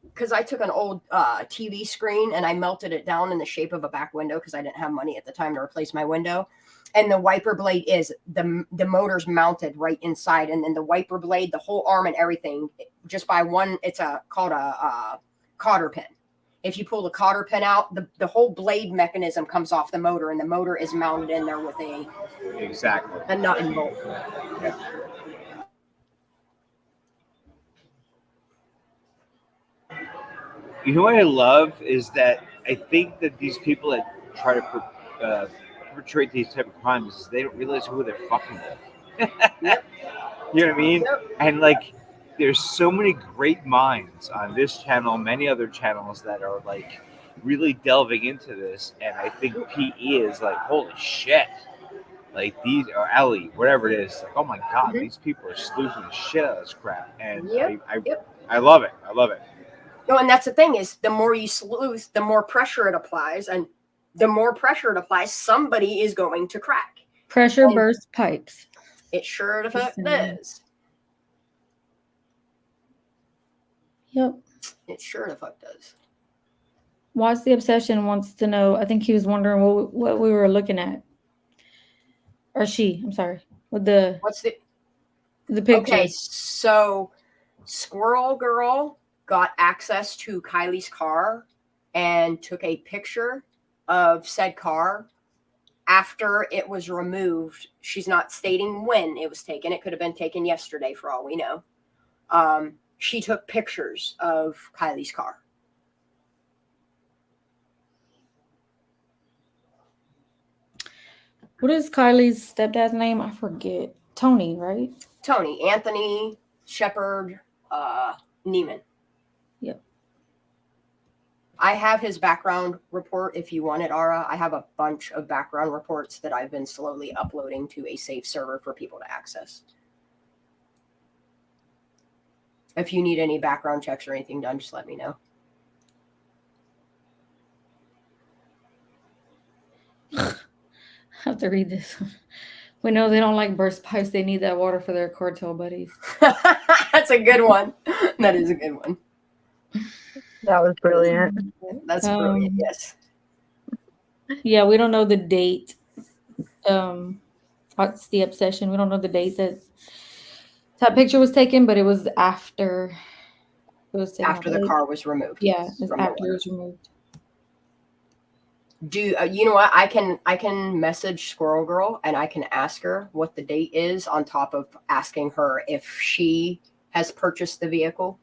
Speaker 3: because I took an old TV screen and I melted it down in the shape of a back window because I didn't have money at the time to replace my window. And the wiper blade is the motor's mounted right inside, and then the wiper blade, the whole arm and everything, just by one. It's called a cotter pin. If you pull the cotter pin out, the whole blade mechanism comes off the motor, and the motor is mounted in there with a nut and bolt.
Speaker 19: You know what I love is that I think that these people that try to perpetrate these type of crimes is they don't realize who they're fucking with. You know what I mean? And like, there's so many great minds on this channel, many other channels that are like really delving into this, and I think PE is like, holy shit. Like these, or Ellie, whatever it is, like, oh my god, these people are sleuthing the shit out of this crap, and I love it. I love it.
Speaker 3: No, and that's the thing is, the more you sleuth, the more pressure it applies, and the more pressure it applies, somebody is going to crack.
Speaker 6: Pressure bursts pipes.
Speaker 3: It sure the fuck does.
Speaker 6: Yep.
Speaker 3: It sure the fuck does.
Speaker 6: Watch the Obsession wants to know. I think he was wondering what we were looking at. Or she, I'm sorry. With the
Speaker 3: What's the
Speaker 6: picture.
Speaker 3: Okay, so Squirrel Girl got access to Kylie's car and took a picture of said car after it was removed. She's not stating when it was taken. It could have been taken yesterday for all we know. She took pictures of Kylie's car.
Speaker 6: What is Kylie's stepdad's name? I forget. Tony, right?
Speaker 3: Tony, Anthony Shepard Neiman.
Speaker 6: Yep.
Speaker 3: I have his background report if you want it, Ara. I have a bunch of background reports that I've been slowly uploading to a safe server for people to access. If you need any background checks or anything done, just let me know.
Speaker 6: I have to read this. We know they don't like burst pipes. They need that water for their cartel buddies.
Speaker 3: That's a good one. That is a good one.
Speaker 4: That was brilliant.
Speaker 3: That's brilliant, yes.
Speaker 6: Yeah, we don't know the date. What's the Obsession? We don't know the date that picture was taken, but it was after it was taken.
Speaker 3: After the car was removed.
Speaker 6: Yeah, it's after it was removed.
Speaker 3: Do you know what? I can message Squirrel Girl and I can ask her what the date is on top of asking her if she has purchased the vehicle.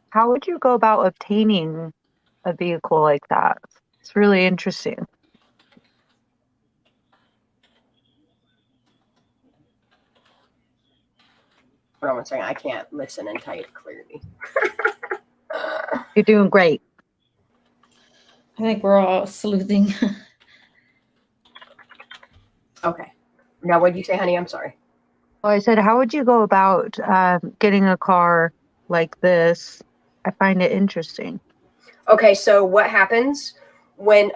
Speaker 4: How would you go about obtaining a vehicle like that? It's really interesting.
Speaker 3: Hold on one second. I can't listen and type clearly.
Speaker 4: You're doing great.
Speaker 6: I think we're all sleuthing.
Speaker 3: Okay. Now, what did you say, honey? I'm sorry.
Speaker 4: Well, I said, how would you go about getting a car like this? I find it interesting.
Speaker 3: Okay, so what happens when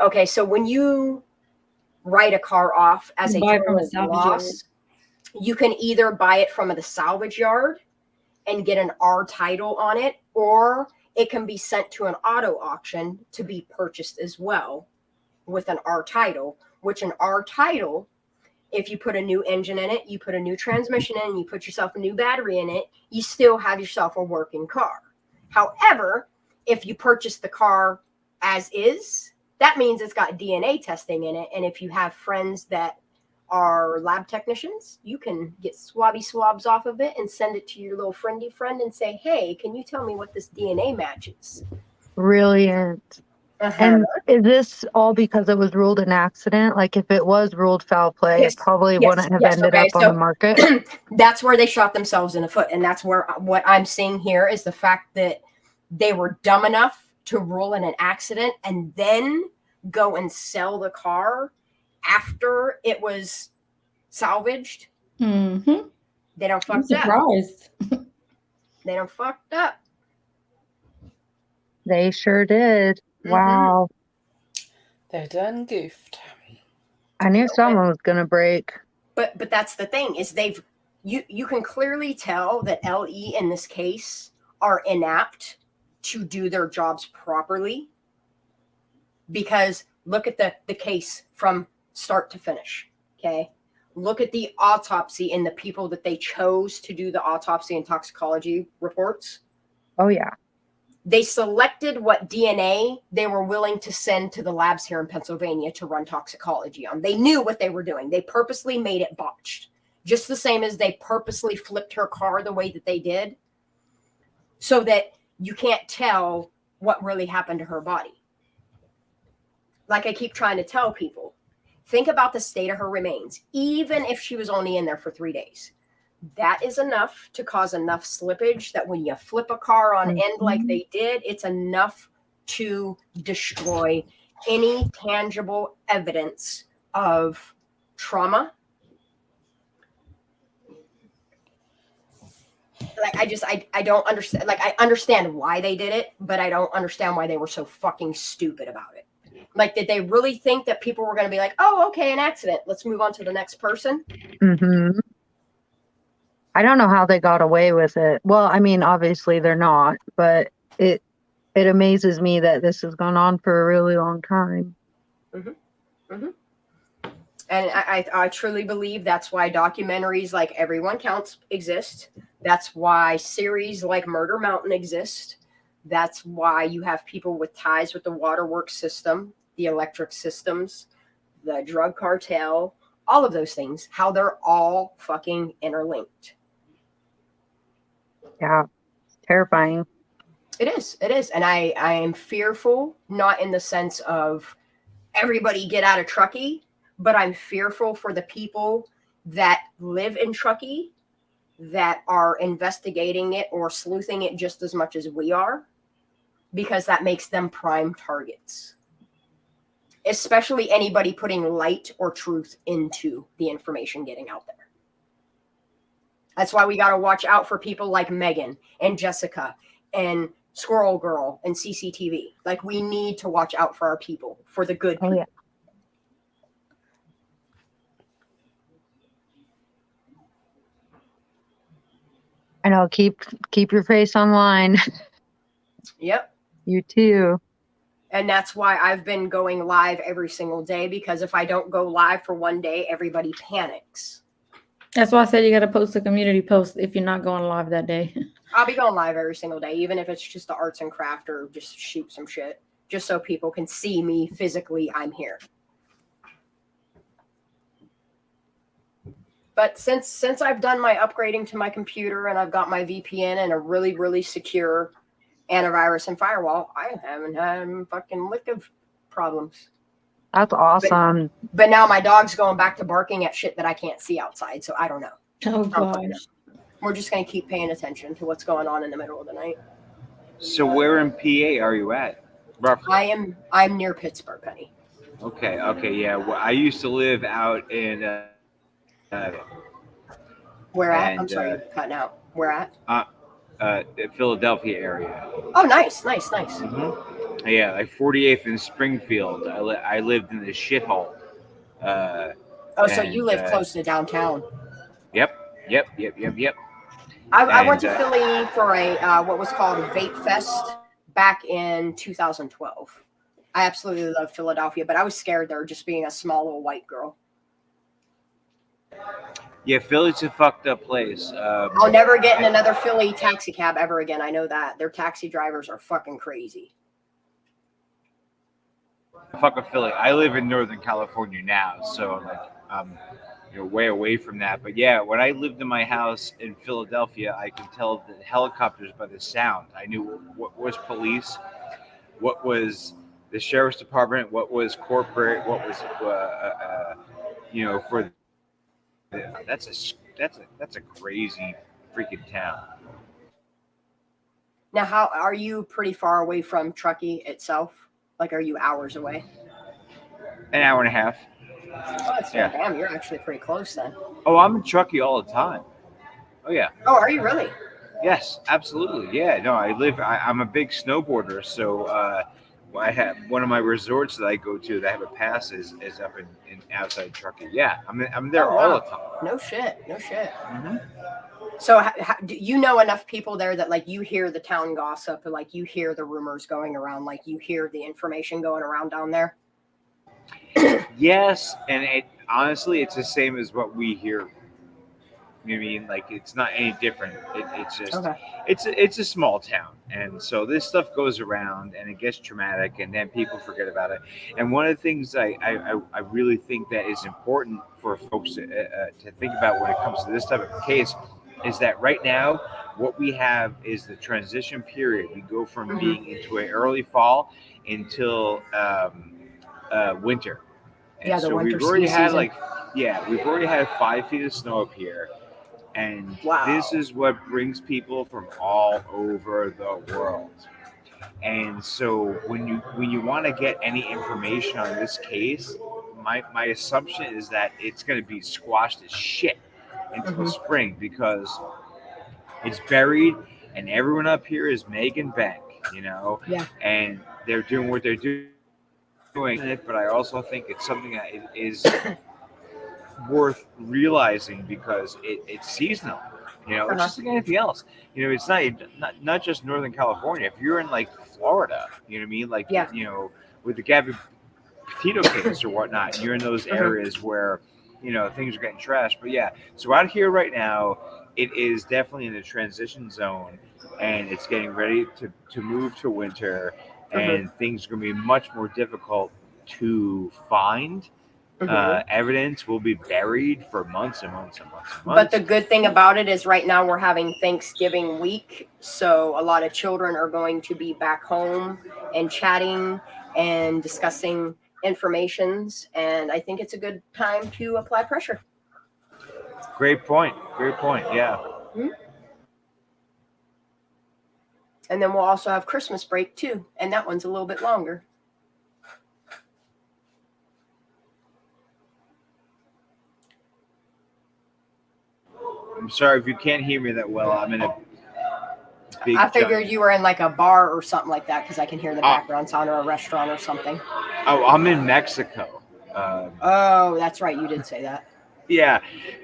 Speaker 3: you write a car off as a total loss, you can either buy it from the salvage yard and get an R title on it, or it can be sent to an auto auction to be purchased as well with an R title, which an R title, if you put a new engine in it, you put a new transmission in, you put yourself a new battery in it, you still have yourself a working car. However, if you purchase the car as is, that means it's got DNA testing in it. And if you have friends that are lab technicians, you can get swabs off of it and send it to your little friendly friend and say, hey, can you tell me what this DNA matches?
Speaker 4: Brilliant. And is this all because it was ruled an accident? Like if it was ruled foul play, it probably wouldn't have ended up on the market.
Speaker 3: That's where they shot themselves in the foot. And that's where what I'm seeing here is the fact that they were dumb enough to rule in an accident and then go and sell the car after it was salvaged.
Speaker 6: Mm-hmm.
Speaker 3: They don't
Speaker 6: I'm
Speaker 3: fucked up.
Speaker 6: surprised.
Speaker 3: They don't fucked up.
Speaker 4: They sure did. Wow.
Speaker 12: They done goofed.
Speaker 4: I knew someone was gonna break.
Speaker 3: But that's the thing is you can clearly tell that LE in this case are inept to do their jobs properly, because look at the case from start to finish. Okay. Look at the autopsy and the people that they chose to do the autopsy and toxicology reports.
Speaker 4: Oh yeah.
Speaker 3: They selected what DNA they were willing to send to the labs here in Pennsylvania to run toxicology on. They knew what they were doing. They purposely made it botched, just the same as they purposely flipped her car the way that they did, so that you can't tell what really happened to her body. Like I keep trying to tell people, think about the state of her remains, even if she was only in there for 3 days. That is enough to cause enough slippage that when you flip a car on end like they did, it's enough to destroy any tangible evidence of trauma. Like I don't understand. Like I understand why they did it, but I don't understand why they were so fucking stupid about it. Like, did they really think that people were going to be like, oh, okay, an accident, let's move on to the next person?
Speaker 4: I don't know how they got away with it. Well, I mean, obviously they're not, but it amazes me that this has gone on for a really long time.
Speaker 3: And I truly believe that's why documentaries like Everyone Counts exist. That's why series like Murder Mountain exist. That's why you have people with ties with the waterworks system, the electric systems, the drug cartel, all of those things, how they're all fucking interlinked.
Speaker 4: Yeah, terrifying.
Speaker 3: It is. And I am fearful, not in the sense of everybody get out of Truckee, but I'm fearful for the people that live in Truckee that are investigating it or sleuthing it just as much as we are, because that makes them prime targets. Especially anybody putting light or truth into the information getting out there. That's why we got to watch out for people like Megan and Jessica and Squirrel Girl and CCTV. Like, we need to watch out for our people, for the good people.
Speaker 4: Oh, yeah. I know. Keep your face online.
Speaker 3: Yep.
Speaker 4: You too.
Speaker 3: And that's why I've been going live every single day, because if I don't go live for one day, everybody panics.
Speaker 6: That's why I said you got to post a community post if you're not going live that day.
Speaker 3: I'll be going live every single day, even if it's just the arts and craft or just shoot some shit, just so people can see me physically. I'm here. But since I've done my upgrading to my computer and I've got my VPN and a really, really secure antivirus and firewall, I haven't had a fucking lick of problems.
Speaker 4: That's awesome.
Speaker 3: But now my dog's going back to barking at shit that I can't see outside, so I don't know.
Speaker 6: Oh, gosh.
Speaker 3: We're just going to keep paying attention to what's going on in the middle of the night.
Speaker 19: So where in PA are you at? Roughly?
Speaker 3: I'm near Pittsburgh, honey.
Speaker 19: Okay, yeah. Well, I used to live out in
Speaker 3: where at? I'm sorry, you're cutting out. Where at?
Speaker 19: The Philadelphia area.
Speaker 3: Oh, nice.
Speaker 19: Mm-hmm. Yeah, like 48th in Springfield. I lived in this shithole.
Speaker 3: So you live close to downtown.
Speaker 19: Yep.
Speaker 3: I went to Philly for a what was called a Vape Fest back in 2012. I absolutely love Philadelphia, but I was scared there just being a small little white girl.
Speaker 19: Yeah, Philly's a fucked up place.
Speaker 3: I'll never get in another Philly taxi cab ever again. I know that. Their taxi drivers are fucking crazy.
Speaker 19: Fuck with Philly. I live in Northern California now, so way away from that. But yeah, when I lived in my house in Philadelphia, I could tell the helicopters by the sound. I knew what was police, what was the sheriff's department, what was corporate, what was for. That's a crazy freaking town.
Speaker 3: Now, how are you? Pretty far away from Truckee itself? Like, are you hours away?
Speaker 19: An hour and a half.
Speaker 3: Oh, that's damn. You're actually pretty close then.
Speaker 19: Oh, I'm in Truckee all the time. Oh yeah.
Speaker 3: Oh, are you really?
Speaker 19: Yes, absolutely. Yeah. No, I'm a big snowboarder, so I have one of my resorts that I go to that have a pass is up in outside Truckee. Yeah, I'm there all the time.
Speaker 3: No shit.
Speaker 19: Mm-hmm.
Speaker 3: So do you know enough people there that like you hear the town gossip, or like you hear the rumors going around, like you hear the information going around down there?
Speaker 19: Yes, and honestly, it's the same as what we hear. You know what I mean? Like, it's not any different. It's just it's a small town, and so this stuff goes around, and it gets traumatic, and then people forget about it. And one of the things I really think that is important for folks to think about when it comes to this type of case is that right now what we have is the transition period. We go from being into an early fall until winter. And
Speaker 3: the
Speaker 19: so
Speaker 3: winter
Speaker 19: we've already had
Speaker 3: season.
Speaker 19: we've already had 5 feet of snow up here. And this is what brings people from all over the world. And so when you want to get any information on this case, my assumption is that it's going to be squashed as shit until spring, because it's buried and everyone up here is making bank,
Speaker 3: Yeah.
Speaker 19: and they're doing what they're doing doing it, but I also think it's something that is worth realizing because it's seasonal. It's just like anything else. It's not just Northern California. If you're in like Florida, you know what I mean, like with the Gabby Petito case or whatnot, you're in those areas where things are getting trashed. But yeah, so out here right now, it is definitely in the transition zone, and it's getting ready to move to winter, and things are going to be much more difficult to find. Evidence will be buried for months and months and months and months.
Speaker 3: But the good thing about it is right now we're having Thanksgiving week, so a lot of children are going to be back home and chatting and discussing informations, and I think it's a good time to apply pressure.
Speaker 19: Great point. Yeah.
Speaker 3: And then we'll also have Christmas break too, and that one's a little bit longer.
Speaker 19: I'm sorry if you can't hear me that well. I'm in a big.
Speaker 3: I figured you were in like a bar or something like that because I can hear the background sound, or a restaurant or something.
Speaker 19: Oh, I'm in Mexico.
Speaker 3: Oh, that's right. You did say that.
Speaker 19: Yeah,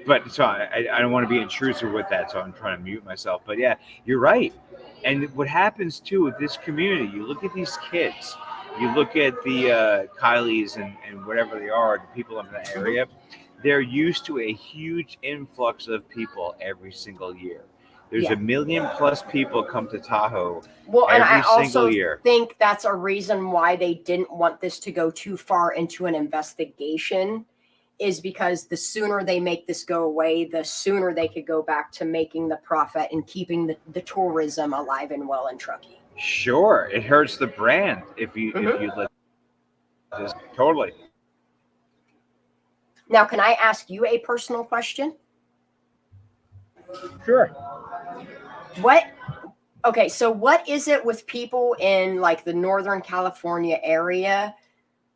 Speaker 19: but so I don't want to be intrusive with that, so I'm trying to mute myself. But yeah, you're right. And what happens too with this community, you look at these kids, you look at the Kielys and whatever they are, the people in that area, they're used to a huge influx of people every single year. There's 1 million plus people come to Tahoe every single year.
Speaker 3: I think that's a reason why they didn't want this to go too far into an investigation, is because the sooner they make this go away, the sooner they could go back to making the profit and keeping the tourism alive and well in Truckee.
Speaker 19: Sure, it hurts the brand if you let this. Totally.
Speaker 3: Now, can I ask you a personal question?
Speaker 19: Sure.
Speaker 3: So what is it with people in like the Northern California area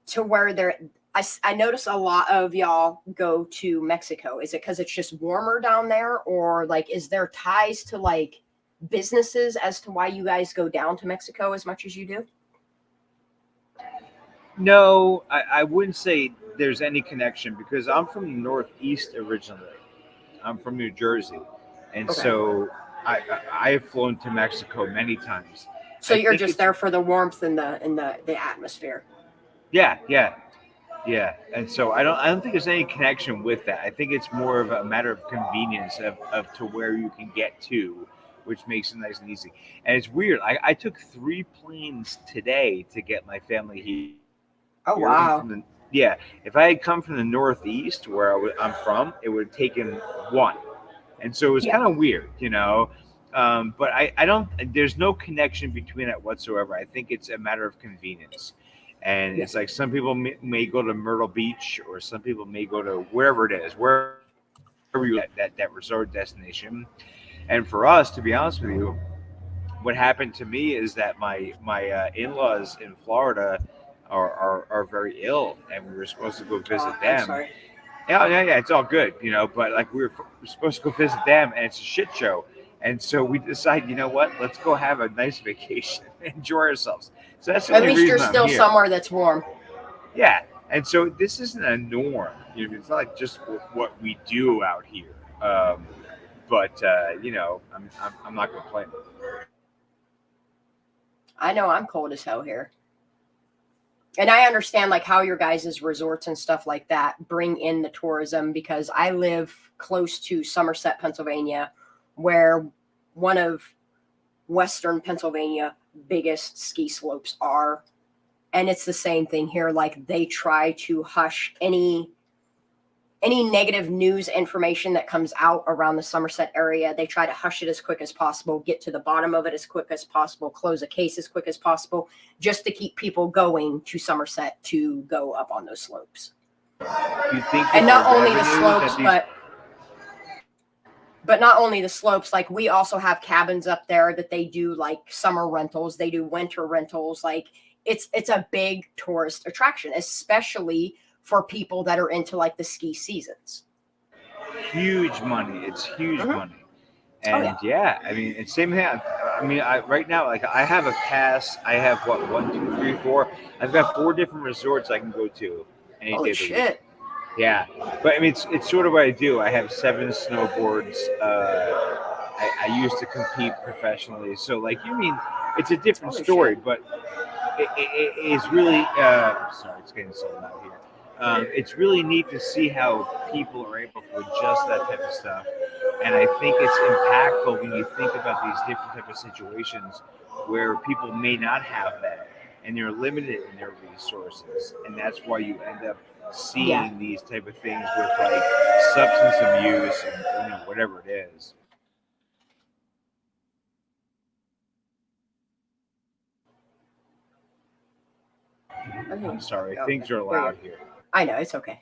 Speaker 3: to where I notice a lot of y'all go to Mexico? Is it because it's just warmer down there, or like is there ties to like businesses as to why you guys go down to Mexico as much as you do?
Speaker 19: No, I wouldn't say there's any connection because I'm from the Northeast originally. I'm from New Jersey, and so I have flown to Mexico many times.
Speaker 3: So you're just there for the warmth and the atmosphere.
Speaker 19: Yeah. And so I don't think there's any connection with that. I think it's more of a matter of convenience of to where you can get to, which makes it nice and easy. And it's weird. I took 3 planes today to get my family here.
Speaker 3: Oh, wow.
Speaker 19: If I had come from the Northeast where I'm from, it would have taken 1. And so it was kind of weird, but I don't, there's no connection between it whatsoever. I think it's a matter of convenience. And it's like some people may go to Myrtle Beach, or some people may go to wherever it is, wherever you that resort destination. And for us, to be honest with you, what happened to me is that my in-laws in Florida are very ill, and we were supposed to go visit them.
Speaker 3: Sorry.
Speaker 19: Yeah, it's all good, but like we're supposed to go visit them, and it's a shit show. And so we decided, you know what? Let's go have a nice vacation, enjoy ourselves. So that's the
Speaker 3: at
Speaker 19: only
Speaker 3: least you're
Speaker 19: reason
Speaker 3: still
Speaker 19: I'm here.
Speaker 3: somewhere that's warm.
Speaker 19: Yeah, and so this isn't a norm. It's not like just what we do out here. But I'm not complaining.
Speaker 3: I know I'm cold as hell here. And I understand like how your guys' resorts and stuff like that bring in the tourism, because I live close to Somerset, Pennsylvania, where one of Western Pennsylvania biggest ski slopes are. And it's the same thing here. Like they try to hush any negative news information that comes out around the Somerset area. They try to hush it as quick as possible, get to the bottom of it as quick as possible, close a case as quick as possible, just to keep people going to Somerset to go up on those slopes.
Speaker 19: You think
Speaker 3: and not only the slopes, but not only the slopes, like we also have cabins up there that they do like summer rentals. They do winter rentals. Like it's a big tourist attraction, especially for people that are into like the ski seasons.
Speaker 19: Huge money. It's huge money. And I mean, it's same thing. I mean, right now, like I have a pass. I have what 1, 2, 3, 4. I've got 4 different resorts I can go to any
Speaker 3: Holy
Speaker 19: day of the
Speaker 3: shit.
Speaker 19: week. Yeah, but I mean, it's sort of what I do. I have 7 snowboards. I used to compete professionally, so like you mean, it's a different
Speaker 3: Holy
Speaker 19: story,
Speaker 3: shit.
Speaker 19: but it is really. Sorry, it's getting so loud here. It's really neat to see how people are able to adjust that type of stuff, and I think it's impactful when you think about these different type of situations where people may not have that, and they're limited in their resources, and that's why you end up seeing these type of things with like substance abuse and whatever it is. I'm sorry, things are loud here.
Speaker 3: I know, it's okay.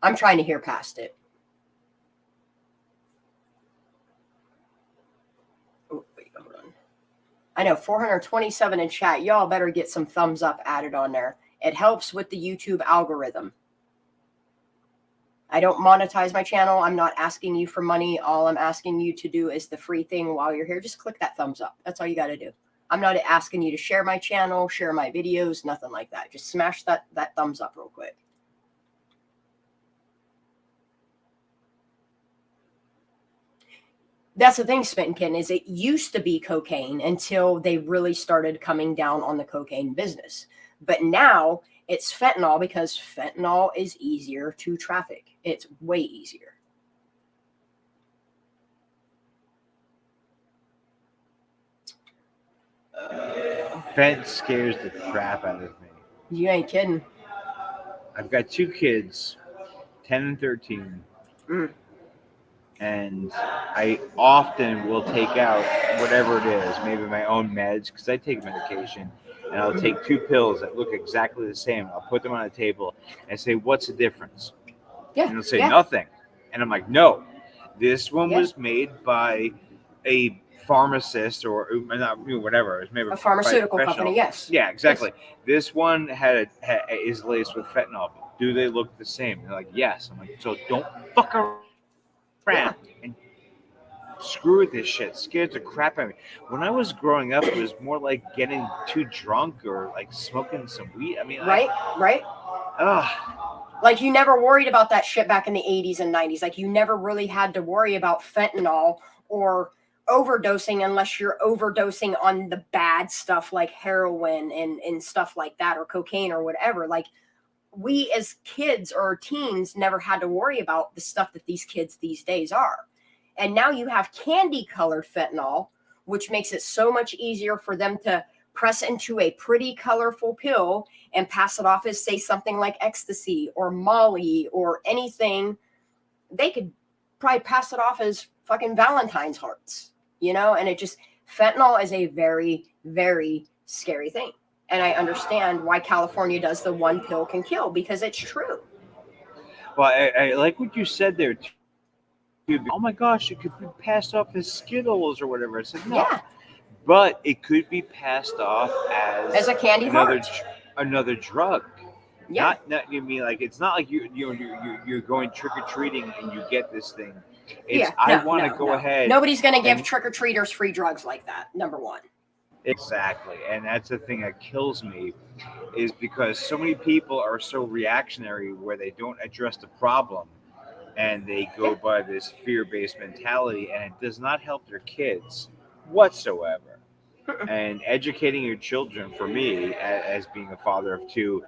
Speaker 3: I'm trying to hear past it. Oh, wait, hold on. I know, 427 in chat. Y'all better get some thumbs up added on there. It helps with the YouTube algorithm. I don't monetize my channel. I'm not asking you for money. All I'm asking you to do is the free thing while you're here. Just click that thumbs up. That's all you got to do. I'm not asking you to share my channel, share my videos, nothing like that. Just smash that thumbs up real quick. That's the thing, Spitkin, is it used to be cocaine until they really started coming down on the cocaine business. But now it's fentanyl because fentanyl is easier to traffic. It's way easier.
Speaker 19: Fent scares the crap out of me.
Speaker 3: You ain't kidding.
Speaker 19: I've got 2 kids, 10 and 13. And I often will take out whatever it is, maybe my own meds, because I take medication, and I'll take 2 pills that look exactly the same. I'll put them on a table and say, what's the difference?
Speaker 3: Yeah,
Speaker 19: and they'll say nothing. And I'm like, no, this one was made by a pharmacist or not whatever. It's made
Speaker 3: a pharmaceutical company, yes.
Speaker 19: Yeah, exactly. Yes. This one is laced with fentanyl. Do they look the same? They're like, yes. I'm like, so don't fuck around and screw with this shit. It scares the crap out of me. When I was growing up, it was more like getting too drunk or like smoking some weed. I mean,
Speaker 3: right. Like you never worried about that shit back in the 80s and 90s. Like you never really had to worry about fentanyl or overdosing unless you're overdosing on the bad stuff like heroin and stuff like that, or cocaine or whatever. Like we as kids or teens never had to worry about the stuff that these kids these days are. And now you have candy colored fentanyl, which makes it so much easier for them to press into a pretty colorful pill and pass it off as, say, something like ecstasy or Molly or anything. They could probably pass it off as fucking Valentine's hearts, and it just, fentanyl is a very, very scary thing. And I understand why California does the 1 pill can kill, because it's true.
Speaker 19: Well, I like what you said there, too. Oh my gosh, it could be passed off as Skittles or whatever. I said, no. Yeah. But it could be passed off as
Speaker 3: a candy heart.
Speaker 19: Another drug.
Speaker 3: Yeah.
Speaker 19: Not you mean like it's not like you're going trick or treating and you get this thing. It's I want to go ahead.
Speaker 3: Nobody's going to give trick or treaters free drugs like that. Number one.
Speaker 19: Exactly, and that's the thing that kills me, is because so many people are so reactionary where they don't address the problem, and they go by this fear-based mentality, and it does not help their kids whatsoever. And educating your children, for me, as being a father of 2,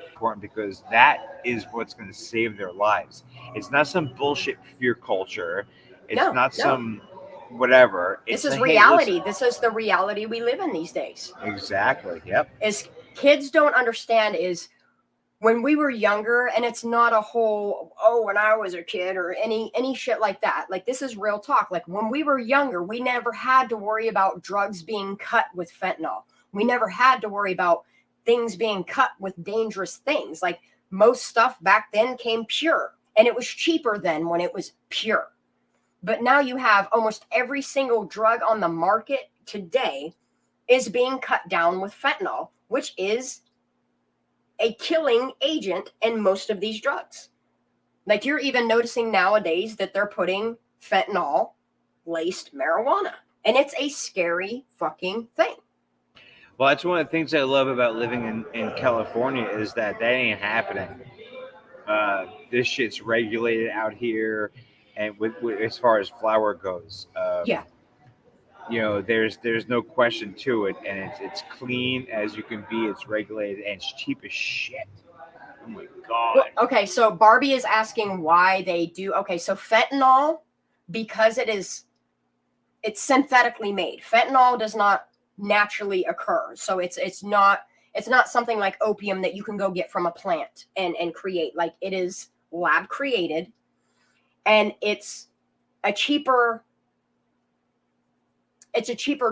Speaker 19: important, because that is what's going to save their lives. It's not some bullshit fear culture. It's not some whatever.
Speaker 3: This is reality. This is the reality we live in these days.
Speaker 19: Exactly. Yep.
Speaker 3: Is kids don't understand is when we were younger, and it's not a whole, when I was a kid or any shit like that. Like, this is real talk. Like, when we were younger, we never had to worry about drugs being cut with fentanyl. We never had to worry about things being cut with dangerous things. Like, most stuff back then came pure, and it was cheaper then when it was pure. But now you have almost every single drug on the market today is being cut down with fentanyl, which is a killing agent in most of these drugs. Like, you're even noticing nowadays that they're putting fentanyl laced marijuana And it's a scary fucking thing.
Speaker 19: Well, that's one of the things I love about living in California is that ain't happening. This shit's regulated out here, and with as far as flour goes,
Speaker 3: yeah,
Speaker 19: you know, there's no question to it, and it's clean as you can be. It's regulated and it's cheap as shit. Oh my god.
Speaker 3: Well, okay, so Barbie is asking why they do. Okay, so fentanyl, because it's synthetically made. Fentanyl does not naturally occur, so it's not something like opium that you can go get from a plant and create. Like, it is lab created, and it's a cheaper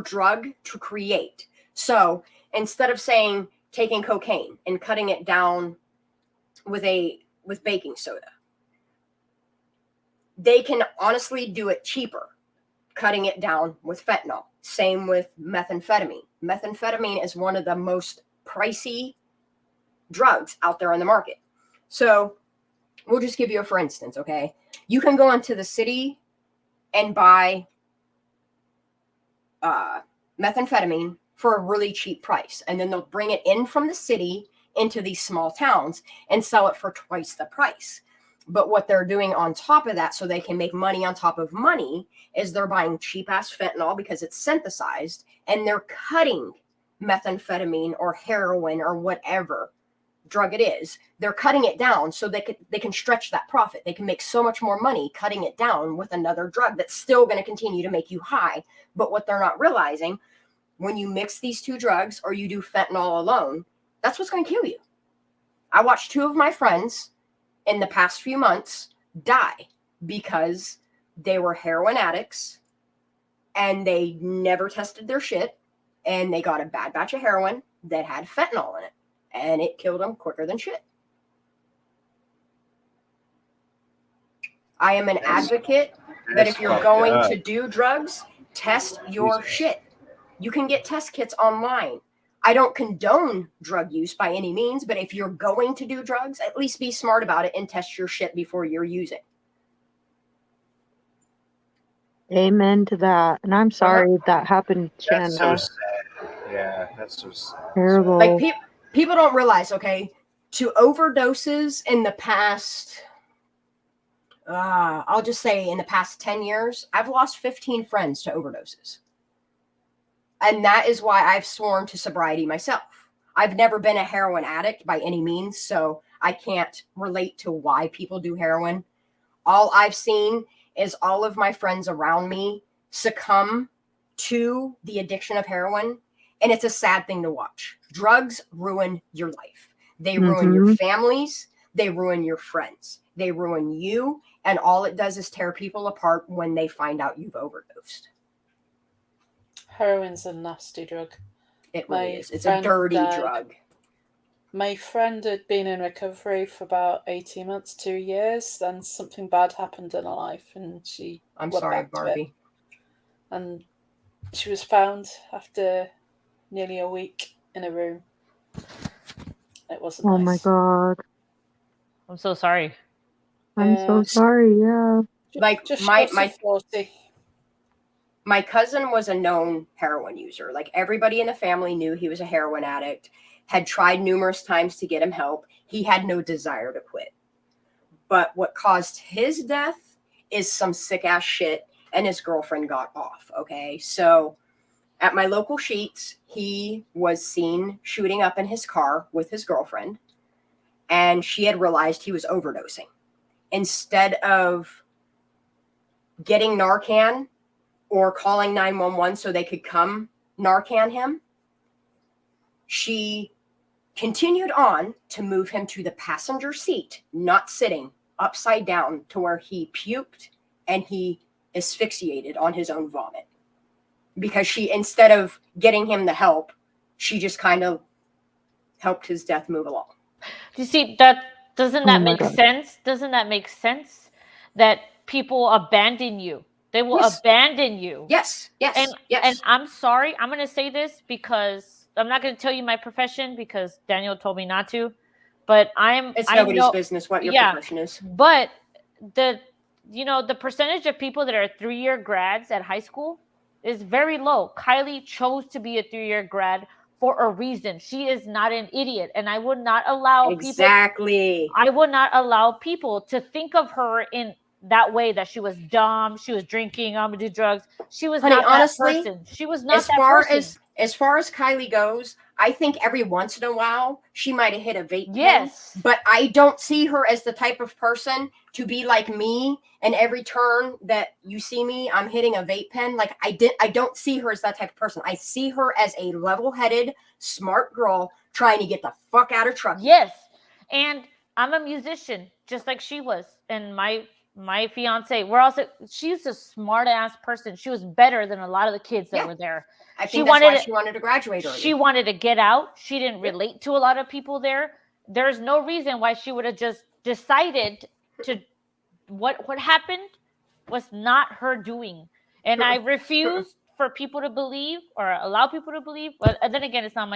Speaker 3: drug to create. So instead of saying taking cocaine and cutting it down with baking soda, they can honestly do it cheaper, cutting it down with fentanyl. Same with methamphetamine. Methamphetamine is one of the most pricey drugs out there on the market. So we'll just give you a for instance, okay? You can go into the city and buy methamphetamine for a really cheap price, and then they'll bring it in from the city into these small towns and sell it for twice the price. But what they're doing on top of that, so they can make money on top of money, is they're buying cheap ass fentanyl because it's synthesized, and they're cutting methamphetamine or heroin or whatever drug it is. They're cutting it down so they can stretch that profit. They can make so much more money cutting it down with another drug that's still going to continue to make you high. But what they're not realizing, when you mix these two drugs or you do fentanyl alone, that's what's going to kill you. I watched 2 of my friends in the past few months die because they were heroin addicts and they never tested their shit, and they got a bad batch of heroin that had fentanyl in it, and it killed them quicker than shit. I am an advocate that if you're going to do drugs, test your shit. You can get test kits online. I don't condone drug use by any means, but if you're going to do drugs, at least be smart about it and test your shit before you're using.
Speaker 4: Amen to that. And I'm sorry that happened, Shanda.
Speaker 19: That's so sad. Yeah, that's so sad.
Speaker 4: Terrible.
Speaker 3: Like, people don't realize, okay, to overdoses in the past, I'll just say in the past 10 years, I've lost 15 friends to overdoses. And that is why I've sworn to sobriety myself. I've never been a heroin addict by any means, so I can't relate to why people do heroin. All I've seen is all of my friends around me succumb to the addiction of heroin, and it's a sad thing to watch. Drugs ruin your life. They ruin your families. They ruin your friends. They ruin you, and all it does is tear people apart when they find out you've overdosed.
Speaker 12: Heroin's a nasty drug.
Speaker 3: It really is. It's a dirty drug.
Speaker 12: My friend had been in recovery for about 18 months, 2 years, then something bad happened in her life, and she
Speaker 3: I'm
Speaker 12: went
Speaker 3: sorry,
Speaker 12: back to
Speaker 3: Barbie.
Speaker 12: it. And she was found after nearly a week in a room. It wasn't
Speaker 4: Oh
Speaker 12: nice.
Speaker 4: my god.
Speaker 8: I'm so sorry.
Speaker 4: I'm so sorry, yeah.
Speaker 3: Like,
Speaker 12: Just
Speaker 3: my
Speaker 12: 40.
Speaker 3: My cousin was a known heroin user. Like, everybody in the family knew he was a heroin addict, had tried numerous times to get him help. He had no desire to quit. But what caused his death is some sick ass shit, and his girlfriend got off. Okay. So at my local Sheets, he was seen shooting up in his car with his girlfriend, and she had realized he was overdosing. Instead of getting Narcan or calling 911 so they could come Narcan him, she continued on to move him to the passenger seat, not sitting, upside down, to where he puked and he asphyxiated on his own vomit. Because she, instead of getting him the help, she just kind of helped his death move along.
Speaker 8: You see, doesn't that make sense? Doesn't that make sense? That people abandon you. They will abandon you.
Speaker 3: Yes, yes,
Speaker 8: And I'm sorry, I'm going to say this because I'm not going to tell you my profession because Daniel told me not to. But
Speaker 3: it's nobody's business what your profession is.
Speaker 8: But the percentage of people that are 3-year grads at high school
Speaker 13: is very low. Kiely chose to be a 3-year grad for a reason. She is not an idiot, and I would not allow people to think of her in that way, that she was dumb, she was drinking, I'm gonna do drugs. She was not that person. She was not that person.
Speaker 3: As far as Kiely goes, I think every once in a while she might have hit a vape pen.
Speaker 13: Yes.
Speaker 3: But I don't see her as the type of person to be like me, and every turn that you see me, I'm hitting a vape pen. Like I don't see her as that type of person. I see her as a level-headed, smart girl trying to get the fuck out of trouble.
Speaker 13: Yes. And I'm a musician, just like she was. And my fiance, she's a smart ass person. She was better than a lot of the kids that were there.
Speaker 3: I think that's why she wanted to graduate early.
Speaker 13: She wanted to get out. She didn't relate to a lot of people there. There's no reason why she would have just decided to what happened was not her doing. And I refuse for people to believe or allow people to believe. But then again, it's not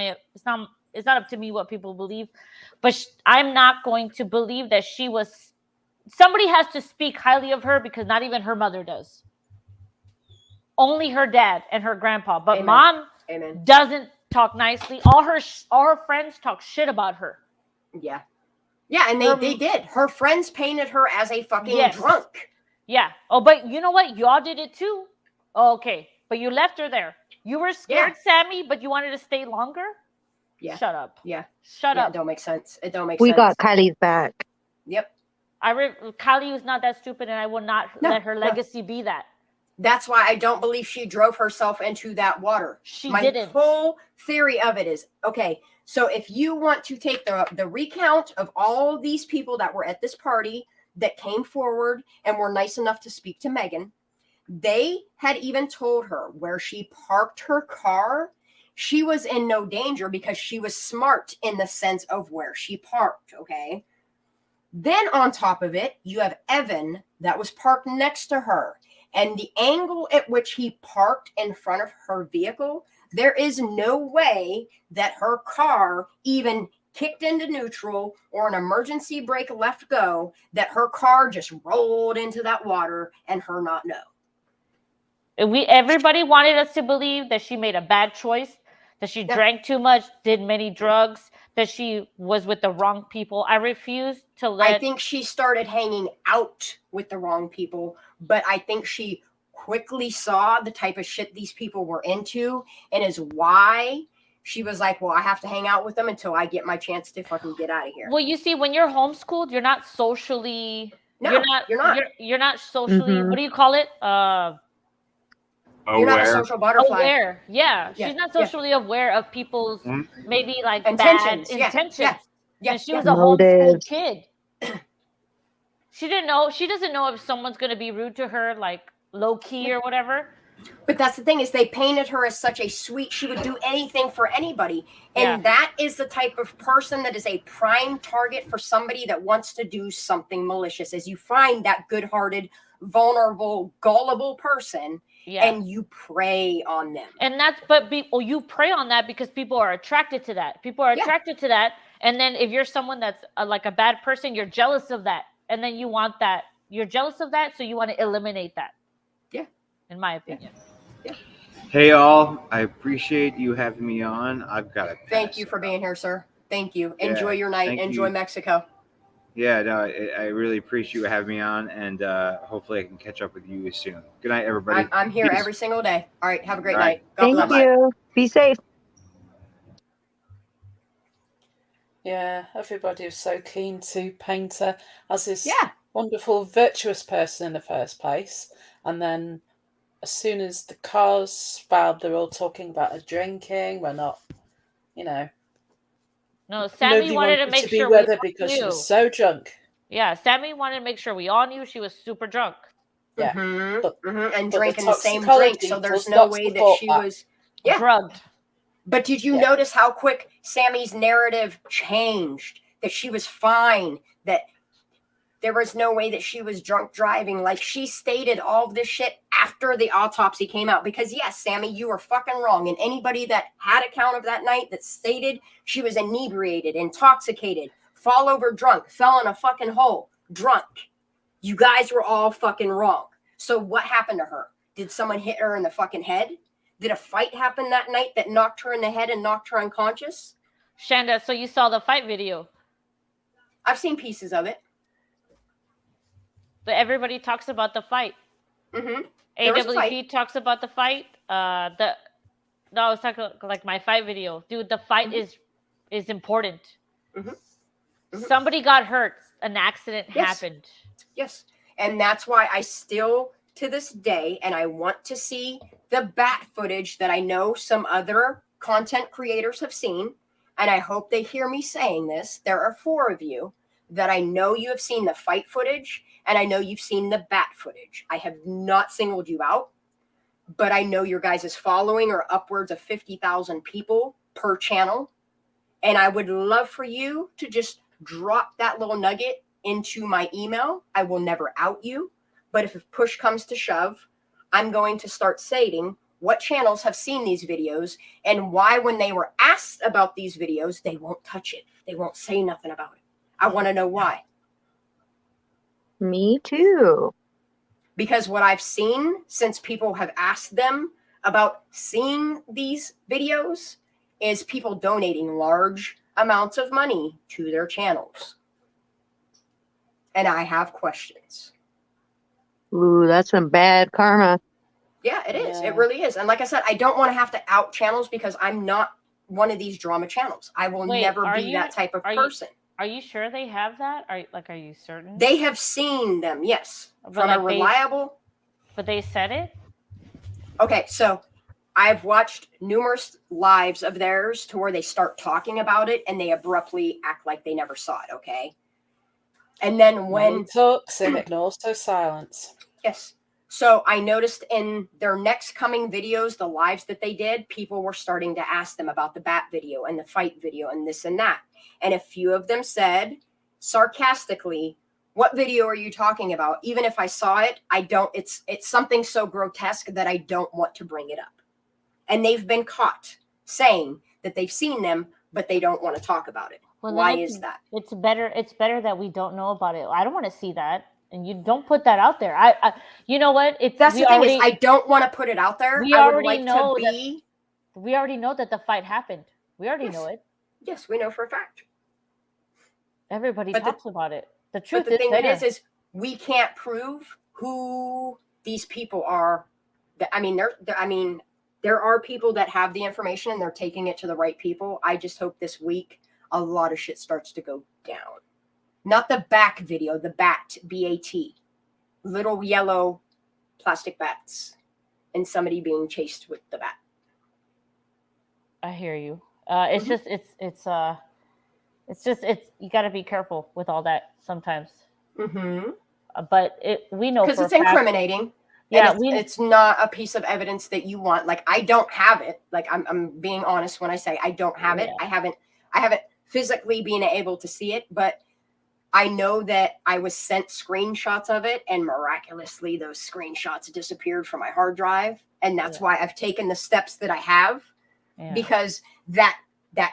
Speaker 13: up to me what people believe. But I'm not going to believe that she was. Somebody has to speak highly of her, because not even her mother does. Only her dad and her grandpa. But Mom doesn't talk nicely. All her friends talk shit about her.
Speaker 3: Yeah. Yeah, and they did. Her friends painted her as a fucking drunk.
Speaker 13: Yeah. Oh, but you know what? Y'all did it too. Oh, okay. But you left her there. You were scared, Sammy, but you wanted to stay longer?
Speaker 3: Yeah.
Speaker 13: Shut up.
Speaker 3: Yeah.
Speaker 13: Shut up.
Speaker 3: It don't make sense. It don't make
Speaker 4: We
Speaker 3: sense.
Speaker 4: got Kylie's back.
Speaker 3: Yep.
Speaker 13: Kylie was not that stupid, and I will not let her legacy be that.
Speaker 3: That's why I don't believe she drove herself into that water.
Speaker 13: My didn't.
Speaker 3: Whole theory of it is, okay, so if you want to take the recount of all these people that were at this party that came forward and were nice enough to speak to Megan, they had even told her where she parked her car. She was in no danger because she was smart in the sense of where she parked, okay? Then on top of it, you have Evan that was parked next to her. And the angle at which he parked in front of her vehicle, there is no way that her car even kicked into neutral or an emergency brake left go, that her car just rolled into that water and her not know.
Speaker 13: Everybody wanted us to believe that she made a bad choice, that she drank too much, did many drugs, that she was with the wrong people. I refuse to let...
Speaker 3: I think she started hanging out with the wrong people, but I think she quickly saw the type of shit these people were into, and is why she was like, well, I have to hang out with them until I get my chance to fucking get out of here.
Speaker 13: Well, you see, when you're homeschooled, you're not socially...
Speaker 3: No, you're not.
Speaker 13: You're not socially... What do you call it?
Speaker 3: You're not a social butterfly.
Speaker 13: Aware. Yeah. She's not socially aware of people's maybe like
Speaker 3: intentions.
Speaker 13: Bad intentions.
Speaker 3: Yeah.
Speaker 13: And she was a homeschooled kid. She doesn't know if someone's going to be rude to her, like low key or whatever.
Speaker 3: But that's the thing, is they painted her as such a sweet, she would do anything for anybody. And that is the type of person that is a prime target for somebody that wants to do something malicious. As you find that good-hearted, vulnerable, gullible person, and you prey on them.
Speaker 13: And you prey on that because people are attracted to that. People are attracted to that. And then if you're someone that's like a bad person, you're jealous of that. And then you want that. You're jealous of that, so you want to eliminate that.
Speaker 3: Yeah.
Speaker 13: In my opinion.
Speaker 3: Yeah.
Speaker 19: Hey, all. I appreciate you having me on. I've got to pass.
Speaker 3: Thank you for being here, sir. Thank you. Enjoy your night. Enjoy Mexico.
Speaker 19: Yeah, no, I really appreciate you having me on, and hopefully I can catch up with you soon. Good night, everybody.
Speaker 3: I'm here every single day. All right, have a great night.
Speaker 4: God bless. Thank you. Be safe.
Speaker 12: Yeah, everybody was so keen to paint her as this wonderful, virtuous person in the first place. And then as soon as the cars filed, they're all talking about her drinking. We're not,
Speaker 13: No, Sammy wanted to make sure
Speaker 12: we because she was so drunk.
Speaker 13: Yeah, Sammy wanted to make sure we all knew she was super drunk.
Speaker 12: Yeah.
Speaker 3: And drinking the same drink, so there's no way that she was
Speaker 13: drugged.
Speaker 3: But did you notice how quick Sammy's narrative changed? That she was fine, that there was no way that she was drunk driving. Like, she stated all this shit after the autopsy came out. Because yes, Sammy, you were fucking wrong. And anybody that had account of that night that stated she was inebriated, intoxicated, fall over drunk, fell in a fucking hole, drunk. You guys were all fucking wrong. So what happened to her? Did someone hit her in the fucking head? Did a fight happen that night that knocked her in the head and knocked her unconscious?
Speaker 13: Shanda, so you saw the fight video?
Speaker 3: I've seen pieces of it.
Speaker 13: But everybody talks about the fight.
Speaker 3: Mm-hmm.
Speaker 13: AWP talks about the fight. I was talking like my fight video. Dude, the fight is important. Somebody got hurt. An accident happened.
Speaker 3: Yes. And that's why I still, to this day, and I want to see the bat footage that I know some other content creators have seen. And I hope they hear me saying this. There are 4 of you that I know you have seen the fight footage, and I know you've seen the bat footage. I have not singled you out, but I know your guys' following are upwards of 50,000 people per channel. And I would love for you to just drop that little nugget into my email. I will never out you, but if push comes to shove, I'm going to start stating what channels have seen these videos and why, when they were asked about these videos, they won't touch it. They won't say nothing about it. I want to know why.
Speaker 4: Me too.
Speaker 3: Because what I've seen since people have asked them about seeing these videos is people donating large amounts of money to their channels. And I have questions.
Speaker 4: Ooh, that's some bad karma.
Speaker 3: Yeah, it is. It really is. And like I said, I don't want to have to out channels because I'm not one of these drama channels. I will never be that type of person.
Speaker 13: Are you sure they have that? Are you certain?
Speaker 3: They have seen them, yes. From a reliable.
Speaker 13: But they said it?
Speaker 3: Okay, so I've watched numerous lives of theirs to where they start talking about it and they abruptly act like they never saw it, okay? And then when
Speaker 12: talks and ignores so silence.
Speaker 3: Yes. So I noticed in their next coming videos, the lives that they did, people were starting to ask them about the bat video and the fight video and this and that. And a few of them said sarcastically, "What video are you talking about? Even if I saw it, I don't, it's something so grotesque that I don't want to bring it up." And they've been caught saying that they've seen them, but they don't want to talk about it.
Speaker 13: Well,
Speaker 3: why is that?
Speaker 13: It's better that we don't know about it. I don't want to see that. And you don't put that out there. I you know what?
Speaker 3: That's the thing is I don't want to put it out there.
Speaker 13: We already know that the fight happened. We already know it.
Speaker 3: Yes, we know for a fact.
Speaker 13: Everybody talks about it. The truth
Speaker 3: but the thing
Speaker 13: there.
Speaker 3: is we can't prove who these people are. I mean, there are people that have the information and they're taking it to the right people. I just hope this week a lot of shit starts to go down. Not the back video, the bat, B-A-T. Little yellow plastic bats and somebody being chased with the bat.
Speaker 13: I hear you. It's you got to be careful with all that sometimes. But we know
Speaker 3: because it's incriminating. Yeah, it's not a piece of evidence that you want. Like, I don't have it. Like, I'm being honest when I say I don't have it. I haven't physically been able to see it, but I know that I was sent screenshots of it, and miraculously those screenshots disappeared from my hard drive. And that's why I've taken the steps that I have, because that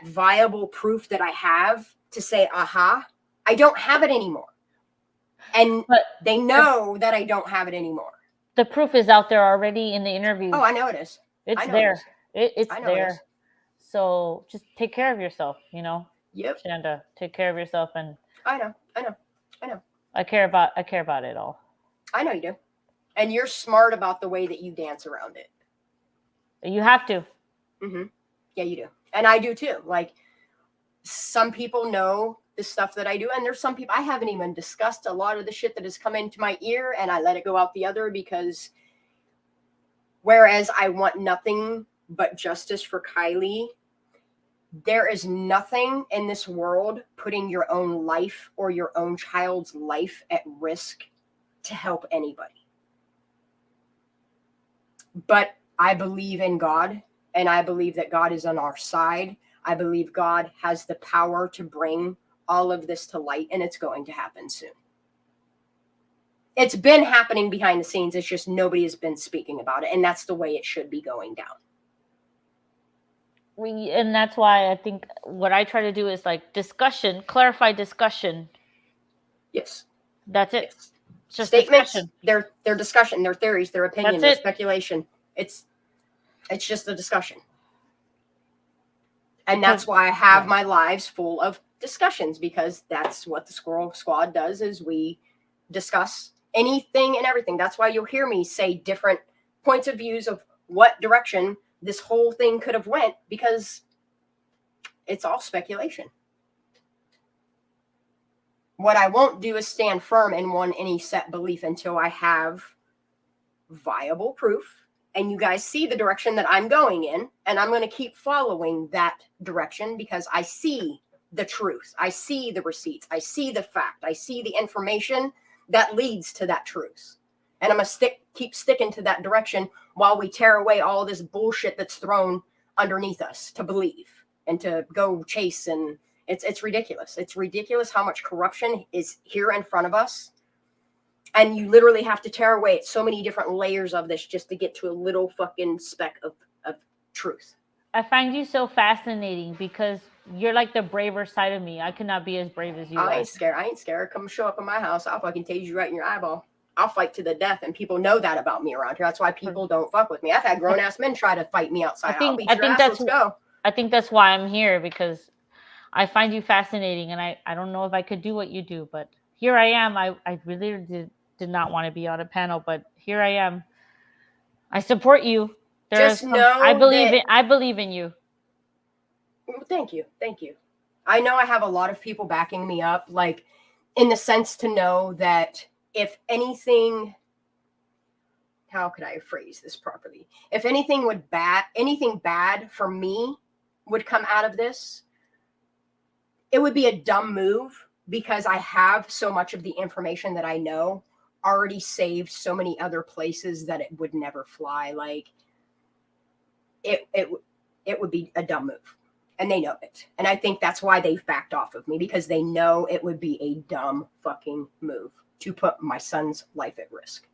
Speaker 3: viable proof that I have to say, aha, I don't have it anymore. And they know that I don't have it anymore.
Speaker 13: The proof is out there already in the interview.
Speaker 3: Oh, I know it is.
Speaker 13: It's there. It's there. So just take care of yourself, you know?
Speaker 3: Yep.
Speaker 13: Shanda, take care of yourself. And
Speaker 3: I know.
Speaker 13: I care about it all.
Speaker 3: I know you do. And you're smart about the way that you dance around it.
Speaker 13: You have to.
Speaker 3: Yeah, you do. And I do too. Like, some people know the stuff that I do, and there's some people I haven't even discussed a lot of the shit that has come into my ear, and I let it go out the other, because whereas I want nothing but justice for Kiely, there is nothing in this world putting your own life or your own child's life at risk to help anybody. But I believe in God, and I believe that God is on our side. I believe God has the power to bring all of this to light, and it's going to happen soon. It's been happening behind the scenes. It's just nobody has been speaking about it, and that's the way it should be going down.
Speaker 13: And that's why I think what I try to do is like discussion, clarify discussion.
Speaker 3: Yes.
Speaker 13: That's it.
Speaker 3: Yes.
Speaker 18: just
Speaker 3: statements,
Speaker 18: discussion.
Speaker 3: their discussion, their theories, their opinion,
Speaker 18: That's
Speaker 3: their
Speaker 18: it.
Speaker 3: speculation. It's just a discussion. And that's why I have my lives full of discussions, because that's what the Squirrel Squad does, is we discuss anything and everything. That's why you'll hear me say different points of views of what direction this whole thing could have went, because it's all speculation. What I won't do is stand firm in any set belief until I have viable proof and you guys see the direction that I'm going in, and I'm going to keep following that direction because I see the truth. I see the receipts. I see the fact. I see the information that leads to that truth. And I'm going to keep sticking to that direction while we tear away all this bullshit that's thrown underneath us to believe and to go chase. And it's ridiculous. It's ridiculous how much corruption is here in front of us. And you literally have to tear away so many different layers of this just to get to a little fucking speck of truth.
Speaker 18: I find you so fascinating because you're like the braver side of me. I could not be as brave as you are.
Speaker 3: I ain't scared. Come show up in my house. I'll fucking tase you right in your eyeball. I'll fight to the death, and people know that about me around here. That's why people don't fuck with me. I've had grown ass men try to fight me outside. Let's go.
Speaker 18: I think that's why I'm here, because I find you fascinating, and I don't know if I could do what you do, but here I am. I really did not want to be on a panel, but here I am. I support you. I believe in you.
Speaker 3: Thank you. I know I have a lot of people backing me up, like in the sense to know that if anything, how could I phrase this properly? If anything bad for me would come out of this, it would be a dumb move, because I have so much of the information that I know already saved so many other places that it would never fly. Like it would be a dumb move, and they know it. And I think that's why they've backed off of me, because they know it would be a dumb fucking move to put my son's life at risk.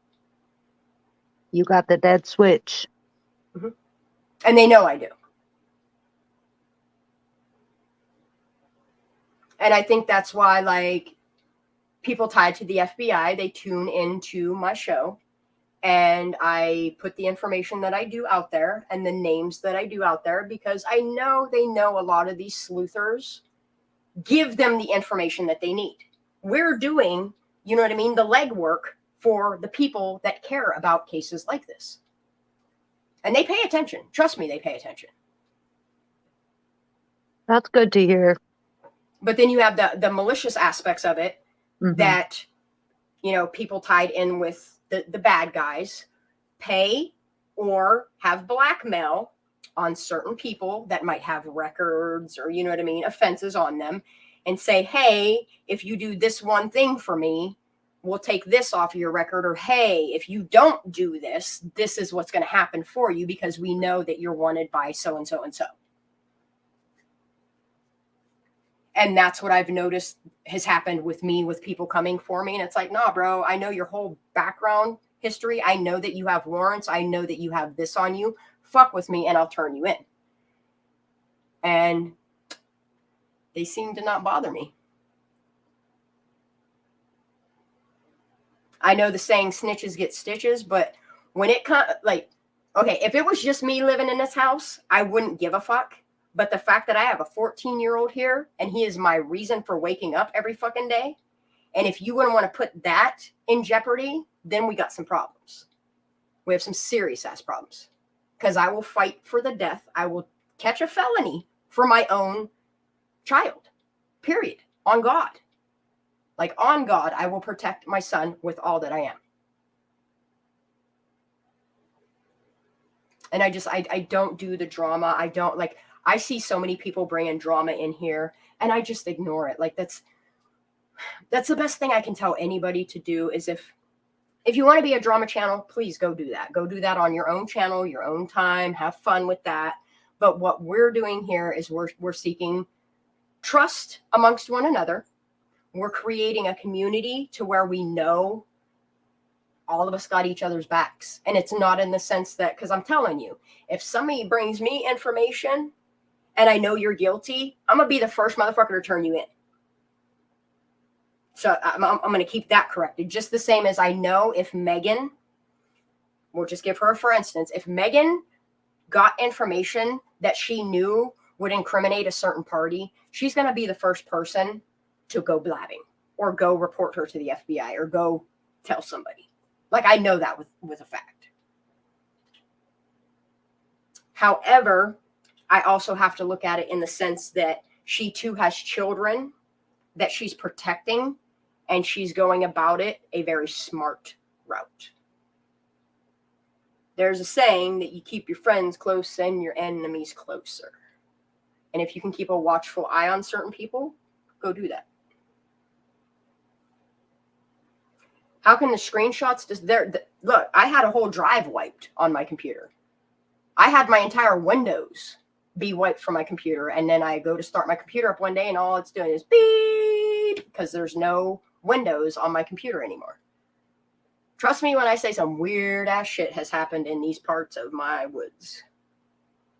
Speaker 4: You got the dead switch.
Speaker 3: Mm-hmm. And they know I do. And I think that's why, like, people tied to the FBI, they tune into my show, and I put the information that I do out there and the names that I do out there, because I know they know a lot of these sleuthers give them the information that they need. We're doing, you know what I mean, the legwork for the people that care about cases like this. And they pay attention. Trust me, they pay attention.
Speaker 4: That's good to hear.
Speaker 3: But then you have the malicious aspects of it, mm-hmm. that, you know, people tied in with the bad guys pay or have blackmail on certain people that might have records or, you know what I mean, offenses on them, and say, hey, if you do this one thing for me, we'll take this off your record. Or, hey, if you don't do this, this is what's going to happen for you, because we know that you're wanted by so-and-so and so. And that's what I've noticed has happened with me, with people coming for me. And it's like, nah, bro, I know your whole background history. I know that you have warrants. I know that you have this on you. Fuck with me and I'll turn you in. And they seem to not bother me. I know the saying snitches get stitches, but when it comes, like, okay, if it was just me living in this house, I wouldn't give a fuck. But the fact that I have a 14-year-old here, and he is my reason for waking up every fucking day, and if you wouldn't want to put that in jeopardy, then we got some problems. We have some serious ass problems. Because I will fight for the death. I will catch a felony for my own child. Period. On God. Like, on God, I will protect my son with all that I am. And I don't do the drama. I don't, like, I see so many people bringing drama in here, and I just ignore it. Like, that's the best thing I can tell anybody to do, is if you want to be a drama channel, please go do that. Go do that on your own channel, your own time, have fun with that. But what we're doing here is we're seeking trust amongst one another. We're creating a community to where we know all of us got each other's backs. And it's not in the sense that, because I'm telling you, if somebody brings me information and I know you're guilty, I'm going to be the first motherfucker to turn you in. So I'm going to keep that corrected. Just the same as I know if Megan, we'll just give her for instance, if Megan got information that she knew would incriminate a certain party, she's going to be the first person to go blabbing or go report her to the FBI or go tell somebody. Like, I know that with a fact. However, I also have to look at it in the sense that she too has children that she's protecting, and she's going about it a very smart route. There's a saying that you keep your friends close and your enemies closer. And if you can keep a watchful eye on certain people, go do that. How can the screenshots just there? Look, I had a whole drive wiped on my computer. I had my entire Windows be wiped from my computer, and then I go to start my computer up one day, and all it's doing is beep because there's no Windows on my computer anymore. Trust me when I say some weird ass shit has happened in these parts of my woods.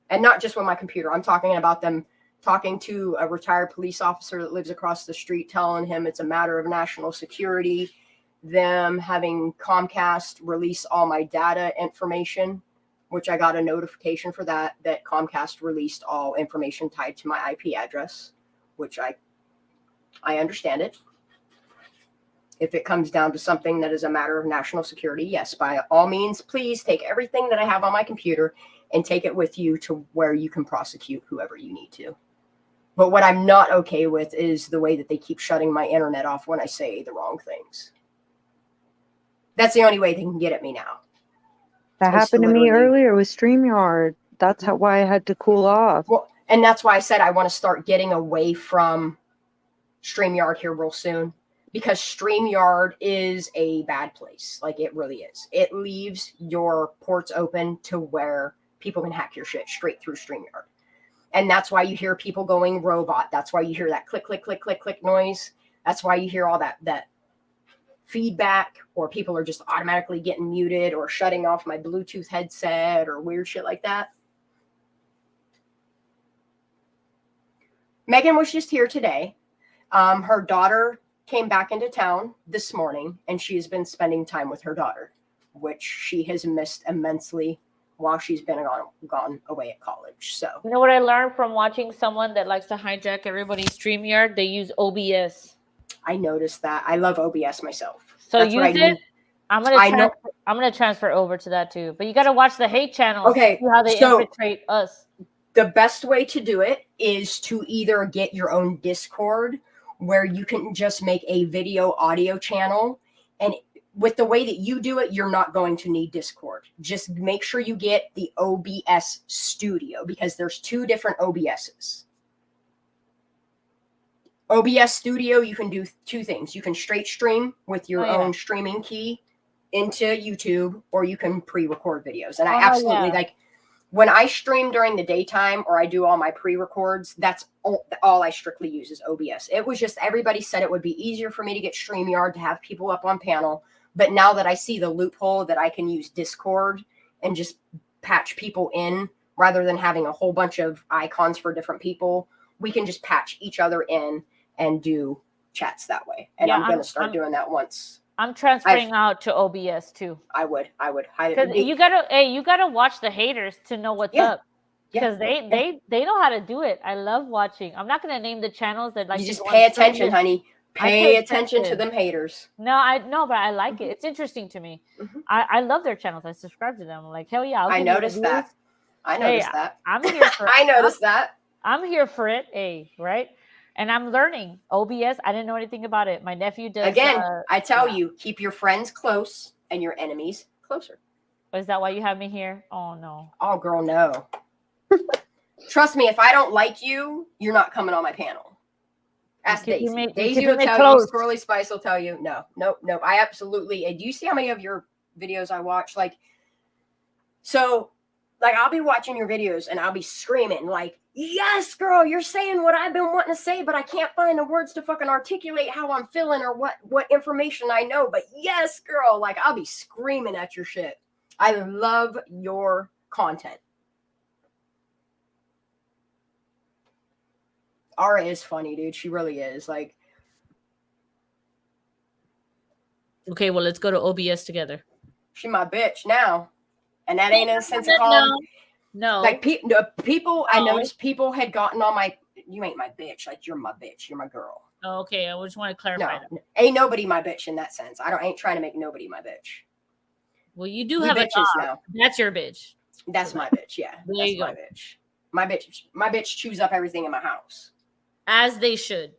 Speaker 3: And not just with my computer. I'm talking about them talking to a retired police officer that lives across the street, telling him it's a matter of national security. Them having Comcast release all my data information, which I got a notification for that Comcast released all information tied to my IP address, which I understand it. If it comes down to something that is a matter of national security, yes, by all means, please take everything that I have on my computer and take it with you to where you can prosecute whoever you need to. But what I'm not okay with is the way that they keep shutting my internet off when I say the wrong things. That's the only way they can get at me now.
Speaker 4: That happened to me earlier with StreamYard. That's why I had to cool off.
Speaker 3: Well, and that's why I said I want to start getting away from StreamYard here real soon, because StreamYard is a bad place. Like, it really is. It leaves your ports open to where people can hack your shit straight through StreamYard. And that's why you hear people going robot. That's why you hear that click, click, click, click, click noise. That's why you hear all that feedback, or people are just automatically getting muted or shutting off my Bluetooth headset or weird shit like that. Megan was just here today. Her daughter came back into town this morning, and she has been spending time with her daughter, which she has missed immensely while she's been gone away at college. So,
Speaker 13: you know what I learned from watching someone that likes to hijack everybody's StreamYard? They use OBS.
Speaker 3: I noticed that. I love OBS myself.
Speaker 13: So use it. I'm gonna transfer over to that too. But you got to watch the hate channels.
Speaker 3: Okay,
Speaker 13: to see how they infiltrate us.
Speaker 3: The best way to do it is to either get your own Discord, where you can just make a video audio channel, and with the way that you do it, you're not going to need Discord. Just make sure you get the OBS Studio, because there's two different OBSs. OBS Studio, you can do two things. You can straight stream with your own streaming key into YouTube, or you can pre-record videos. And I absolutely like when I stream during the daytime, or I do all my pre-records, that's all I strictly use is OBS. It was just, everybody said it would be easier for me to get StreamYard to have people up on panel. But now that I see the loophole that I can use Discord and just patch people in rather than having a whole bunch of icons for different people, we can just patch each other in and do chats that way. And I'm going to start doing that once.
Speaker 13: I'm transferring out to OBS too.
Speaker 3: I would highly.
Speaker 13: Because you gotta watch the haters to know what's up. Because they know how to do it. I love watching. I'm not gonna name the channels that like.
Speaker 3: You just pay attention, honey. Pay attention to them haters.
Speaker 13: No, but I like it. It's interesting to me. I love their channels. I subscribe to them. I'm like, hell yeah!
Speaker 3: I noticed that.
Speaker 13: I'm here for.
Speaker 3: I noticed that.
Speaker 13: I'm here for it. Right. And I'm learning OBS. I didn't know anything about it. My nephew does.
Speaker 3: Again, I tell you, keep your friends close and your enemies closer.
Speaker 13: Is that why you have me here? Oh, no.
Speaker 3: Oh, girl, no. Trust me, if I don't like you, you're not coming on my panel. Ask Daisy. Daisy will tell you. Squirrely Spice will tell you. No. I absolutely. Do you see how many of your videos I watch? I'll be watching your videos and I'll be screaming like, yes, girl, you're saying what I've been wanting to say, but I can't find the words to fucking articulate how I'm feeling or what information I know. But yes, girl, like, I'll be screaming at your shit. I love your content. Ara is funny, dude. She really is. Like,
Speaker 13: Okay, well, let's go to OBS together.
Speaker 3: She my bitch now. And that ain't in a sense of calling.
Speaker 13: No.
Speaker 3: Like people, I noticed people had gotten on my, you ain't my bitch. Like, you're my bitch. You're my girl.
Speaker 13: Oh, okay, I just want to clarify that.
Speaker 3: Ain't nobody my bitch in that sense. ain't trying to make nobody my bitch.
Speaker 13: Well, you do have a dog. Now. That's your bitch.
Speaker 3: That's my bitch, yeah.
Speaker 13: There you go.
Speaker 3: My bitch chews up everything in my house.
Speaker 13: As they should.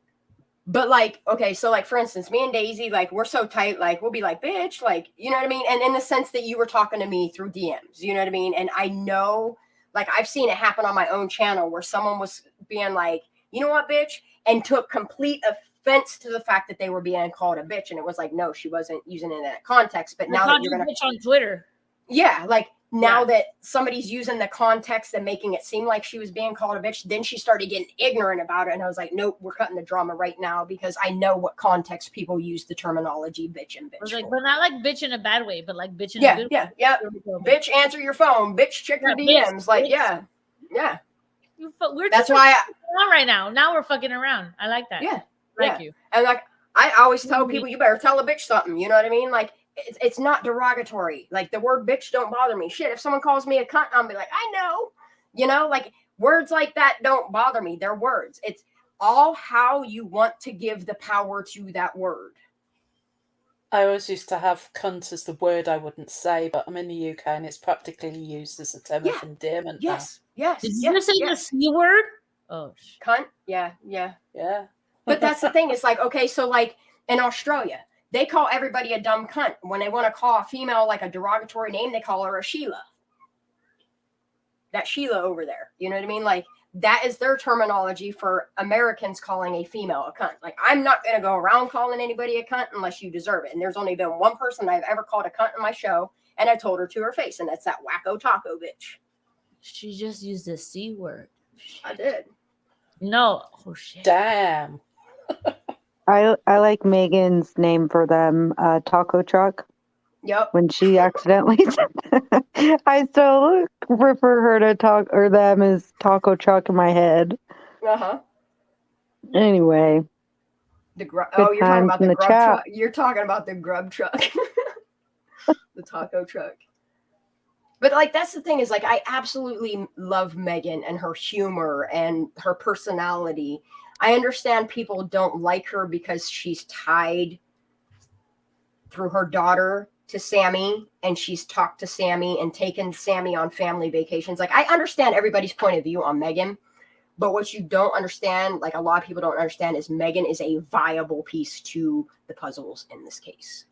Speaker 3: But like, okay, so like for instance, me and Daisy, like we're so tight, like we'll be like, bitch, like, you know what I mean? And in the sense that you were talking to me through DMs, you know what I mean? And I know, like I've seen it happen on my own channel where someone was being like, you know what, bitch? And took complete offense to the fact that they were being called a bitch. And it was like, no, she wasn't using it in that context. But now that you're gonna
Speaker 13: bitch on Twitter.
Speaker 3: Yeah, like now that somebody's using the context and making it seem like she was being called a bitch, then she started getting ignorant about it. And I was like, nope, we're cutting the drama right now because I know what context people use the terminology bitch and bitch.
Speaker 13: I was like, but not like bitch in a bad way, but like bitch in
Speaker 3: a
Speaker 13: good
Speaker 3: way. Yeah. Bitch, answer your phone. Bitch, check your DMs. Bitch, like, bitch. Yeah.
Speaker 13: We're
Speaker 3: That's why
Speaker 13: right now. Now we're fucking around. I like that.
Speaker 3: Yeah.
Speaker 13: Thank you.
Speaker 3: And like, I always tell people, you better tell a bitch something. You know what I mean? Like, it's not derogatory. Like the word bitch don't bother me. Shit, if someone calls me a cunt, I'll be like, I know. You know, like words like that don't bother me. They're words. It's all how you want to give the power to that word.
Speaker 12: I always used to have cunt as the word I wouldn't say, but I'm in the UK and it's practically used as a term of endearment now.
Speaker 3: Yes.
Speaker 13: Did you say the C word? Oh,
Speaker 3: cunt? Yeah. But that's the thing. It's like, okay, so like in Australia, they call everybody a dumb cunt. When they want to call a female like a derogatory name, they call her a Sheila. That Sheila over there. You know what I mean? Like that is their terminology for Americans calling a female a cunt. Like I'm not going to go around calling anybody a cunt unless you deserve it. And there's only been one person I've ever called a cunt in my show. And I told her to her face. And that's that wacko taco bitch.
Speaker 13: She just used the C word.
Speaker 3: I did.
Speaker 13: No. Oh, shit.
Speaker 12: Damn.
Speaker 4: I like Megan's name for them, taco truck.
Speaker 3: Yep.
Speaker 4: When she accidentally said I still refer her to talk or them as taco truck in my head.
Speaker 3: Uh-huh.
Speaker 4: Anyway.
Speaker 3: You're talking about the grub truck. You're talking about the grub truck. The taco truck. But like that's the thing is like I absolutely love Megan and her humor and her personality. I understand people don't like her because she's tied through her daughter to Sammy and she's talked to Sammy and taken Sammy on family vacations. Like I understand everybody's point of view on Megan, but what you don't understand, like a lot of people don't understand, is Megan is a viable piece to the puzzles in this case.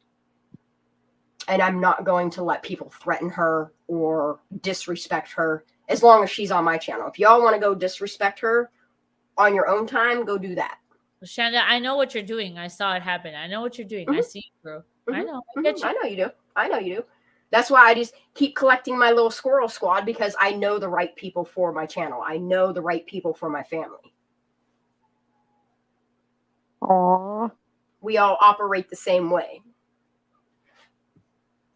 Speaker 3: And I'm not going to let people threaten her or disrespect her as long as she's on my channel. If y'all want to go disrespect her on your own time, go do that.
Speaker 13: Shanda, I know what you're doing. I saw it happen. I know what you're doing. I see you, bro. I know. I get you.
Speaker 3: I know you do. I know you do. That's why I just keep collecting my little squirrel squad because I know the right people for my channel. I know the right people for my family.
Speaker 4: Aww.
Speaker 3: We all operate the same way.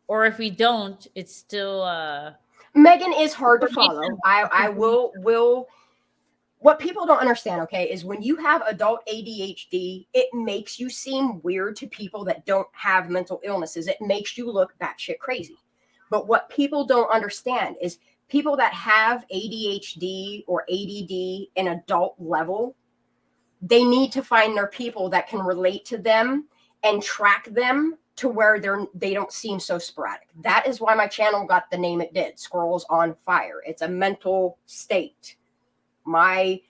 Speaker 13: Or if we don't, it's still
Speaker 3: Megan is hard to follow. I will what people don't understand, okay, is when you have adult ADHD, it makes you seem weird to people that don't have mental illnesses. It makes you look batshit crazy. But what people don't understand is people that have ADHD or ADD in adult level, they need to find their people that can relate to them and track them to where they don't seem so sporadic. That is why my channel got the name it did, Squirrels on Fire. It's a mental state. My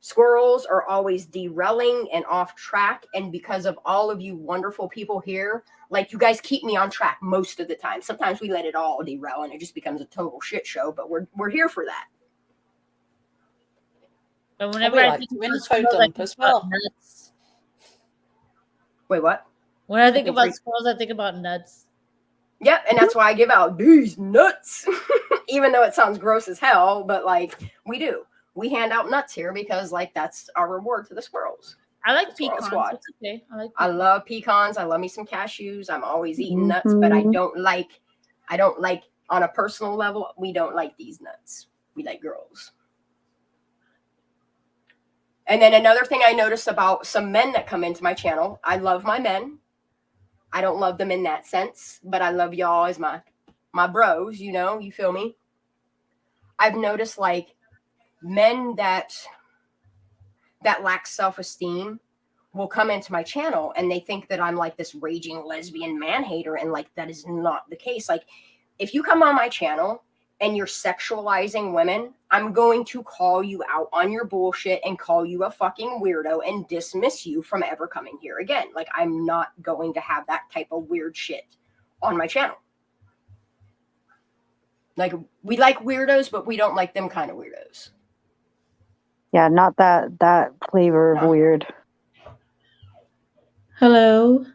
Speaker 3: squirrels are always derailing and off track. And because of all of you wonderful people here, like you guys keep me on track most of the time. Sometimes we let it all derail and it just becomes a total shit show, but we're here for that.
Speaker 13: But whenever I think
Speaker 12: as well.
Speaker 13: Nuts.
Speaker 3: Wait, what?
Speaker 13: When I think about squirrels, I think about nuts.
Speaker 3: Yep, and that's why I give out these nuts. Even though it sounds gross as hell, but like we do. We hand out nuts here because like that's our reward to the squirrels.
Speaker 13: I like pecans. It's okay.
Speaker 3: I love pecans. I love me some cashews. I'm always eating nuts, but I don't like on a personal level, we don't like these nuts. We like girls. And then another thing I noticed about some men that come into my channel, I love my men. I don't love them in that sense, but I love y'all as my bros, you know, you feel me? I've noticed like men that lack self-esteem will come into my channel and they think that I'm like this raging lesbian man hater, and like that is not the case. Like if you come on my channel and you're sexualizing women, I'm going to call you out on your bullshit and call you a fucking weirdo and dismiss you from ever coming here again. Like I'm not going to have that type of weird shit on my channel. Like we like weirdos, but we don't like them kind of weirdos.
Speaker 4: Yeah, not that flavor of weird.
Speaker 6: Hello.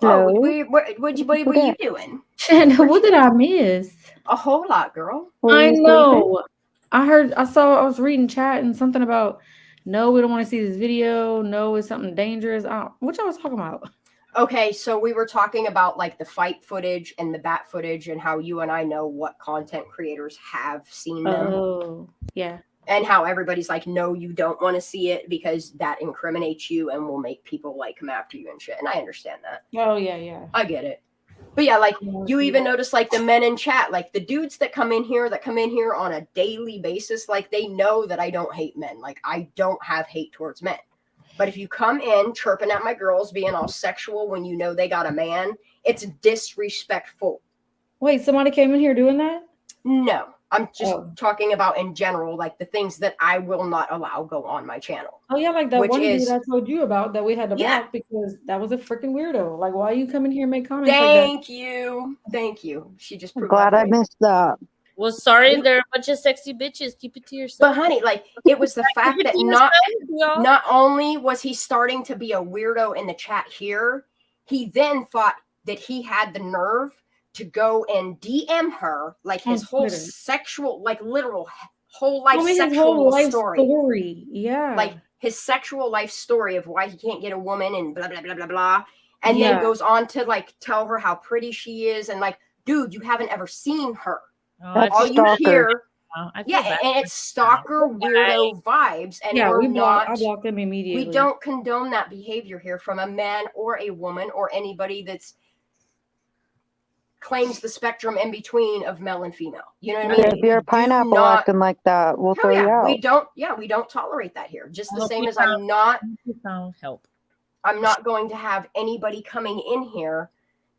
Speaker 3: Oh, what were you doing?
Speaker 6: What did I miss?
Speaker 3: A whole lot, girl.
Speaker 6: I know. I was reading chat and something about, no, we don't want to see this video. No, it's something dangerous. What y'all was talking about?
Speaker 3: Okay, so we were talking about like the fight footage and the bat footage and how you and I know what content creators have seen them.
Speaker 6: Oh, yeah.
Speaker 3: And how everybody's like, no, you don't want to see it because that incriminates you and will make people like come after you and shit. And I understand that.
Speaker 6: Oh, yeah.
Speaker 3: I get it. But yeah, like you even notice like the men in chat, like the dudes that come in here on a daily basis, like they know that I don't hate men. Like I don't have hate towards men. But if you come in chirping at my girls, being all sexual when you know they got a man, it's disrespectful.
Speaker 6: Wait, somebody came in here doing that?
Speaker 3: No, I'm just talking about in general, like the things that I will not allow go on my channel.
Speaker 6: Oh, yeah, like that one dude I told you about that we had to block because that was a freaking weirdo. Like, why you come in here and make comments like that?
Speaker 3: Thank you. She just
Speaker 4: proved glad I missed that.
Speaker 13: Well, sorry, they're a bunch of sexy bitches. Keep it to yourself.
Speaker 3: But honey, like it was the fact that not only was he starting to be a weirdo in the chat here, he then thought that he had the nerve to go and DM her like his whole sexual, like literal whole life sexual story.
Speaker 6: Yeah.
Speaker 3: Like his sexual life story of why he can't get a woman and blah, blah, blah, blah, blah. And then goes on to like tell her how pretty she is. And like, dude, you haven't ever seen her.
Speaker 4: That's
Speaker 3: all you hear.
Speaker 13: And
Speaker 3: it's stalker weirdo vibes. And
Speaker 6: I blocked them immediately.
Speaker 3: We don't condone that behavior here from a man or a woman or anybody that's claims the spectrum in between of male and female. You know what I mean?
Speaker 4: If you're a pineapple acting like that, we'll throw you out.
Speaker 3: We don't tolerate that here. Just the same as I'm not going to have anybody coming in here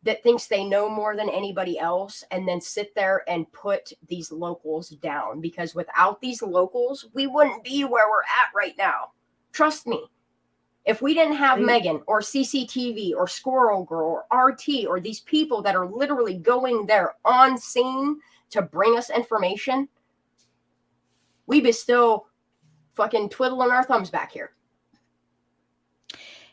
Speaker 3: that thinks they know more than anybody else and then sit there and put these locals down, because without these locals, we wouldn't be where we're at right now. Trust me. If we didn't have Megan or CCTV or Squirrel Girl or RT or these people that are literally going there on scene to bring us information, we'd be still fucking twiddling our thumbs back here.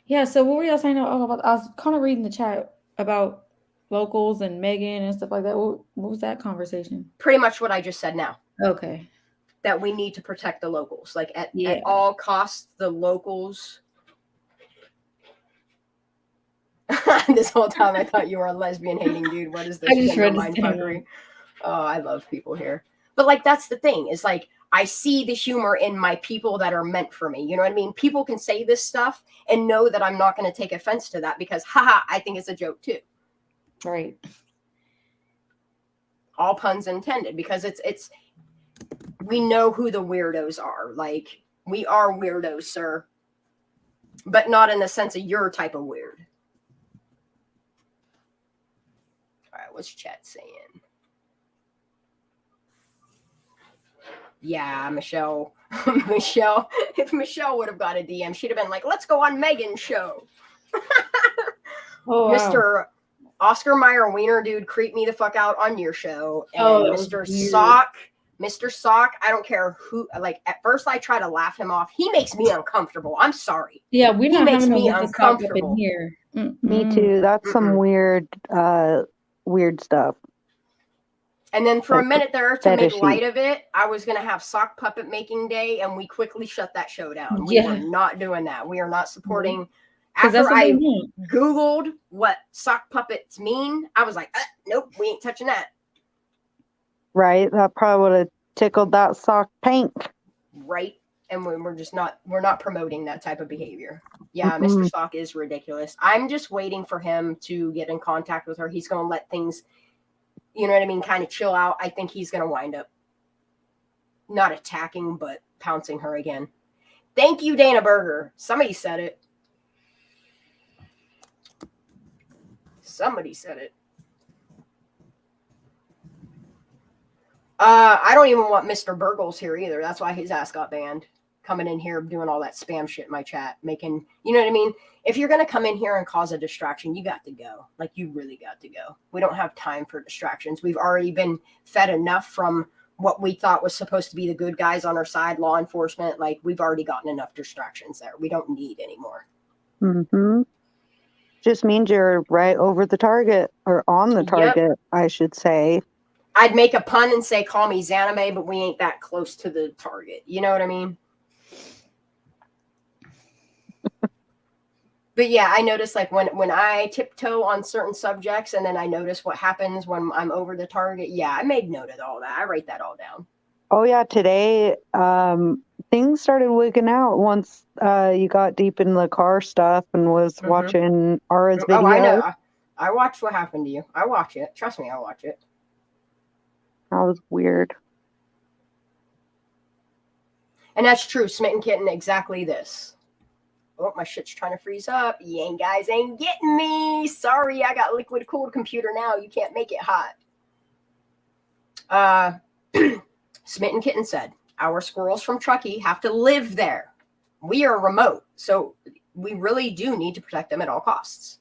Speaker 6: Yeah, so what were y'all saying about? I was kind of reading the chat about locals and Megan and stuff like that. What was that conversation?
Speaker 3: Pretty much what I just said now.
Speaker 6: Okay.
Speaker 3: That we need to protect the locals. Like at all costs, the locals. This whole time I thought you were a lesbian hating dude. What is this?
Speaker 6: I just read
Speaker 3: mindfuckery? Oh, I love people here. But like that's the thing, is like I see the humor in my people that are meant for me. You know what I mean? People can say this stuff and know that I'm not going to take offense to that because haha, I think it's a joke too.
Speaker 6: Right.
Speaker 3: All puns intended, because it's we know who the weirdos are. Like we are weirdos, sir. But not in the sense of your type of weird. All right, what's chat saying? Yeah, Michelle. Michelle. If Michelle would have got a DM, she'd have been like, let's go on Megan's show.
Speaker 6: Oh, wow.
Speaker 3: Mr. Oscar Mayer Wiener dude, creep me the fuck out on your show. And Mr. Sock, I don't care who, like at first I try to laugh him off. He makes me uncomfortable. I'm sorry.
Speaker 6: Yeah, we
Speaker 3: he makes me uncomfortable
Speaker 6: in here.
Speaker 4: Me too. That's some weird stuff.
Speaker 3: And then for a minute there, to make light of it, I was going to have sock puppet making day, and we quickly shut that show down. We were not doing that. We are not supporting. After I Googled what sock puppets mean, I was like, nope, we ain't touching that.
Speaker 4: Right. That probably would have tickled that sock pink.
Speaker 3: Right. and we're not promoting that type of behavior. Yeah, Mr. Stock is ridiculous. I'm just waiting for him to get in contact with her. He's going to let things, you know what I mean, kind of chill out. I think he's going to wind up not attacking, but pouncing her again. Thank you, Dana Berger. Somebody said it. Somebody said it. I don't even want Mr. Burgles here either. That's why his ass got banned. Coming in here doing all that spam shit in my chat, making, you know what I mean? If you're going to come in here and cause a distraction, you got to go. Like, you really got to go. We don't have time for distractions. We've already been fed enough from what we thought was supposed to be the good guys on our side, law enforcement. Like, we've already gotten enough distractions there. We don't need any more.
Speaker 4: Just means you're right over the target, or on the target, I should say.
Speaker 3: I'd make a pun and say, call me Zanime, but we ain't that close to the target. You know what I mean? But yeah, I notice like when I tiptoe on certain subjects and then I notice what happens when I'm over the target. Yeah, I made note of all that. I write that all down.
Speaker 4: Oh yeah, today things started wigging out once you got deep in the car stuff and was watching Ara's video.
Speaker 3: Oh, I know. I watched what happened to you. I watch it. Trust me, I watch it.
Speaker 4: That was weird.
Speaker 3: And that's true. Smitten Kitten, exactly this. Oh, my shit's trying to freeze up. You guys ain't getting me. Sorry, I got liquid cooled computer now. You can't make it hot. Smitten Kitten said, our squirrels from Truckee have to live there. We are remote, so we really do need to protect them at all costs.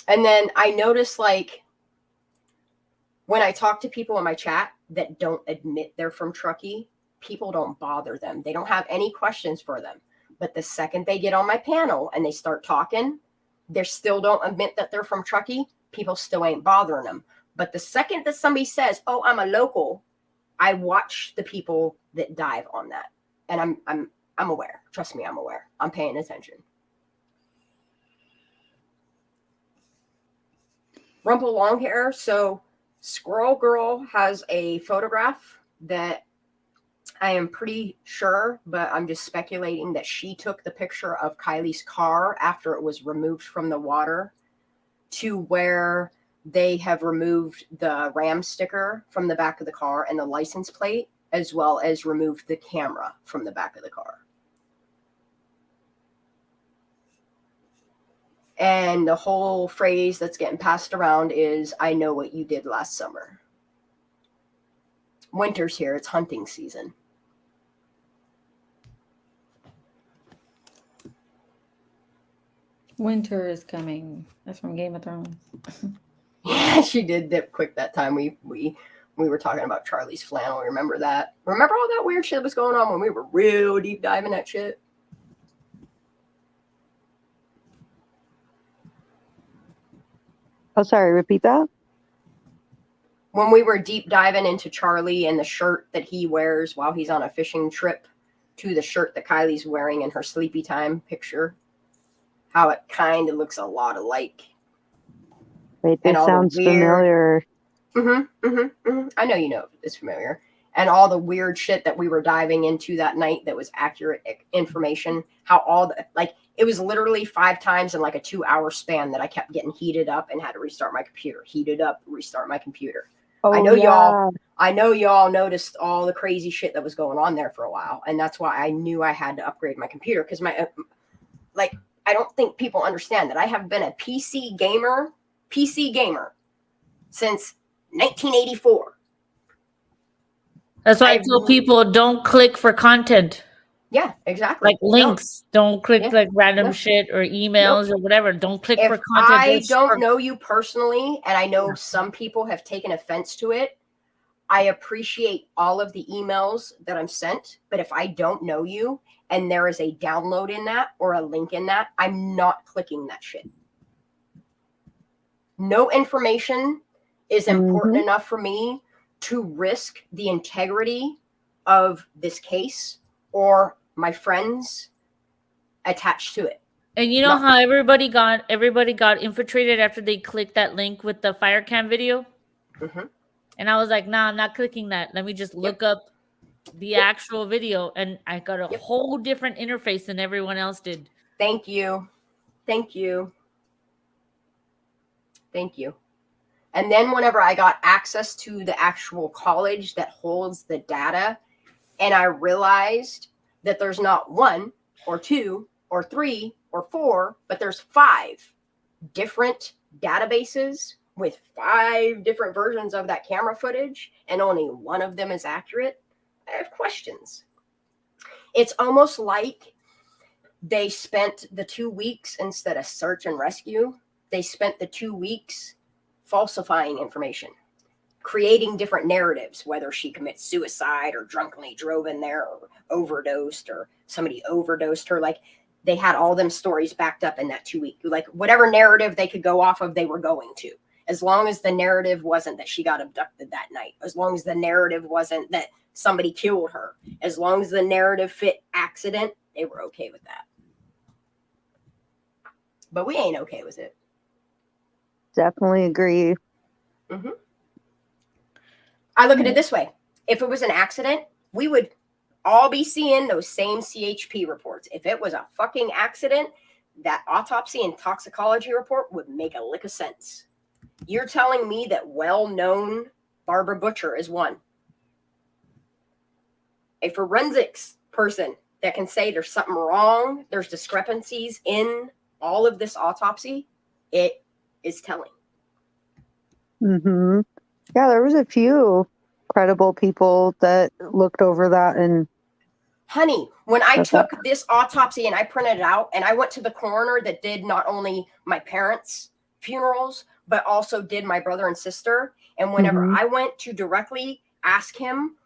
Speaker 3: And then I noticed, like, when I talk to people in my chat that don't admit they're from Truckee, people don't bother them. They don't have any questions for them. But the second they get on my panel and they start talking, they still don't admit that they're from Truckee. People still ain't bothering them. But the second that somebody says, "Oh, I'm a local," I watch the people that dive on that, and I'm aware. Trust me, I'm aware. I'm paying attention. Rumple long hair. So Squirrel Girl has a photograph that I am pretty sure, but I'm just speculating that she took the picture of Kiely's car after it was removed from the water to where they have removed the RAM sticker from the back of the car and the license plate, as well as removed the camera from the back of the car. And the whole phrase that's getting passed around is, "I know what you did last summer." Winter's here. It's hunting season.
Speaker 6: Winter is coming. That's from Game of Thrones.
Speaker 3: Yeah, she did dip quick that time. We were talking about Charlie's flannel. Remember that? Remember all that weird shit that was going on when we were real deep diving that shit?
Speaker 4: Oh, sorry. Repeat that.
Speaker 3: When we were deep diving into Charlie and the shirt that he wears while he's on a fishing trip to the shirt that Kylie's wearing in her sleepy time picture, how it kind of looks a lot alike.
Speaker 4: Wait, this sounds familiar.
Speaker 3: I know you know it's familiar. And all the weird shit that we were diving into that night that was accurate information, how all the, like, it was literally 5 times in like a 2-hour span that I kept getting heated up and had to restart my computer. Heated up, restart my computer.
Speaker 4: Oh,
Speaker 3: I know
Speaker 4: yeah.
Speaker 3: y'all noticed all the crazy shit that was going on there for a while. And that's why I knew I had to upgrade my computer. Because my, like, I don't think people understand that I have been a PC gamer since 1984.
Speaker 13: That's why I tell people, don't click for content.
Speaker 3: Yeah, exactly.
Speaker 13: Like links. Don't click like random shit or emails or whatever. Don't click for content.
Speaker 3: I don't know you personally, and I know some people have taken offense to it. I appreciate all of the emails that I'm sent, but if I don't know you and there is a download in that or a link in that, I'm not clicking that shit. No information is important enough for me to risk the integrity of this case or my friends attached to it.
Speaker 13: And you know how everybody got infiltrated after they clicked that link with the fire cam video? And I was like, nah, I'm not clicking that. Let me just look up the actual video, and I got a whole different interface than everyone else did.
Speaker 3: Thank you. Thank you. Thank you. And then whenever I got access to the actual college that holds the data, and I realized that there's not 1 or 2 or 3 or 4, but there's 5 different databases with 5 different versions of that camera footage, and only one of them is accurate, I have questions. It's almost like they spent the 2 weeks, instead of search and rescue, they spent the 2 weeks falsifying information, creating different narratives, whether she commits suicide or drunkenly drove in there or overdosed or somebody overdosed her. Like, they had all them stories backed up in that 2 week, like whatever narrative they could go off of, they were going to, as long as the narrative wasn't that she got abducted that night, as long as the narrative wasn't that somebody killed her, as long as the narrative fit accident, they were okay with that. But we ain't okay with it.
Speaker 4: Definitely agree.
Speaker 3: Mm-hmm. I look at it this way. If it was an accident, we would all be seeing those same CHP reports. If it was a fucking accident, that autopsy and toxicology report would make a lick of sense. You're telling me that well-known Barbara Butcher is one. A forensics person that can say there's something wrong, there's discrepancies in all of this autopsy, it is telling.
Speaker 4: Mm-hmm. Yeah, there was a few credible people that looked over that. And
Speaker 3: honey, when I took this autopsy and I printed it out, and I went to the coroner that did not only my parents' funerals, but also did my brother and sister. And whenever I went to directly ask him,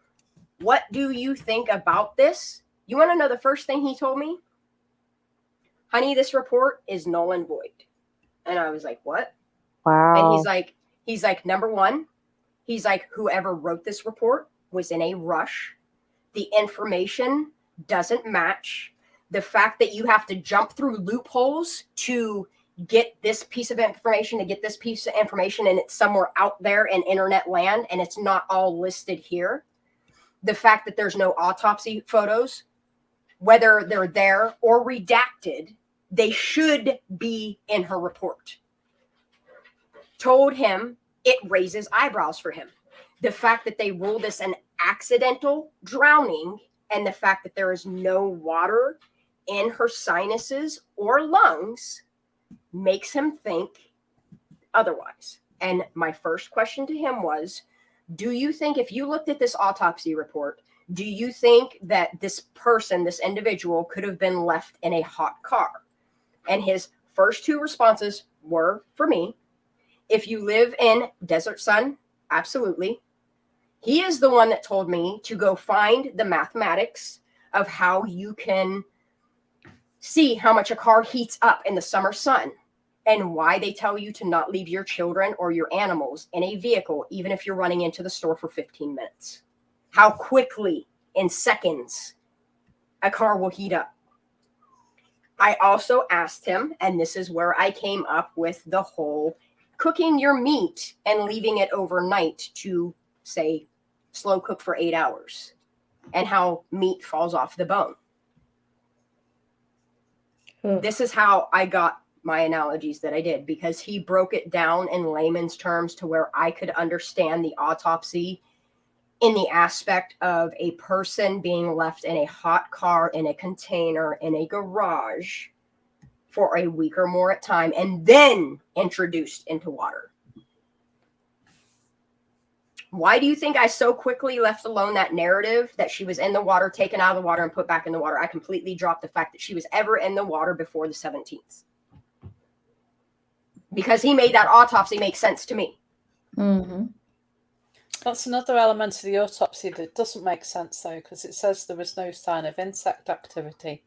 Speaker 3: what do you think about this? You want to know the first thing he told me? Honey, this report is null and void. And I was like, what?
Speaker 4: Wow.
Speaker 3: And he's like, number one, he's like, whoever wrote this report was in a rush. The information doesn't match. The fact that you have to jump through loopholes to get this piece of information, and it's somewhere out there in internet land, and it's not all listed here. The fact that there's no autopsy photos, whether they're there or redacted, they should be in her report. Told him it raises eyebrows for him. The fact that they rule this an accidental drowning, and the fact that there is no water in her sinuses or lungs makes him think otherwise. And my first question to him was, do you think, if you looked at this autopsy report, do you think that this person, this individual, could have been left in a hot car? And his first 2 responses were, for me, if you live in desert sun, absolutely. He is the one that told me to go find the mathematics of how you can see how much a car heats up in the summer sun, and why they tell you to not leave your children or your animals in a vehicle, even if you're running into the store for 15 minutes. How quickly, in seconds, a car will heat up. I also asked him, and this is where I came up with the whole cooking your meat and leaving it overnight to, say, slow cook for 8 hours, and how meat falls off the bone. This is how I got my analogies that I did, because he broke it down in layman's terms to where I could understand the autopsy in the aspect of a person being left in a hot car, in a container, in a garage for a week or more at time, and then introduced into water. Why do you think I so quickly left alone that narrative that she was in the water, taken out of the water, and put back in the water? I completely dropped the fact that she was ever in the water before the 17th. Because he made that autopsy make sense to me.
Speaker 12: Mm-hmm. That's another element of the autopsy that doesn't make sense, though, because it says there was no sign of insect activity.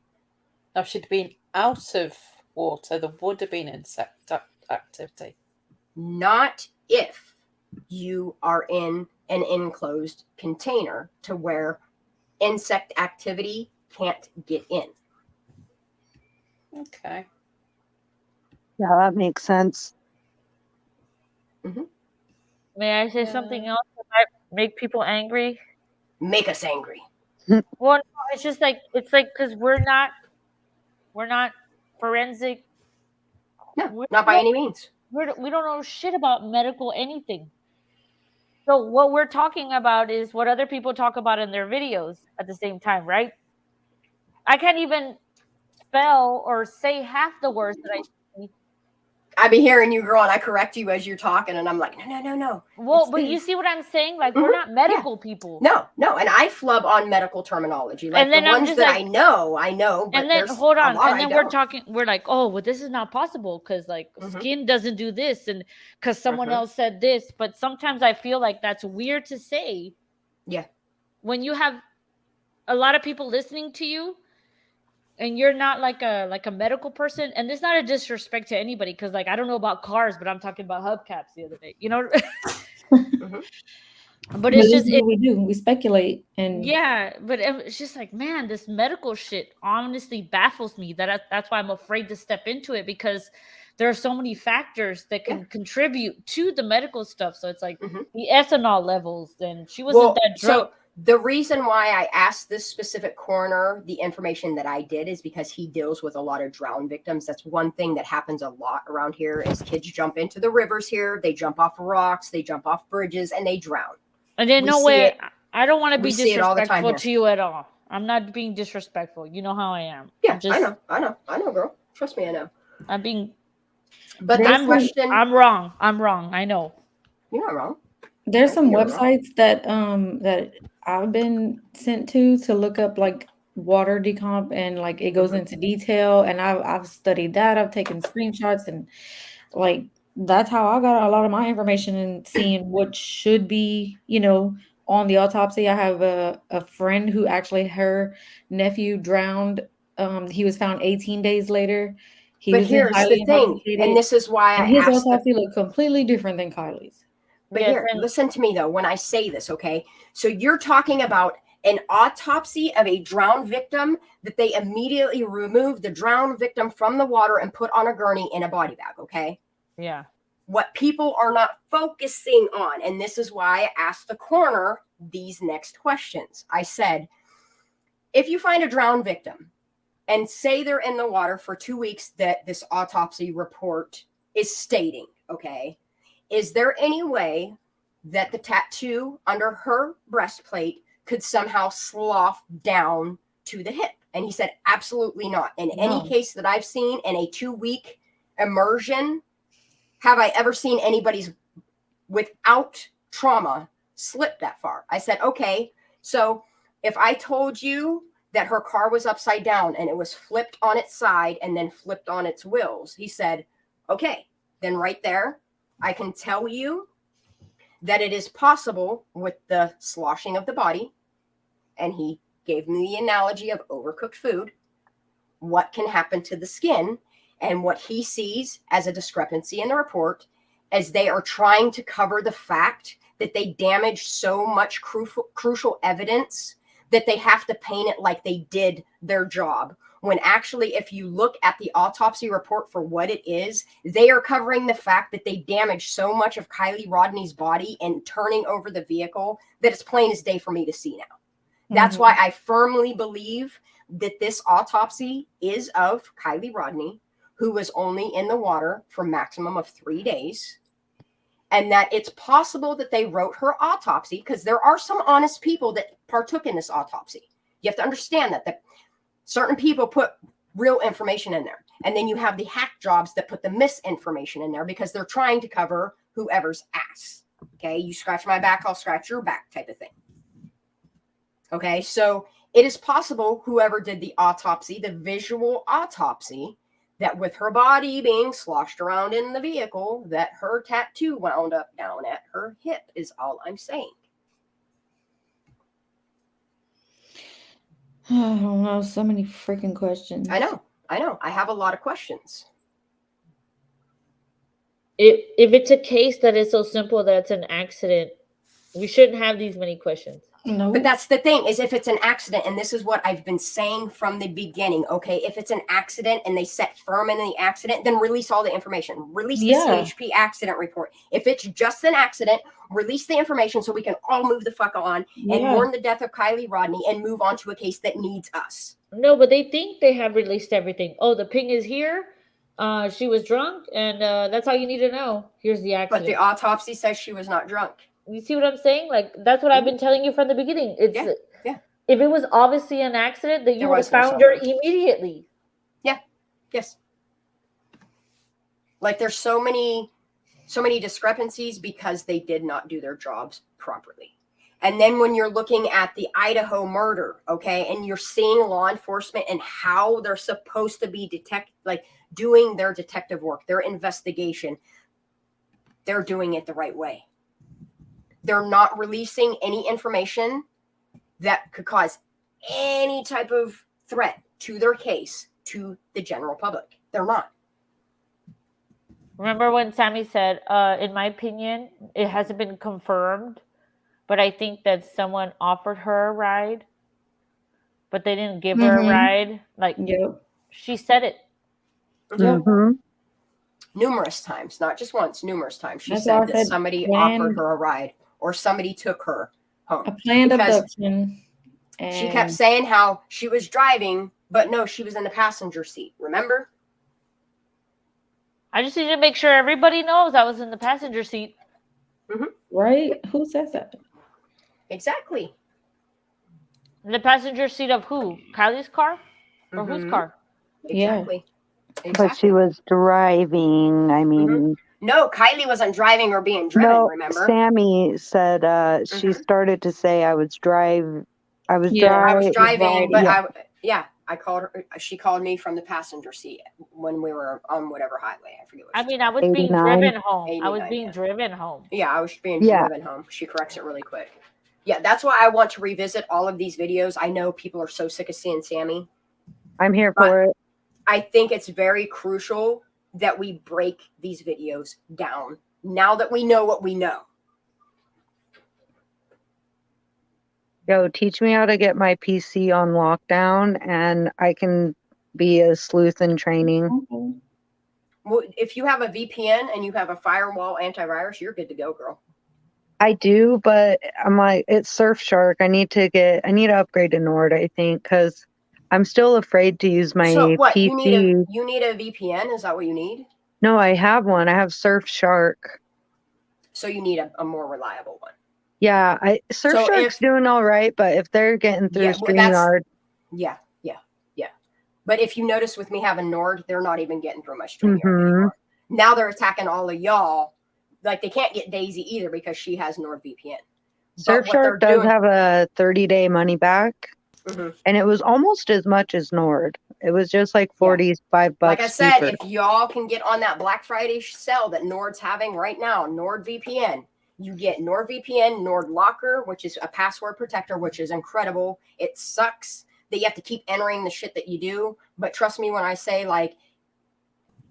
Speaker 12: Now, if she'd been out of water, there would have been insect activity.
Speaker 3: Not if you are in an enclosed container to where insect activity can't get in.
Speaker 12: Okay.
Speaker 4: Yeah, that makes sense.
Speaker 3: Mm-hmm.
Speaker 13: May I say something else that might make people angry?
Speaker 3: Make us angry.
Speaker 13: Well, no, it's just like because we're not forensic.
Speaker 3: No, not by any means.
Speaker 13: We don't know shit about medical anything. So what we're talking about is what other people talk about in their videos at the same time, right? I can't even spell or say half the words that I say.
Speaker 3: I be hearing you, girl, and I correct you as you're talking, and I'm like, no.
Speaker 13: Well, but you see what I'm saying? Like, we're not medical people.
Speaker 3: No, and I flub on medical terminology. Like,
Speaker 13: and then
Speaker 3: the ones that I know, but
Speaker 13: and then,
Speaker 3: there's
Speaker 13: hold on,
Speaker 3: a lot
Speaker 13: and then
Speaker 3: I
Speaker 13: we're
Speaker 3: don't.
Speaker 13: talking, we're like, oh, well, this is not possible because, like, skin doesn't do this, and because someone else said this, but sometimes I feel like that's weird to say.
Speaker 3: Yeah.
Speaker 13: When you have a lot of people listening to you, and you're not like a medical person, and it's not a disrespect to anybody, because like I don't know about cars, but I'm talking about hubcaps the other day, you know. But it's just
Speaker 6: what we do. We speculate, and
Speaker 13: but it's just like, man, this medical shit honestly baffles me. That's why I'm afraid to step into it, because there are so many factors that can contribute to the medical stuff. So it's like the ethanol levels, and she wasn't that drunk.
Speaker 3: So the reason why I asked this specific coroner the information that I did is because he deals with a lot of drowned victims. That's one thing that happens a lot around here is kids jump into the rivers here. They jump off rocks, they jump off bridges, and they drown.
Speaker 13: And then I don't want to be disrespectful to you at all. I'm not being disrespectful. You know how I am.
Speaker 3: Yeah, I know, girl. Trust me, I know.
Speaker 13: I'm being,
Speaker 3: but
Speaker 13: I'm wrong. I know.
Speaker 3: You're not wrong.
Speaker 6: There's some websites that I've been sent to look up like water decomp, and like it goes into detail, and I've studied that. I've taken screenshots, and like that's how I got a lot of my information, and seeing what should be, on the autopsy. I have a friend who actually, her nephew drowned. He was found 18 days later. But
Speaker 3: here's the thing, and this is why I
Speaker 6: his
Speaker 3: asked.
Speaker 6: Autopsy looked completely different than Kiely's.
Speaker 3: But here, listen to me though, when I say this, okay? So you're talking about an autopsy of a drowned victim that they immediately removed the drowned victim from the water and put on a gurney in a body bag, okay?
Speaker 13: Yeah.
Speaker 3: What people are not focusing on, and this is why I asked the coroner these next questions. I said, if you find a drowned victim and say they're in the water for 2 weeks that this autopsy report is stating, okay? Is there any way that the tattoo under her breastplate could somehow slough down to the hip? And he said, absolutely not. In any case that I've seen in a 2-week immersion, have I ever seen anybody's without trauma slip that far? I said, okay, so if I told you that her car was upside down and it was flipped on its side and then flipped on its wheels, he said, okay, then right there, I can tell you that it is possible with the sloshing of the body, and he gave me the analogy of overcooked food, what can happen to the skin, and what he sees as a discrepancy in the report as they are trying to cover the fact that they damaged so much crucial evidence that they have to paint it like they did their job. When actually, if you look at the autopsy report for what it is, they are covering the fact that they damaged so much of Kiely Rodney's body and turning over the vehicle that it's plain as day for me to see now. That's why I firmly believe that this autopsy is of Kiely Rodney, who was only in the water for a maximum of 3 days, and that it's possible that they wrote her autopsy, because there are some honest people that partook in this autopsy. You have to understand that certain people put real information in there. And then you have the hack jobs that put the misinformation in there because they're trying to cover whoever's ass. Okay, you scratch my back, I'll scratch your back type of thing. Okay, so it is possible whoever did the autopsy, the visual autopsy, that with her body being sloshed around in the vehicle, that her tattoo wound up down at her hip is all I'm saying.
Speaker 6: I don't know. So many freaking questions.
Speaker 3: I know. I have a lot of questions.
Speaker 13: If it's a case that is so simple that it's an accident, we shouldn't have these many questions.
Speaker 12: No.
Speaker 3: But that's the thing, is if it's an accident, and this is what I've been saying from the beginning, okay? If it's an accident and they set firm in the accident, then release all the information. Release the CHP accident report. If it's just an accident, release the information so we can all move the fuck on and mourn the death of Kiely Rodni and move on to a case that needs us.
Speaker 13: No, but they think they have released everything. Oh, the ping is here. She was drunk, and that's all you need to know. Here's the accident.
Speaker 3: But the autopsy says she was not drunk.
Speaker 13: You see what I'm saying? Like, that's what I've been telling you from the beginning. It's if it was obviously an accident, that you would have found her immediately.
Speaker 3: Yeah. Yes. Like, there's so many discrepancies because they did not do their jobs properly. And then when you're looking at the Idaho murder, okay, and you're seeing law enforcement and how they're supposed to be doing their detective work, their investigation, they're doing it the right way. They're not releasing any information that could cause any type of threat to their case to the general public. They're not.
Speaker 13: Remember when Sammy said, in my opinion, it hasn't been confirmed, but I think that someone offered her a ride, but they didn't give her a ride. Like, she said it.
Speaker 3: Numerous times, not just once, numerous times. She said that somebody offered her a ride or somebody took her home.
Speaker 6: A planned abduction.
Speaker 3: She kept saying how she was driving, but no, she was in the passenger seat. Remember?
Speaker 13: I just need to make sure everybody knows I was in the passenger seat.
Speaker 6: Right? Who says that?
Speaker 3: Exactly.
Speaker 13: In the passenger seat of who? Kylie's car? Or whose car?
Speaker 3: Exactly.
Speaker 4: But she was driving. I mean,
Speaker 3: no, Kiely wasn't driving or being driven.
Speaker 4: No,
Speaker 3: remember?
Speaker 4: Sammy said she started to say I was driving,
Speaker 3: I was driving, but I called her. She called me from the passenger seat when we were on whatever highway. I forget.
Speaker 13: I mean, I was being driven home. I was being driven home.
Speaker 3: Yeah, I was being driven home. She corrects it really quick. Yeah, that's why I want to revisit all of these videos. I know people are so sick of seeing Sammy.
Speaker 4: I'm here for it.
Speaker 3: I think it's very crucial that we break these videos down now that we know what we know.
Speaker 4: Yo, teach me how to get my PC on lockdown and I can be a sleuth in training.
Speaker 3: Well, if you have a VPN and you have a firewall antivirus, you're good to go, girl.
Speaker 4: I do, but I'm like, it's Surfshark. I need to upgrade to Nord, I think, because I'm still afraid to use my
Speaker 3: what,
Speaker 4: PC.
Speaker 3: You need a VPN? Is that what you need?
Speaker 4: No, I have one. I have Surfshark.
Speaker 3: So you need a more reliable one.
Speaker 4: Yeah, Surfshark's doing all right, but if they're getting through StreamYard.
Speaker 3: Yeah. But if you notice with me having Nord, they're not even getting through my StreamYard anymore. Now they're attacking all of y'all. Like, they can't get Daisy either because she has NordVPN.
Speaker 4: Surfshark does have a 30-day money back, and it was almost as much as Nord. It was just like $45
Speaker 3: Like I said,
Speaker 4: cheaper.
Speaker 3: if y'all can get on that Black Friday sale that Nord's having right now, NordVPN, you get NordVPN, Nord Locker, which is a password protector, which is incredible. It sucks that you have to keep entering the shit that you do. But trust me when I say, like,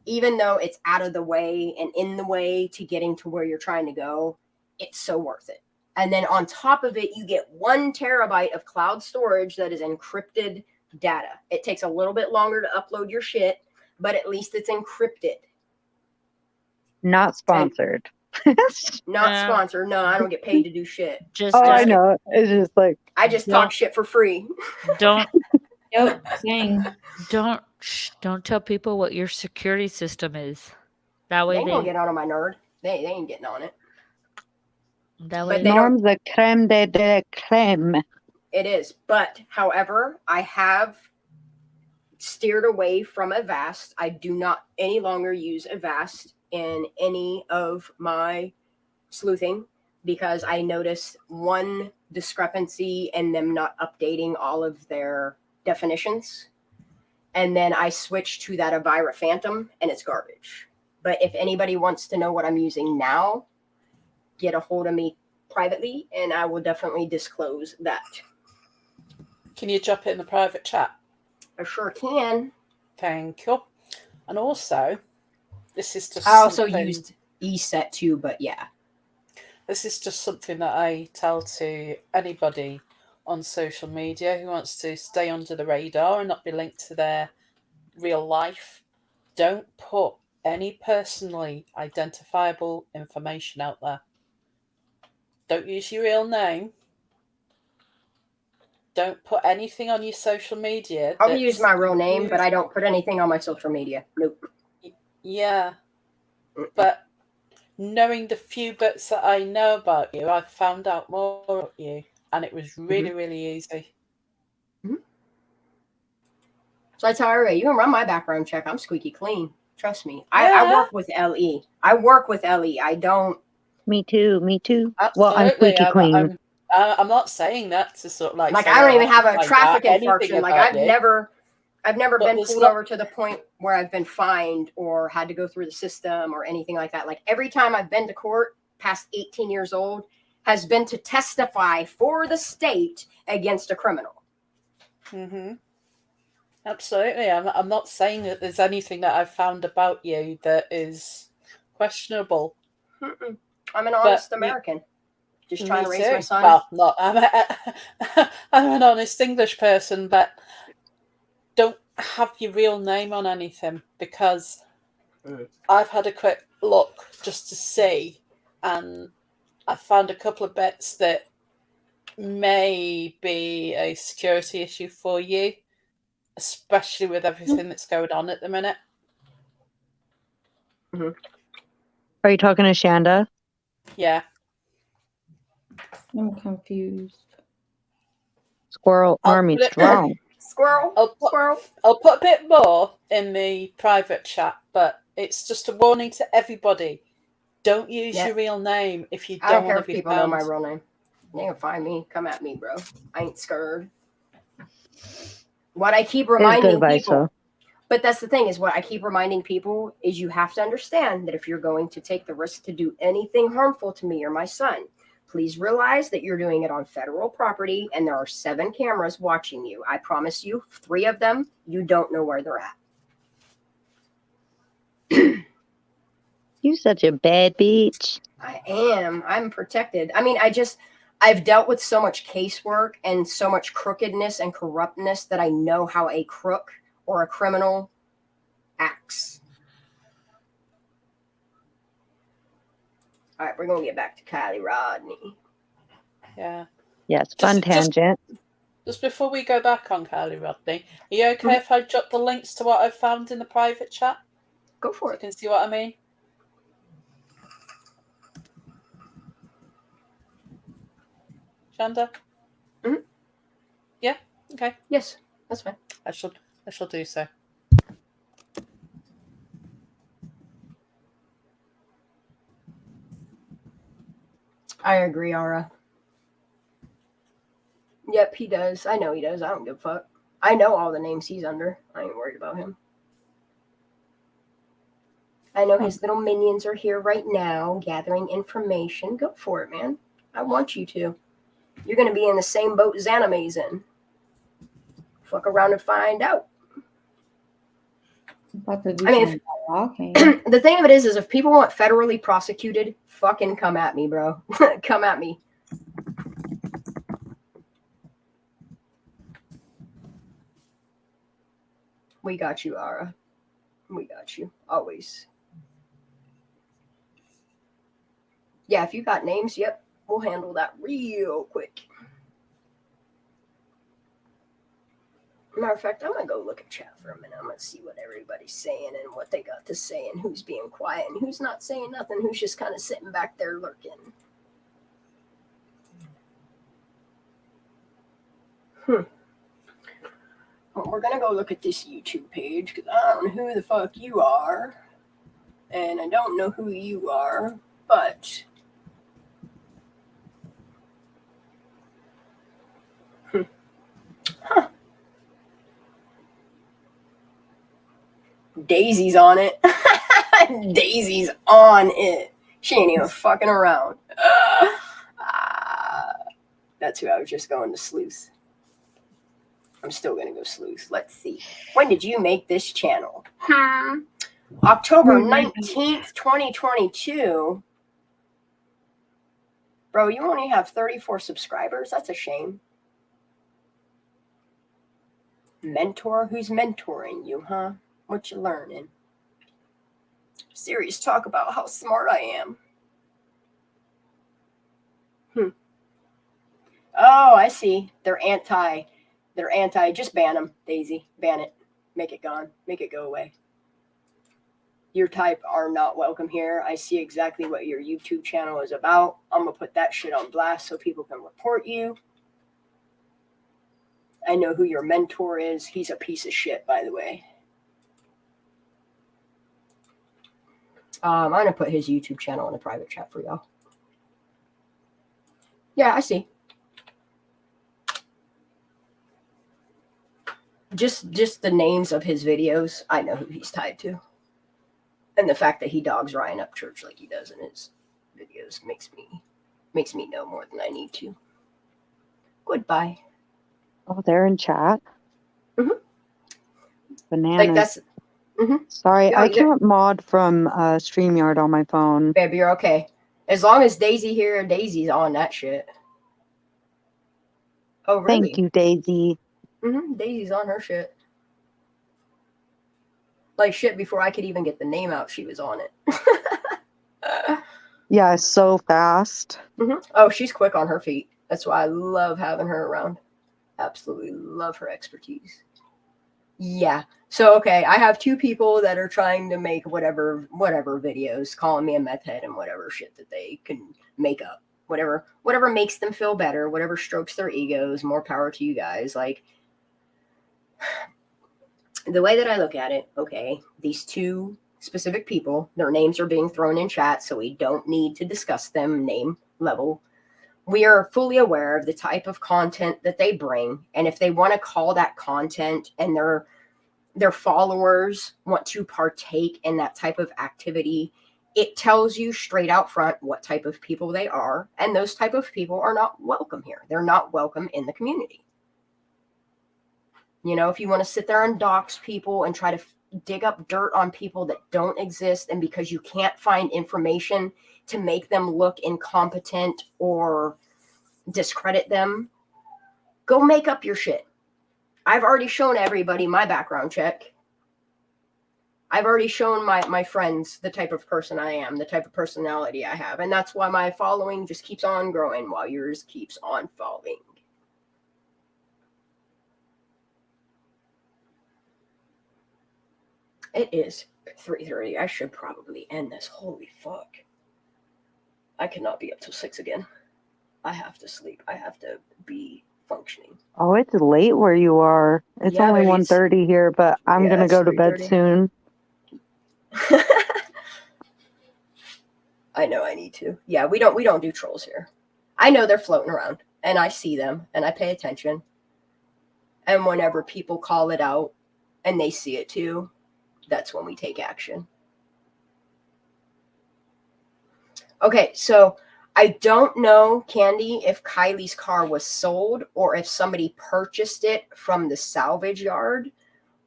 Speaker 3: even though it's out of the way and in the way to getting to where you're trying to go, it's so worth it. And then on top of it, you get 1 terabyte of cloud storage that is encrypted data. It takes a little bit longer to upload your shit, but at least it's encrypted.
Speaker 4: Not sponsored.
Speaker 3: Not sponsored. No, I don't get paid to do shit.
Speaker 4: I know. It's just like
Speaker 3: I just talk shit for free.
Speaker 13: Don't
Speaker 6: Saying.
Speaker 13: Don't tell people what your security system is. That way
Speaker 3: they ain't gonna get on my Nerd. They ain't getting on it.
Speaker 13: That way
Speaker 4: Norm's the creme de la creme.
Speaker 3: It is, but however, I have steered away from Avast. I do not any longer use Avast in any of my sleuthing because I noticed one discrepancy in them not updating all of their definitions. And then I switched to that Avira Phantom and it's garbage. But if anybody wants to know what I'm using now, get a hold of me privately and I will definitely disclose that.
Speaker 12: Can you drop it in the private chat?
Speaker 3: I sure can.
Speaker 12: Thank you. And also, this is just
Speaker 3: I also used ESET too, but yeah.
Speaker 12: This is just something that I tell to anybody on social media who wants to stay under the radar and not be linked to their real life. Don't put any personally identifiable information out there. Don't use your real name. Don't put anything on your social media.
Speaker 3: I'll use my real name, but I don't put anything on my social media. Nope.
Speaker 12: Yeah. But knowing the few bits that I know about you, I've found out more about you. And it was really, really easy.
Speaker 3: So I tell everybody, you can run my background check. I'm squeaky clean. Trust me. I work with LE. I work with LE. I don't.
Speaker 4: Me too. Me too.
Speaker 12: Absolutely.
Speaker 4: Well, I'm squeaky clean.
Speaker 12: I'm not saying that to sort of like
Speaker 3: I don't even have a
Speaker 12: find
Speaker 3: traffic
Speaker 12: out
Speaker 3: infraction.
Speaker 12: anything
Speaker 3: Like
Speaker 12: about
Speaker 3: I've
Speaker 12: you.
Speaker 3: never
Speaker 12: But
Speaker 3: been
Speaker 12: there's
Speaker 3: pulled
Speaker 12: not-
Speaker 3: over to the point where I've been fined or had to go through the system or anything like that. Like every time I've been to court past 18 years old has been to testify for the state against a criminal.
Speaker 12: Absolutely. I'm not saying that there's anything that I've found about you that is questionable.
Speaker 3: I'm an honest American. Just trying to raise my son.
Speaker 12: Well, not. I'm an honest English person, but don't have your real name on anything because I've had a quick look just to see, and I found a couple of bits that may be a security issue for you, especially with everything that's going on at the minute.
Speaker 4: Are you talking to Shanda?
Speaker 12: Yeah.
Speaker 6: I'm confused.
Speaker 4: Squirrel Army strong.
Speaker 3: Squirrel.
Speaker 12: I'll put a bit more in the private chat, but it's just a warning to everybody. Don't use your real name if you
Speaker 3: I don't
Speaker 12: don't
Speaker 3: care
Speaker 12: want
Speaker 3: if
Speaker 12: to be
Speaker 3: people
Speaker 12: found.
Speaker 3: know my real name. They can find me. Come at me, bro. I ain't scared. What I keep reminding people, but that's the thing is what I keep reminding people is you have to understand that if you're going to take the risk to do anything harmful to me or my son, please realize that you're doing it on federal property and there are 7 cameras watching you. I promise you, 3 of them, you don't know where they're at.
Speaker 4: You such a bad bitch.
Speaker 3: I am. I'm protected. I mean, I've dealt with so much casework and so much crookedness and corruptness that I know how a crook or a criminal acts. All right, we're going to get back to Kiely Rodni.
Speaker 12: Yeah.
Speaker 4: Yes, fun tangent.
Speaker 12: Just before we go back on Kiely Rodni, are you okay if I drop the links to what I've found in the private chat?
Speaker 3: Go for
Speaker 12: so
Speaker 3: it.
Speaker 12: You can see what I mean. Shanda? Yeah? Okay.
Speaker 3: Yes, that's fine.
Speaker 12: I shall do so.
Speaker 3: I agree, Aura. Yep, he does. I know he does. I don't give a fuck. I know all the names he's under. I ain't worried about him. I know his little minions are here right now gathering information. Go for it, man. I want you to. You're going to be in the same boat Xaname's in. Fuck around and find out. I mean, the thing of it is if people want federally prosecuted, fucking come at me, bro. Come at me. We got you, Ara. We got you. Always. Yeah, if you got names, yep, we'll handle that real quick. Matter of fact, I'm going to go look at chat for a minute. I'm going to see what everybody's saying and what they got to say and who's being quiet and who's not saying nothing, who's just kind of sitting back there lurking. Well, we're going to go look at this YouTube page because I don't know who the fuck you are. And I don't know who you are, but... Huh. Daisy's on it. Daisy's on it. She ain't even fucking around. That's who I was just going to sleuth. I'm still going to go sleuth. Let's see. When did you make this channel? October 19th, 2022. Bro, you only have 34 subscribers? That's a shame. Mentor? Who's mentoring you, huh? What you learning? Serious talk about how smart I am. Oh, I see. They're anti. Just ban them, Daisy. Ban it. Make it gone. Make it go away. Your type are not welcome here. I see exactly what your YouTube channel is about. I'm going to put that shit on blast so people can report you. I know who your mentor is. He's a piece of shit, by the way. I'm going to put his YouTube channel in a private chat for y'all. Yeah, I see. Just the names of his videos, I know who he's tied to. And the fact that he dogs Ryan up church like he does in his videos makes me know more than I need to. Goodbye.
Speaker 4: Oh, they're in chat.
Speaker 3: Mm-hmm.
Speaker 4: Bananas.
Speaker 3: Like that's. Mm-hmm.
Speaker 4: Sorry,
Speaker 3: No,
Speaker 4: I can't mod from StreamYard on my phone.
Speaker 3: Babe, you're okay. As long as Daisy here, Daisy's on that shit. Oh, really?
Speaker 4: Thank you, Daisy.
Speaker 3: Mm-hmm. Daisy's on her shit. Like shit, before I could even get the name out, she was on it.
Speaker 4: Yeah, so fast.
Speaker 3: Mm-hmm. Oh, she's quick on her feet. That's why I love having her around. Absolutely love her expertise. Yeah. So, okay, I have two people that are trying to make whatever videos, calling me a meth head and whatever shit that they can make up. Whatever makes them feel better, whatever strokes their egos, more power to you guys. Like, the way that I look at it, okay, these two specific people, their names are being thrown in chat, so we don't need to discuss them name level. We are fully aware of the type of content that they bring, and if they want to call that content and their followers want to partake in that type of activity, it tells you straight out front what type of people they are, and those type of people are not welcome here. They're not welcome in the community. You know, if you want to sit there and dox people and try to dig up dirt on people that don't exist, and because you can't find information to make them look incompetent or discredit them, go make up your shit. I've already shown everybody my background check. I've already shown my friends the type of person I am, the type of personality I have. And that's why my following just keeps on growing while yours keeps on falling. It is 3:30. I should probably end this. Holy fuck. I cannot be up till 6 again. I have to sleep. I have to be functioning.
Speaker 4: Oh, it's late where you are. It's only 1:30 here, but I'm going to go to bed soon.
Speaker 3: I know I need to. Yeah, we don't do trolls here. I know they're floating around, and I see them, and I pay attention. And whenever people call it out, and they see it too, that's when we take action. Okay, so I don't know, Candy, if Kiely's car was sold or if somebody purchased it from the salvage yard.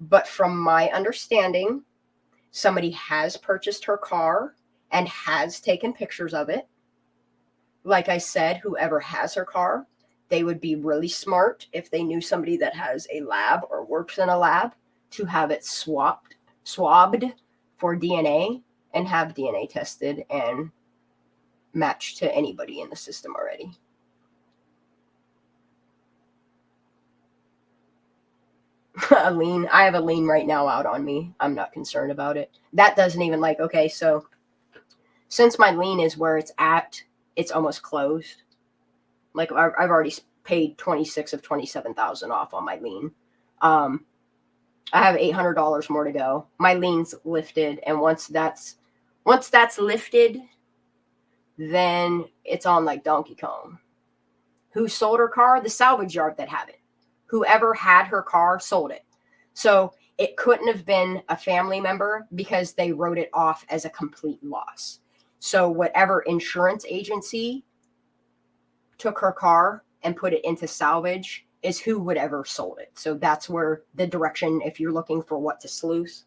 Speaker 3: But from my understanding, somebody has purchased her car and has taken pictures of it. Like I said, whoever has her car, they would be really smart if they knew somebody that has a lab or works in a lab to have it swabbed for DNA and have DNA tested and matched to anybody in the system already. A lien. I have a lien right now out on me. I'm not concerned about it. That doesn't even okay, so since my lien is where it's at, it's almost closed. Like I've already paid 26 of 27,000 off on my lien. I have $800 more to go. My lien's lifted, and once that's lifted, then it's on like Donkey Kong. Who sold her car? The salvage yard that had it. Whoever had her car sold it. So it couldn't have been a family member because they wrote it off as a complete loss. So whatever insurance agency took her car and put it into salvage is who would ever sold it. So that's where the direction, if you're looking for what to sleuth,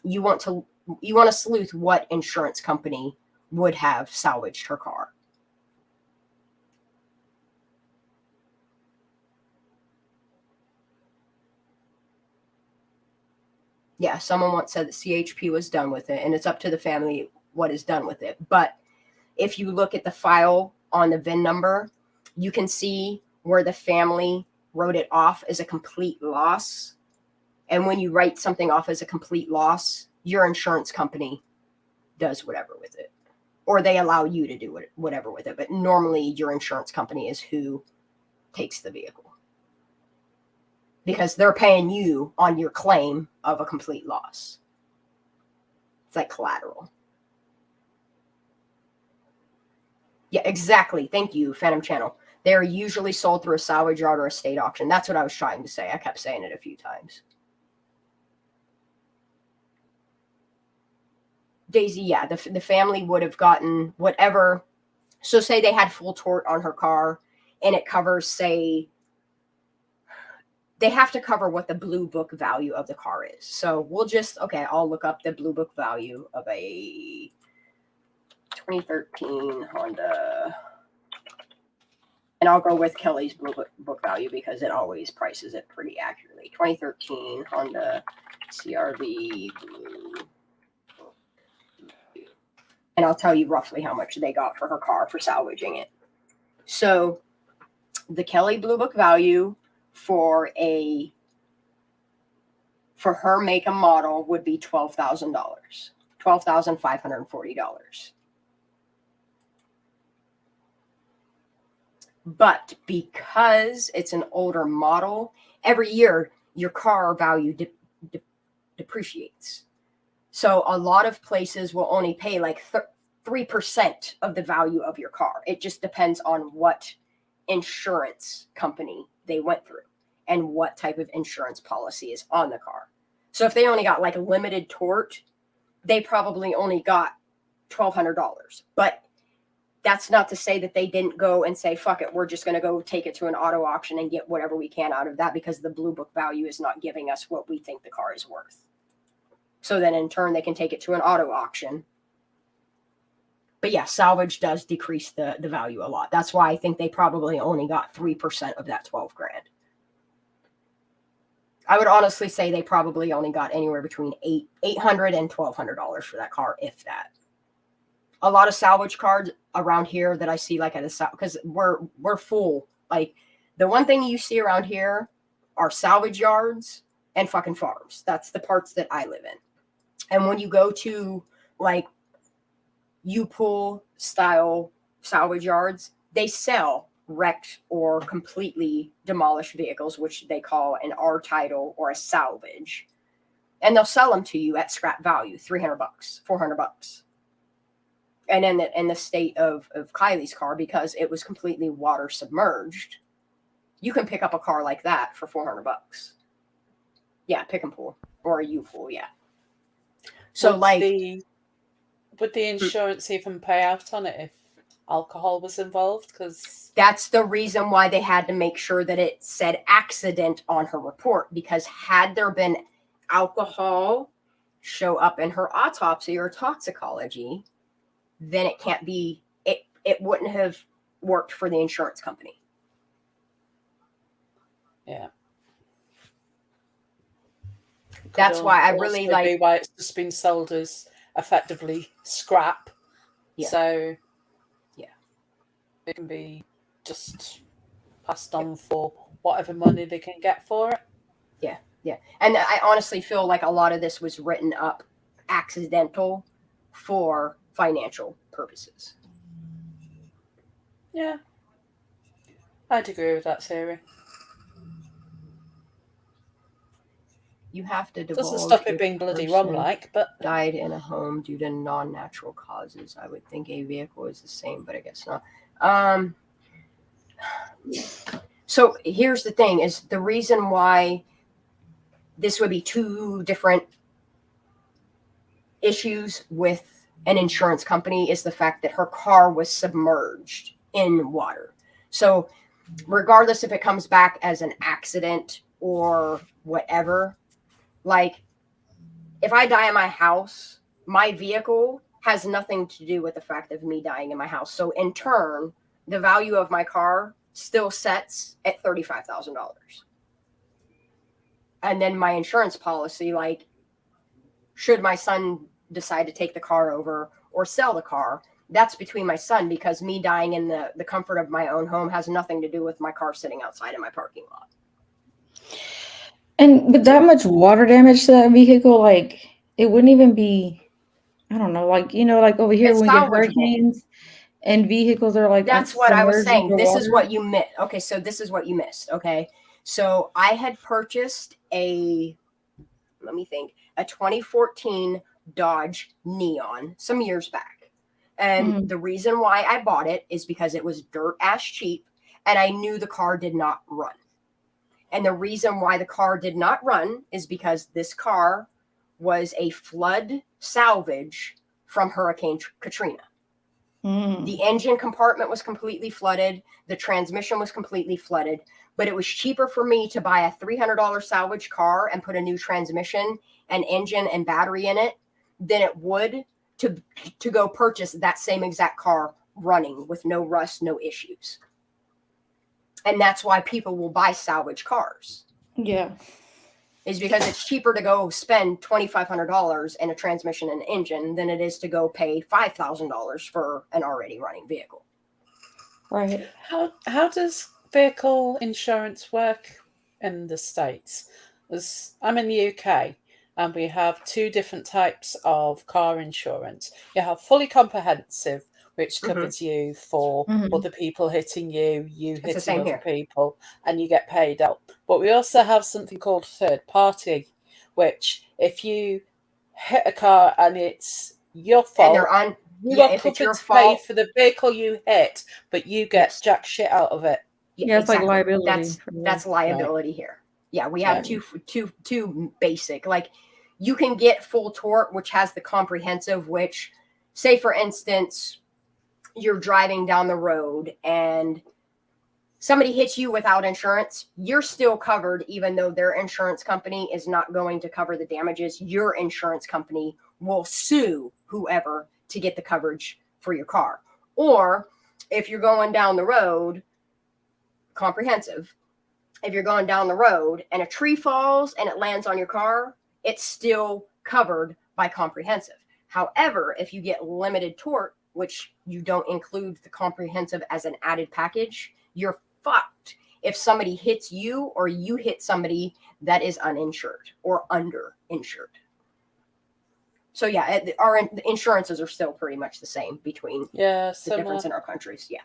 Speaker 3: you want to sleuth what insurance company would have salvaged her car. Yeah, someone once said that CHP was done with it, and it's up to the family what is done with it. But if you look at the file on the VIN number, you can see where the family wrote it off as a complete loss. And when you write something off as a complete loss, your insurance company does whatever with it, or they allow you to do whatever with it. But normally your insurance company is who takes the vehicle, because they're paying you on your claim of a complete loss. It's like collateral. Yeah, exactly. Thank you, Phantom Channel. They're usually sold through a salvage yard or a state auction. That's what I was trying to say. I kept saying it a few times. Daisy, yeah, the family would have gotten whatever. So say they had full tort on her car and it covers, say, they have to cover what the blue book value of the car is. So we'll just, okay, I'll look up the blue book value of a 2013 Honda. And I'll go with Kelly's blue book value because it always prices it pretty accurately. 2013 Honda CRV blue. And I'll tell you roughly how much they got for her car for salvaging it. So the Kelly blue book value for her make and model would be $12,000, $12,540. But because it's an older model, every year your car value depreciates. So a lot of places will only pay like 3% of the value of your car. It just depends on what insurance company they went through and what type of insurance policy is on the car. So if they only got like a limited tort, they probably only got $1,200. But that's not to say that they didn't go and say, fuck it, we're just going to go take it to an auto auction and get whatever we can out of that, because the blue book value is not giving us what we think the car is worth. So then in turn, they can take it to an auto auction. But yeah, salvage does decrease the value a lot. That's why I think they probably only got 3% of that 12 grand. I would honestly say they probably only got anywhere between $800 and $1,200 for that car, if that. A lot of salvage cars around here that I see, like at a, because we're full. Like the one thing you see around here are salvage yards and fucking farms. That's the parts that I live in. And when you go to like U-Pull style salvage yards, they sell wrecked or completely demolished vehicles, which they call an R title or a salvage. And they'll sell them to you at scrap value, $300, $400. And in the state of Kiely's car, because it was completely water submerged, you can pick up a car like that for $400. Yeah, pick and pull or a U-Pull, yeah. So
Speaker 12: would the insurance even pay out on it if alcohol was involved? Because
Speaker 3: that's the reason why they had to make sure that it said accident on her report, because had there been alcohol show up in her autopsy or toxicology, then it can't be, it wouldn't have worked for the insurance company.
Speaker 12: Yeah.
Speaker 3: That's why I really like
Speaker 12: why it's just been sold as effectively scrap.
Speaker 3: Yeah.
Speaker 12: So
Speaker 3: yeah,
Speaker 12: it can be just passed on for whatever money they can get for it.
Speaker 3: Yeah, yeah. And I honestly feel like a lot of this was written up accidental for financial purposes.
Speaker 12: Yeah. I'd agree with that theory.
Speaker 3: You have to divulge.
Speaker 12: Doesn't stop it being bloody wrong, like, but
Speaker 3: died in a home due to non-natural causes. I would think a vehicle is the same, but I guess not. So here's the thing: is the reason why this would be two different issues with an insurance company is the fact that her car was submerged in water. So regardless if it comes back as an accident or whatever, like if I die in my house, my vehicle has nothing to do with the fact of me dying in my house. So in turn, the value of my car still sets at $35,000. And then my insurance policy, like should my son decide to take the car over or sell the car, that's between my son, because me dying in the comfort of my own home has nothing to do with my car sitting outside in my parking lot.
Speaker 6: And with that much water damage to that vehicle, like it wouldn't even be, I don't know, like, like over here
Speaker 3: It's
Speaker 6: when we get
Speaker 3: salvageable.
Speaker 6: hurricanes and vehicles are like
Speaker 3: That's what I was
Speaker 6: submerged
Speaker 3: saying.
Speaker 6: under
Speaker 3: This is
Speaker 6: water.
Speaker 3: what you missed. Okay, so this is what you missed. Okay, so I had purchased a 2014 Dodge Neon some years back. And the reason why I bought it is because it was dirt ass cheap and I knew the car did not run. And the reason why the car did not run is because this car was a flood salvage from Hurricane Katrina. The engine compartment was completely flooded. The transmission was completely flooded. But it was cheaper for me to buy a $300 salvage car and put a new transmission and engine and battery in it than it would to go purchase that same exact car running with no rust, no issues. And that's why people will buy salvage cars.
Speaker 6: Yeah.
Speaker 3: Is because it's cheaper to go spend $2,500 in a transmission and engine than it is to go pay $5,000 for an already running vehicle.
Speaker 6: Right.
Speaker 12: How does vehicle insurance work in the States? I'm in the UK, and we have two different types of car insurance. You have fully comprehensive, which covers you for other people hitting you, hitting other people, and you get paid out. But we also have something called third party, which if you hit a car and it's your fault, you are covered to pay for the vehicle you hit, but you get jack shit out of it.
Speaker 6: Yeah, it's exactly. Like liability.
Speaker 3: That's liability here. Yeah, we have two basic. Like you can get full tort, which has the comprehensive, which, say for instance, you're driving down the road and somebody hits you without insurance, you're still covered even though their insurance company is not going to cover the damages. Your insurance company will sue whoever to get the coverage for your car. Or if you're going down the road, comprehensive, if you're going down the road and a tree falls and it lands on your car, it's still covered by comprehensive. However, if you get limited tort, which you don't include the comprehensive as an added package, you're fucked if somebody hits you or you hit somebody that is uninsured or underinsured. So yeah, our insurances are still pretty much the same between the difference in our countries. Yeah.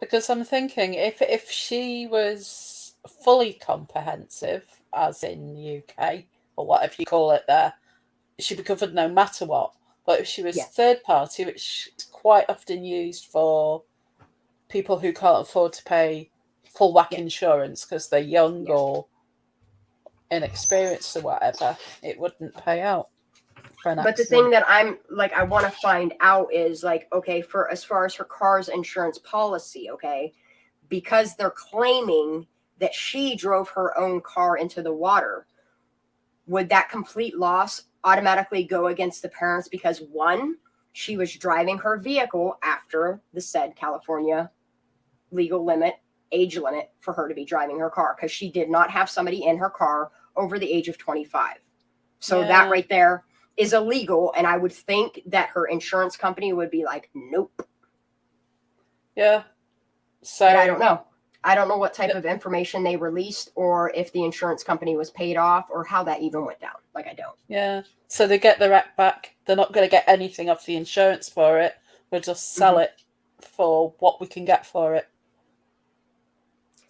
Speaker 12: Because I'm thinking if she was fully comprehensive, as in the UK, or whatever you call it there, she'd be covered no matter what. But if she was third party, which is quite often used for people who can't afford to pay full whack insurance because they're young or inexperienced or whatever, it wouldn't pay out.
Speaker 3: But the thing that I want to find out is like, okay, for as far as her car's insurance policy, okay, because they're claiming that she drove her own car into the water, would that complete loss automatically go against the parents? Because one, she was driving her vehicle after the said California legal limit, age limit for her to be driving her car, because she did not have somebody in her car over the age of 25. So that right there is illegal. And I would think that her insurance company would be like, nope.
Speaker 12: Yeah. So
Speaker 3: but I don't know. I don't know what type of information they released or if the insurance company was paid off or how that even went down. Like, I don't.
Speaker 12: Yeah. So they get their act back. They're not going to get anything off the insurance for it. We'll just sell it for what we can get for it.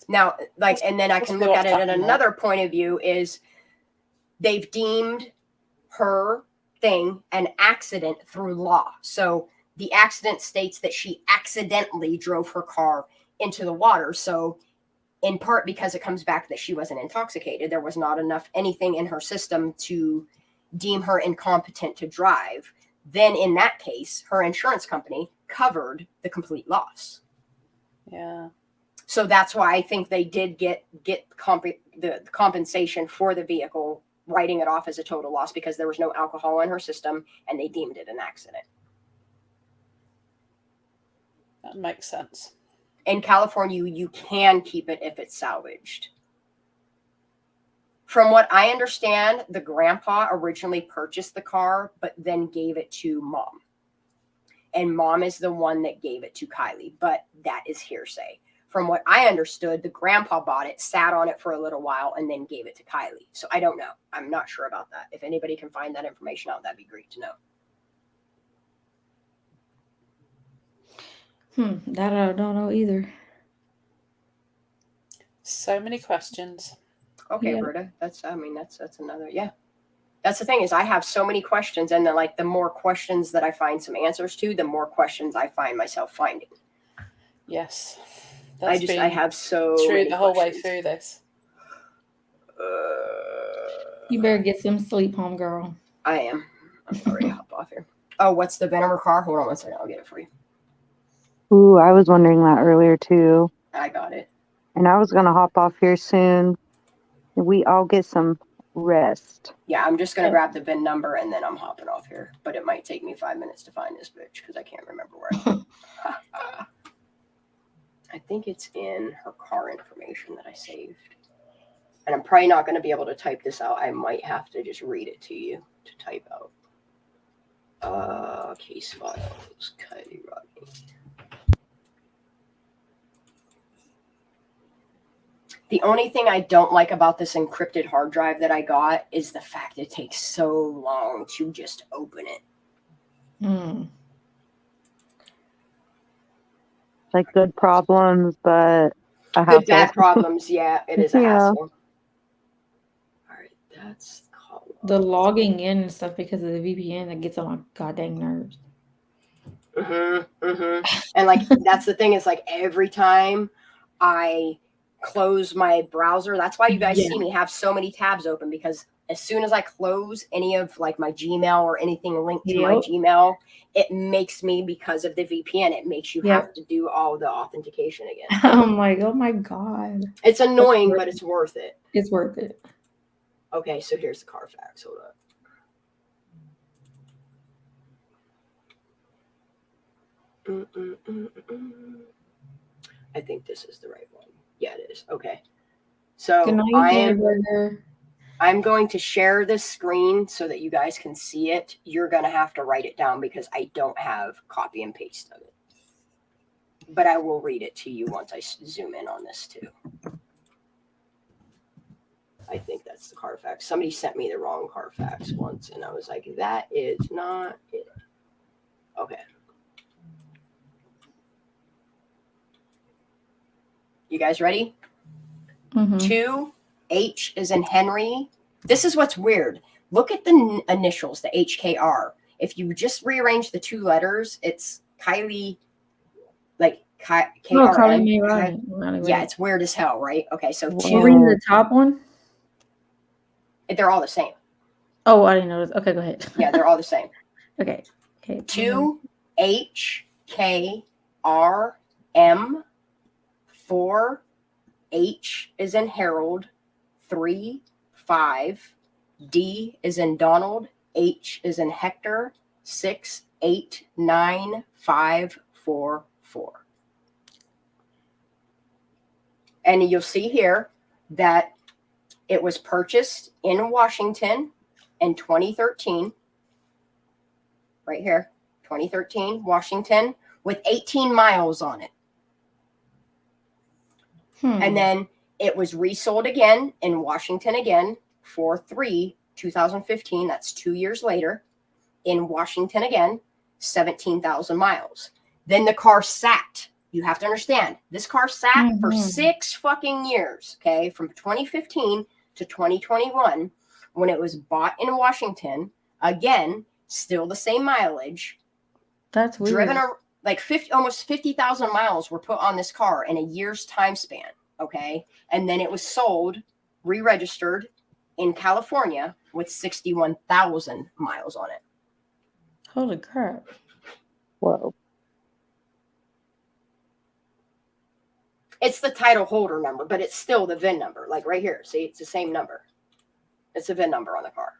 Speaker 3: Now, like, and then I can look at it in another point of view is they've deemed her thing an accident through law. So the accident states that she accidentally drove her car into the water. So in part because it comes back that she wasn't intoxicated, there was not enough anything in her system to deem her incompetent to drive. Then in that case, her insurance company covered the complete loss.
Speaker 12: Yeah.
Speaker 3: So that's why I think they did get the compensation for the vehicle, writing it off as a total loss because there was no alcohol in her system and they deemed it an accident.
Speaker 12: That makes sense.
Speaker 3: In California, you can keep it if it's salvaged From what I understand, the grandpa originally purchased the car, but then gave it to mom. And mom is the one that gave it to Kiely, but that is hearsay. From what I understood, the grandpa bought it, sat on it for a little while, and then gave it to Kiely. So I don't know. I'm not sure about that. If anybody can find that information out, that'd be great to know.
Speaker 6: That I don't know either.
Speaker 12: So many questions.
Speaker 3: Okay, yeah. Berta. That's another, yeah. That's the thing is I have so many questions, and then like the more questions that I find some answers to, the more questions I find myself finding.
Speaker 12: Yes.
Speaker 3: I have so
Speaker 12: through
Speaker 3: many
Speaker 12: the whole
Speaker 3: questions.
Speaker 12: way through this.
Speaker 6: You better get some sleep, homegirl.
Speaker 3: I am. I'm already hop off here. Oh, what's the VIN of her car? Hold on one second. I'll get it for you.
Speaker 4: Ooh, I was wondering that earlier too.
Speaker 3: I got it.
Speaker 4: And I was gonna hop off here soon. We all get some rest.
Speaker 3: Yeah, I'm just gonna grab the VIN number and then I'm hopping off here. But it might take me 5 minutes to find this bitch because I can't remember where. I think it's in her car information that I saved. And I'm probably not going to be able to type this out. I might have to just read it to you to type out. Case files, Kiely Rodney. The only thing I don't like about this encrypted hard drive that I got is the fact it takes so long to just open it.
Speaker 4: Like good problems, but a hassle.
Speaker 3: Good bad problems, yeah. It is a hassle. All right, that's
Speaker 6: the logging in and stuff because of the VPN that gets on my goddamn nerves.
Speaker 3: And like that's the thing is like every time I close my browser, that's why you guys see me have so many tabs open, because as soon as I close any of like my Gmail or anything linked to my Gmail, it makes me, because of the VPN, it makes you have to do all the authentication again.
Speaker 6: Oh my god.
Speaker 3: It's annoying, but it's worth it.
Speaker 6: It's worth it.
Speaker 3: Okay, so here's the Carfax. Hold up. I think this is the right one. Yeah, it is. Okay. So I'm going to share this screen so that you guys can see it. You're going to have to write it down because I don't have copy and paste of it. But I will read it to you once I zoom in on this too. I think that's the Carfax. Somebody sent me the wrong Carfax once, and I was like, that is not it. Okay. You guys ready? 2, H is in Henry. This is what's weird. Look at the initials, the HKR. If you just rearrange the 2 letters, it's Kiely, like KRM. Yeah, it's weird as hell, right? Okay, so 2.
Speaker 6: Read the top one.
Speaker 3: They're all the same.
Speaker 6: Oh, I didn't notice. Okay, go ahead.
Speaker 3: Yeah, they're all the same.
Speaker 6: Okay.
Speaker 3: 2, H, K, R, M. 4, H is in Harold. 3, 5, D is in Donald. H is in Hector. 6, 8, 9, 5, 4, 4. And you'll see here that it was purchased in Washington in 2013. Right here, 2013, Washington, with 18 miles on it. And then it was resold again in Washington again for 2015. That's 2 years later. In Washington again, 17,000 miles. Then the car sat. You have to understand, this car sat for 6 fucking years, okay? From 2015 to 2021, when it was bought in Washington. Again, still the same mileage.
Speaker 6: That's weird.
Speaker 3: Driven like almost 50,000 miles were put on this car in a year's time span. Okay. And then it was sold, re-registered in California with 61,000 miles on it.
Speaker 6: Holy crap.
Speaker 4: Whoa.
Speaker 3: It's the title holder number, but it's still the VIN number. Like right here. See, it's the same number. It's the VIN number on the car.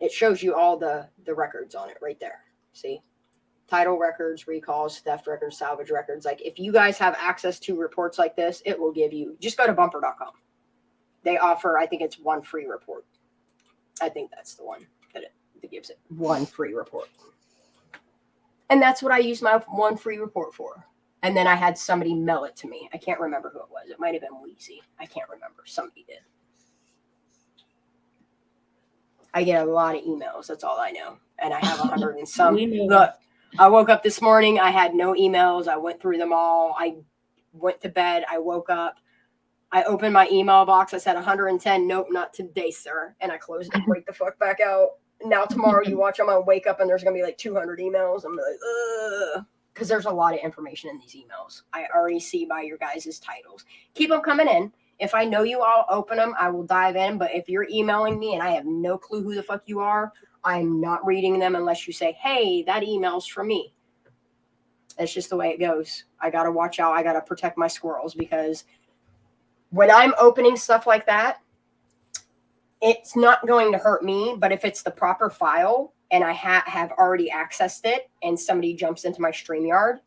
Speaker 3: It shows you all the records on it right there. See? title records, recalls, theft records, salvage records. Like if you guys have access to reports like this, it will give you, just go to bumper.com. They offer, I think it's one free report. I think that's the one that gives it one free report. And that's what I used my one free report for. And then I had somebody mail it to me. I can't remember who it was. It might have been Weezy. I can't remember. Somebody did. I get a lot of emails. That's all I know. And I have 100 and some. Look, I woke up this morning. I had no emails. I went through them all. I went to bed. I woke up. I opened my email box. I said 110. Nope, not today, sir. And I closed it. Break the fuck back out. Now tomorrow you watch, I'm going to wake up and there's going to be like 200 emails. I'm like, ugh. Because there's a lot of information in these emails. I already see by your guys' titles. Keep them coming in. If I know you, I'll open them. I will dive in. But if you're emailing me and I have no clue who the fuck you are, I'm not reading them unless you say, hey, that email's from me. That's just the way it goes. I got to watch out. I got to protect my squirrels because when I'm opening stuff like that, it's not going to hurt me. But if it's the proper file and I have already accessed it and somebody jumps into my StreamYard,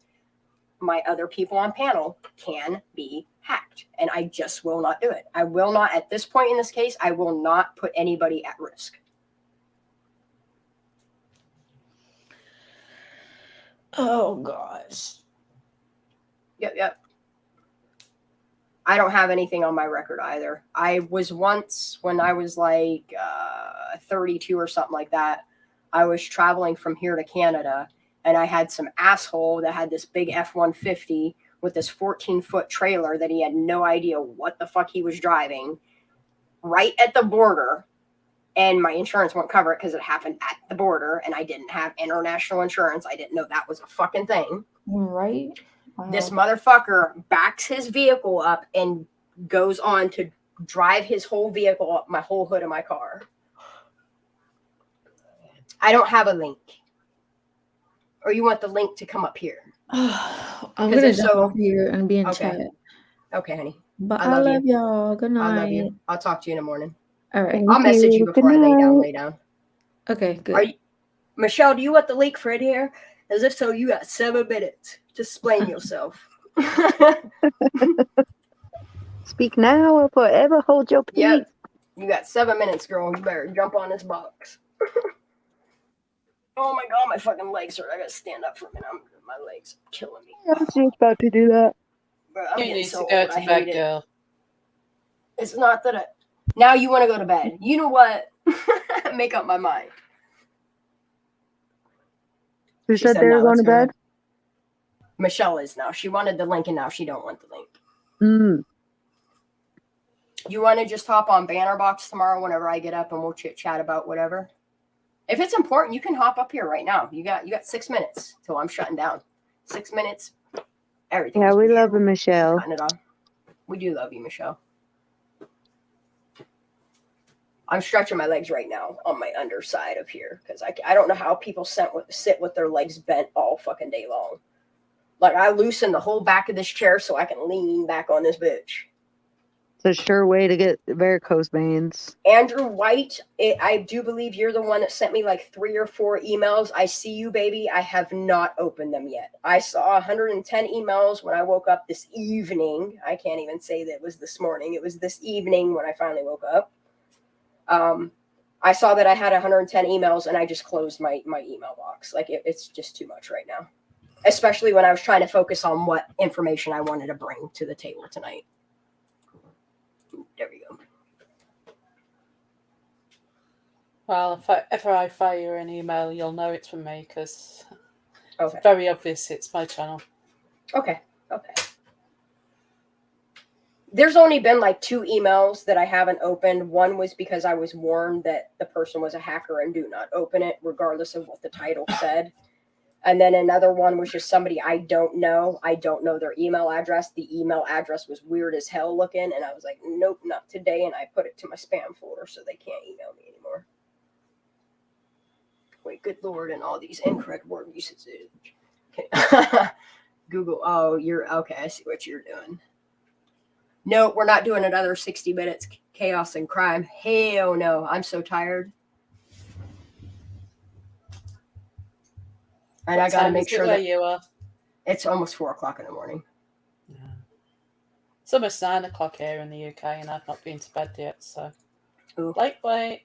Speaker 3: my other people on panel can be hacked. And I just will not do it. I will not, at this point in this case, I will not put anybody at risk.
Speaker 6: Oh, gosh.
Speaker 3: Yep. I don't have anything on my record either. I was once, when I was like 32 or something like that, I was traveling from here to Canada, and I had some asshole that had this big F-150 with this 14-foot trailer that he had no idea what the fuck he was driving right at the border. And my insurance won't cover it because it happened at the border, and I didn't have international insurance. I didn't know that was a fucking thing.
Speaker 6: Right. Wow.
Speaker 3: This motherfucker backs his vehicle up and goes on to drive his whole vehicle up my whole hood of my car. I don't have a link. Or you want the link to come up here?
Speaker 6: I'm going to jump off here and be in chat.
Speaker 3: Okay, honey.
Speaker 6: But I love y'all. Good night.
Speaker 3: I love you. I'll talk to you in the morning.
Speaker 6: All right.
Speaker 3: I'll message you before I lay down.
Speaker 6: Okay, good.
Speaker 3: Michelle, do you want the link for it here? As if so, you got 7 minutes to explain yourself.
Speaker 4: Speak now or forever hold your peace.
Speaker 3: Yep. You got 7 minutes, girl. You better jump on this box. Oh my god, my fucking legs hurt. I gotta stand up for a minute. My legs are killing me.
Speaker 4: I was just about to do that.
Speaker 3: Bro,
Speaker 12: You need to go to bed, girl.
Speaker 3: It's not that now you want to go to bed. You know what? Make up my mind.
Speaker 4: Who said they were going to bed?
Speaker 3: Michelle is now. She wanted the link and now she don't want the link. You want to just hop on Banner Box tomorrow whenever I get up and we'll chit chat about whatever? If it's important, you can hop up here right now. You got 6 minutes till I'm shutting down. 6 minutes. Everything.
Speaker 4: Yeah, we love you, Michelle.
Speaker 3: We do love you, Michelle. I'm stretching my legs right now on my underside of here because I don't know how people sit with their legs bent all fucking day long. Like I loosen the whole back of this chair so I can lean back on this bitch.
Speaker 4: It's a sure way to get varicose veins.
Speaker 3: Andrew White, I do believe you're the one that sent me like 3 or 4 emails. I see you, baby. I have not opened them yet. I saw 110 emails when I woke up this evening. I can't even say that it was this morning. It was this evening when I finally woke up. I saw that I had 110 emails and I just closed my email box. Like it's just too much right now, especially when I was trying to focus on what information I wanted to bring to the table tonight. There we go.
Speaker 12: Well, if I fire you an email, you'll know it's from me because it's very obvious it's my channel.
Speaker 3: Okay. There's only been like 2 emails that I haven't opened. One was because I was warned that the person was a hacker and do not open it, regardless of what the title said. And then another one was just somebody I don't know. I don't know their email address. The email address was weird as hell looking. And I was like, nope, not today. And I put it to my spam folder so they can't email me anymore. Wait, good Lord. And all these incorrect word uses. Okay. Google. Oh, you're okay. I see what you're doing. No, we're not doing another 60 minutes chaos and crime. Hell no. I'm so tired. And
Speaker 12: What
Speaker 3: I got to
Speaker 12: time
Speaker 3: make
Speaker 12: is it
Speaker 3: sure
Speaker 12: where
Speaker 3: that
Speaker 12: you are?
Speaker 3: it's almost 4 o'clock in the morning.
Speaker 12: It's almost 9 o'clock here in the UK, and I've not been to bed yet, so lightweight.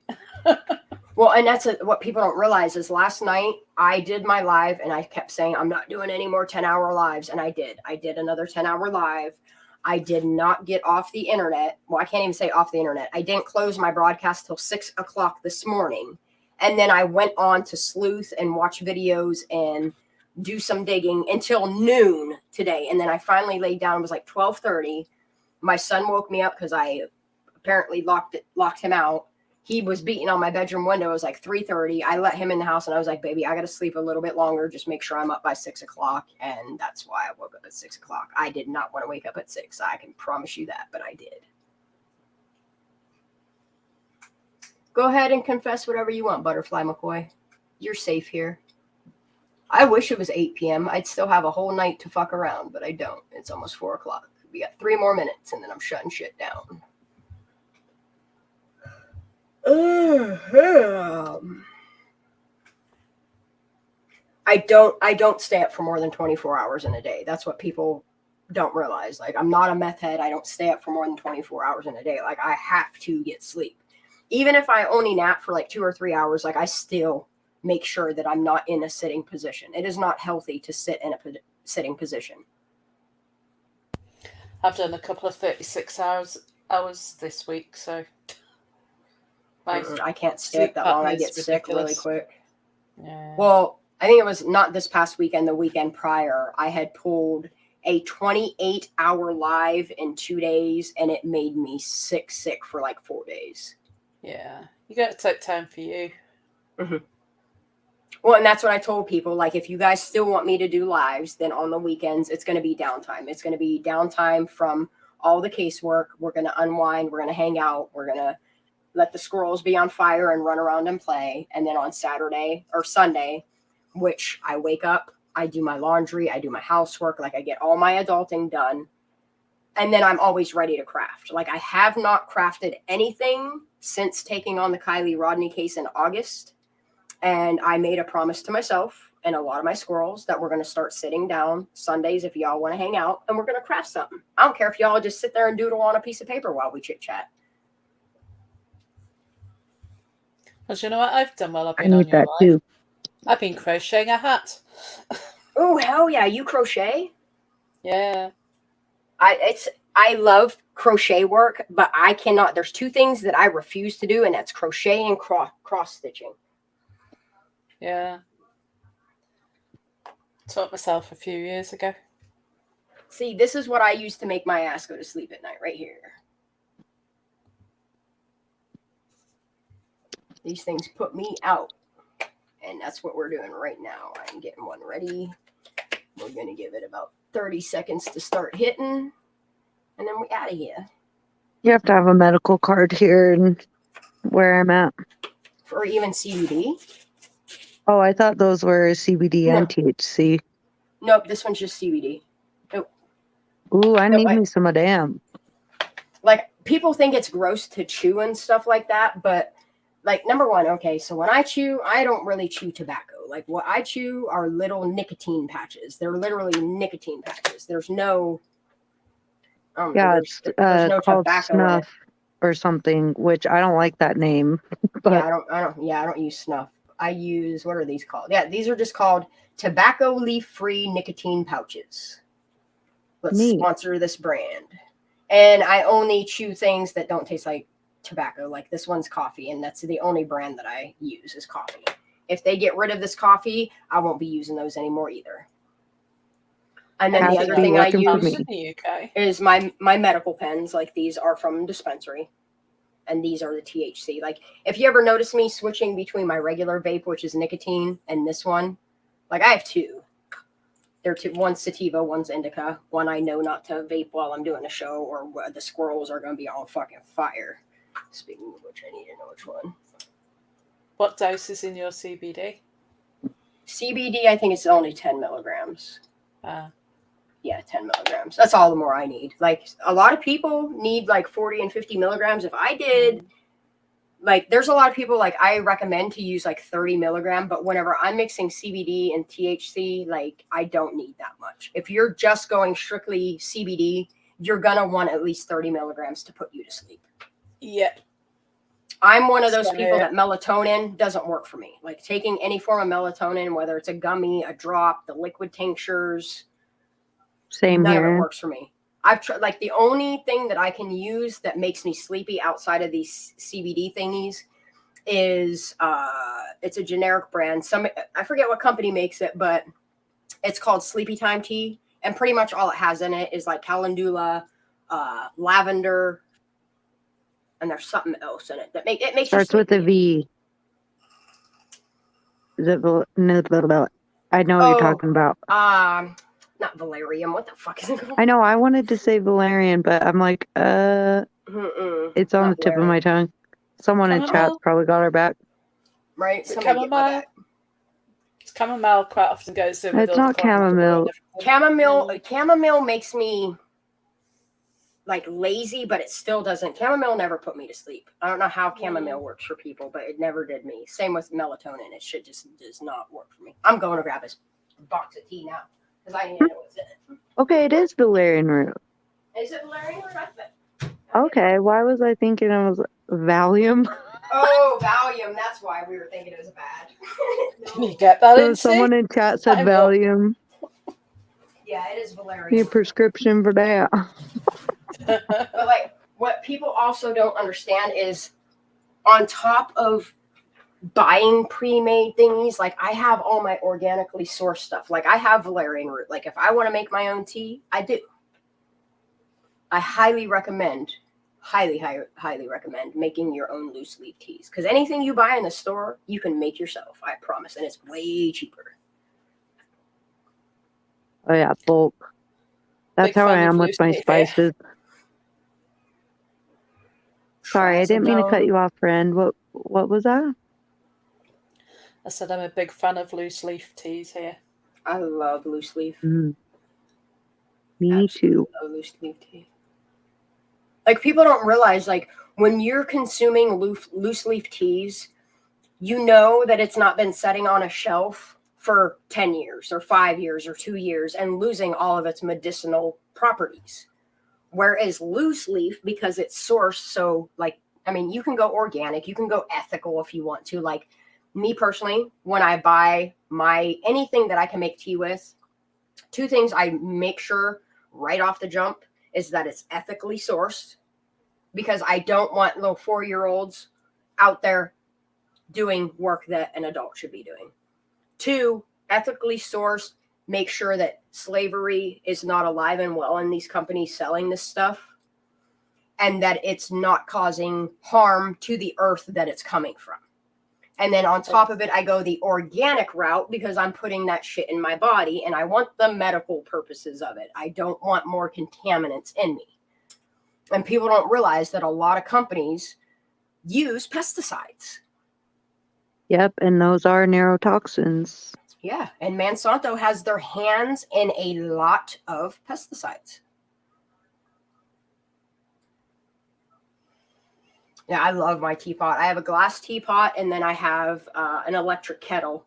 Speaker 3: Well, and that's what people don't realize is last night I did my live and I kept saying I'm not doing any more 10-hour lives, and I did. I did another 10-hour live. I did not get off the internet. Well, I can't even say off the internet. I didn't close my broadcast till 6 o'clock this morning. And then I went on to sleuth and watch videos and do some digging until noon today. And then I finally laid down. It was like 12:30. My son woke me up because I apparently locked him out. He was beating on my bedroom window. It was like 3:30. I let him in the house and I was like, baby, I got to sleep a little bit longer. Just make sure I'm up by 6 o'clock. And that's why I woke up at 6 o'clock. I did not want to wake up at 6. I can promise you that, but I did. Go ahead and confess whatever you want, Butterfly McCoy. You're safe here. I wish it was 8 p.m. I'd still have a whole night to fuck around, but I don't. It's almost 4 o'clock. We got 3 more minutes and then I'm shutting shit down. I don't stay up for more than 24 hours in a day. That's what people don't realize. Like, I'm not a meth head. I don't stay up for more than 24 hours in a day. Like, I have to get sleep. Even if I only nap for like 2 or 3 hours, like I still make sure that I'm not in a sitting position. It is not healthy to sit in a sitting position.
Speaker 12: I've done a couple of 36 hours this week, so
Speaker 3: I can't stay up that long. I get sick really quick.
Speaker 12: Yeah.
Speaker 3: Well, I think it was not this past weekend, the weekend prior. I had pulled a 28-hour live in 2 days, and it made me sick for like 4 days.
Speaker 12: Yeah, you got to take time for you.
Speaker 3: Mm-hmm. Well, and that's what I told people. Like, if you guys still want me to do lives, then on the weekends, it's going to be downtime. It's going to be downtime from all the casework. We're going to unwind. We're going to hang out. We're going to let the squirrels be on fire and run around and play. And then on Saturday or Sunday, which I wake up, I do my laundry, I do my housework, like I get all my adulting done. And then I'm always ready to craft. Like, I have not crafted anything since taking on the Kiely Rodney case in August. And I made a promise to myself and a lot of my squirrels that we're going to start sitting down Sundays if y'all want to hang out, and we're going to craft something. I don't care if y'all just sit there and doodle on a piece of paper while we chit chat.
Speaker 12: Because you know what I've done while I've
Speaker 4: I
Speaker 12: been on
Speaker 4: need
Speaker 12: your
Speaker 4: that
Speaker 12: live?
Speaker 4: too.
Speaker 12: I've been crocheting a hat.
Speaker 3: Oh, hell yeah. You crochet?
Speaker 12: Yeah.
Speaker 3: I love crochet work, but I cannot. There's 2 things that I refuse to do, and that's crochet and cross stitching.
Speaker 12: Yeah. Taught myself a few years ago.
Speaker 3: See, this is what I use to make my ass go to sleep at night, right here. These things put me out, and that's what we're doing right now. I'm getting one ready. We're going to give it about 30 seconds to start hitting, and then we're out of here.
Speaker 4: You have to have a medical card here and where I'm at.
Speaker 3: For even CBD?
Speaker 4: Oh, I thought those were CBD and THC.
Speaker 3: Nope, this one's just CBD. Nope.
Speaker 4: Ooh, I need me some of them.
Speaker 3: Like, people think it's gross to chew and stuff like that, but like, number one, okay, so when I chew, I don't really chew tobacco. Like, what I chew are little nicotine patches. They're literally nicotine patches. There's no
Speaker 4: It's
Speaker 3: no
Speaker 4: called
Speaker 3: tobacco
Speaker 4: snuff or something, which I don't like that name. But
Speaker 3: I don't use snuff. I use, what are these called? Yeah, these are just called tobacco leaf-free nicotine pouches. Let's sponsor this brand. And I only chew things that don't taste like tobacco. Like, this one's coffee, and that's the only brand that I use is coffee. If they get rid of this coffee, I won't be using those anymore either. And then the other thing I use is my medical pens. Like, these are from dispensary, and these are the THC. Like, if you ever notice me switching between my regular vape, which is nicotine, and this one, like, I have 2. They're 2. One's sativa, one's indica. One I know not to vape while I'm doing a show, or the squirrels are going to be on fucking fire. Speaking of which, I need to know which one.
Speaker 12: What dose is in your CBD?
Speaker 3: CBD, I think it's only 10 milligrams. Yeah, 10 milligrams. That's all the more I need. Like, a lot of people need like 40 and 50 milligrams. If I did like there's a lot of people like I recommend to use like 30 milligram, but whenever I'm mixing CBD and THC, like I don't need that much. If you're just going strictly CBD, you're gonna want at least 30 milligrams to put you to sleep.
Speaker 12: Yeah.
Speaker 3: I'm one of those people that melatonin doesn't work for me. Like taking any form of melatonin, whether it's a gummy, a drop, the liquid tinctures,
Speaker 4: Same
Speaker 3: none of
Speaker 4: here.
Speaker 3: it works for me. I've tried, like the only thing that I can use that makes me sleepy outside of these CBD thingies is it's a generic brand. I forget what company makes it, but it's called Sleepy Time Tea, and pretty much all it has in it is like calendula, lavender, and there's something else in it that makes
Speaker 4: Starts with a V. Is it? No, I know what you're talking about.
Speaker 3: Not Valerium. What the fuck is it called?
Speaker 4: I know. I wanted to say Valerian, but I'm like, it's on the tip of my tongue. Someone in chat's probably got our back.
Speaker 3: Right?
Speaker 12: Chamomile. Chamomile quite often goes in with
Speaker 4: It's not chamomile.
Speaker 3: Chamomile makes me like lazy, but it still doesn't. Chamomile never put me to sleep. I don't know how chamomile works for people, but it never did me. Same with melatonin. It shit just does not work for me. I'm going to grab a box of tea now because I need to know what's in it.
Speaker 4: Okay, it is valerian root.
Speaker 3: Is it valerian root? I bet.
Speaker 4: Okay, why was I thinking it was Valium?
Speaker 3: Oh, Valium. That's why we were thinking it was bad.
Speaker 12: Can you get that
Speaker 4: So someone in chat said Valium.
Speaker 3: Yeah, it is valerian.
Speaker 4: Need a prescription for that.
Speaker 3: But like what people also don't understand is on top of buying pre-made thingies, like I have all my organically sourced stuff. Like I have valerian root. Like if I want to make my own tea, I do. I highly recommend making your own loose leaf teas, because anything you buy in the store you can make yourself, I promise, and it's way cheaper.
Speaker 4: Oh yeah, bulk. That's how I am with my spices. Sorry, I didn't mean to cut you off, friend. What was that?
Speaker 12: I said I'm a big fan of loose leaf teas here.
Speaker 3: I love loose leaf.
Speaker 4: Mm. Me too.
Speaker 3: Love loose leaf tea. Like people don't realize, like when you're consuming loose leaf teas, you know that it's not been sitting on a shelf for 10 years or 5 years or 2 years and losing all of its medicinal properties. Whereas loose leaf, because it's sourced, so like, I mean, you can go organic, you can go ethical if you want to. Like me personally, when I buy anything that I can make tea with, two things I make sure right off the jump is that it's ethically sourced, because I don't want little 4-year-olds out there doing work that an adult should be doing. 2, ethically sourced, make sure that slavery is not alive and well in these companies selling this stuff, and that it's not causing harm to the earth that it's coming from. And then on top of it, I go the organic route because I'm putting that shit in my body and I want the medical purposes of it. I don't want more contaminants in me. And people don't realize that a lot of companies use pesticides.
Speaker 4: Yep, and those are neurotoxins.
Speaker 3: Yeah, and Monsanto has their hands in a lot of pesticides. Yeah, I love my teapot. I have a glass teapot, and then I have an electric kettle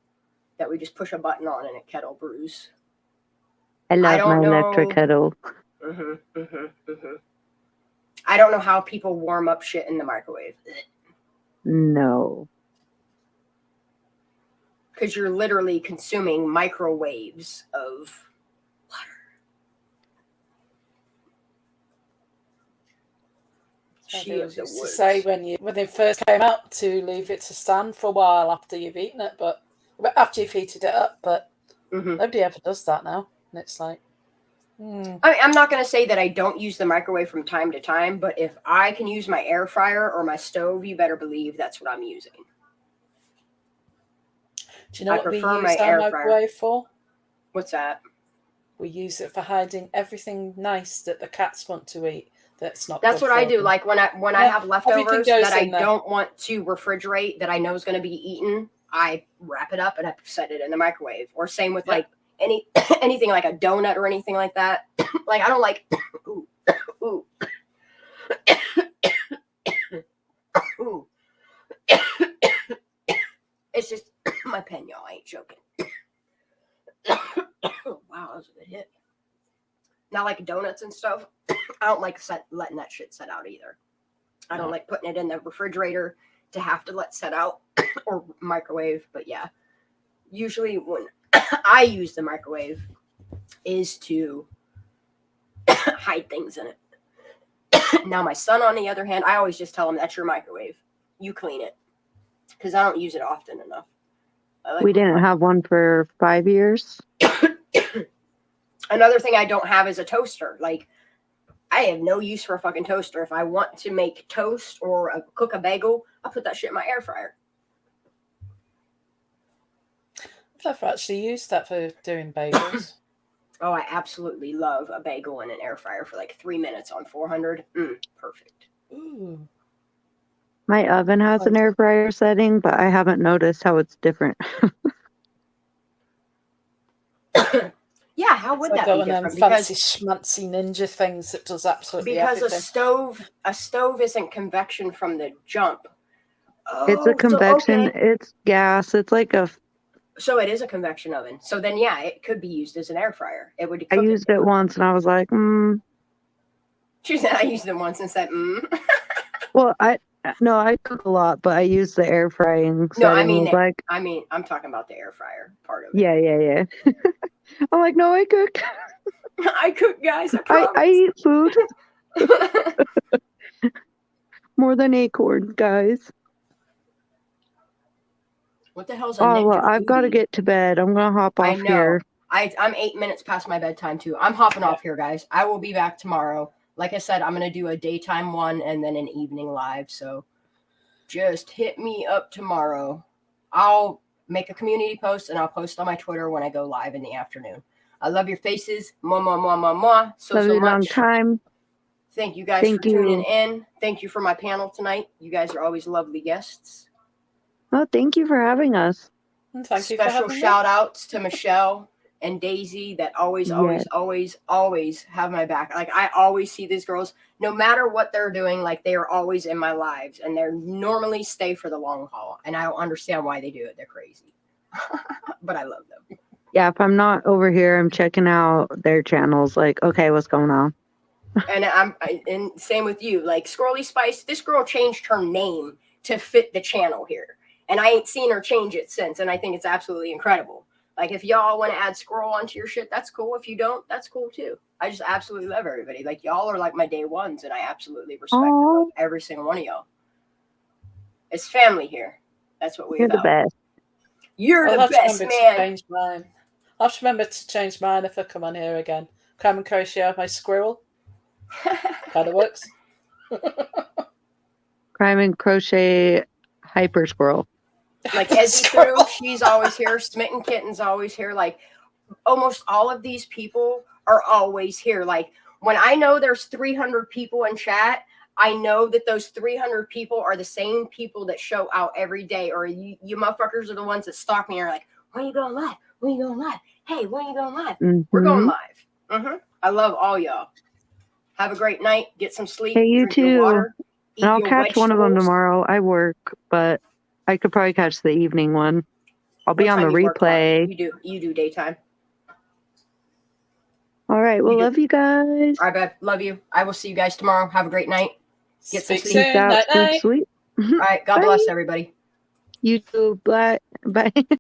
Speaker 3: that we just push a button on and it kettle brews.
Speaker 4: I love my electric kettle.
Speaker 3: I don't know how people warm up shit in the microwave.
Speaker 4: No.
Speaker 3: Because you're literally consuming microwaves of water.
Speaker 12: She used to say when they first came out to leave it to stand for a while after you've eaten it, but after you've heated it up, but nobody ever does that now. And it's like,
Speaker 3: I mean, I'm not going to say that I don't use the microwave from time to time, but if I can use my air fryer or my stove, you better believe that's what I'm using.
Speaker 12: Do you know what we use our microwave for?
Speaker 3: What's that?
Speaker 12: We use it for hiding everything nice that the cats want to eat. That's what
Speaker 3: I do. Like when I have leftovers that I don't want to refrigerate, that I know is going to be eaten, I wrap it up and I set it in the microwave. Or same with like anything like a donut or anything like that. Like I don't like It's just my pen, y'all. I ain't joking. Wow, that was a good hit. Now, like donuts and stuff, I don't like letting that shit set out either. I don't like putting it in the refrigerator to have to let set out or microwave. But yeah, usually when I use the microwave is to hide things in it. Now, my son, on the other hand, I always just tell him, that's your microwave. You clean it. Because I don't use it often enough.
Speaker 4: We didn't have one for 5 years.
Speaker 3: Another thing I don't have is a toaster. Like, I have no use for a fucking toaster. If I want to make toast or cook a bagel, I'll put that shit in my air fryer.
Speaker 12: I've never actually used that for doing bagels.
Speaker 3: Oh, I absolutely love a bagel in an air fryer for like 3 minutes on 400. Perfect.
Speaker 12: Ooh.
Speaker 4: My oven has an air fryer setting, but I haven't noticed how it's different.
Speaker 3: Yeah, how would that be different?
Speaker 12: Fancy schmancy ninja things that does absolutely
Speaker 3: because
Speaker 12: everything.
Speaker 3: a stove isn't convection from the jump.
Speaker 4: It's a convection.
Speaker 3: So, okay.
Speaker 4: It's gas. It's like a.
Speaker 3: So it is a convection oven. So then, yeah, it could be used as an air fryer. It would.
Speaker 4: I used it once, and I was like,
Speaker 3: She said I used it once and said,
Speaker 4: Well, I cook a lot, but I use the air frying setting.
Speaker 3: No, I mean,
Speaker 4: like,
Speaker 3: I'm talking about the air fryer part of it.
Speaker 4: Yeah. I'm like, no, I cook.
Speaker 3: I cook, guys.
Speaker 4: I eat food. More than acorns, guys.
Speaker 3: What the hell's a ninja?
Speaker 4: Well, I've got to get to bed. I'm gonna hop off here.
Speaker 3: I'm 8 minutes past my bedtime too. I'm hopping off here, guys. I will be back tomorrow. Like I said, I'm gonna do a daytime one and then an evening live. So just hit me up tomorrow. I'll make a community post and I'll post on my Twitter when I go live in the afternoon. I love your faces. Mwah, mwah, mwah, mwah, mwah. So
Speaker 4: love you
Speaker 3: much.
Speaker 4: Long time.
Speaker 3: Thank you guys for tuning in. Thank you for my panel tonight. You guys are always lovely guests.
Speaker 4: Oh, thank you for having us.
Speaker 3: Special shout outs to Michelle and Daisy that always have my back. Like, I always see these girls, no matter what they're doing, like, they are always in my lives and they're normally stay for the long haul. And I don't understand why they do it. They're crazy. But I love them.
Speaker 4: Yeah, if I'm not over here, I'm checking out their channels. Like, okay, what's going on?
Speaker 3: And same with you. Like, Squirrely Spice, this girl changed her name to fit the channel here. And I ain't seen her change it since. And I think it's absolutely incredible. Like, if y'all want to add Squirrel onto your shit, that's cool. If you don't, that's cool too. I just absolutely love everybody. Like, y'all are like my day ones, and I absolutely respect and love every single one of y'all. It's family here. That's what we're about.
Speaker 4: The best.
Speaker 3: You're the best, man.
Speaker 12: I'll have to remember to change mine if I come on here again. Come and crochet out my squirrel. Kind of works.
Speaker 4: Crime and crochet hyper squirrel.
Speaker 3: Like, Ezzy through, she's always here. Smitten Kitten's always here. Like, almost all of these people are always here. Like, when I know there's 300 people in chat, I know that those 300 people are the same people that show out every day. Or you motherfuckers are the ones that stalk me and are like, when are you going live? When are you going live? Hey, when are you going live?
Speaker 4: Mm-hmm.
Speaker 3: We're going live. I love all y'all. Have a great night. Get some sleep.
Speaker 4: Hey, you
Speaker 3: drink your water,
Speaker 4: too. And I'll catch one of them tomorrow. I work, but I could probably catch the evening one. I'll be on the replay.
Speaker 3: You do daytime.
Speaker 4: All right. Well, love you guys.
Speaker 3: All right, babe. Love you. I will see you guys tomorrow. Have a great night. Get some sleep.
Speaker 4: Peace out. Sleep.
Speaker 3: All right. God bless everybody.
Speaker 4: You too. Bye.